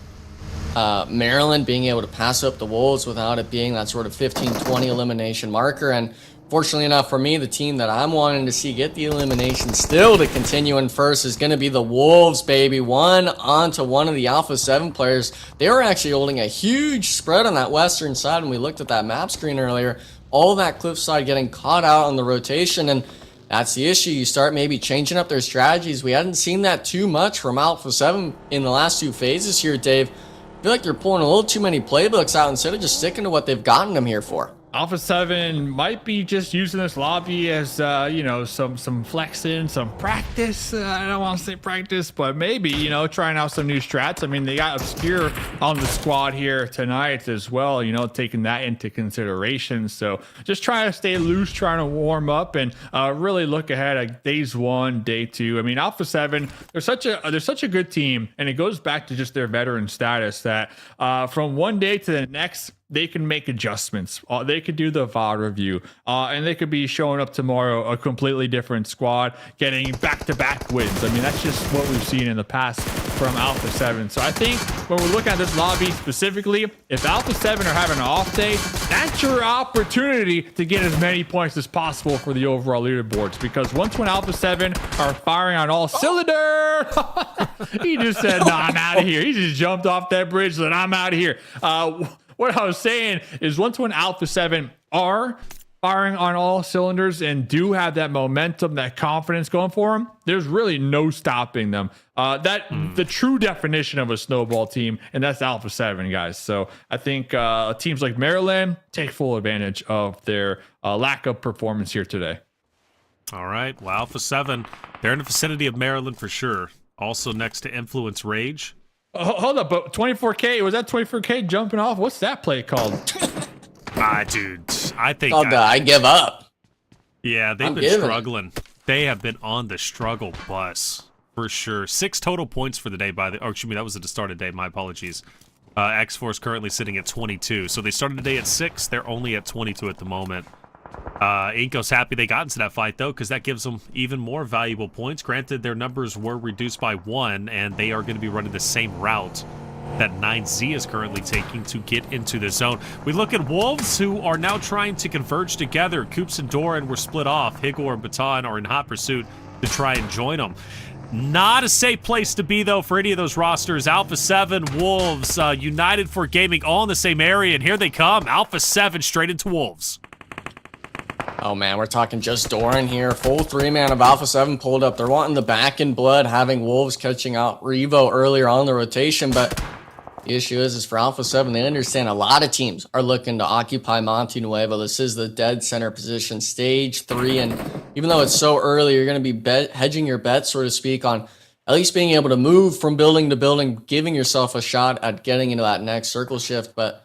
Maryland being able to pass up the Wolves without it being that sort of 15-20 elimination marker. And fortunately enough for me, the team that I'm wanting to see get the elimination still to continue in first is going to be the Wolves, baby. 1 onto 1 of the Alpha 7 players. They were actually holding a huge spread on that western side when we looked at that map screen earlier. All that cliffside getting caught out on the rotation, and that's the issue. You start maybe changing up their strategies. We hadn't seen that too much from Alpha 7 in the last 2 phases here, Dave. I feel like they're pulling a little too many playbooks out instead of just sticking to what they've gotten them here for. Alpha 7 might be just using this lobby as, you know, some flexing, some practice. I don't want to say practice, but maybe, you know, trying out some new strats. I mean, they got Obscure on the squad here tonight as well, you know, taking that into consideration. So just trying to stay loose, trying to warm up, and really look ahead at days 1, day 2. I mean, Alpha 7, they're such a good team, and it goes back to just their veteran status that from one day to the next, they can make adjustments. They could do the VOD review, and they could be showing up tomorrow a completely different squad, getting back-to-back wins. I mean, that's just what we've seen in the past from Alpha 7. So I think when we're looking at this lobby specifically, if Alpha 7 are having an off day, that's your opportunity to get as many points as possible for the overall leaderboards. Because once when Alpha 7 are firing on all cylinder, he just said, "No, I'm out of here." He just jumped off that bridge and said, "I'm out of here." What I was saying is once when Alpha 7 are firing on all cylinders and do have that momentum, that confidence going for them, there's really no stopping them. The true definition of a snowball team, and that's Alpha 7, guys. So I think teams like Maryland take full advantage of their lack of performance here today. All right. Well, Alpha 7, they're in the vicinity of Maryland for sure. Also next to Influence Rage. Hold up, but 24K, was that 24K jumping off? What's that play called? Dude, I think I give up. Yeah, they've been struggling. They have been on the struggle bus for sure. 6 total points for the day excuse me, that was at the start of the day. My apologies. Xforce currently sitting at 22. So they started the day at 6. They're only at 22 at the moment. iNCO's happy they got into that fight, though, because that gives them even more valuable points. Granted, their numbers were reduced by 1, and they are going to be running the same route that 9Z is currently taking to get into the zone. We look at Wolves, who are now trying to converge together. Coops and Doran were split off. Higor and Baton are in hot pursuit to try and join them. Not a safe place to be, though, for any of those rosters. Alpha 7, Wolves, United for Gaming, all in the same area, and here they come. Alpha 7 straight into Wolves. Oh man, we're talking just Doran here. Full 3-man of Alpha 7 pulled up. They're wanting the back in blood, having Wolves catching out Revo earlier on the rotation, but the issue is for Alpha 7, they understand a lot of teams are looking to occupy Monte Nuevo. This is the dead center position, stage 3, and even though it's so early, you're going to be hedging your bets, so to speak, on at least being able to move from building to building, giving yourself a shot at getting into that next circle shift. But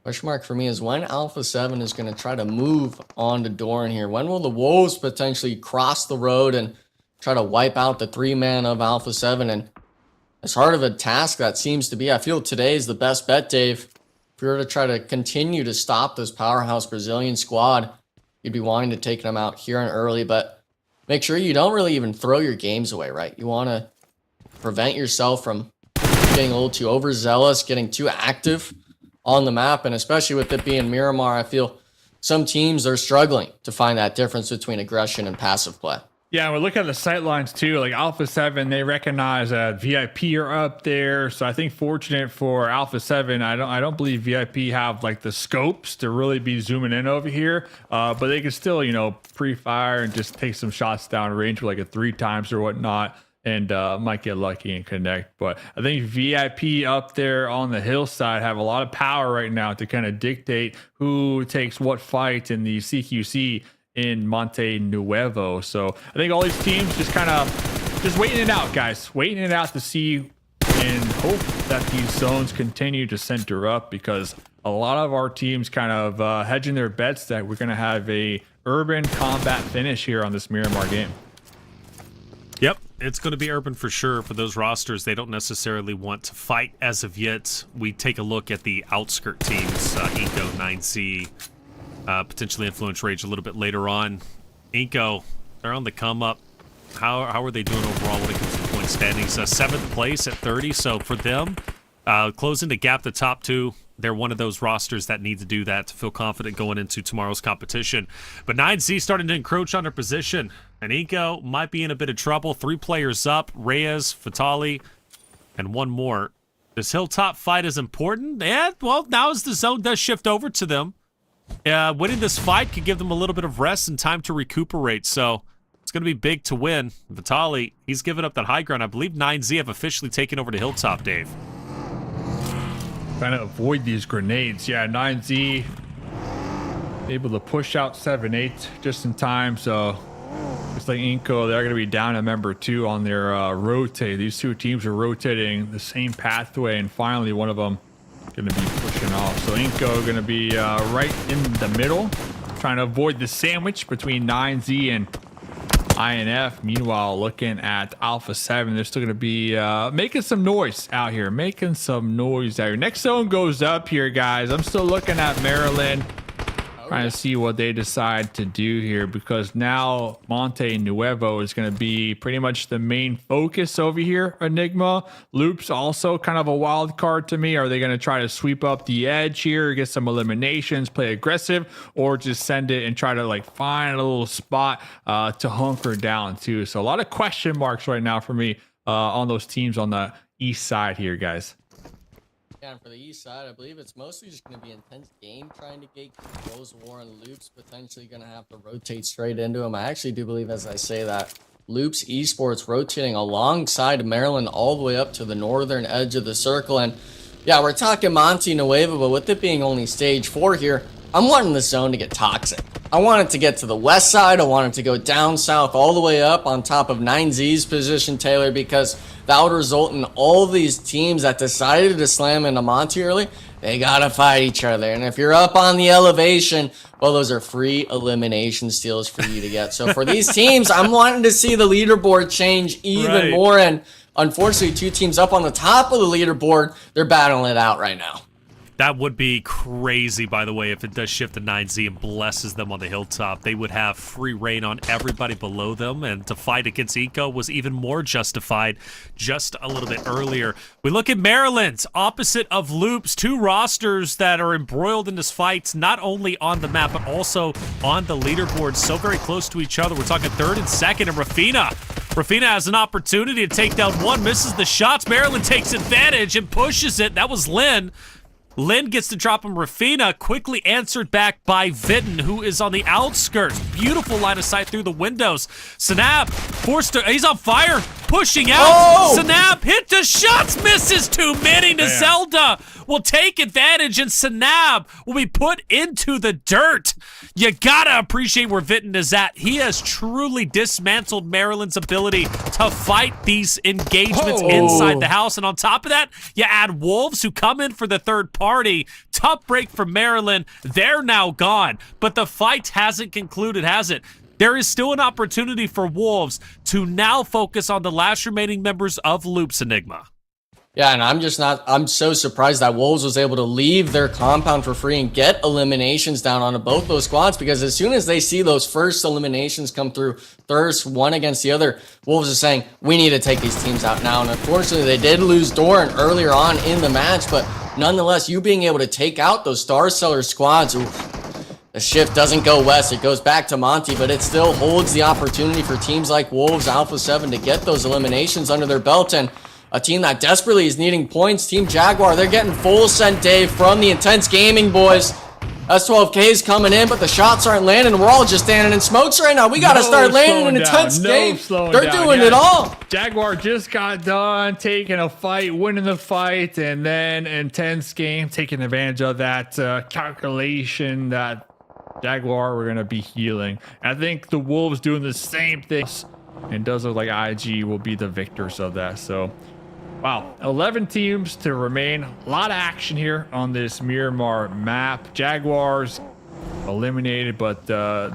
question mark for me is when Alpha 7 is going to try to move on to Doran here. When will the Wolves potentially cross the road and try to wipe out the 3-man of Alpha 7? And as hard of a task that seems to be, I feel today is the best bet, Dave. If you were to try to continue to stop this powerhouse Brazilian squad, you'd be wanting to take them out here and early, but make sure you don't really even throw your games away, right? You want to prevent yourself from getting a little too overzealous, getting too active on the map, and especially with it being Miramar, I feel some teams are struggling to find that difference between aggression and passive play. Yeah, we're looking at the sight lines too. Like Alpha 7, they recognize that VIP are up there. So I think fortunate for Alpha 7, I don't believe VIP have like the scopes to really be zooming in over here. But they can still, pre-fire and just take some shots down range with like a 3 times or whatnot. And might get lucky and connect. But I think VIP up there on the hillside have a lot of power right now to kind of dictate who takes what fight in the CQC in Monte Nuevo. So I think all these teams just waiting it out, guys. Waiting it out to see and hope that these zones continue to center up, because a lot of our teams kind of hedging their bets that we're going to have a urban combat finish here on this Miramar game. Yep, it's going to be urban for sure for those rosters. They don't necessarily want to fight as of yet. We take a look at the outskirt teams, iNCO, 9C, potentially Influence Rage a little bit later on. iNCO, they're on the come up. How are they doing overall when it comes to point standings? 7th place at 30, so for them, closing the gap to top 2, they're one of those rosters that need to do that to feel confident going into tomorrow's competition. But 9Z starting to encroach on their position, and iNCO might be in a bit of trouble. 3 players up, Reyes, Fatali, and 1 more. This hilltop fight is important. And, well, now as the zone does shift over to them, winning this fight could give them a little bit of rest and time to recuperate. So it's going to be big to win. Vitali, he's given up that high ground. I believe 9Z have officially taken over the hilltop, Dave. Trying to avoid these grenades. Yeah, 9Z able to push out 7-8 just in time. So just like iNCO, they're going to be down a member 2 on their rotate. These 2 teams are rotating the same pathway, and finally one of them going to be pushing off. So iNCO going to be right in the middle, trying to avoid the sandwich between 9Z and INF. Meanwhile, looking at Alpha 7, they're still going to be making some noise out here. Next zone goes up here, guys. I'm still looking at Maryland, trying to see what they decide to do here, because now Monte Nuevo is going to be pretty much the main focus over here. Enigma Loops also kind of a wild card to me. Are they going to try to sweep up the edge here, get some eliminations, play aggressive, or just send it and try to like find a little spot to hunker down too? So a lot of question marks right now for me on those teams on the east side here, guys. Yeah, and for the east side, I believe it's mostly just going to be intense game trying to get those Warren Loops, potentially going to have to rotate straight into them. I actually do believe, as I say that, Loops Esports rotating alongside Maryland all the way up to the northern edge of the circle. And yeah, we're talking Monte Nuevo, but with it being only stage 4 here, I'm wanting the zone to get toxic. I want it to get to the west side. I want it to go down south all the way up on top of 9Z's position, Taylor, because that would result in all these teams that decided to slam into Monty early. They gotta fight each other. And if you're up on the elevation, well, those are free elimination steals for you to get. So for these teams, I'm wanting to see the leaderboard change even more. And unfortunately, 2 teams up on the top of the leaderboard, they're battling it out right now. That would be crazy, by the way, if it does shift to 9Z and blesses them on the hilltop. They would have free reign on everybody below them, and to fight against iNCO was even more justified just a little bit earlier. We look at Maryland, opposite of Loops, 2 rosters that are embroiled in this fight, not only on the map, but also on the leaderboard, so very close to each other. We're talking 3rd and 2nd, and Rafina has an opportunity to take down one, misses the shots. Maryland takes advantage and pushes it. That was Lynn. Lynn gets to drop him. Rafina quickly answered back by Vitten, who is on the outskirts. Beautiful line of sight through the windows. Sanab forced to, he's on fire, pushing out. Oh! Sanab hit the shots, misses too many. Zelda will take advantage, and Sanab will be put into the dirt. You gotta appreciate where Vitten is at. He has truly dismantled Maryland's ability to fight these engagements inside the house. And on top of that, you add Wolves, who come in for the third party. Tough break for Maryland. They're now gone. But the fight hasn't concluded, has it? There is still an opportunity for Wolves to now focus on the last remaining members of Loops Enigma. Yeah, and I'm so surprised that Wolves was able to leave their compound for free and get eliminations down on both those squads, because as soon as they see those first eliminations come through, Thirst one against the other, Wolves are saying, we need to take these teams out now. And unfortunately, they did lose Doran earlier on in the match, but nonetheless, you being able to take out those Star Seller squads, the shift doesn't go west, it goes back to Monty, but it still holds the opportunity for teams like Wolves, Alpha 7 to get those eliminations under their belt. And a team that desperately is needing points, Team Jaguar, they're getting full sent Dave from the Intense Gaming boys. S12K's coming in, but the shots aren't landing. We're all just standing in smokes right now. We got to start landing an intense game. They're doing it all. Jaguar just got done taking a fight, winning the fight, and then intense game, taking advantage of that calculation that Jaguar were going to be healing. I think the Wolves doing the same thing, and does look like IG will be the victors of that. So, wow, 11 teams to remain. A lot of action here on this Miramar map. Jaguars eliminated, but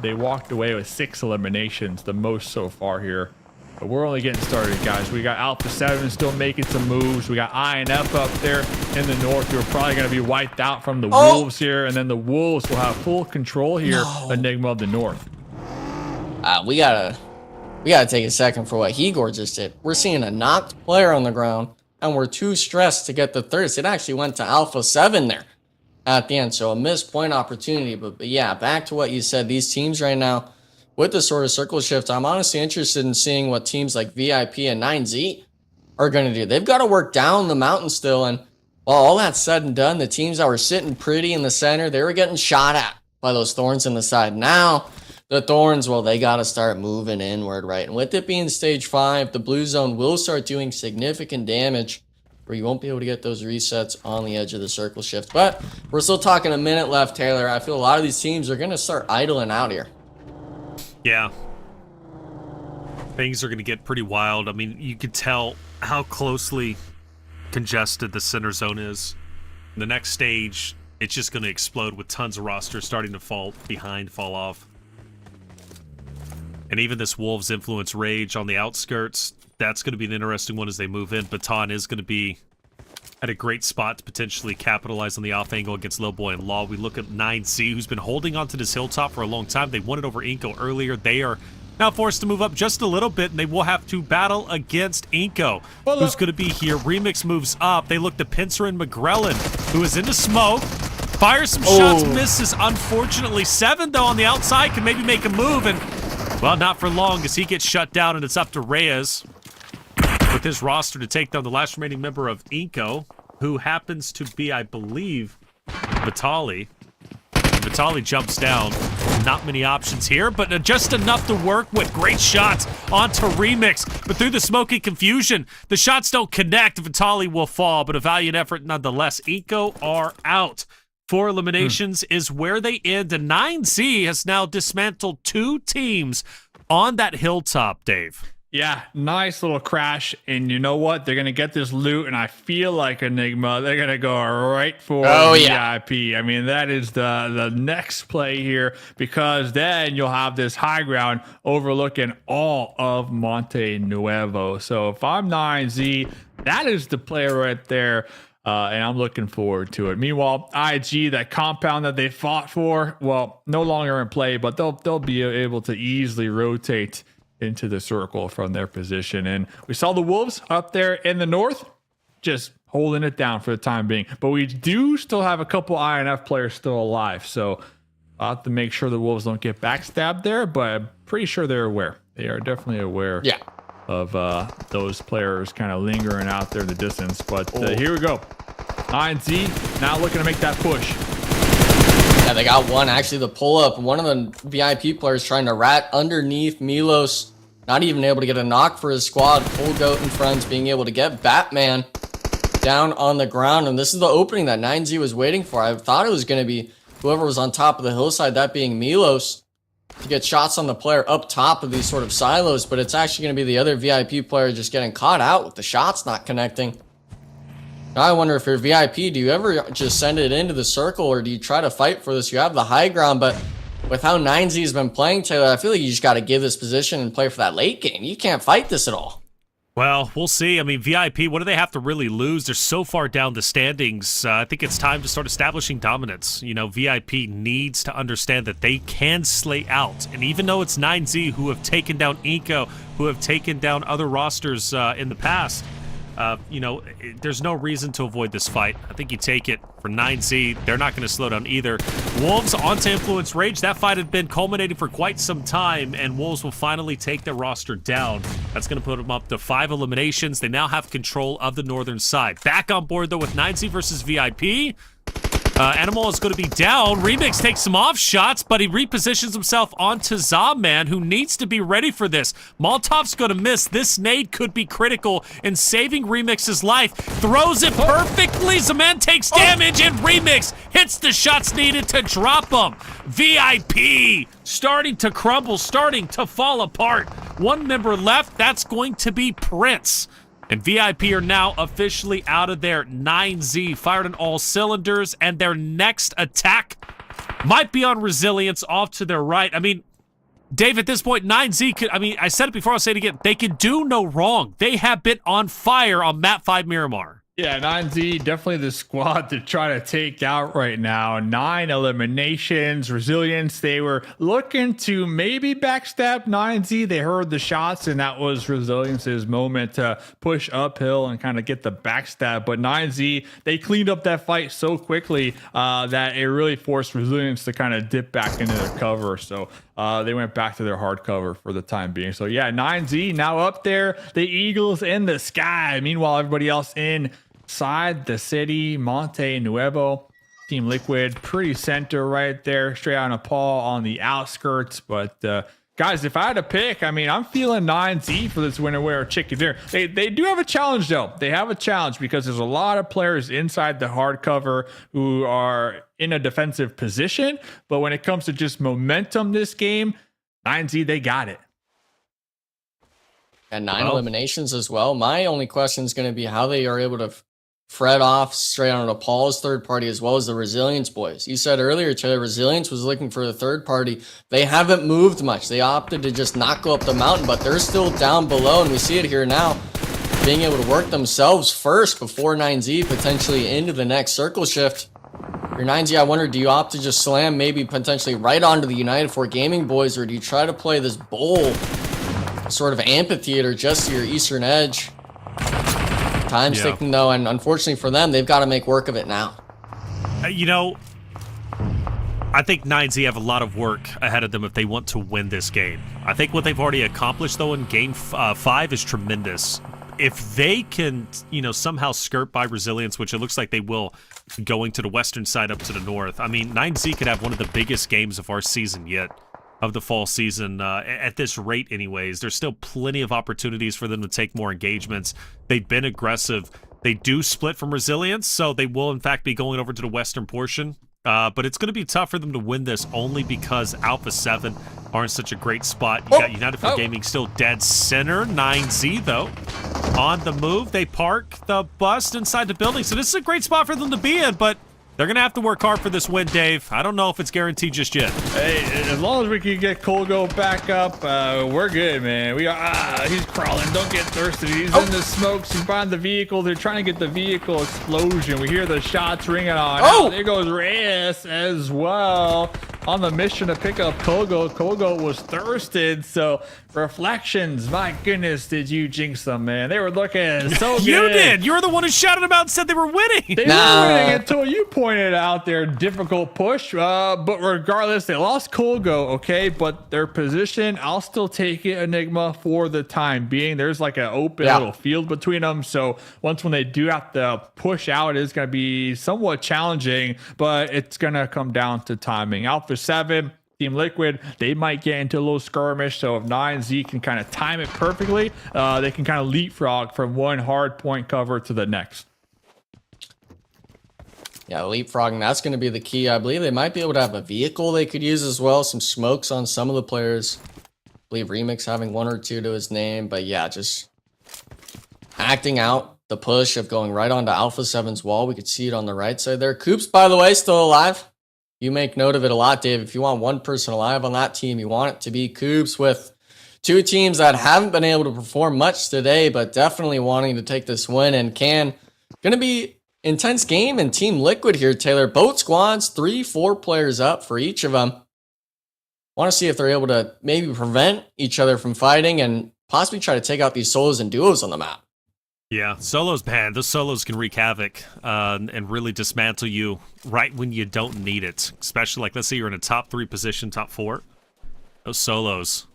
they walked away with 6 eliminations, the most so far here. But we're only getting started, guys. We got Alpha 7 still making some moves. We got INF up there in the north, who are probably going to be wiped out from the Wolves here. And then the Wolves will have full control here, Enigma of the North. We gotta take a second for what Hegor just did. We're seeing a knocked player on the ground, and we're too stressed to get the thirst. It actually went to Alpha 7 there at the end, so a missed point opportunity. But yeah, back to what you said, these teams right now, with the sort of circle shift, I'm honestly interested in seeing what teams like VIP and 9Z are going to do. They've got to work down the mountain still, and while all that's said and done, the teams that were sitting pretty in the center, they were getting shot at by those thorns in the side. Now, the thorns, well, they got to start moving inward, right? And with it being stage 5, the blue zone will start doing significant damage, where you won't be able to get those resets on the edge of the circle shift. But we're still talking a minute left, Taylor. I feel a lot of these teams are going to start idling out here. Yeah. Things are going to get pretty wild. I mean, you could tell how closely congested the center zone is. The next stage, it's just going to explode with tons of rosters starting to fall behind, fall off. And even this Wolves influence rage on the outskirts, that's going to be an interesting one as they move in. Baton is going to be at a great spot to potentially capitalize on the off angle against Lowboy and Law. We look at 9C, who's been holding onto this hilltop for a long time. They won it over iNCO earlier. They are now forced to move up just a little bit, and they will have to battle against iNCO, who's going to be here. Remix moves up. They look to Pincer and McGrellin, who is into smoke. Fires some shots, misses. Unfortunately, 7, though, on the outside can maybe make a move, and, well, not for long as he gets shut down, and it's up to Reyes with his roster to take down the last remaining member of iNCO. who happens to be, I believe, Vitaly. Vitaly jumps down. Not many options here, but just enough to work with. Great shots onto Remix, but through the smoky confusion, the shots don't connect. Vitaly will fall, but a valiant effort nonetheless. iNCO are out. 4 eliminations is where they end, and 9Z has now dismantled 2 teams on that hilltop, Dave. Yeah, nice little crash, and you know what? They're gonna get this loot, and I feel like Enigma. They're gonna go right for VIP. I mean, that is the next play here, because then you'll have this high ground overlooking all of Monte Nuevo. So if I'm 9Z, that is the player right there. And I'm looking forward to it. Meanwhile, IG, that compound that they fought for, well, no longer in play, but they'll be able to easily rotate into the circle from their position. And we saw the Wolves up there in the north, just holding it down for the time being. But we do still have a couple INF players still alive, so I'll have to make sure the Wolves don't get backstabbed there, but I'm pretty sure they're aware. They are definitely aware. Yeah. Of those players kind of lingering out there in the distance. But here we go. 9Z now looking to make that push. Yeah, they got one. Actually, the pull-up, one of the VIP players trying to rat underneath Milos. Not even able to get a knock for his squad. Full Goat and friends being able to get Batman down on the ground. And this is the opening that 9Z was waiting for. I thought it was going to be whoever was on top of the hillside, that being Milos, to get shots on the player up top of these sort of silos, but it's actually going to be the other VIP player just getting caught out with the shots not connecting. Now I wonder, if you're VIP, do you ever just send it into the circle, or do you try to fight for this? You have the high ground, but with how 9Z has been playing, Taylor, I feel like you just got to give this position and play for that late game. You can't fight this at all. Well, we'll see. I mean, VIP, what do they have to really lose? They're so far down the standings. I think it's time to start establishing dominance. You know, VIP needs to understand that they can slay out. And even though it's 9Z who have taken down iNCO, who have taken down other rosters in the past, you know, there's no reason to avoid this fight. I think you take it for 9Z. They're not going to slow down either. Wolves onto Influence Rage. That fight had been culminating for quite some time, and Wolves will finally take their roster down. That's going to put them up to 5 eliminations. They now have control of the northern side. Back on board, though, with 9Z versus VIP. Animal is going to be down. Remix takes some off shots, but he repositions himself onto Zaman, who needs to be ready for this. Molotov's going to miss. This nade could be critical in saving Remix's life. Throws it perfectly. Zaman takes damage, and Remix hits the shots needed to drop him. VIP starting to crumble, starting to fall apart. One member left. That's going to be Prince. And VIP are now officially out of there. 9Z fired on all cylinders, and their next attack might be on Resilience off to their right. I mean, Dave, at this point, 9Z could, I mean, I said it before, I'll say it again. They can do no wrong. They have been on fire on Map 5 Miramar. Yeah, 9Z, definitely the squad to try to take out right now. 9 eliminations. Resilience, they were looking to maybe backstab 9Z. They heard the shots, and that was Resilience's moment to push uphill and kind of get the backstab. But 9Z, they cleaned up that fight so quickly that it really forced Resilience to kind of dip back into their cover. So they went back to their hard cover for the time being. So yeah, 9Z now up there. The Eagles in the sky. Meanwhile, everybody else inside the city. Monte Nuevo, Team Liquid, pretty center right there. Straight out of Nepal on the outskirts. But guys, if I had to pick, I mean, I'm feeling 9Z for this winter wear chicken dinner. They do have a challenge, though. They have a challenge because there's a lot of players inside the hard cover who are in a defensive position. But when it comes to just momentum this game, 9Z, they got it. And 9 eliminations as well. My only question is going to be how they are able to fred off straight on Nepal's third party as well as the Resilience boys. You said earlier, Taylor, Resilience was looking for the third party. They haven't moved much. They opted to just not go up the mountain, but they're still down below, and we see it here now. Being able to work themselves first before 9Z potentially into the next circle shift. Your 9Z, I wonder, do you opt to just slam maybe potentially right onto the United 4 Gaming boys, or do you try to play this bowl sort of amphitheater just to your eastern edge? Time's ticking, though, and unfortunately for them, they've got to make work of it now. You know, I think 9Z have a lot of work ahead of them if they want to win this game. I think what they've already accomplished, though, in Game 5 is tremendous. if they can, somehow skirt by Resilience, which it looks like they will, going to the western side up to the north, I mean, 9Z could have one of the biggest games of our season yet, of the fall season, at this rate anyways. There's still plenty of opportunities for them to take more engagements. They've been aggressive. They do split from Resilience, so they will, in fact, be going over to the western portion. But it's going to be tough for them to win this only because Alpha 7 are in such a great spot. You got United for Gaming still dead center. 9Z, though, on the move. They park the bus inside the building. So this is a great spot for them to be in, but they're going to have to work hard for this win, Dave. I don't know if it's guaranteed just yet. Hey, as long as we can get Colgo back up, we're good, man. We are. He's crawling. Don't get thirsty. He's in the smokes. He's behind the vehicle. They're trying to get the vehicle explosion. We hear the shots ringing on. Oh, there goes Reyes as well on the mission to pick up Colgo. Colgo was thirsted, so reflections. My goodness, did you jinx them, man? They were looking so good. You did. You were the one who shouted about and said they were winning. They were winning until you pointed out their difficult push. But regardless, they lost Colgo, okay? But their position, I'll still take it, Enigma, for the time being. There's like an open little field between them. So when they do have to push out, it's going to be somewhat challenging, but it's going to come down to timing. Alpha 7, Team Liquid, they might get into a little skirmish. So if 9Z can kind of time it perfectly, they can kind of leapfrog from one hard point cover to the next. Yeah, leapfrogging, that's going to be the key. I believe they might be able to have a vehicle they could use as well. Some smokes on some of the players. I believe Remix having 1 or 2 to his name. But yeah, just acting out the push of going right onto Alpha 7's wall. We could see it on the right side there. Coops, by the way, still alive. You make note of it a lot, Dave. If you want one person alive on that team, you want it to be Coops, with 2 teams that haven't been able to perform much today, but definitely wanting to take this win and can. Going to be intense game in Team Liquid here, Taylor. Both squads, 3-4 players up for each of them. Want to see if they're able to maybe prevent each other from fighting and possibly try to take out these solos and duos on the map. Yeah, solos, man. Those solos can wreak havoc and really dismantle you right when you don't need it. Especially, like, let's say you're in a top 3 position, top 4. Those solos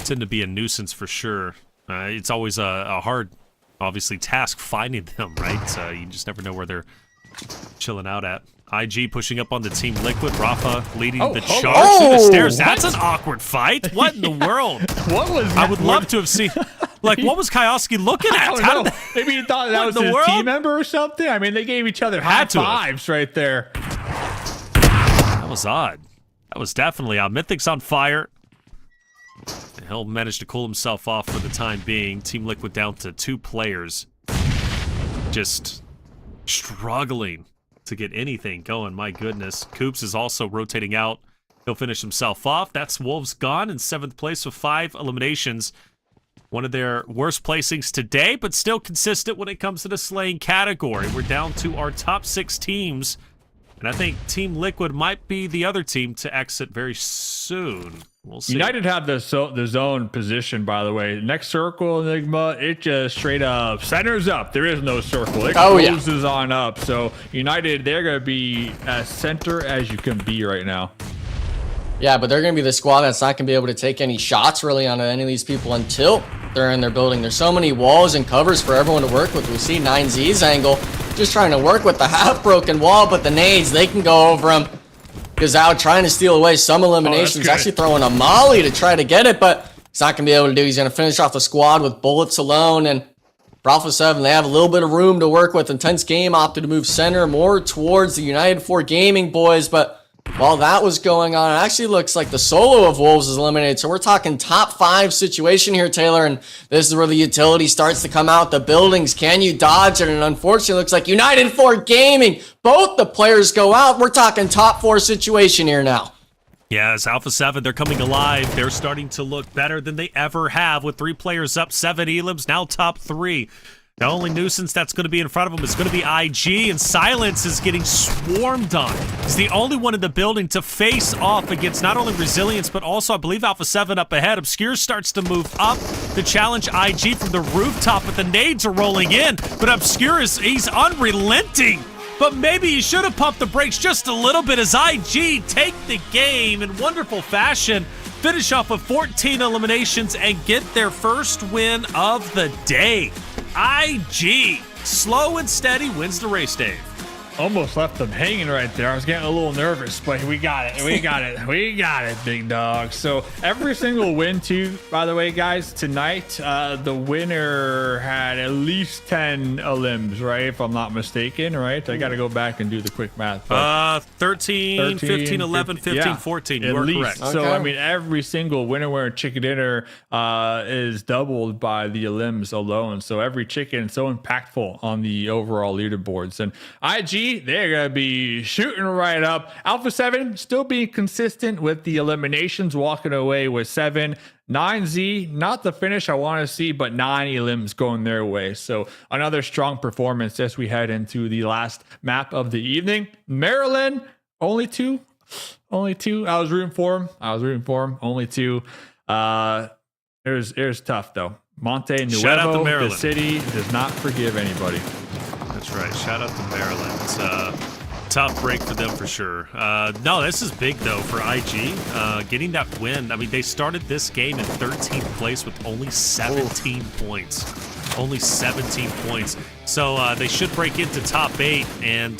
tend to be a nuisance for sure. It's always a hard, obviously, task finding them, right? You just never know where they're chilling out at. IG pushing up on the Team Liquid. Rafa leading the charge through the stairs. That's an awkward fight. What in the world? What was that? I would love to have seen... Like, what was Kioski looking at? I don't know. Maybe he thought that was his team member or something. I mean, they gave each other high fives right there. That was odd. That was definitely odd. Mythic's on fire. And he'll manage to cool himself off for the time being. Team Liquid down to 2 players. Just struggling to get anything going. My goodness. Coops is also rotating out. He'll finish himself off. That's Wolves gone in 7th place with 5 eliminations. One of their worst placings today, but still consistent when it comes to the slaying category. We're down to our top 6 teams, and I think Team Liquid might be the other team to exit very soon. We'll see. United have the zone position, by the way. Next circle, Enigma, it just straight up centers up. There is no circle. It closes on up. So United, they're going to be as center as you can be right now. Yeah, but they're going to be the squad that's not going to be able to take any shots really on any of these people until they're in their building. There's so many walls and covers for everyone to work with. We see 9Z's angle just trying to work with the half-broken wall, but the nades, they can go over them. Gazao trying to steal away some eliminations, actually throwing a molly to try to get it, but he's not going to be able to do. He's going to finish off the squad with bullets alone, and for Alpha 7, they have a little bit of room to work with. Intense game, opted to move center more towards the United 4 Gaming boys, but while that was going on, it actually looks like the solo of Wolves is eliminated. So we're talking top 5 situation here, Taylor, and this is where the utility starts to come out. The buildings, can you dodge it? And unfortunately, it looks like United 4 Gaming, both the players go out. We're talking top 4 situation here now. Yeah, as Alpha 7, they're coming alive. They're starting to look better than they ever have with 3 players up, 7 elims, now top 3. The only nuisance that's going to be in front of him is going to be IG, and Silence is getting swarmed on. He's the only one in the building to face off against not only Resilience, but also, I believe, Alpha 7 up ahead. Obscure starts to move up to challenge IG from the rooftop, but the nades are rolling in. But Obscure he's unrelenting. But maybe he should have pumped the brakes just a little bit as IG take the game in wonderful fashion. finish off with 14 eliminations and get their first win of the day. IG, slow and steady, wins the race, Dave. Almost left them hanging right there. I was getting a little nervous, but we got it. We got it. We got it, big dog. So every single win, too, by the way, guys, tonight, the winner had at least 10 elims, right? If I'm not mistaken, right? I got to go back and do the quick math. 13, 15, 11, 15, yeah, 14. You are least. correct. So, Okay. I mean, every single winner chicken dinner is doubled by the elims alone. So every chicken is so impactful on the overall leaderboards. And IG, they're going to be shooting right up. Alpha 7 still being consistent with the eliminations, walking away with 7. 9Z, not the finish I want to see, but 9 elims going their way. So another strong performance as we head into the last map of the evening. Maryland, only 2. Only 2. I was rooting for him. Only 2. It was tough, though. Monte Shout out to Nuevo, the Maryland. city, does not forgive anybody. That's right. Shout out to Maryland. It's a tough break for them for sure. No, this is big, though, for IG. Getting that win. I mean, they started this game in 13th place with only 17 points. Only 17 points. So they should break into top 8. And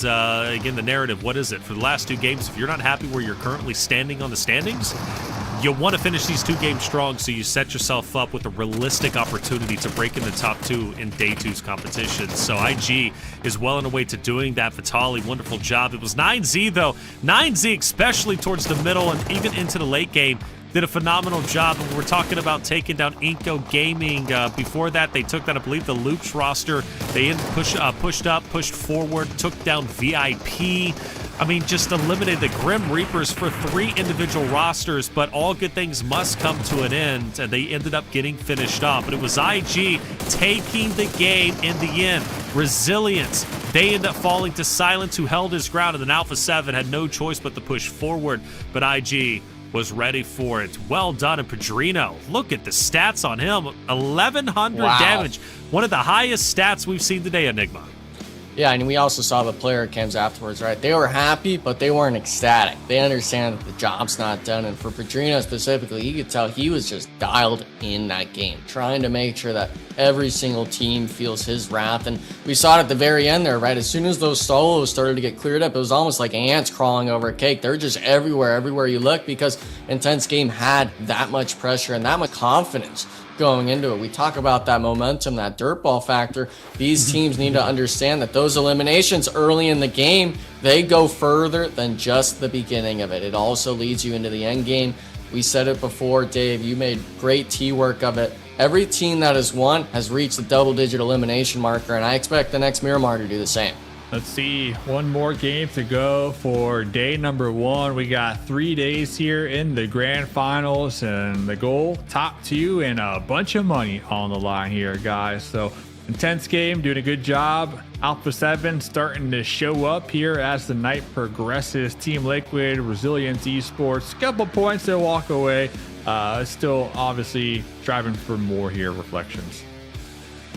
again, the narrative, what is it? For the last 2 games, if you're not happy where you're currently standing on the standings, you want to finish these 2 games strong so you set yourself up with a realistic opportunity to break in the top 2 in day 2's competition. So IG is well on the way to doing that. Vitali, wonderful job. It was 9Z, though. 9Z, especially towards the middle and even into the late game, did a phenomenal job. And we're talking about taking down iNCO Gaming. Before that, they took down, I believe, the Loops roster. They pushed up, pushed forward, took down VIP. I mean, just eliminated the Grim Reapers for 3 individual rosters, but all good things must come to an end, and they ended up getting finished off. But it was IG taking the game in the end. Resilience. They end up falling to Silence, who held his ground, and then Alpha 7 had no choice but to push forward, but IG was ready for it. Well done. And Padrino, look at the stats on him. 1,100 damage. One of the highest stats we've seen today, Enigma. Yeah, and we also saw the player cams afterwards, right? They were happy, but they weren't ecstatic. They understand that the job's not done. And for Padrino specifically, you could tell he was just dialed in that game, trying to make sure that every single team feels his wrath. And we saw it at the very end there, right? As soon as those solos started to get cleared up, it was almost like ants crawling over a cake. They're just everywhere you look, because Intense Game had that much pressure and that much confidence going into it. We talk about that momentum, that dirtball factor. These teams need to understand that those eliminations early in the game, they go further than just the beginning of it. It also leads you into the end game. We said it before, Dave, you made great T-work of it. Every team that has won has reached the double-digit elimination marker, and I expect the next Miramar to do the same. Let's see, one more game to go for day number 1. We got 3 days here in the grand finals, and the goal, top 2, and a bunch of money on the line here, guys. So intense game, doing a good job. Alpha 7 starting to show up here as the night progresses. Team Liquid, Resilience Esports, couple points to walk away. Still obviously striving for more here, Reflections.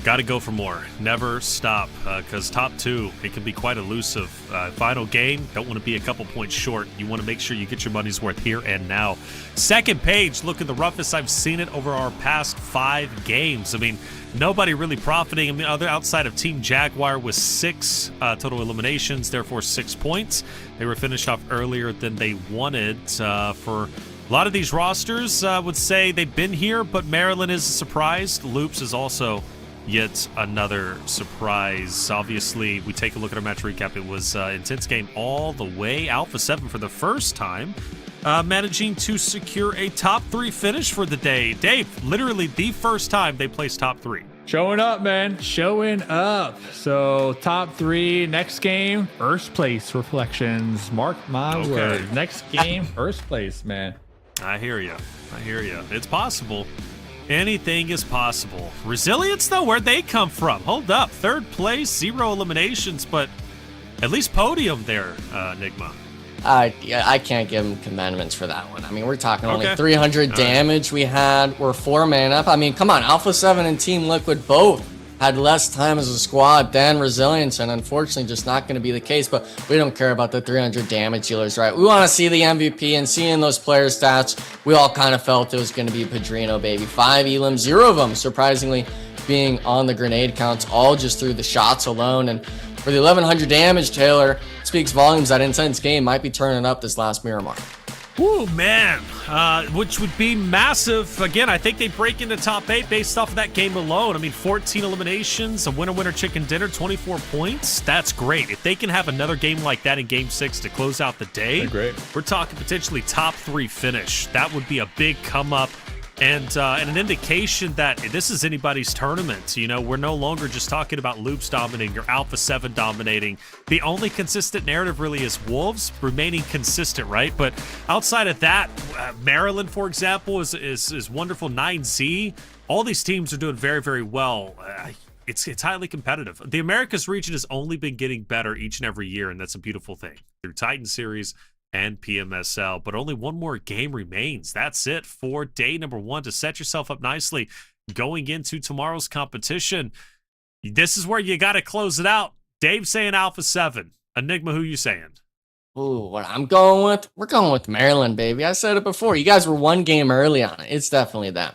Got to go for more. Never stop, because top 2, it can be quite elusive. Final game, don't want to be a couple points short. You want to make sure you get your money's worth here and now. Second page, look at the roughest I've seen it over our past 5 games. I mean, nobody really profiting. I mean, outside of Team Jaguar with 6 total eliminations, therefore 6 points. They were finished off earlier than they wanted. For a lot of these rosters, would say they've been here, but Maryland is a surprise. Loops is also yet another surprise. Obviously, we take a look at our match recap. It was intense game all the way. Alpha 7 for the first time, managing to secure a top 3 finish for the day. Dave, literally the first time they placed top 3. Showing up, man. Showing up. So top 3, next game, first place, Reflections. Mark my word. Next game, first place, man. I hear you. It's possible. Anything is possible. Resilience, though, where'd they come from? Hold up. 3rd place, 0 eliminations, but at least podium there, Enigma. I can't give him commandments for that one. I mean, we're talking only 300 damage we had. We're 4 man up. I mean, come on. Alpha 7 and Team Liquid both had less time as a squad than Resilience, and unfortunately just not going to be the case. But we don't care about the 300 damage dealers, right? We want to see the MVP, and seeing those player stats, we all kind of felt it was going to be Padrino, baby. 5 elims, 0 of them surprisingly being on the grenade counts, all just through the shots alone. And for the 1100 damage, Taylor, speaks volumes that Intense Game might be turning up this last Miramar. Ooh, man, which would be massive. Again, I think they break into top 8 based off of that game alone. I mean, 14 eliminations, a winner-winner chicken dinner, 24 points. That's great. If they can have another game like that in Game 6 to close out the day, we're talking potentially top 3 finish. That would be a big come-up. And an indication that this is anybody's tournament. You know, we're no longer just talking about Loops dominating or Alpha 7 dominating. The only consistent narrative really is Wolves remaining consistent, right? But outside of that, Maryland, for example, is wonderful. 9Z. All these teams are doing very, very well. It's highly competitive. The Americas region has only been getting better each and every year, and that's a beautiful thing. Through Titan Series and PMSL, but only one more game remains. That's it for day number 1 to set yourself up nicely going into tomorrow's competition. This is where you got to close it out. Dave saying Alpha 7. Enigma, who you saying? Ooh, what I'm going with? We're going with Maryland, baby. I said it before. You guys were 1 game early on it. It's definitely them.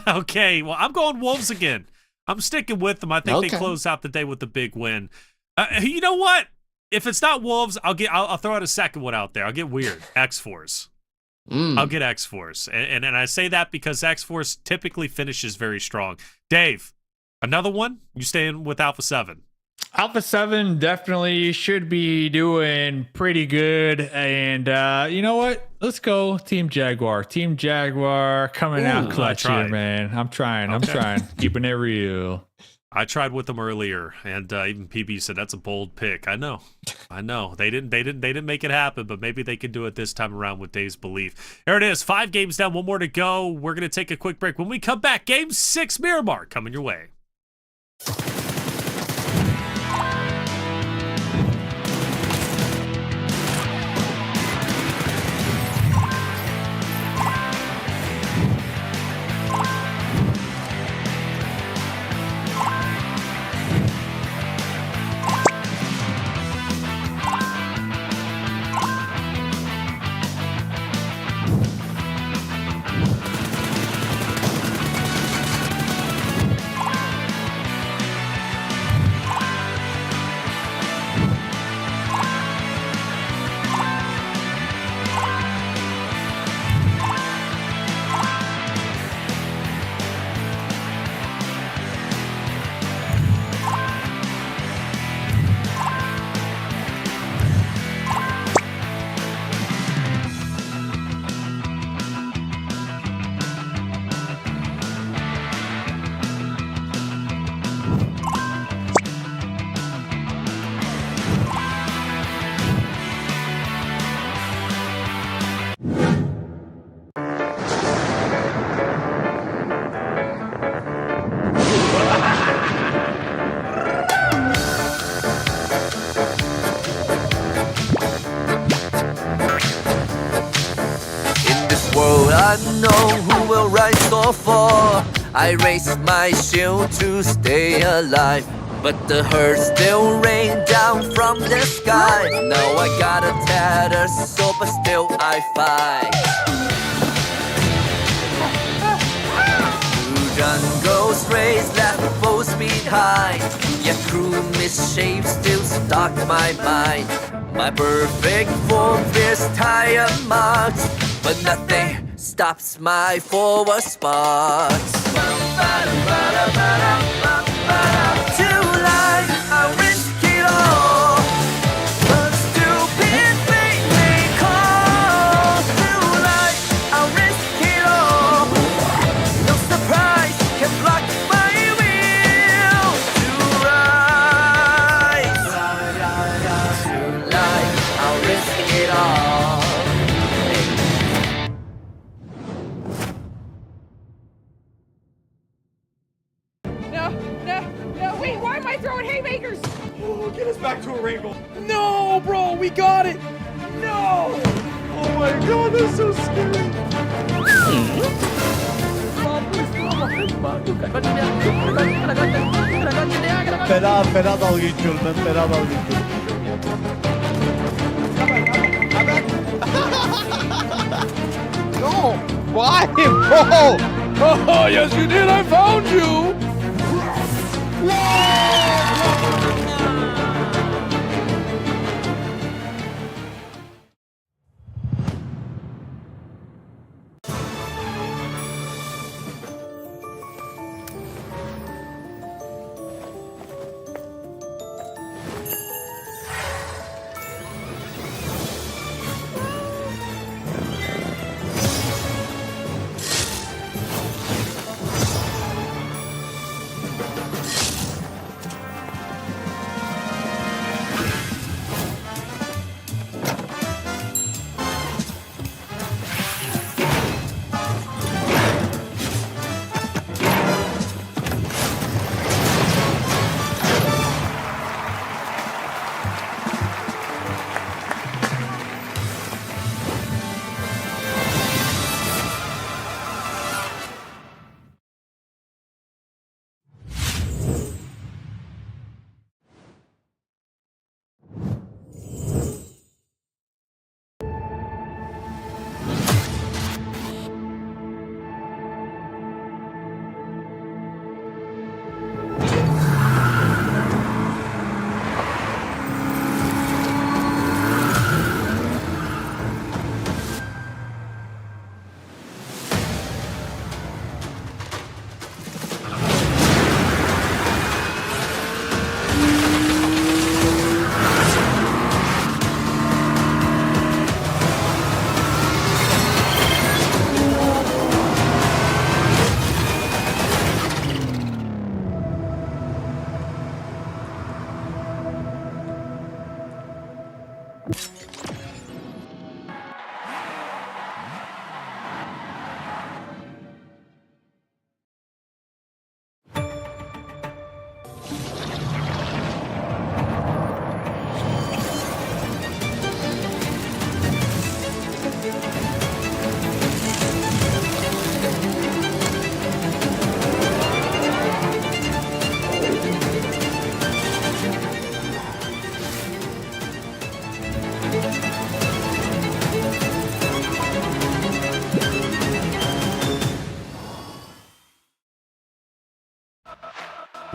Okay, well, I'm going Wolves again. I'm sticking with them. I think they close out the day with the big win. You know what? If it's not Wolves, I'll throw out a second one out there. I'll get weird. Xforce. I'll get Xforce. And I say that because Xforce typically finishes very strong. Dave, another one? You staying with Alpha 7? Alpha 7 definitely should be doing pretty good. And you know what? Let's go Team Jaguar. Team Jaguar coming out clutch here, man. I'm trying. Keeping it real. I tried with them earlier, and even PB said that's a bold pick. I know. They didn't make it happen, but maybe they can do it this time around with Dave's belief. There it is. 5 games down, 1 more to go. We're gonna take a quick break. When we come back, Game 6 Miramar coming your way. Unknown who will rise or fall. I raise my shield to stay alive, but the hurt still rain down from the sky. Now I got a tattered soul, but still I fight. Through jungles race, left foes behind. Yet through misshape still stalk my mind. My perfect form fears tire marks, but nothing stops my forward sparks. To life, I risk it all. A stupid fate may call. To life, I risk it all. No surprise can block my will to rise. To life, I'll risk it all. No, wait, why am I throwing haymakers? Oh, get us back to a rainbow. No, bro, we got it. No. Oh my God, that's so scary. Fena dalga geçiyorum ben. Fena dalga geçiyorum. No! Why, bro? Oh, yes, you did. I found you.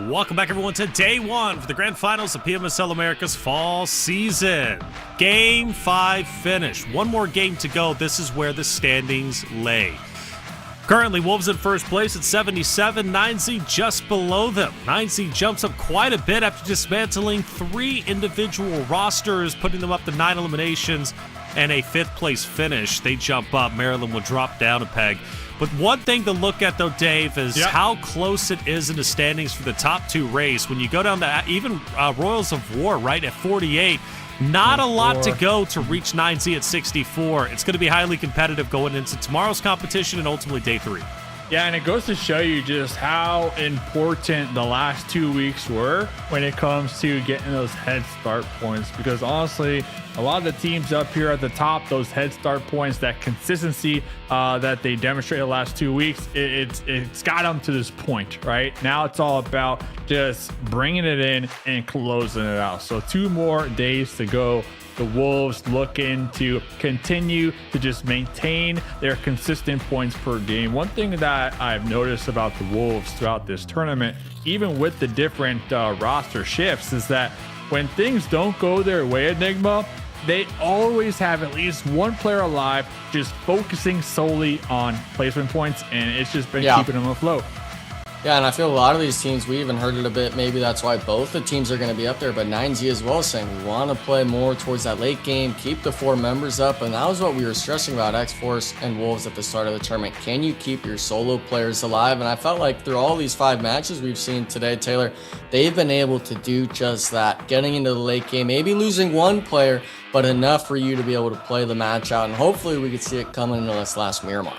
Welcome back, everyone, to day one for the grand finals of PMSL America's fall season. Game 5 finished. One more game to go. This is where the standings lay. Currently, Wolves in first place at 77, 9Z just below them. 9Z jumps up quite a bit after dismantling 3 individual rosters, putting them up to 9 eliminations and a 5th place finish. They jump up. Maryland will drop down a peg. But one thing to look at, though, Dave, is how close it is in the standings for the top 2 race. When you go down to even Royals of War, right, at 48, not a lot to go to reach 9Z at 64. It's going to be highly competitive going into tomorrow's competition and ultimately day 3. Yeah, and it goes to show you just how important the last 2 weeks were when it comes to getting those head start points. Because honestly, a lot of the teams up here at the top, those head start points, that consistency that they demonstrated the last 2 weeks, it's got them to this point, right? Now it's all about just bringing it in and closing it out. So 2 more days to go. The Wolves looking to continue to just maintain their consistent points per game. One thing that I've noticed about the Wolves throughout this tournament, even with the different roster shifts, is that when things don't go their way, Enigma, they always have at least one player alive just focusing solely on placement points, and it's just been keeping them afloat. Yeah, and I feel a lot of these teams, we even heard it a bit, maybe that's why both the teams are going to be up there, but 9Z as well, saying we want to play more towards that late game, keep the 4 members up, and that was what we were stressing about Xforce and Wolves at the start of the tournament. Can you keep your solo players alive? And I felt like through all these 5 matches we've seen today, Taylor, they've been able to do just that, getting into the late game, maybe losing 1 player, but enough for you to be able to play the match out, and hopefully we could see it coming into this last Miramar.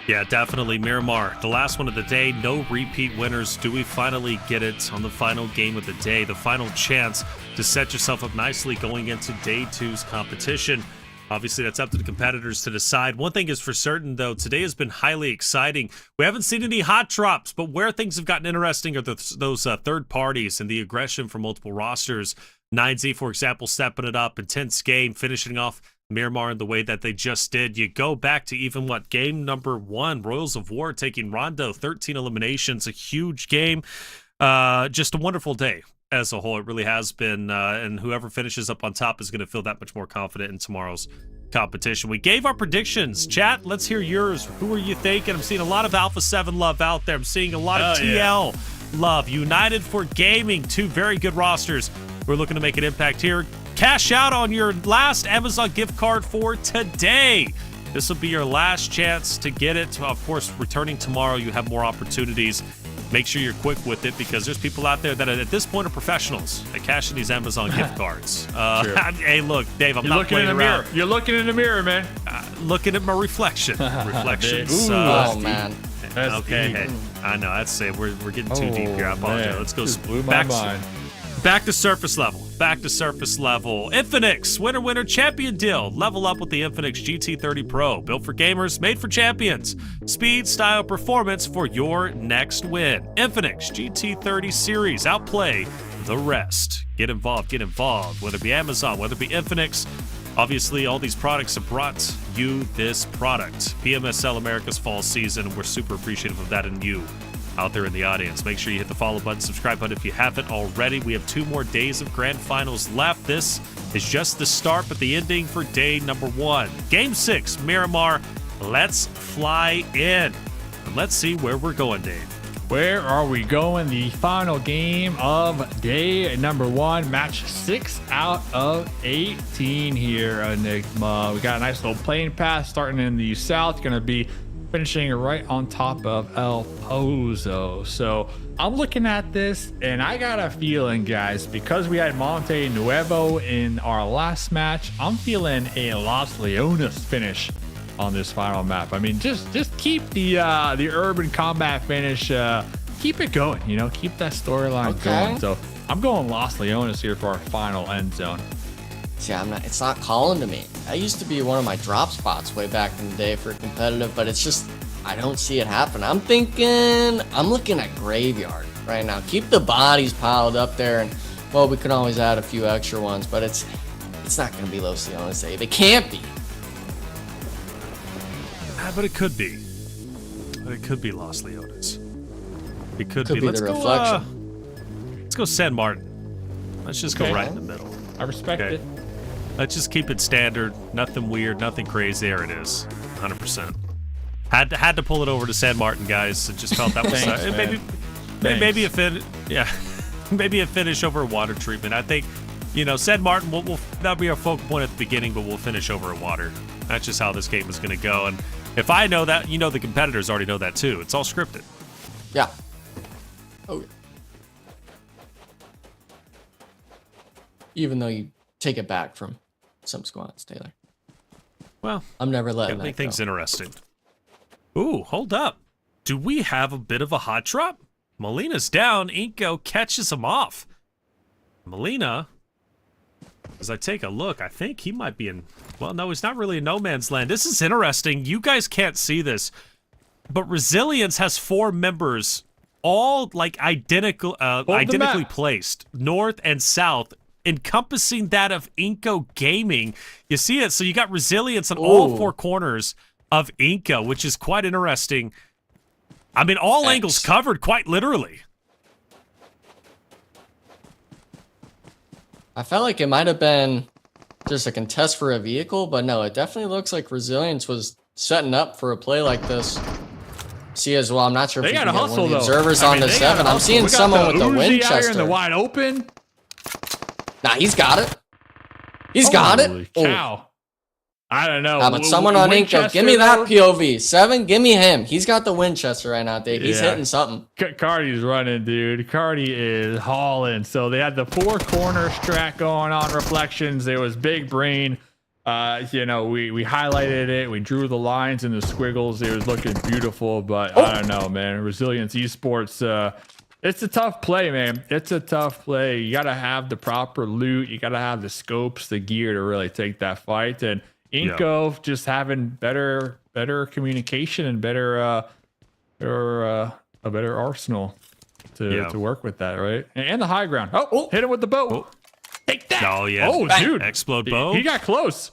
Yeah, definitely Miramar. The last one of the day, no repeat winners. Do we finally get it on the final game of the day? The final chance to set yourself up nicely going into day 2's competition. Obviously, that's up to the competitors to decide. One thing is for certain, though, today has been highly exciting. We haven't seen any hot drops, but where things have gotten interesting are those third parties and the aggression from multiple rosters. 9Z, for example, stepping it up. Intense game, finishing off Miramar in the way that they just did. You go back to even, game number 1, Royals of War taking Rondo, 13 eliminations, a huge game. Just a wonderful day as a whole. It really has been, and whoever finishes up on top is going to feel that much more confident in tomorrow's competition. We gave our predictions. Chat, let's hear yours. Who are you thinking? I'm seeing a lot of Alpha 7 love out there. I'm seeing a lot of TL love. United for Gaming, 2 very good rosters. We're looking to make an impact here. Cash out on your last Amazon gift card for today. This will be your last chance to get it. Of course, returning tomorrow, you have more opportunities. Make sure you're quick with it because there's people out there that at this point are professionals at cashing these Amazon gift cards. Hey, look, Dave, I'm not playing around. You're looking in the mirror, man. Looking at my reflection. Reflections. Oh, man. Okay, hey, I know. That's it. We're getting too deep here. I apologize. Man. Let's go Blew my mind. back to surface level. Back to surface level. Infinix, winner, champion deal. Level up with the Infinix GT30 Pro. Built for gamers, made for champions. Speed, style, performance for your next win. Infinix GT30 series. Outplay the rest. Get involved. Whether it be Amazon, whether it be Infinix. Obviously, all these products have brought you this product. PMSL America's fall season. We're super appreciative of that and you out there in the audience. Make sure you hit the follow button, subscribe button if you haven't already. We have 2 more days of grand finals left. This is just the start, but the ending for day number 1. Game 6, Miramar. Let's fly in. And let's see where we're going, Dave. Where are we going? The final game of day number 1, match 6 out of 18 here, Enigma. We got a nice little plane path starting in the south. Going to be finishing right on top of El Pozo. So I'm looking at this and I got a feeling, guys, because we had Monte Nuevo in our last match, I'm feeling a Los Leones finish on this final map. I mean, just keep the urban combat finish, keep it going, keep that storyline going. So I'm going Los Leones here for our final end zone. See, it's not calling to me. That used to be one of my drop spots way back in the day for competitive, but it's just, I don't see it happen. I'm looking at Graveyard right now. Keep the bodies piled up there, and, well, we can always add a few extra ones, but it's not going to be Los Leones. It can't be. But it could be. It could be Los Leones. It could be. Let's go San Martin. Let's just go right in the middle. I respect it. Let's just keep it standard. Nothing weird, nothing crazy. There it is. 100%. Had to pull it over to San Martin, guys. It just felt that was maybe a finish over water treatment. I think, San Martin that'll be our focal point at the beginning, but we'll finish over at water. That's just how this game is going to go. And if I know that, the competitors already know that too. It's all scripted. Yeah. Oh. Even though you take it back from some squads, Taylor. Well, I'm never letting that that things go. interesting. Ooh, hold up. Do we have a bit of a hot drop? Molina's down. iNCO catches him off. Molina, as I take a look, I think he might be in... Well, no, he's not really in no man's land. This is interesting. You guys can't see this, but Resilience has 4 members, all identically placed, north and south, encompassing that of iNCO Gaming. You see it? So you got Resilience on all 4 corners of iNCO, which is quite interesting. I mean, all angles covered, quite literally. I felt like it might have been just a contest for a vehicle, but no, it definitely looks like Resilience was setting up for a play like this. See as well, I'm not sure if they you got can to get hustle, one of the though. observers on the 7. I'm seeing someone with the Winchester. In the wide open. Nah, he's got it. He's got it. Holy cow. I don't know. But someone on iNCO, give me that POV. 7, give me him. He's got the Winchester right now, Dave. He's hitting something. Cardi's running, dude. Cardi is hauling. So they had the 4 corner strat going on Reflections. There was Big Brain. We highlighted it. We drew the lines and the squiggles. It was looking beautiful, but I don't know, man. Resilience Esports, it's a tough play, man. It's a tough play. You got to have the proper loot. You got to have the scopes, the gear to really take that fight. And iNCO just having better communication and a better arsenal to work with that, right? And the high ground. Oh, hit him with the bow. Oh. Take that. Oh, yeah. Oh, dude. Explode bow. He got close.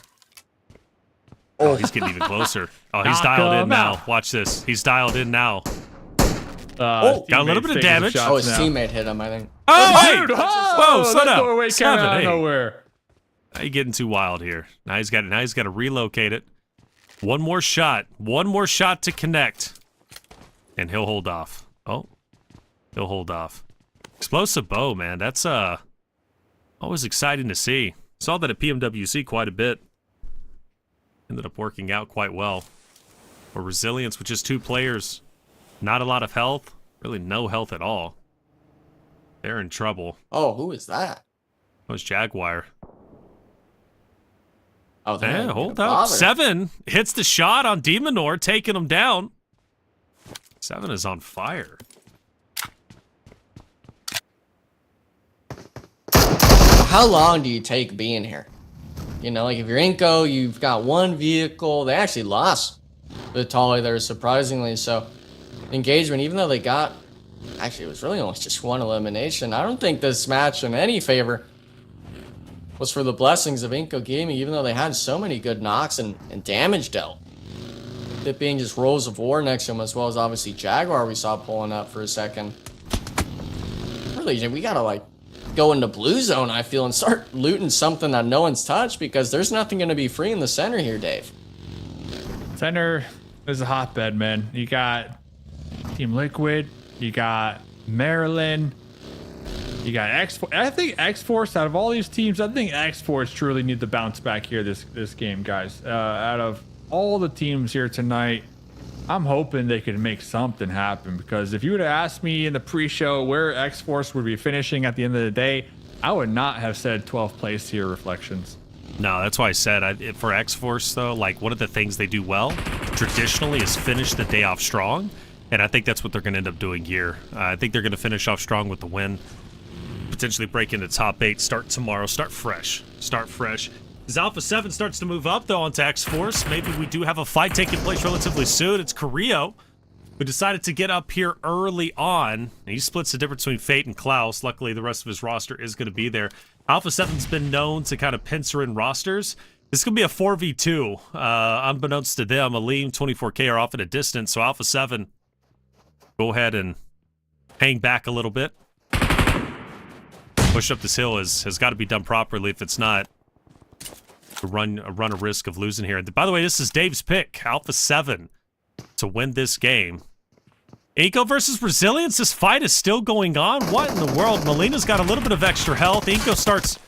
Oh, he's getting even closer. Oh, he's dialed in now. Watch this. He's dialed in now. Got a little bit of damage. Oh, his teammate hit him, I think. Oh, dude! Whoa, slow down. Away, 7-8. Nowhere. Now you're getting too wild here. Now he's got to relocate it. One more shot to connect, and he'll hold off. Oh, he'll hold off. Explosive bow, man. That's always exciting to see. Saw that at PMWC quite a bit. Ended up working out quite well. For resilience with just 2 players, not a lot of health, really no health at all. They're in trouble. Oh, who is that? That was Jaguar. Oh, yeah, hold up. 7 hits the shot on Demonor, taking him down. 7 is on fire. How long do you take being here? You know, like if you're iNCO, you've got 1 vehicle. They actually lost the Tolly there, surprisingly. So, engagement, even though they got... Actually, it was really only just 1 elimination. I don't think this match in any favor was for the blessings of iNCO Gaming, even though they had so many good knocks and damage dealt. It being just Rolls of War next to him, as well as obviously Jaguar we saw pulling up for a second. Really, we gotta like go into blue zone, I feel, and start looting something that no one's touched, because there's nothing going to be free in the center here, Dave. Center is a hotbed, man. You got Team Liquid, you got Maryland, you got Xforce. I think Xforce, out of all these teams, I think Xforce truly need to bounce back here this game, guys. Out of all the teams here tonight, I'm hoping they could make something happen, because if you would have asked me in the pre-show where Xforce would be finishing at the end of the day, I would not have said 12th place here, Reflections. No, that's why I said for Xforce, though, like one of the things they do well traditionally is finish the day off strong, and I think that's what they're going to end up doing here. I think they're going to finish off strong with the win, potentially break into top 8, start tomorrow, start fresh. As Alpha 7 starts to move up, though, onto Xforce, maybe we do have a fight taking place relatively soon. It's Carrillo, who decided to get up here early on. He splits the difference between Fate and Klaus. Luckily, the rest of his roster is going to be there. Alpha 7's been known to kind of pincer in rosters. This is going to be a 4v2. Unbeknownst to them, Aleem, 24K are off at a distance, so Alpha 7, go ahead and hang back a little bit. Push up this hill has got to be done properly. If it's not, run a risk of losing here. By the way, this is Dave's pick, Alpha 7, to win this game. iNCO versus Resilience. This fight is still going on. What in the world? Molina's got a little bit of extra health. iNCO starts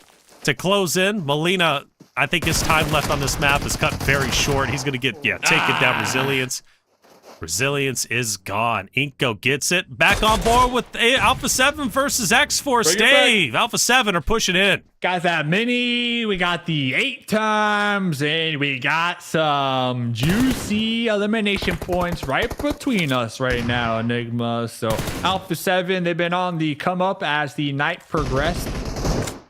to close in. Molina, I think his time left on this map is cut very short. He's going to get, taken down. Resilience is gone. iNCO gets it. Back on board with Alpha 7 versus Xforce. Dave, Alpha 7 are pushing in. Got that mini, we got the 8 times, and we got some juicy elimination points right between us right now, Enigma. So Alpha 7, they've been on the come up as the night progressed.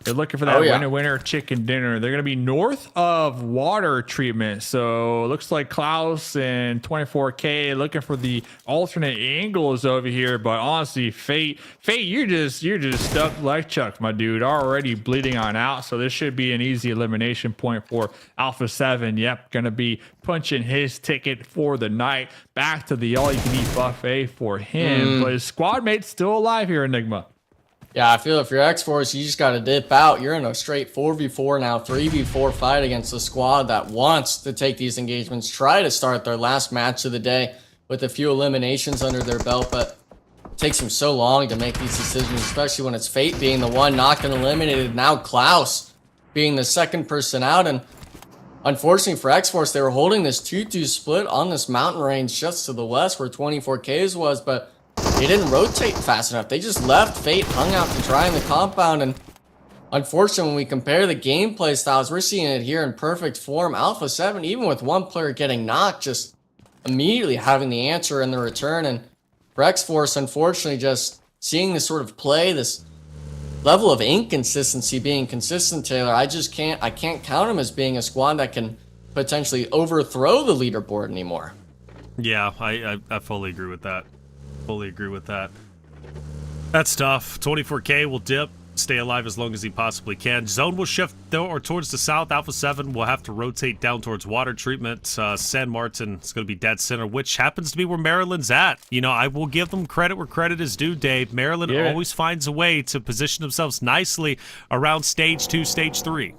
They're looking for that winner chicken dinner. They're going to be north of water treatment. So it looks like Klaus and 24K looking for the alternate angles over here. But honestly, Fate, you're just stuck like Chuck, my dude. Already bleeding on out. So this should be an easy elimination point for Alpha 7. Yep, going to be punching his ticket for the night. Back to the all-you-can-eat buffet for him. But his squad mate's still alive here, Enigma. Yeah, I feel if you're Xforce, you just got to dip out. You're in a straight 4v4 now, 3v4 fight against a squad that wants to take these engagements, try to start their last match of the day with a few eliminations under their belt, but it takes them so long to make these decisions, especially when it's Fate being the one not getting eliminated, now Klaus being the second person out. And unfortunately for Xforce, they were holding this 2-2 split on this mountain range just to the west where 24K's was, but they didn't rotate fast enough. They just left Fate hung out to dry in the compound. And unfortunately, when we compare the gameplay styles, we're seeing it here in perfect form. Alpha 7, even with one player getting knocked, just immediately having the answer in the return. And for Xforce, unfortunately, just seeing this sort of play, this level of inconsistency being consistent, Taylor, I can't count him as being a squad that can potentially overthrow the leaderboard anymore. Yeah, I fully agree with that. Fully agree with that. That's tough. 24K will dip, stay alive as long as he possibly can. Zone will shift though, or towards the south. Alpha 7 will have to rotate down towards water treatment. San Martin is going to be dead center, which happens to be where Maryland's at. You know, I will give them credit where credit is due, Dave. Maryland always finds a way to position themselves nicely around stage 2, stage 3.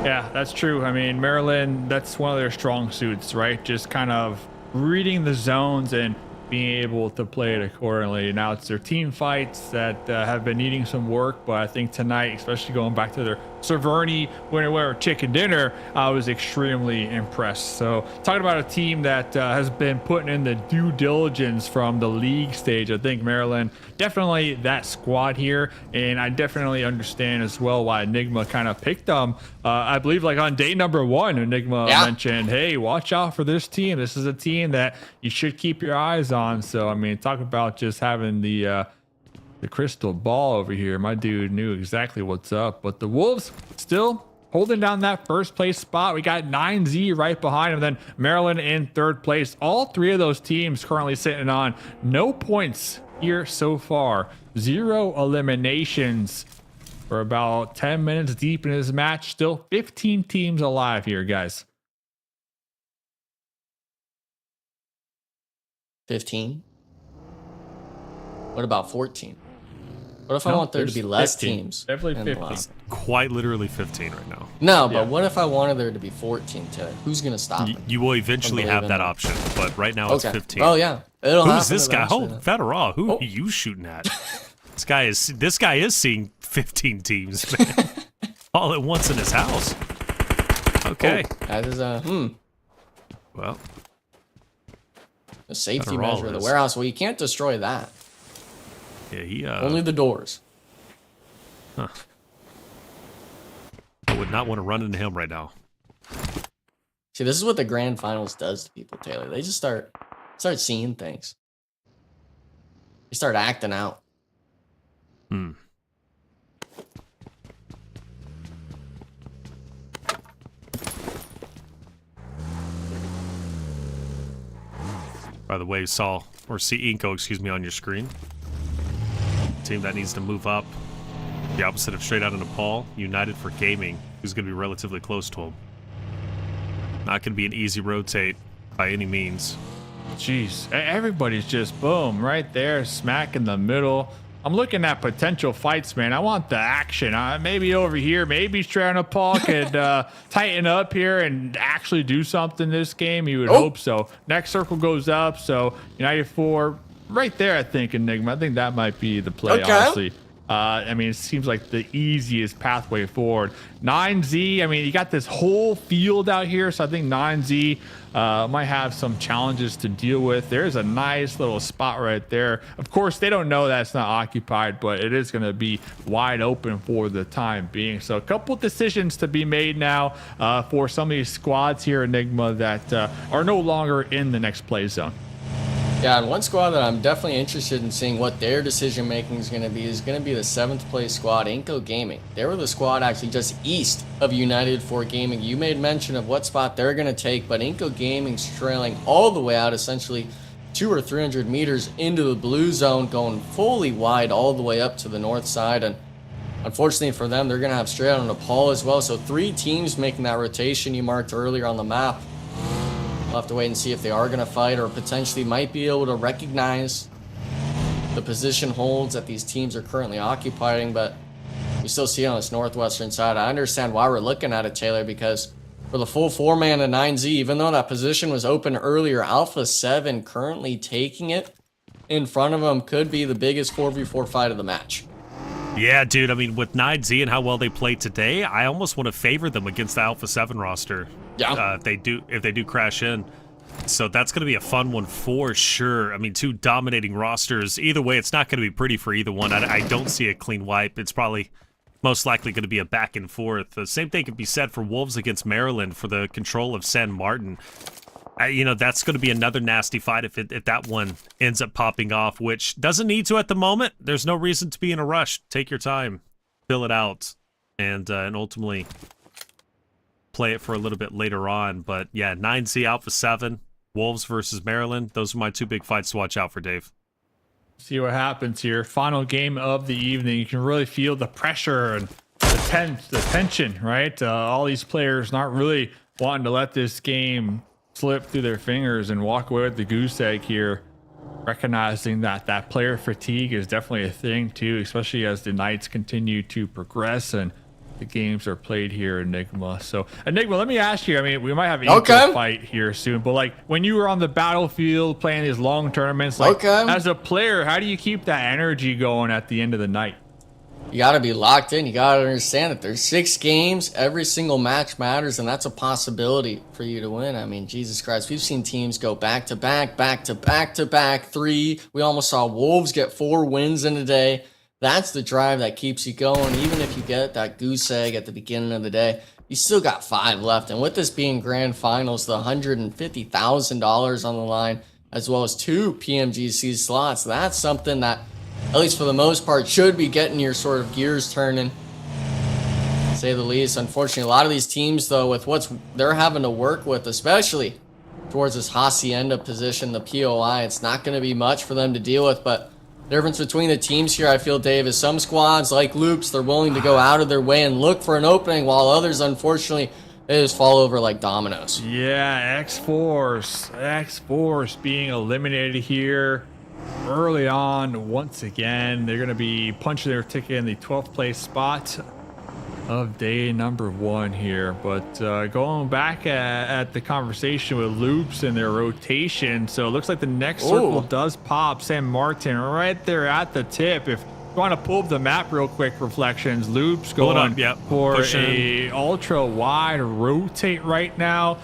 Yeah, that's true. I mean, Maryland, that's one of their strong suits, right? Just kind of reading the zones and being able to play it accordingly. Now it's their team fights that have been needing some work, but I think tonight, especially going back to their Cerverni winner chicken dinner, I was extremely impressed. So talking about a team that has been putting in the due diligence from the league stage, I think Maryland definitely that squad here, and I definitely understand as well why Enigma kind of picked them. I believe like on day number 1, Enigma mentioned, hey, watch out for this team. This is a team that you should keep your eyes on. So I mean, talk about just having the crystal ball over here. My dude knew exactly what's up. But the Wolves still holding down that first place spot. We got 9Z right behind them. Then Maryland in third place. All 3 of those teams currently sitting on no points here so far. 0 eliminations. We're about 10 minutes deep in this match. Still 15 teams alive here, guys. 15? What about 14? What if I want there to be less 15. teams? Definitely 15. Quite literally 15 right now. No, but what if I wanted there to be 14 today? Who's going to stop it? You will eventually have that option, but right now it's 15. Oh, yeah. It'll Who's this guy? eventually. Oh, Federal. Who are you shooting at? This guy is seeing 15 teams, man. All at once in his house. Okay. Oh, that is well, a safety Federal measure in the is. warehouse. Well, you can't destroy that. Yeah, he Only the doors. Huh. I would not want to run into him right now. See, this is what the grand finals does to people, Taylor. They just start seeing things. They start acting out. By the way, see iNCO, excuse me, on your screen. Team that needs to move up. The opposite of straight out of Nepal, United for Gaming, who's going to be relatively close to him. Not going to be an easy rotate by any means. Jeez, everybody's just boom right there, smack in the middle. I'm looking at potential fights, man. I want the action. Maybe over here, maybe straight out of Nepal could tighten up here and actually do something this game. You would hope so. Next circle goes up, so United 4 right there, I think, Enigma. I think that might be the play, honestly. I mean, it seems like the easiest pathway forward. 9Z, I mean, you got this whole field out here, so I think 9Z might have some challenges to deal with. There's a nice little spot right there. Of course, they don't know that's not occupied, but it is going to be wide open for the time being. So a couple decisions to be made now for some of these squads here, Enigma, that are no longer in the next play zone. Yeah, and one squad that I'm definitely interested in seeing what their decision making is going to be the 7th place squad, iNCO Gaming. They were the squad actually just east of United 4 Gaming. You made mention of what spot they're going to take, but iNCO Gaming's trailing all the way out, essentially 200 or 300 meters into the blue zone, going fully wide all the way up to the north side. And unfortunately for them, they're going to have straight out of Nepal as well. So 3 teams making that rotation you marked earlier on the map. We'll have to wait and see if they are going to fight, or potentially might be able to recognize the position holds that these teams are currently occupying, but we still see it on this northwestern side. I understand why we're looking at it, Taylor, because for the full 4-man and 9Z, even though that position was open earlier, Alpha 7 currently taking it in front of them could be the biggest 4v4 fight of the match. Yeah, dude, I mean, with 9Z and how well they played today, I almost want to favor them against the Alpha 7 roster. Yeah. If they do crash in. So that's going to be a fun one for sure. I mean, 2 dominating rosters. Either way, it's not going to be pretty for either one. I don't see a clean wipe. It's probably most likely going to be a back and forth. The same thing could be said for Wolves against Maryland for the control of San Martin. You know, that's going to be another nasty fight if that one ends up popping off, which doesn't need to at the moment. There's no reason to be in a rush. Take your time, fill it out, and ultimately play it for a little bit later on. But yeah, 9Z Alpha 7, Wolves versus Maryland. Those are my 2 big fights to watch out for, Dave. See what happens here. Final game of the evening. You can really feel the pressure and the tension, right? All these players not really wanting to let this game slip through their fingers and walk away with the goose egg here. Recognizing that player fatigue is definitely a thing too, especially as the nights continue to progress and the games are played here, Enigma. So Enigma, let me ask you, I mean, we might have an equal fight here soon, but like when you were on the battlefield playing these long tournaments, like as a player, how do you keep that energy going at the end of the night? You got to be locked in. You got to understand that there's 6 games. Every single match matters, and that's a possibility for you to win. I mean, Jesus Christ, we've seen teams go back to back, back to back to back, 3. We almost saw Wolves get 4 wins in a day. That's the drive that keeps you going. Even if you get that goose egg at the beginning of the day, you still got 5 left. And with this being grand finals, the $150,000 on the line, as well as 2 PMGC slots, that's something that, at least for the most part, should be getting your sort of gears turning, to say the least. Unfortunately, a lot of these teams, though, with what they're having to work with, especially towards this Hacienda position, the POI, it's not going to be much for them to deal with. But the difference between the teams here, I feel, Dave, is some squads, like Loops, they're willing to go out of their way and look for an opening, while others, unfortunately, they just fall over like dominoes. Yeah, Xforce being eliminated here early on. Once again, they're going to be punching their ticket in the 12th place spot of day number 1 here. But going back at the conversation with Loops and their rotation, so it looks like the next circle does pop San Martin right there at the tip. If you want to pull up the map real quick, Reflections, Loops going for a ultra wide rotate right now,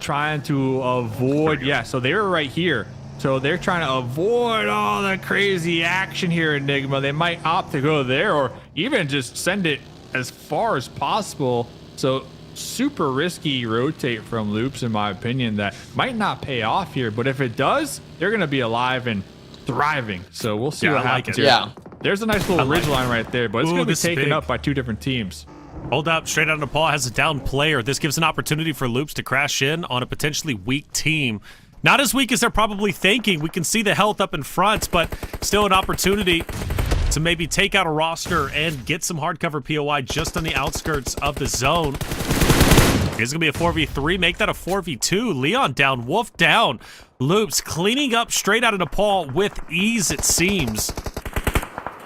trying to avoid, so they were right here. So they're trying to avoid all the crazy action here, Enigma. They might opt to go there or even just send it as far as possible. So super risky rotate from Loops, in my opinion, that might not pay off here. But if it does, they're going to be alive and thriving. So we'll see what happens here. Yeah, there's a nice little ridge line right there, but it's going to be taken up by 2 different teams. Hold up, straight out of Nepal has a down player. This gives an opportunity for Loops to crash in on a potentially weak team. Not as weak as they're probably thinking. We can see the health up in front, but still an opportunity to maybe take out a roster and get some hardcover POI just on the outskirts of the zone. It's going to be a 4v3. Make that a 4v2. Leon down. Wolf down. Loops cleaning up straight out of Nepal with ease, it seems.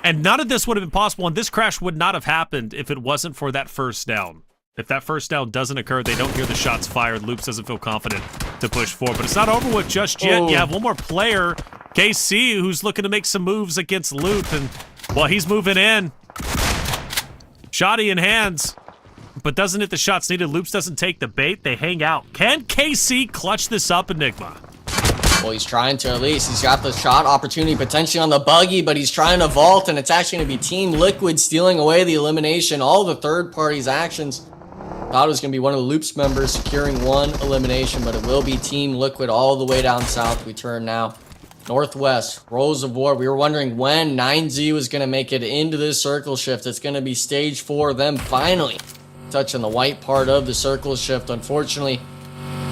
And none of this would have been possible, and this crash would not have happened if it wasn't for that first down. If that first down doesn't occur, they don't hear the shots fired. Loops doesn't feel confident to push forward. But it's not over with just yet. You have one more player, KC, who's looking to make some moves against Loop. And, well, he's moving in. Shoddy in hands, but doesn't hit the shots needed. Loops doesn't take the bait. They hang out. Can KC clutch this up, Enigma? Well, he's trying to at least. He's got the shot opportunity potentially on the buggy, but he's trying to vault, and it's actually going to be Team Liquid stealing away the elimination. All the third parties' actions. Thought it was going to be one of the Loops members securing 1 elimination, but it will be Team Liquid all the way down south. We turn now northwest, Rolls of War. We were wondering when 9Z was going to make it into this circle shift. It's going to be stage 4, them finally touching the white part of the circle shift. Unfortunately,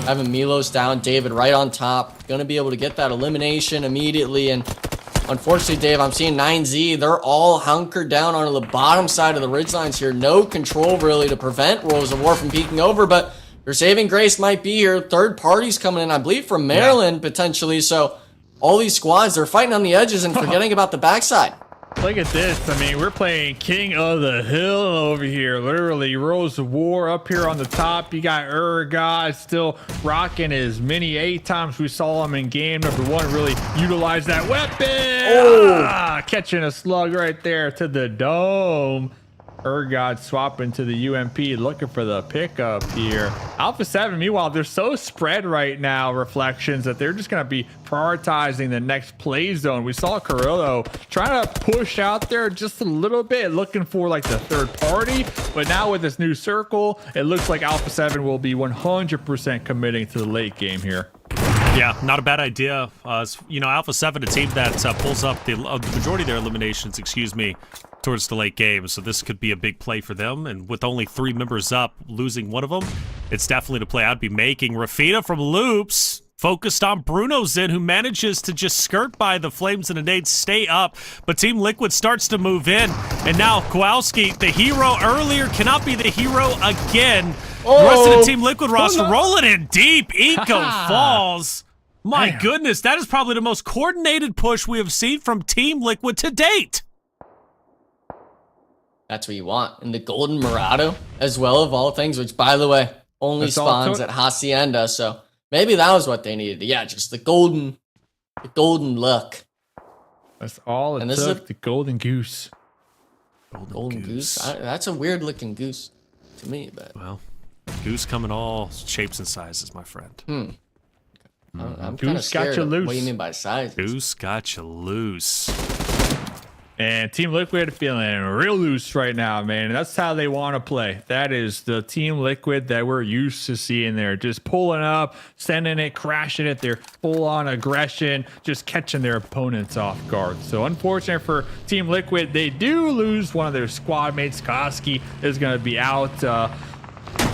having Milos down, David right on top. Going to be able to get that elimination immediately, and unfortunately, Dave, I'm seeing 9Z. They're all hunkered down onto the bottom side of the ridgelines here. No control, really, to prevent Rolls of War from peeking over, but their saving grace might be here. Third parties coming in, I believe, from Maryland, potentially. So all these squads, they're fighting on the edges and forgetting about the backside. Look at this. I mean, we're playing King of the Hill over here. Literally, Rolls of War up here on the top. You got Urgod still rocking his mini 8 times. We saw him in game number 1 really utilize that weapon. Catching a slug right there to the dome. Urgod swapping to the UMP, looking for the pickup here. Alpha 7, meanwhile, they're so spread right now, Reflections, that they're just going to be prioritizing the next play zone. We saw Carrillo trying to push out there just a little bit, looking for like the third party. But now with this new circle, it looks like Alpha 7 will be 100% committing to the late game here. Yeah, not a bad idea. You know, Alpha 7, a team that pulls up the majority of their eliminations, towards the late game, so this could be a big play for them. And with only 3 members up, losing one of them, it's definitely the play I'd be making. Rafina from Loops, focused on Bruno Zen, who manages to just skirt by the Flames and the nades, stay up, but Team Liquid starts to move in, and now Kowalski, the hero earlier, cannot be the hero again. The rest of the Team Liquid roster rolling in deep. iNCO falls. My goodness, that is probably the most coordinated push we have seen from Team Liquid to date. That's what you want. And the Golden Murado as well, of all things, which, by the way, only spawns at Hacienda, so maybe that was what they needed. Yeah, just the golden luck. That's all it took, the golden goose. Golden goose? That's a weird-looking goose to me, but... Well, goose come in all shapes and sizes, my friend. I'm kind of scared. Got you loose. What do you mean by size? Goose got you loose. And Team Liquid feeling real loose right now, man. And that's how they want to play. That is the Team Liquid that we're used to seeing there. Just pulling up, sending it, crashing it. They're full-on aggression, just catching their opponents off guard. So unfortunate for Team Liquid, they do lose one of their squad mates. Koski is going to be out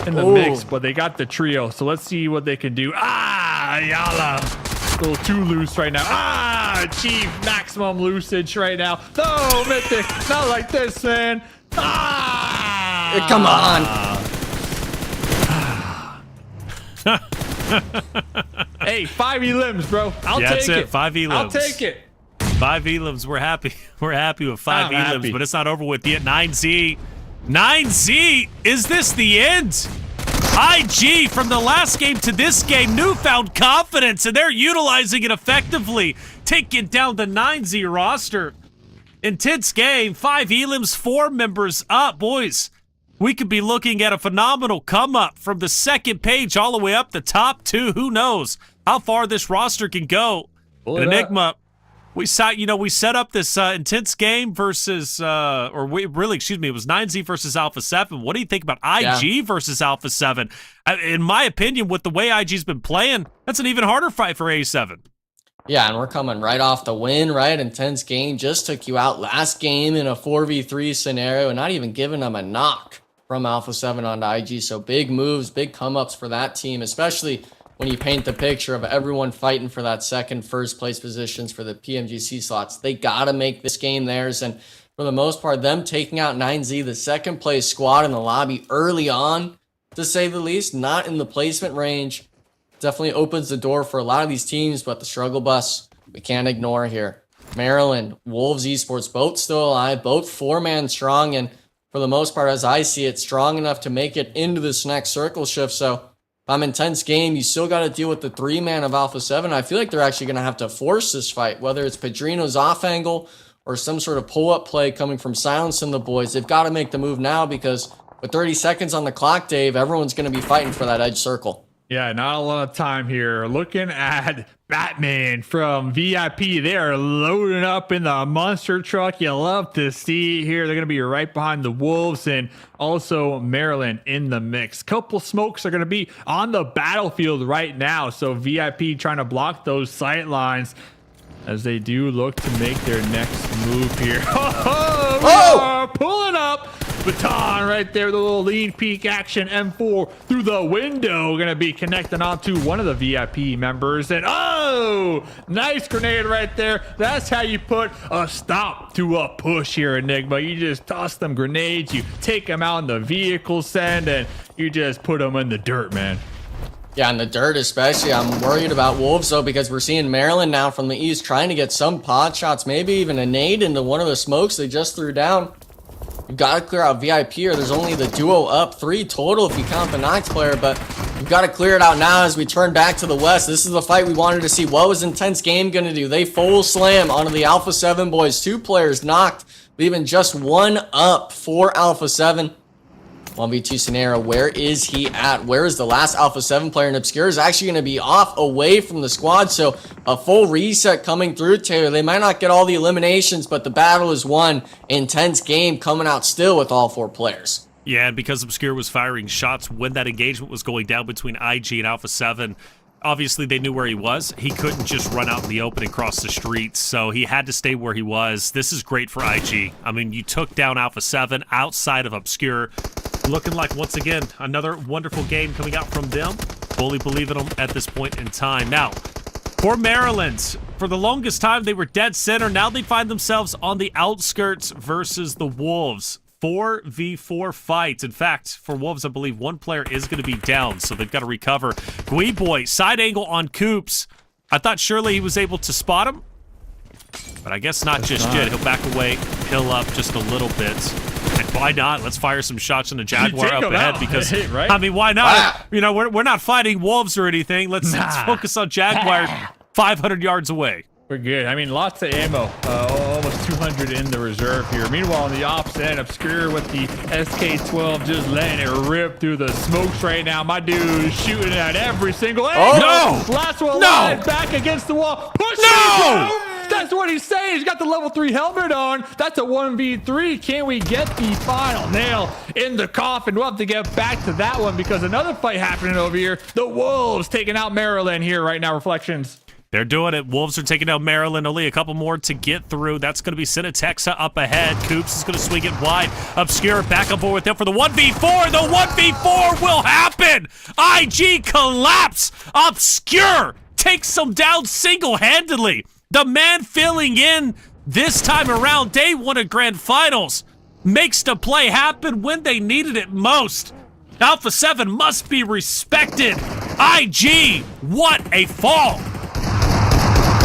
in the mix, but they got the trio. So let's see what they can do. Ayala. A little too loose right now. Chief, maximum loosage right now. No, Mythic, not like this, man. Come on. Hey, 5 elims, bro. I'll take it. 5 elims. I'll take it. 5 elims. We're happy. We're happy with 5 elims, but it's not over with yet. 9Z. 9Z. Is this the end? IG from the last game to this game, newfound confidence, and they're utilizing it effectively, taking down the 9Z roster. Intense game, 5 elims, 4 members up. Boys, we could be looking at a phenomenal come up from the second page all the way up the top 2. Who knows how far this roster can go? Enigma, we set up this intense game versus, it was 9Z versus Alpha 7. What do you think about IG versus Alpha 7? In my opinion, with the way IG's been playing, that's an even harder fight for A7. Yeah, and we're coming right off the win, right? Intense game, just took you out last game in a 4v3 scenario, and not even giving them a knock from Alpha 7 onto IG. So big moves, big come-ups for that team, especially when you paint the picture of everyone fighting for that first place positions for the PMGC slots. They got to make this game theirs. And for the most part, them taking out 9Z, the second place squad in the lobby early on, to say the least, not in the placement range, definitely opens the door for a lot of these teams. But the struggle bus, we can't ignore here. Maryland, Wolves Esports, both still alive, both 4-man strong. And for the most part, as I see it, strong enough to make it into this next circle shift. So intense game, you still got to deal with the 3-man of Alpha 7. I feel like they're actually going to have to force this fight, whether it's Pedrino's off angle or some sort of pull-up play coming from Silence and the boys. They've got to make the move now because with 30 seconds on the clock, Dave, everyone's going to be fighting for that edge circle. Yeah, not a lot of time here. Looking at Batman from VIP. They are loading up in the monster truck. You love to see it here. They're going to be right behind the Wolves and also Maryland in the mix. Couple smokes are going to be on the battlefield right now. So VIP trying to block those sight lines as they do look to make their next move here. Pulling up. Baton right there, the little lean peek action. M4 through the window, gonna be connecting onto one of the VIP members, and nice grenade right there. That's how you put a stop to a push here, Enigma. You just toss them grenades, you take them out in the vehicle send, and you just put them in the dirt, man. Yeah, in the dirt especially. I'm worried about Wolves though, because we're seeing Maryland now from the east trying to get some pod shots, maybe even a nade into one of the smokes they just threw down. You've got to clear out VIP here. There's only the duo up, 3 total if you count the Nox player, but you've got to clear it out now as we turn back to the west. This is the fight we wanted to see. What was Intense Game going to do? They full slam onto the Alpha 7 boys. 2 players knocked, leaving just 1 up for Alpha 7. 1v2 scenario, where is he at? Where is the last Alpha 7 player? And Obscure is actually going to be off away from the squad, so a full reset coming through, Taylor. They might not get all the eliminations, but the battle is won. Intense game coming out still with all 4 players. Yeah, and because Obscure was firing shots when that engagement was going down between IG and Alpha 7, Obviously, they knew where he was. He couldn't just run out in the open and cross the streets, so he had to stay where he was. This is great for IG. I mean, you took down Alpha 7 outside of Obscure. Looking like, once again, another wonderful game coming out from them. Fully believe in them at this point in time. Now, for Maryland, for the longest time, they were dead center. Now they find themselves on the outskirts versus the Wolves. 4v4 fights. In fact, for Wolves, I believe one player is going to be down, so they've got to recover. Gui Boy, side angle on Coops. I thought surely he was able to spot him, but I guess not just yet. He'll back away, hill up just a little bit. And why not? Let's fire some shots on the Jaguar up ahead because, right? I mean, why not? You know, we're not fighting Wolves or anything. Let's focus on Jaguar 500 yards away. We're good. I mean, lots of ammo. Almost 200 in the reserve here. Meanwhile, on the opposite end, Obscure with the SK-12 just letting it rip through the smokes right now. My dude is shooting at every single angle. Oh, no! Last one alive, back against the wall. Push it! That's what he's saying. He's got the level 3 helmet on. That's a 1v3. Can we get the final nail in the coffin? We'll have to get back to that one because another fight happening over here. The Wolves taking out Maryland here right now, Reflections. They're doing it. Wolves are taking out Maryland. Only a couple more to get through. That's going to be Cinetexa up ahead. Coops is going to swing it wide. Obscure back on board with him for the 1v4. The 1v4 will happen. IG collapse. Obscure takes them down single-handedly. The man filling in this time around, day one of Grand Finals, makes the play happen when they needed it most. Alpha 7 must be respected. IG, what a fall.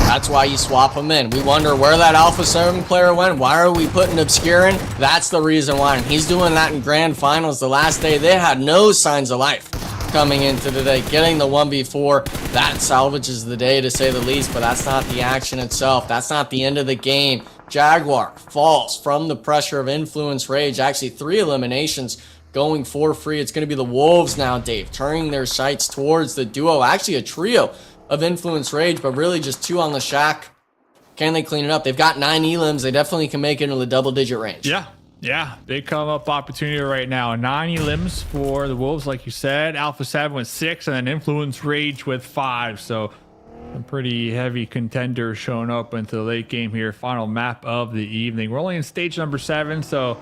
That's why you swap them in. We wonder where that Alpha 7 player went. Why are we putting Obscure in? That's the reason why. And he's doing that in Grand Finals. The last day, they had no signs of life coming into today. Getting the 1v4, that salvages the day to say the least, but that's not the action itself. That's not the end of the game. Jaguar falls from the pressure of Influence Rage. Actually, 3 eliminations going for free. It's going to be the Wolves now, Dave, turning their sights towards the duo. Actually, a trio of Influence Rage, but really just 2 on the shack. Can they clean it up? They've got 9 elims. They definitely can make it into the double-digit range. Yeah, big come up opportunity right now. 9 elims for the Wolves, like you said. Alpha 7 with 6, and then Influence Rage with 5. So some pretty heavy contenders showing up into the late game here. Final map of the evening. We're only in stage number 7, so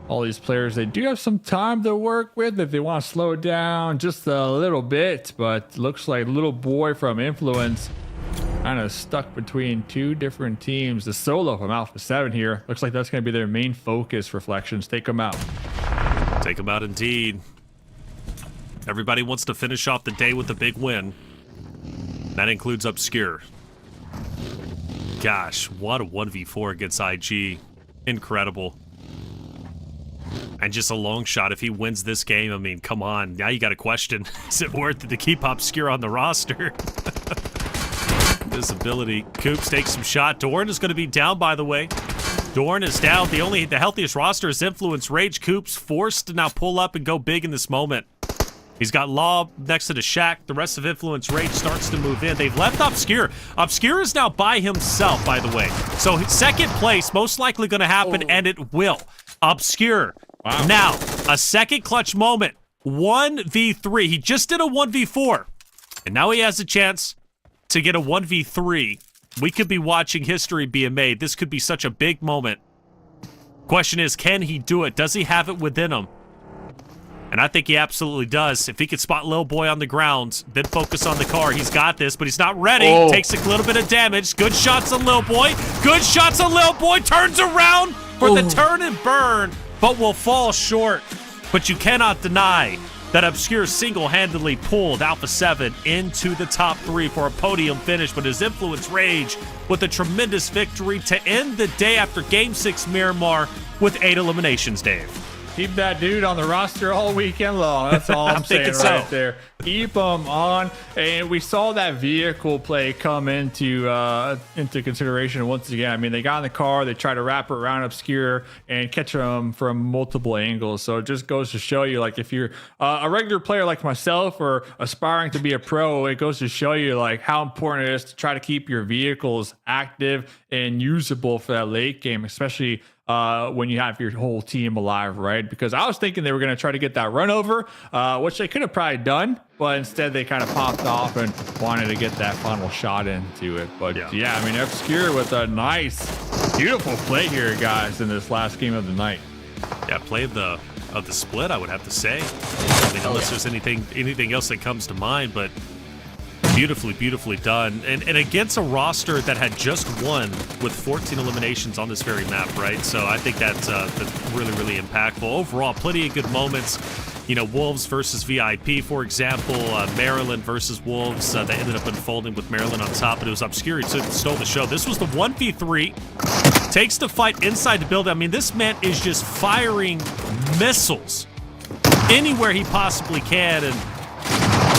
all these players, they do have some time to work with if they want to slow it down just a little bit, but looks like little boy from Influence kind of stuck between 2 different teams. The solo from Alpha 7 here looks like that's going to be their main focus. Reflections, take them out. Take them out indeed. Everybody wants to finish off the day with a big win. That includes Obscure. Gosh, what a 1v4 against IG. Incredible. And just a long shot. If he wins this game, I mean, come on. Now you got a question. Is it worth it to keep Obscure on the roster? This ability. Coops takes some shot. Dorn is going to be down, by the way. Dorn is down. The healthiest roster is Influence Rage. Coops forced to now pull up and go big in this moment. He's got Law next to the shack. The rest of Influence Rage starts to move in. They've left Obscure. Obscure is now by himself, by the way. So second place most likely going to happen, and it will. Obscure. Wow. Now, a second clutch moment. 1v3. He just did a 1v4. And now he has a chance to get a 1v3. We could be watching history being made. This could be such a big moment. Question is, can he do it? Does he have it within him? And I think he absolutely does. If he could spot Lil Boy on the ground, then focus on the car, he's got this, but he's not ready. Takes a little bit of damage. Good shots on Lil Boy. Good shots on Lil Boy. Turns around for the turn and burn, but will fall short. But you cannot deny that Obscure single-handedly pulled Alpha 7 into the top 3 for a podium finish, but his Influence Rage with a tremendous victory to end the day after Game 6 Miramar with 8 eliminations, Dave. Keep that dude on the roster all weekend long. That's all I'm saying right there. Keep him on. And we saw that vehicle play come into consideration once again. I mean, they got in the car, they tried to wrap it around Obscure and catch him from multiple angles. So it just goes to show you, like, if you're a regular player like myself or aspiring to be a pro, it goes to show you like how important it is to try to keep your vehicles active and usable for that late game, especially when you have your whole team alive, right? Because I was thinking they were going to try to get that run over, which they could have probably done. but instead they kind of popped off and wanted to get that final shot into it. But yeah, I mean, Obscure with a nice, beautiful play here, guys, in this last game of the night. Yeah, play of the split, I would have to say. I mean, unless there's anything else that comes to mind, but beautifully done. And against a roster that had just won with 14 eliminations on this very map, right? So I think that's really impactful. Overall, plenty of good moments. You know, Wolves versus VIP, for example, Maryland versus Wolves. That ended up unfolding with Maryland on top, but it was Obscure who stole the show. This was the 1v3. Takes the fight inside the building. I mean, this man is just firing missiles anywhere he possibly can, and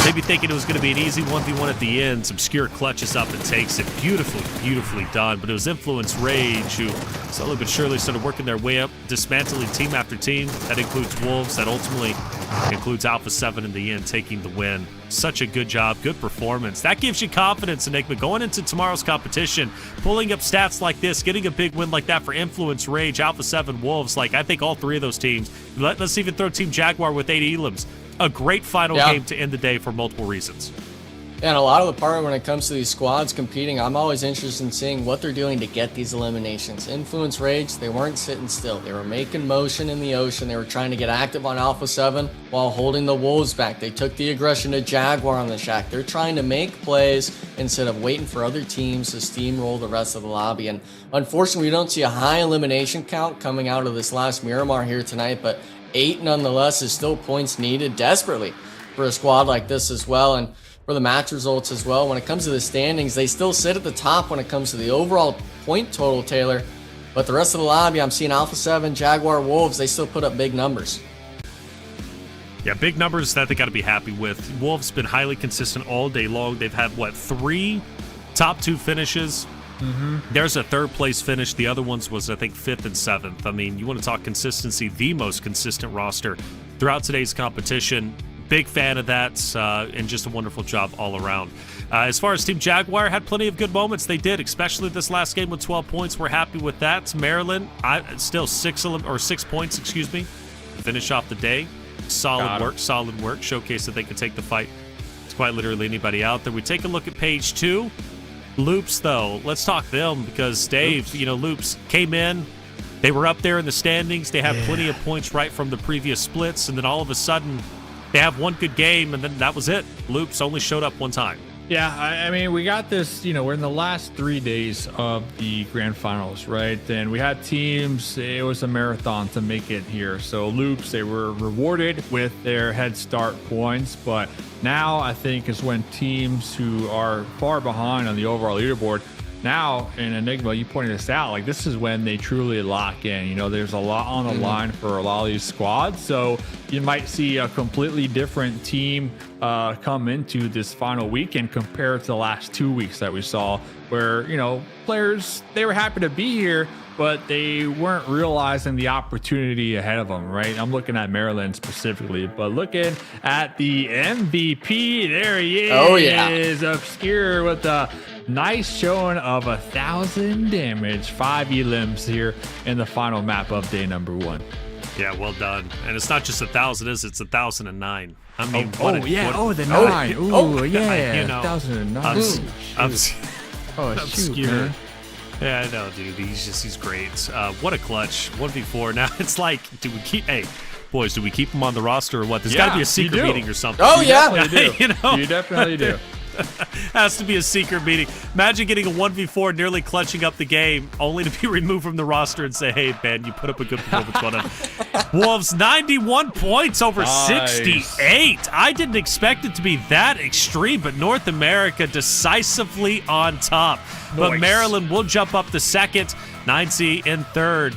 maybe thinking it was going to be an easy 1v1 at the end. Obscure clutches up and takes it. Beautifully done. But it was Influence Rage who slowly but surely started working their way up, dismantling team after team. That includes Wolves. That ultimately includes Alpha 7 in the end, taking the win. Such a good job, good performance. That gives you confidence, Enigma, going into tomorrow's competition, pulling up stats like this, getting a big win like that for Influence Rage, Alpha 7, Wolves. Like, I think all three of those teams, let's even throw Team Jaguar with 8 elims. A great final game to end the day for multiple reasons. And a lot of the part when it comes to these squads competing, I'm always interested in seeing what they're doing to get these eliminations. Influence Rage, they weren't sitting still. They were making motion in the ocean. They were trying to get active on Alpha 7 while holding the Wolves back. They took the aggression to Jaguar on the Shack. They're trying to make plays instead of waiting for other teams to steamroll the rest of the lobby. And unfortunately, we don't see a high elimination count coming out of this last Miramar here tonight, but 8 nonetheless is still points needed desperately for a squad like this as well, and for the match results as well. When it comes to the standings, they still sit at the top when it comes to the overall point total, Taylor, but the rest of the lobby, I'm seeing Alpha 7, Jaguar, Wolves, they still put up big numbers. Yeah, big numbers that they got to be happy with. Wolves been highly consistent all day long. They've had, 3 top 2 finishes. There's a 3rd place finish. The other ones was, I think, 5th and 7th. I mean, you want to talk consistency, the most consistent roster throughout today's competition. Big fan of that, and just a wonderful job all around. As far as Team Jaguar, had plenty of good moments. They did, especially this last game with 12 points. We're happy with that. Maryland, still 6 points, excuse me, finish off the day. Solid work. Showcase that they could take the fight. It's quite literally anybody out there. We take a look at page 2. Loops, though, let's talk them because Dave, Loops came in. They were up there in the standings. They had plenty of points right from the previous splits, and then all of a sudden, they have one good game, and then that was it. Loops only showed up one time. Yeah, I mean, we got this, we're in the last 3 days of the grand finals, right? And we had teams, it was a marathon to make it here. So Loops, they were rewarded with their head start points, but now I think is when teams who are far behind on the overall leaderboard, now in Enigma, you pointed this out, like this is when they truly lock in. There's a lot on the line for a lot of these squads. So you might see a completely different team come into this final weekend compared to the last 2 weeks that we saw where, players, they were happy to be here, but they weren't realizing the opportunity ahead of them, right? I'm looking at Maryland specifically, but looking at the MVP, there he is. Oh, yeah. Obscure with a nice showing of 1,000 damage, 5 elims here in the final map of day number 1. Yeah, well done. And it's not just 1,000, it's 1,009. I mean, the 9. Ooh, yeah. 1,009. Obscure. Man. Yeah, I know, dude. He's great. What a clutch. 1v4. Now it's like, do we keep him on the roster or what? There's got to be a secret meeting or something. Oh, yeah. You definitely do. Has to be a secret meeting. Imagine getting a 1v4, nearly clutching up the game, only to be removed from the roster and say, hey, man, you put up a good performance on him. Wolves, 91 points over 68. I didn't expect it to be that extreme, but North America decisively on top. But Maryland will jump up to 2nd, 9C in 3rd.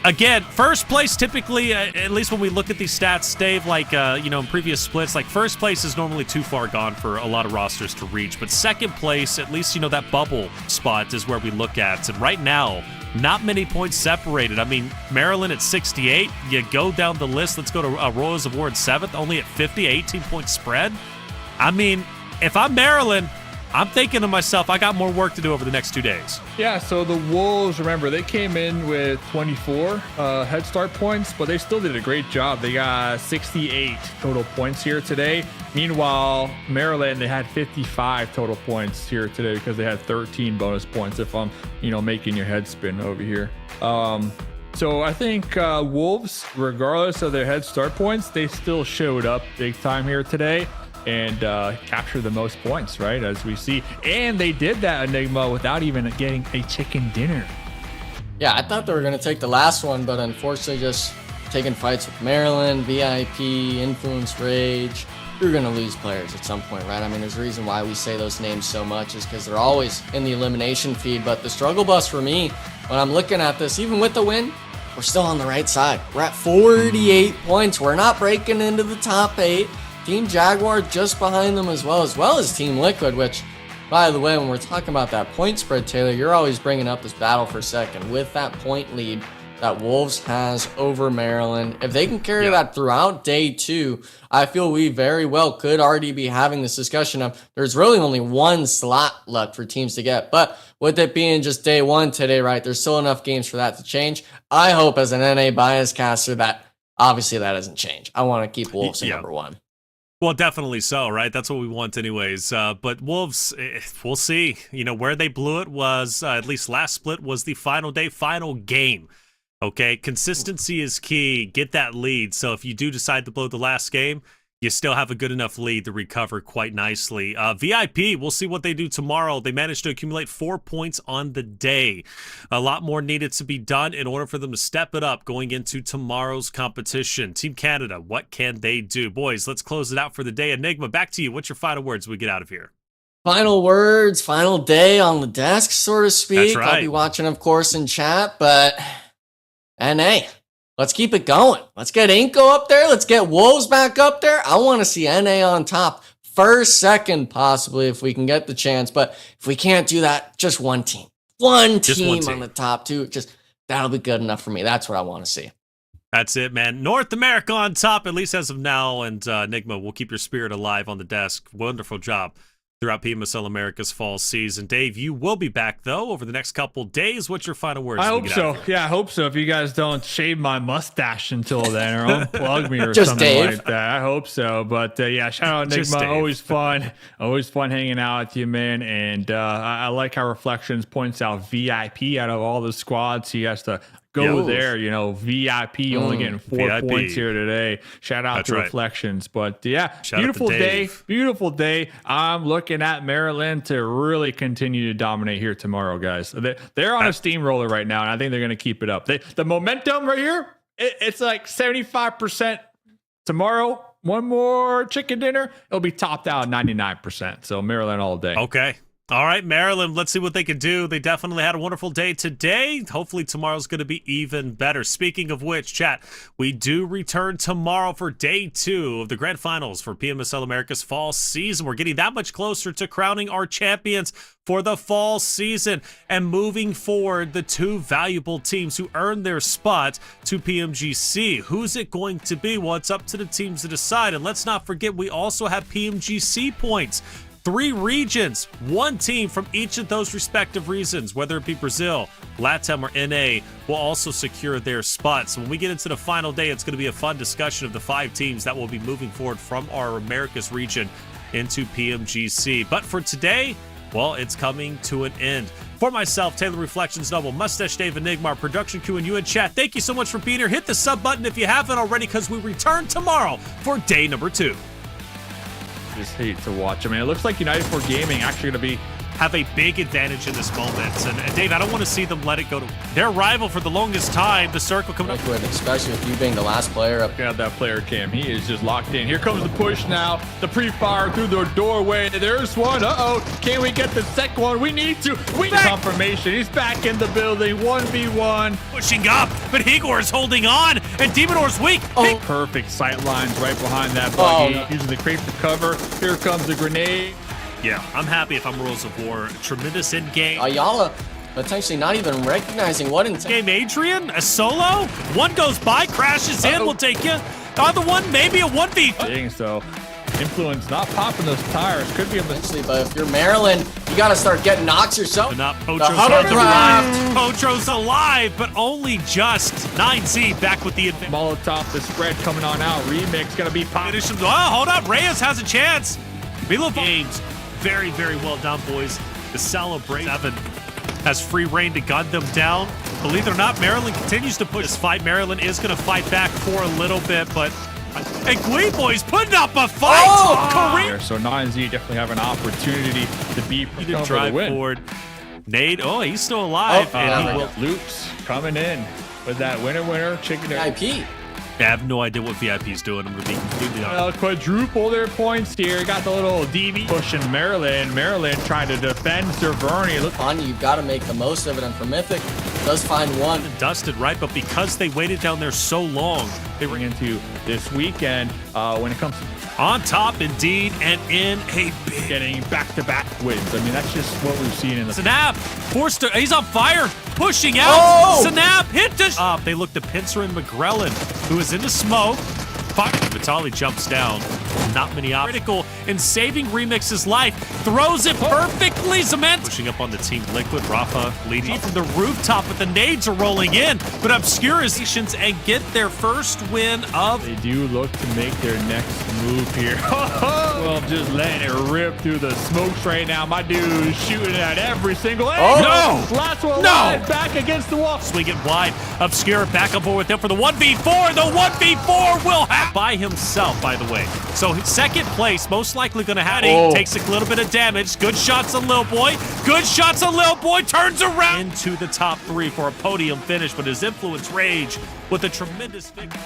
Again, first place typically, at least when we look at these stats, Dave, in previous splits, first place is normally too far gone for a lot of rosters to reach. But 2nd place, at least, that bubble spot is where we look at. And right now, not many points separated. I mean, Maryland at 68. You go down the list. Let's go to Royals of War 7th, only at 50, 18-point spread. I mean, if I'm Maryland, I'm thinking to myself, I got more work to do over the next 2 days. Yeah, so the Wolves, remember, they came in with 24 head start points, but they still did a great job. They got 68 total points here today. Meanwhile, Maryland, they had 55 total points here today because they had 13 bonus points, if I'm, making your head spin over here. So I think Wolves, regardless of their head start points, they still showed up big time here today and capture the most points, right, as we see. And they did that, Enigma, without even getting a chicken dinner. Yeah, I thought they were going to take the last one, but unfortunately just taking fights with Maryland, VIP, Influence Rage. You're going to lose players at some point, right? I mean, there's a reason why we say those names so much is because they're always in the elimination feed. But the struggle bus for me, when I'm looking at this, even with the win, we're still on the right side. We're at 48 points. We're not breaking into the top 8. Team Jaguar just behind them as well as Team Liquid, which, by the way, when we're talking about that point spread, Taylor, you're always bringing up this battle for second. With that point lead that Wolves has over Maryland, if they can carry that throughout day 2, I feel we very well could already be having this discussion of there's really only one slot left for teams to get. But with it being just day 1 today, right, there's still enough games for that to change. I hope as an NA bias caster that obviously that doesn't change. I want to keep Wolves in number 1. Well, definitely so, right? That's what we want anyways. But Wolves, we'll see. Where they blew it was, at least last split, was the final day, final game. Okay, consistency is key. Get that lead. So if you do decide to blow the last game, you still have a good enough lead to recover quite nicely. VIP, we'll see what they do tomorrow. They managed to accumulate 4 points on the day. A lot more needed to be done in order for them to step it up going into tomorrow's competition. Team Canada, what can they do? Boys, let's close it out for the day. Enigma, back to you. What's your final words as we get out of here? Final words, final day on the desk, so to speak. That's right. I'll be watching, of course, in chat, but NA. Let's keep it going. Let's get iNCO up there. Let's get Wolves back up there. I want to see NA on top. First, second, possibly, if we can get the chance. But if we can't do that, just one team. One team on the top 2. That'll be good enough for me. That's what I want to see. That's it, man. North America on top, at least as of now. And Enigma, we'll keep your spirit alive on the desk. Wonderful job throughout PMSL America's fall season. Dave, you will be back, though, over the next couple days. What's your final words? I hope so. Yeah, I hope so. If you guys don't shave my mustache until then or unplug me or something Dave. like that, I hope so. But yeah, shout out Enigma. Always fun. Always fun hanging out with you, man. And I like how Reflections points out VIP out of all the squads. He has to go there, VIP only getting 4 points here today. Shout out to Reflections. But yeah, beautiful day. I'm looking at Maryland to really continue to dominate here tomorrow, guys. They're on a steamroller right now, and I think they're going to keep it up. The momentum right here, it's like 75% tomorrow. One more chicken dinner, it'll be topped out 99%. So Maryland all day. Okay. All right, Maryland, let's see what they can do. They definitely had a wonderful day today. Hopefully tomorrow's going to be even better. Speaking of which, chat, we do return tomorrow for day 2 of the grand finals for PMSL America's fall season. We're getting that much closer to crowning our champions for the fall season and moving forward the 2 valuable teams who earned their spot to PMGC. Who's it going to be? Well, it's up to the teams to decide. And let's not forget, we also have PMGC points. 3 regions, 1 team from each of those respective regions, whether it be Brazil, LATAM, or NA, will also secure their spots. So when we get into the final day, it's going to be a fun discussion of the 5 teams that will be moving forward from our Americas region into PMGC. But for today, well, it's coming to an end. For myself, Taylor Reflections Noble, Mustache Dave, Enigma, our production crew, and you in chat, thank you so much for being here. Hit the sub button if you haven't already, because we return tomorrow for day number 2. Just hate to watch. I mean, it looks like United for Gaming actually going to have a big advantage in this moment. And Dave, I don't want to see them let it go to their rival for the longest time. The circle coming up. Especially with you being the last player up. Got that player cam. He is just locked in. Here comes the push now. The pre-fire through the doorway. There's one. Can we get the second one? We need to. Confirmation. He's back in the building. 1v1. Pushing up, but Jaguar is holding on, and Demonor's weak. Perfect sight lines right behind that buggy. Using the crate for cover. Here comes the grenade. Yeah, I'm happy if I'm Rules of War. Tremendous in-game. Ayala potentially not even recognizing what in game. Adrian, a solo. One goes by, crashes in. We'll take you. Other one, maybe a 1v. So Influence not popping those tires. Could be a mistake. But if you're Maryland, you got to start getting knocks yourself. But not Potro's on the draft. Potro's alive, but only just. 9Z back with the advantage. Molotov, the spread coming on out. Remix going to be popping. Oh, hold up. Reyes has a chance. Milo games. Very, very well done, boys. The celebration. 7 has free reign to gun them down. Believe it or not, Maryland continues to push this fight. Maryland is going to fight back for a little bit, but... And Glee Boys putting up a fight! Oh! So 9Z definitely have an opportunity to be to drive forward. Nade, he's still alive. And he will. Loops coming in with that winner, chicken VIP. I have no idea what VIP's doing. I'm going to be completely honest. Quadruple their points here. Got the little DB pushing Maryland. Maryland trying to defend Cerverni. Look on you. You've got to make the most of it. And for Mythic, does find one. Dusted, right? But because they waited down there so long, they bring into this weekend when it comes to on top indeed, and in a big getting back-to-back wins. I mean, that's just what we've seen in the Snap forced to, he's on fire, pushing out. Snap hit the they look to Pincer and McGrellin, who is in the smoke. Vitali jumps down. Not many options. Critical in saving Remix's life. Throws it perfectly. Cement pushing up on the team. Liquid, Rafa leading from the rooftop, but the nades are rolling in. But Obscura stations and get their first win of. They do look to make their next move here. Well, just letting it rip through the smokes right now. My dude is shooting at every single angle. No! Last one alive, back against the wall. Swing it wide. Obscura back up with him for the 1v4. The 1v4 will have by himself, by the way. So second place, most likely going to have takes a little bit of damage. Good shots on Lil Boy. Good shots on Lil Boy. Turns around into the top 3 for a podium finish, but his influence rage with a tremendous victory.